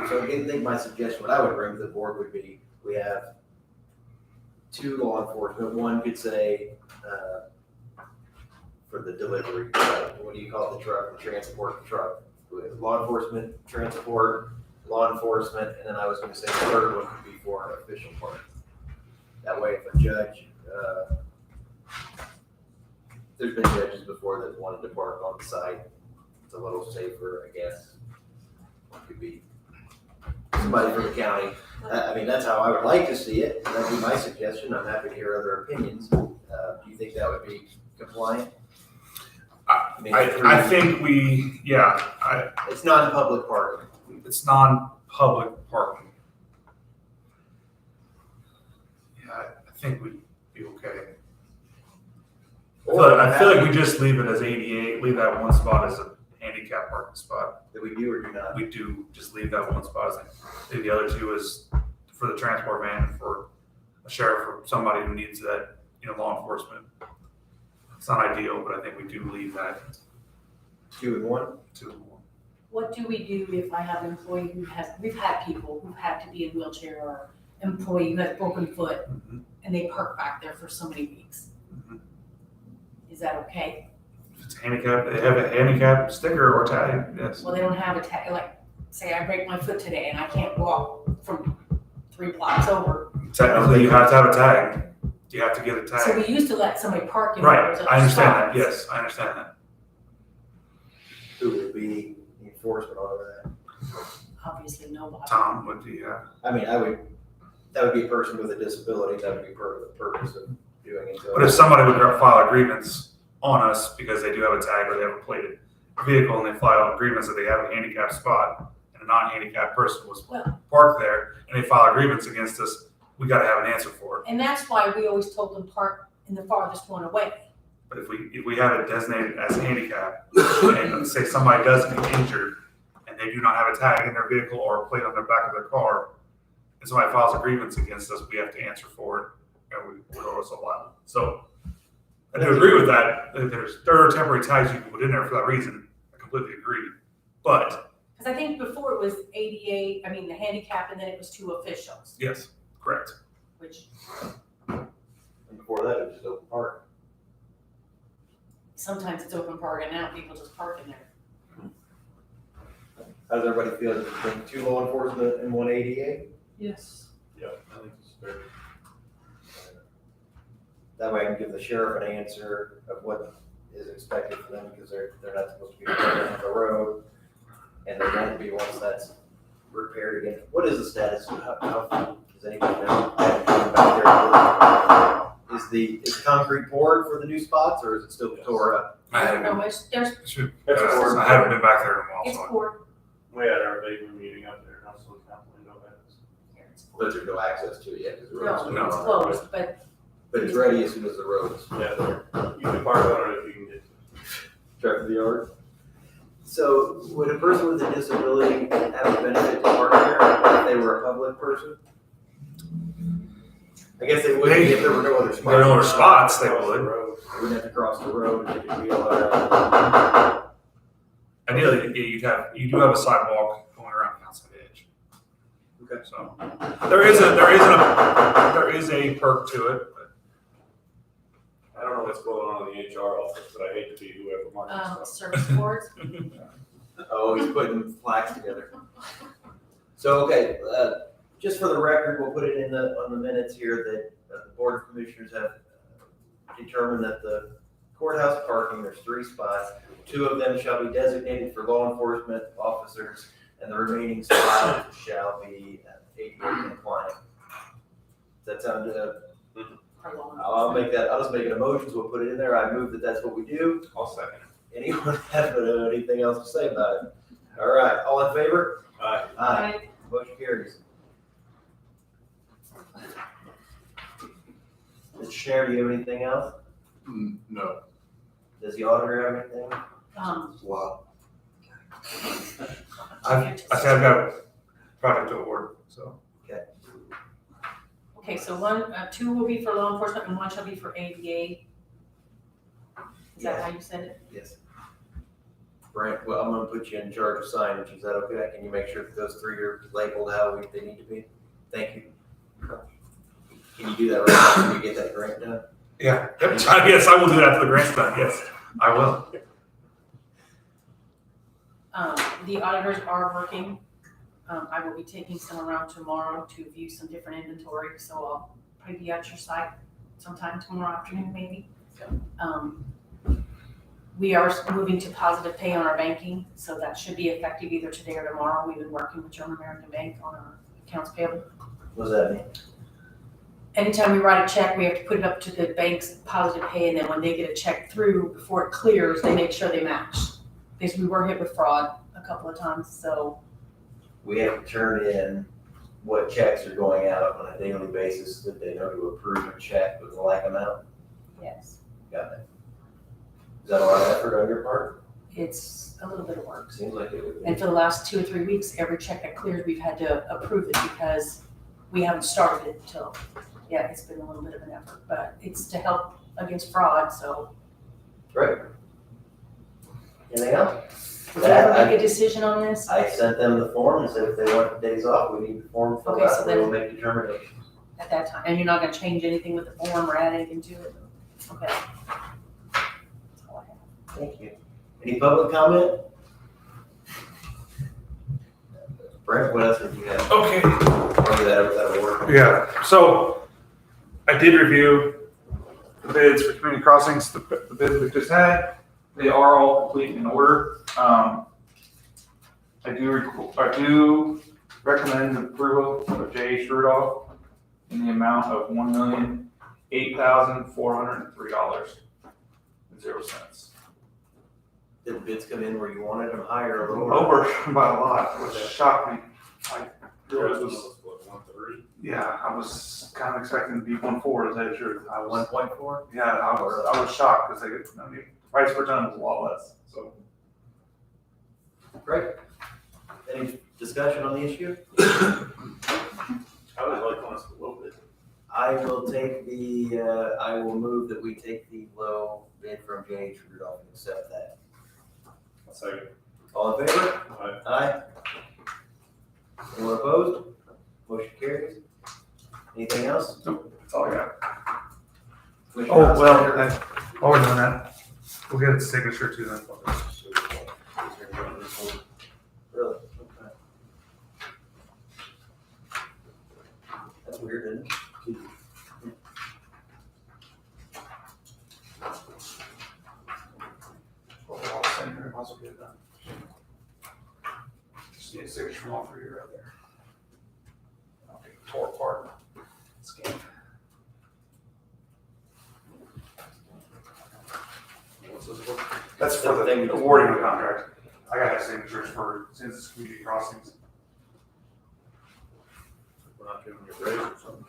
so I think my suggestion, what I would bring to the board would be, we have 2 law enforcement. One could say, for the delivery, what do you call the truck, the transport truck? Law enforcement, transport, law enforcement, and then I was gonna say the third one could be for an official park. That way, if a judge, there's been judges before that wanted to park on the site. It's a little safer, I guess. It could be somebody from the county. I mean, that's how I would like to see it. That'd be my suggestion. I'm happy to hear other opinions. Do you think that would be compliant? I think it's non-public parking. It's non-public parking. Yeah, I think we'd be okay. I feel like we just leave it as ADA, leave that one spot as a handicap parking spot. That we do or do not? We do, just leave that one spot. I think the other 2 is for the transport van, and for a sheriff, or somebody who needs that, law enforcement. It's not ideal, but I think we do leave that. 2 and 1? 2 and 1. What do we do if I have an employee we've had people who have to be in a wheelchair, or employee who has broken foot, and they park back there for so many weeks? Is that okay? If it's handicap, they have a handicap sticker or tag, yes. Well, they don't have a tag, like, say I break my foot today and I can't walk from 3 blocks over. Technically, you have to have a tag. You have to get a tag. So we used to let somebody park in. Right, those I understand spots. that, yes, I understand that. Who would be the enforcement on that? Obviously, nobody. Tom, what do you have? I mean, that would be a person with a disability. That would be part of the purpose of doing it. But if somebody would file a grievance on us because they do have a tag or they have a plated vehicle, and they file a grievance that they have a handicapped spot and a non-handicapped person was parked there, and they file a grievance against us, we gotta have an answer for it. And that's why we always told them park in the farthest one away. But if we have it designated as handicap, and say somebody does get injured, and they do not have a tag in their vehicle or a plate on the back of their car, and somebody files a grievance against us, we have to answer for it, and we're also liable. So I do agree with that. There are temporary ties you can put in there for that reason. I completely agree. But Because I think before it was ADA, the handicap, and then it was 2 officials, yes, correct. which And before that, it was just open park. sometimes it's open park and now people just park in there. How does everybody feel? Do you think 2 law enforcement and 1 ADA? Yes. Yeah, I think it's fair. That way I can give the sheriff an answer of what is expected for them, because they're not supposed to be on the road. And they won't be once that's repaired again. What is the status? How does anybody know? Is concrete poured for the new spots, or is it still tore up? I haven't, No, there's, I haven't been back there in a while, it's so. poured. We had our abatement meeting up there, and also the council window has. But there's no access to it yet, because the road's No, still it's on. closed, but But it's ready as soon as the road's. Yeah, you can park on it if you can get. Drive to the yard. So would a person with a disability have a benefit to park there if they were a public person? I guess they would if there were no other spots. If there are no other spots, they would. They wouldn't have to cross the road and they could wheel out. Ideally, you do have a sidewalk going around the outside edge. Okay. So there is a perk to it, but I don't know what's going on in the HR office, but I hate to be whoever marks stuff. service boards. Oh, he's putting flags together. So, okay, just for the record, we'll put it on the minutes here that the Board of Commissioners have determined that the courthouse parking, there's 3 spots. 2 of them shall be designated for law enforcement officers, and the remaining spots shall be ADA compliant. Does that sound, I'll just make it a motion, so we'll put it in there. I move that that's what we do. I'll second. Anyone have anything else to say about it? All right, all in favor? Aye. Aye. Motion carries. Mr. Schneider, do you have anything else? No. Does the auditor have anything? Wow. I think I've got a project to award, so. Okay, so 2 will be for law enforcement and 1 shall be for ADA. Is that how you said it? Yes. Brent, well, I'm gonna put you in charge of signage. Is that okay? Can you make sure that those 3 are labeled how they need to be? Thank you. Can you do that right now? Can you get that grant done? Yeah, yes, I will do that after the grant's done, yes, I will. The auditors are working. I will be taking some around tomorrow to view some different inventory, so I'll probably be at your site sometime tomorrow afternoon, maybe. We are moving to positive pay on our banking, so that should be effective either today or tomorrow. We've been working with German American Bank on our accounts payable. What does that mean? Anytime we write a check, we have to put it up to the bank's positive pay, and then when they get a check through, before it clears, they make sure they match. Because we were hit with fraud a couple of times, so. We have to turn in what checks are going out on a daily basis that they know to approve a check with a like amount. Yes. Got it. Is that a lot of effort on your part? It's a little bit of work. Seems like it would be. And for the last 2 or 3 weeks, every check that clears, we've had to approve it because we haven't started it until, yeah, it's been a little bit of an effort, but it's to help against fraud, so. Great. Anything else? Did you ever make a decision on this? I sent them the form and said if they want the days off, we need the form filled Okay, out, so we will then- make determinations. At that time, and you're not gonna change anything with the form or add anything to it? Okay. That's all I have. Thank you. Any public comment? Brent, what else did you have? Okay. Maybe that'll work. Yeah, so I did review the bids for community crossings, the bids we just had. They are all complete in order. I do recommend the approval of J.H. Rudolph in the amount of $1,008,403.00. Did the bids come in where you wanted them higher or lower? Over by a lot, which shocked me. Yours was what, 1.3? Yeah, I was kind of expecting to be 1.4, is that true? I was 1.4? Yeah, I was shocked because the price per ton was a lot less, so. Great. Any discussion on the issue? I would like on us a little bit. I will move that we take the low bid from J.H. Rudolph and accept that. I'll second. All in favor? Aye. Aye. Anyone opposed? Motion carries. Anything else? Nope, that's all I got. Commissioner Oh, well, Ostrander? while we're doing that, we'll get a signature too then. Really? Okay. That's weird, isn't it? Also get it done. Just need a signature from all three right there. Okay, tore apart. Scan. What's this for? That's for the awarding the contract. I got that signatures for since community crossings. We're not giving you a raise or something.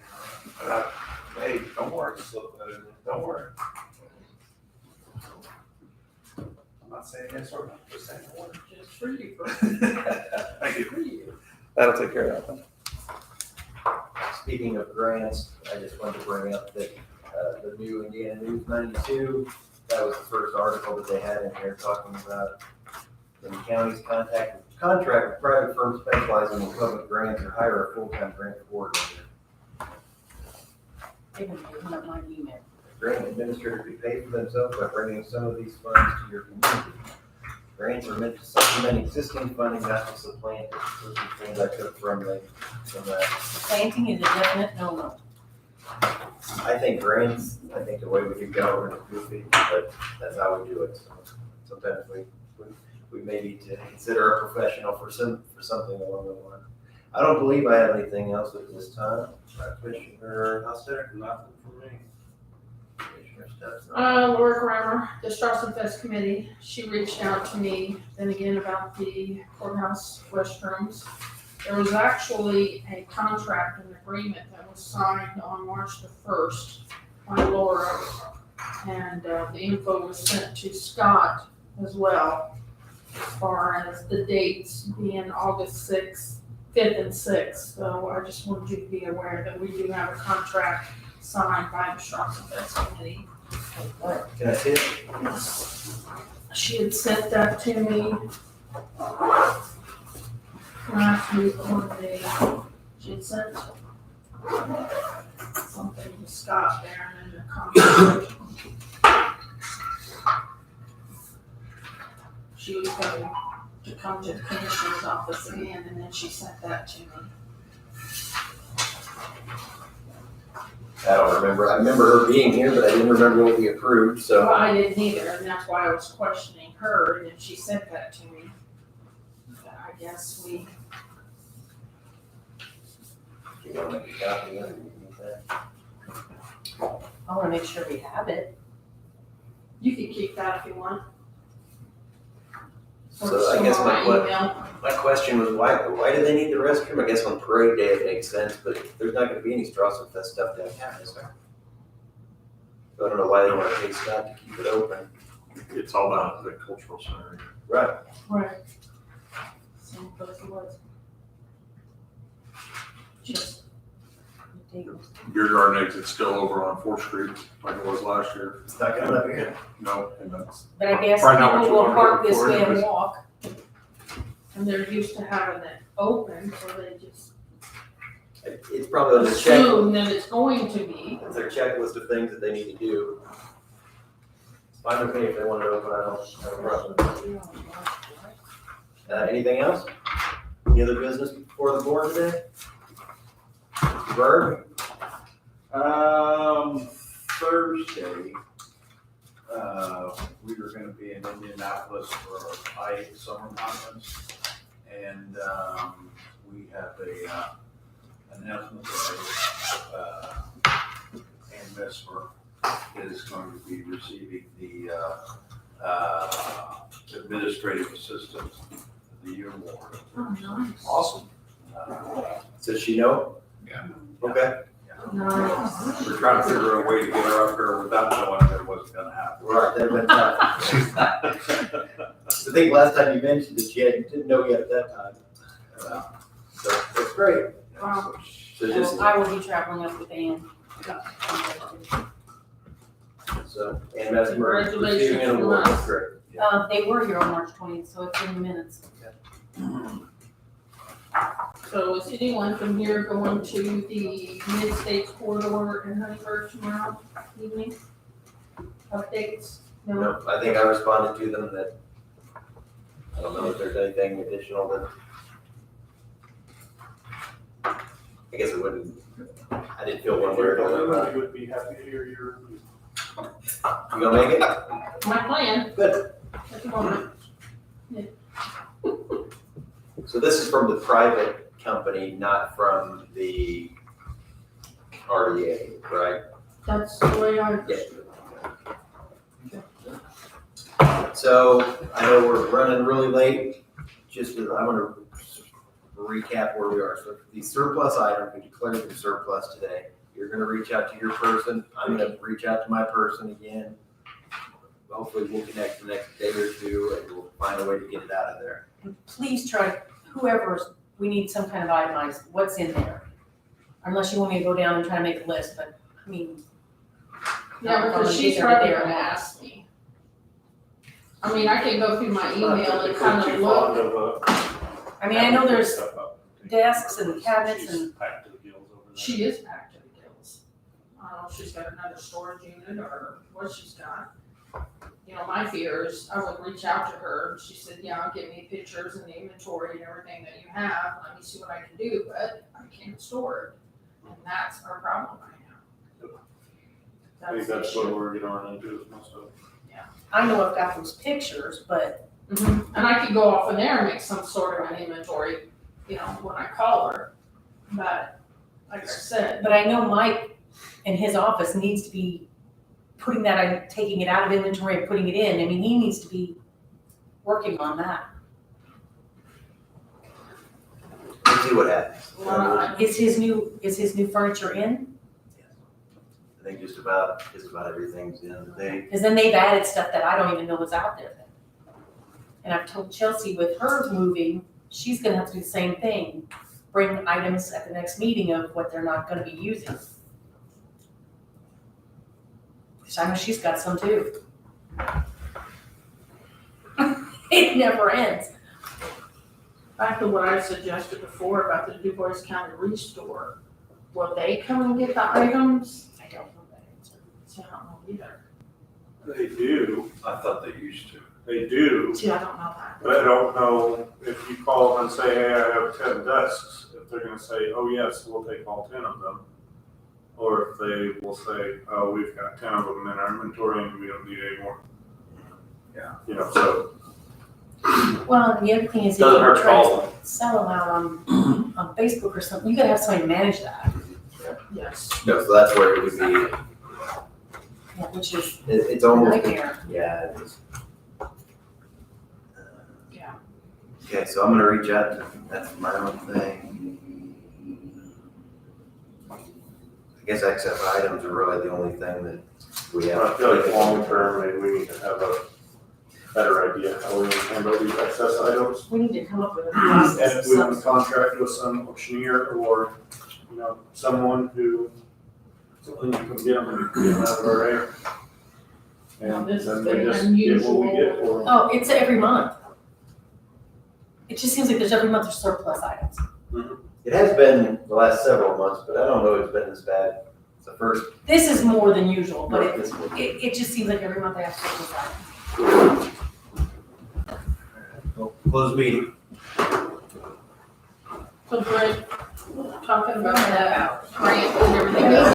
Hey, don't worry. Don't worry. I'm not saying yes or no, just saying no. Just for you. Thank you. That'll take care of that then. Speaking of grants, I just wanted to bring up that the new Indiana News 92, that was the first article that they had in here talking about the county's contract with private firms specializing in public grants or hire a full-time grant coordinator. Even open up my email. Grant administrators be paid for themselves by bringing some of these funds to your community. Grants are meant to supplement existing funding, not to supplant it. Those are things I took from that. Planting is a definite no-no. I think grants, I think the way we do government is goofy, but that's how we do it. So sometimes we may need to consider a professional for something along the line. I don't believe I have anything else at this time. Commissioner Hostetter? Nothing for me. Commissioner Stetson? Laura Grammer, the Strawson Fest Committee, she reached out to me then again about the courthouse restrooms. There was actually a contract and agreement that was signed on March the 1st by Laura. And the info was sent to Scott as well, as far as the dates being August 6th, 5th and 6th. So I just wanted you to be aware that we do have a contract signed by the Strawson Fest Committee. Can I see it? She had sent that to me last week on she had sent something to Scott there and then the contract. She was going to come to the commissioner's office again and then she sent that to me. I don't remember. I remember her being here, but I didn't remember what we approved, so. Well, I didn't either, and that's why I was questioning her, and then she sent that to me. But I guess we, You want to make a copy of it? I wanna make sure we have it. you can keep that if you want. So I guess my question was, why do they need the restroom? I guess on parade day it makes sense, but there's not gonna be any Strawson Fest stuff downtown, is there? So I don't know why they want to pay Scott to keep it open. It's all about the cultural center. Right. Right. Same place it was. Just. Beer garden exit's still over on 4th Street like it was last year. It's not coming up here. No, and that's. But I guess probably not what people you will wanna park do this for way it, and but- walk. And they're used to having it open, so they just It's probably on the check. assume that it's going to be. It's their checklist of things that they need to do. It's fine with me if they want it open, I don't have a problem. Anything else? Any other business before the board today? Verb? Thursday, we were gonna be in Indianapolis for our I-8 summer conference. And, we have a, announcement that, Ann Mesmer is going to be receiving the, administrative assistant of the year award. Oh, nice. Awesome. Does she know? Yeah. Okay. Nice. We're trying to figure out a way to get her up here without knowing that it wasn't gonna happen. Right, that went tough. I think last time you mentioned that you didn't know yet at that time. So that's great. Wow. So just, I will be traveling up with Ann. So, and that's for receiving an award, that's great. They were here on March 20th, so it's in the minutes. So is anyone from here going to the Mid-States Corridor in Huntingburg tomorrow evening? Updates? No? No, I think I responded to them that, I don't know if there's anything additional that. I guess it wouldn't, I didn't feel one way or another. I would be happy to hear your. You gonna make it? My plan. Good. At the moment. So this is from the private company, not from the RDA, right? That's the way I understood it. So I know we're running really late, just, I'm gonna recap where we are. So these surplus items, we declared them surplus today. You're gonna reach out to your person, I'm gonna reach out to my person again. Hopefully we'll connect the next day or two and we'll find a way to get it out of there. Please try, whoever's, we need some kind of itemized, what's in there? Unless you want me to go down and try to make a list, but, I mean. Yeah, because she's probably gonna ask me. I mean, I can go through my email and kind of look. I mean, I know there's desks and cabinets and. Packed to the gills over there. She is packed to the gills. I don't know if she's got another storage unit or what she's got. You know, my fear is I would reach out to her. She said, yeah, give me pictures and the inventory and everything that you have. Let me see what I can do, but I can't store it. And that's our problem right now. I think that's what we're getting on into is most of. I know I've got those pictures, but. And I could go off in there and make some sort of an inventory, you know, when I call her. But like I said, But I know Mike in his office needs to be putting that, taking it out of inventory and putting it in. I mean, he needs to be working on that. We'll see what happens. Is his new furniture in? I think just about everything's in. Because then they've added stuff that I don't even know is out there then. And I've told Chelsea with her moving, she's gonna have to do the same thing. Bring items at the next meeting of what they're not gonna be using. Because I know she's got some too. It never ends. back to what I suggested before about the Du Bois County Restore, will they come and get the items? I don't know that answer. See, I don't know either. They do, I thought they used to. they do, See, I don't know that. but I don't know if you call them and say, hey, I have 10 desks, if they're gonna say, oh, yes, we'll take all 10 of them. Or if they will say, oh, we've got 10 of them in our inventory and we don't need any more. Yeah. You know, so. Well, and the other thing is if Doesn't you're hurt to trying call to sell them out on Facebook or something, you gotta have somebody to manage that. Yes. No, so that's where it would be, Yeah, which is it's a almost, nightmare. yeah, it is. Yeah. Okay, so I'm gonna reach out to, that's my own thing. I guess excess items are really the only thing that we have. I feel like long term, maybe we need to have a better idea how we handle these excess items. We need to come up with a And process if of we want some to contract with some auctioneer or, you know, someone who, someone who can get them and get them out of our air. Now, And this is then we very just get what we get unusual. for them. Oh, it's every month. It just seems like there's every month there's surplus items. It has been the last several months, but I don't know if it's been this bad. It's the first. This is more than usual, but This one. it just seems like every month I have surplus items. Well, close meeting. So Greg, talking about that grant and everything else.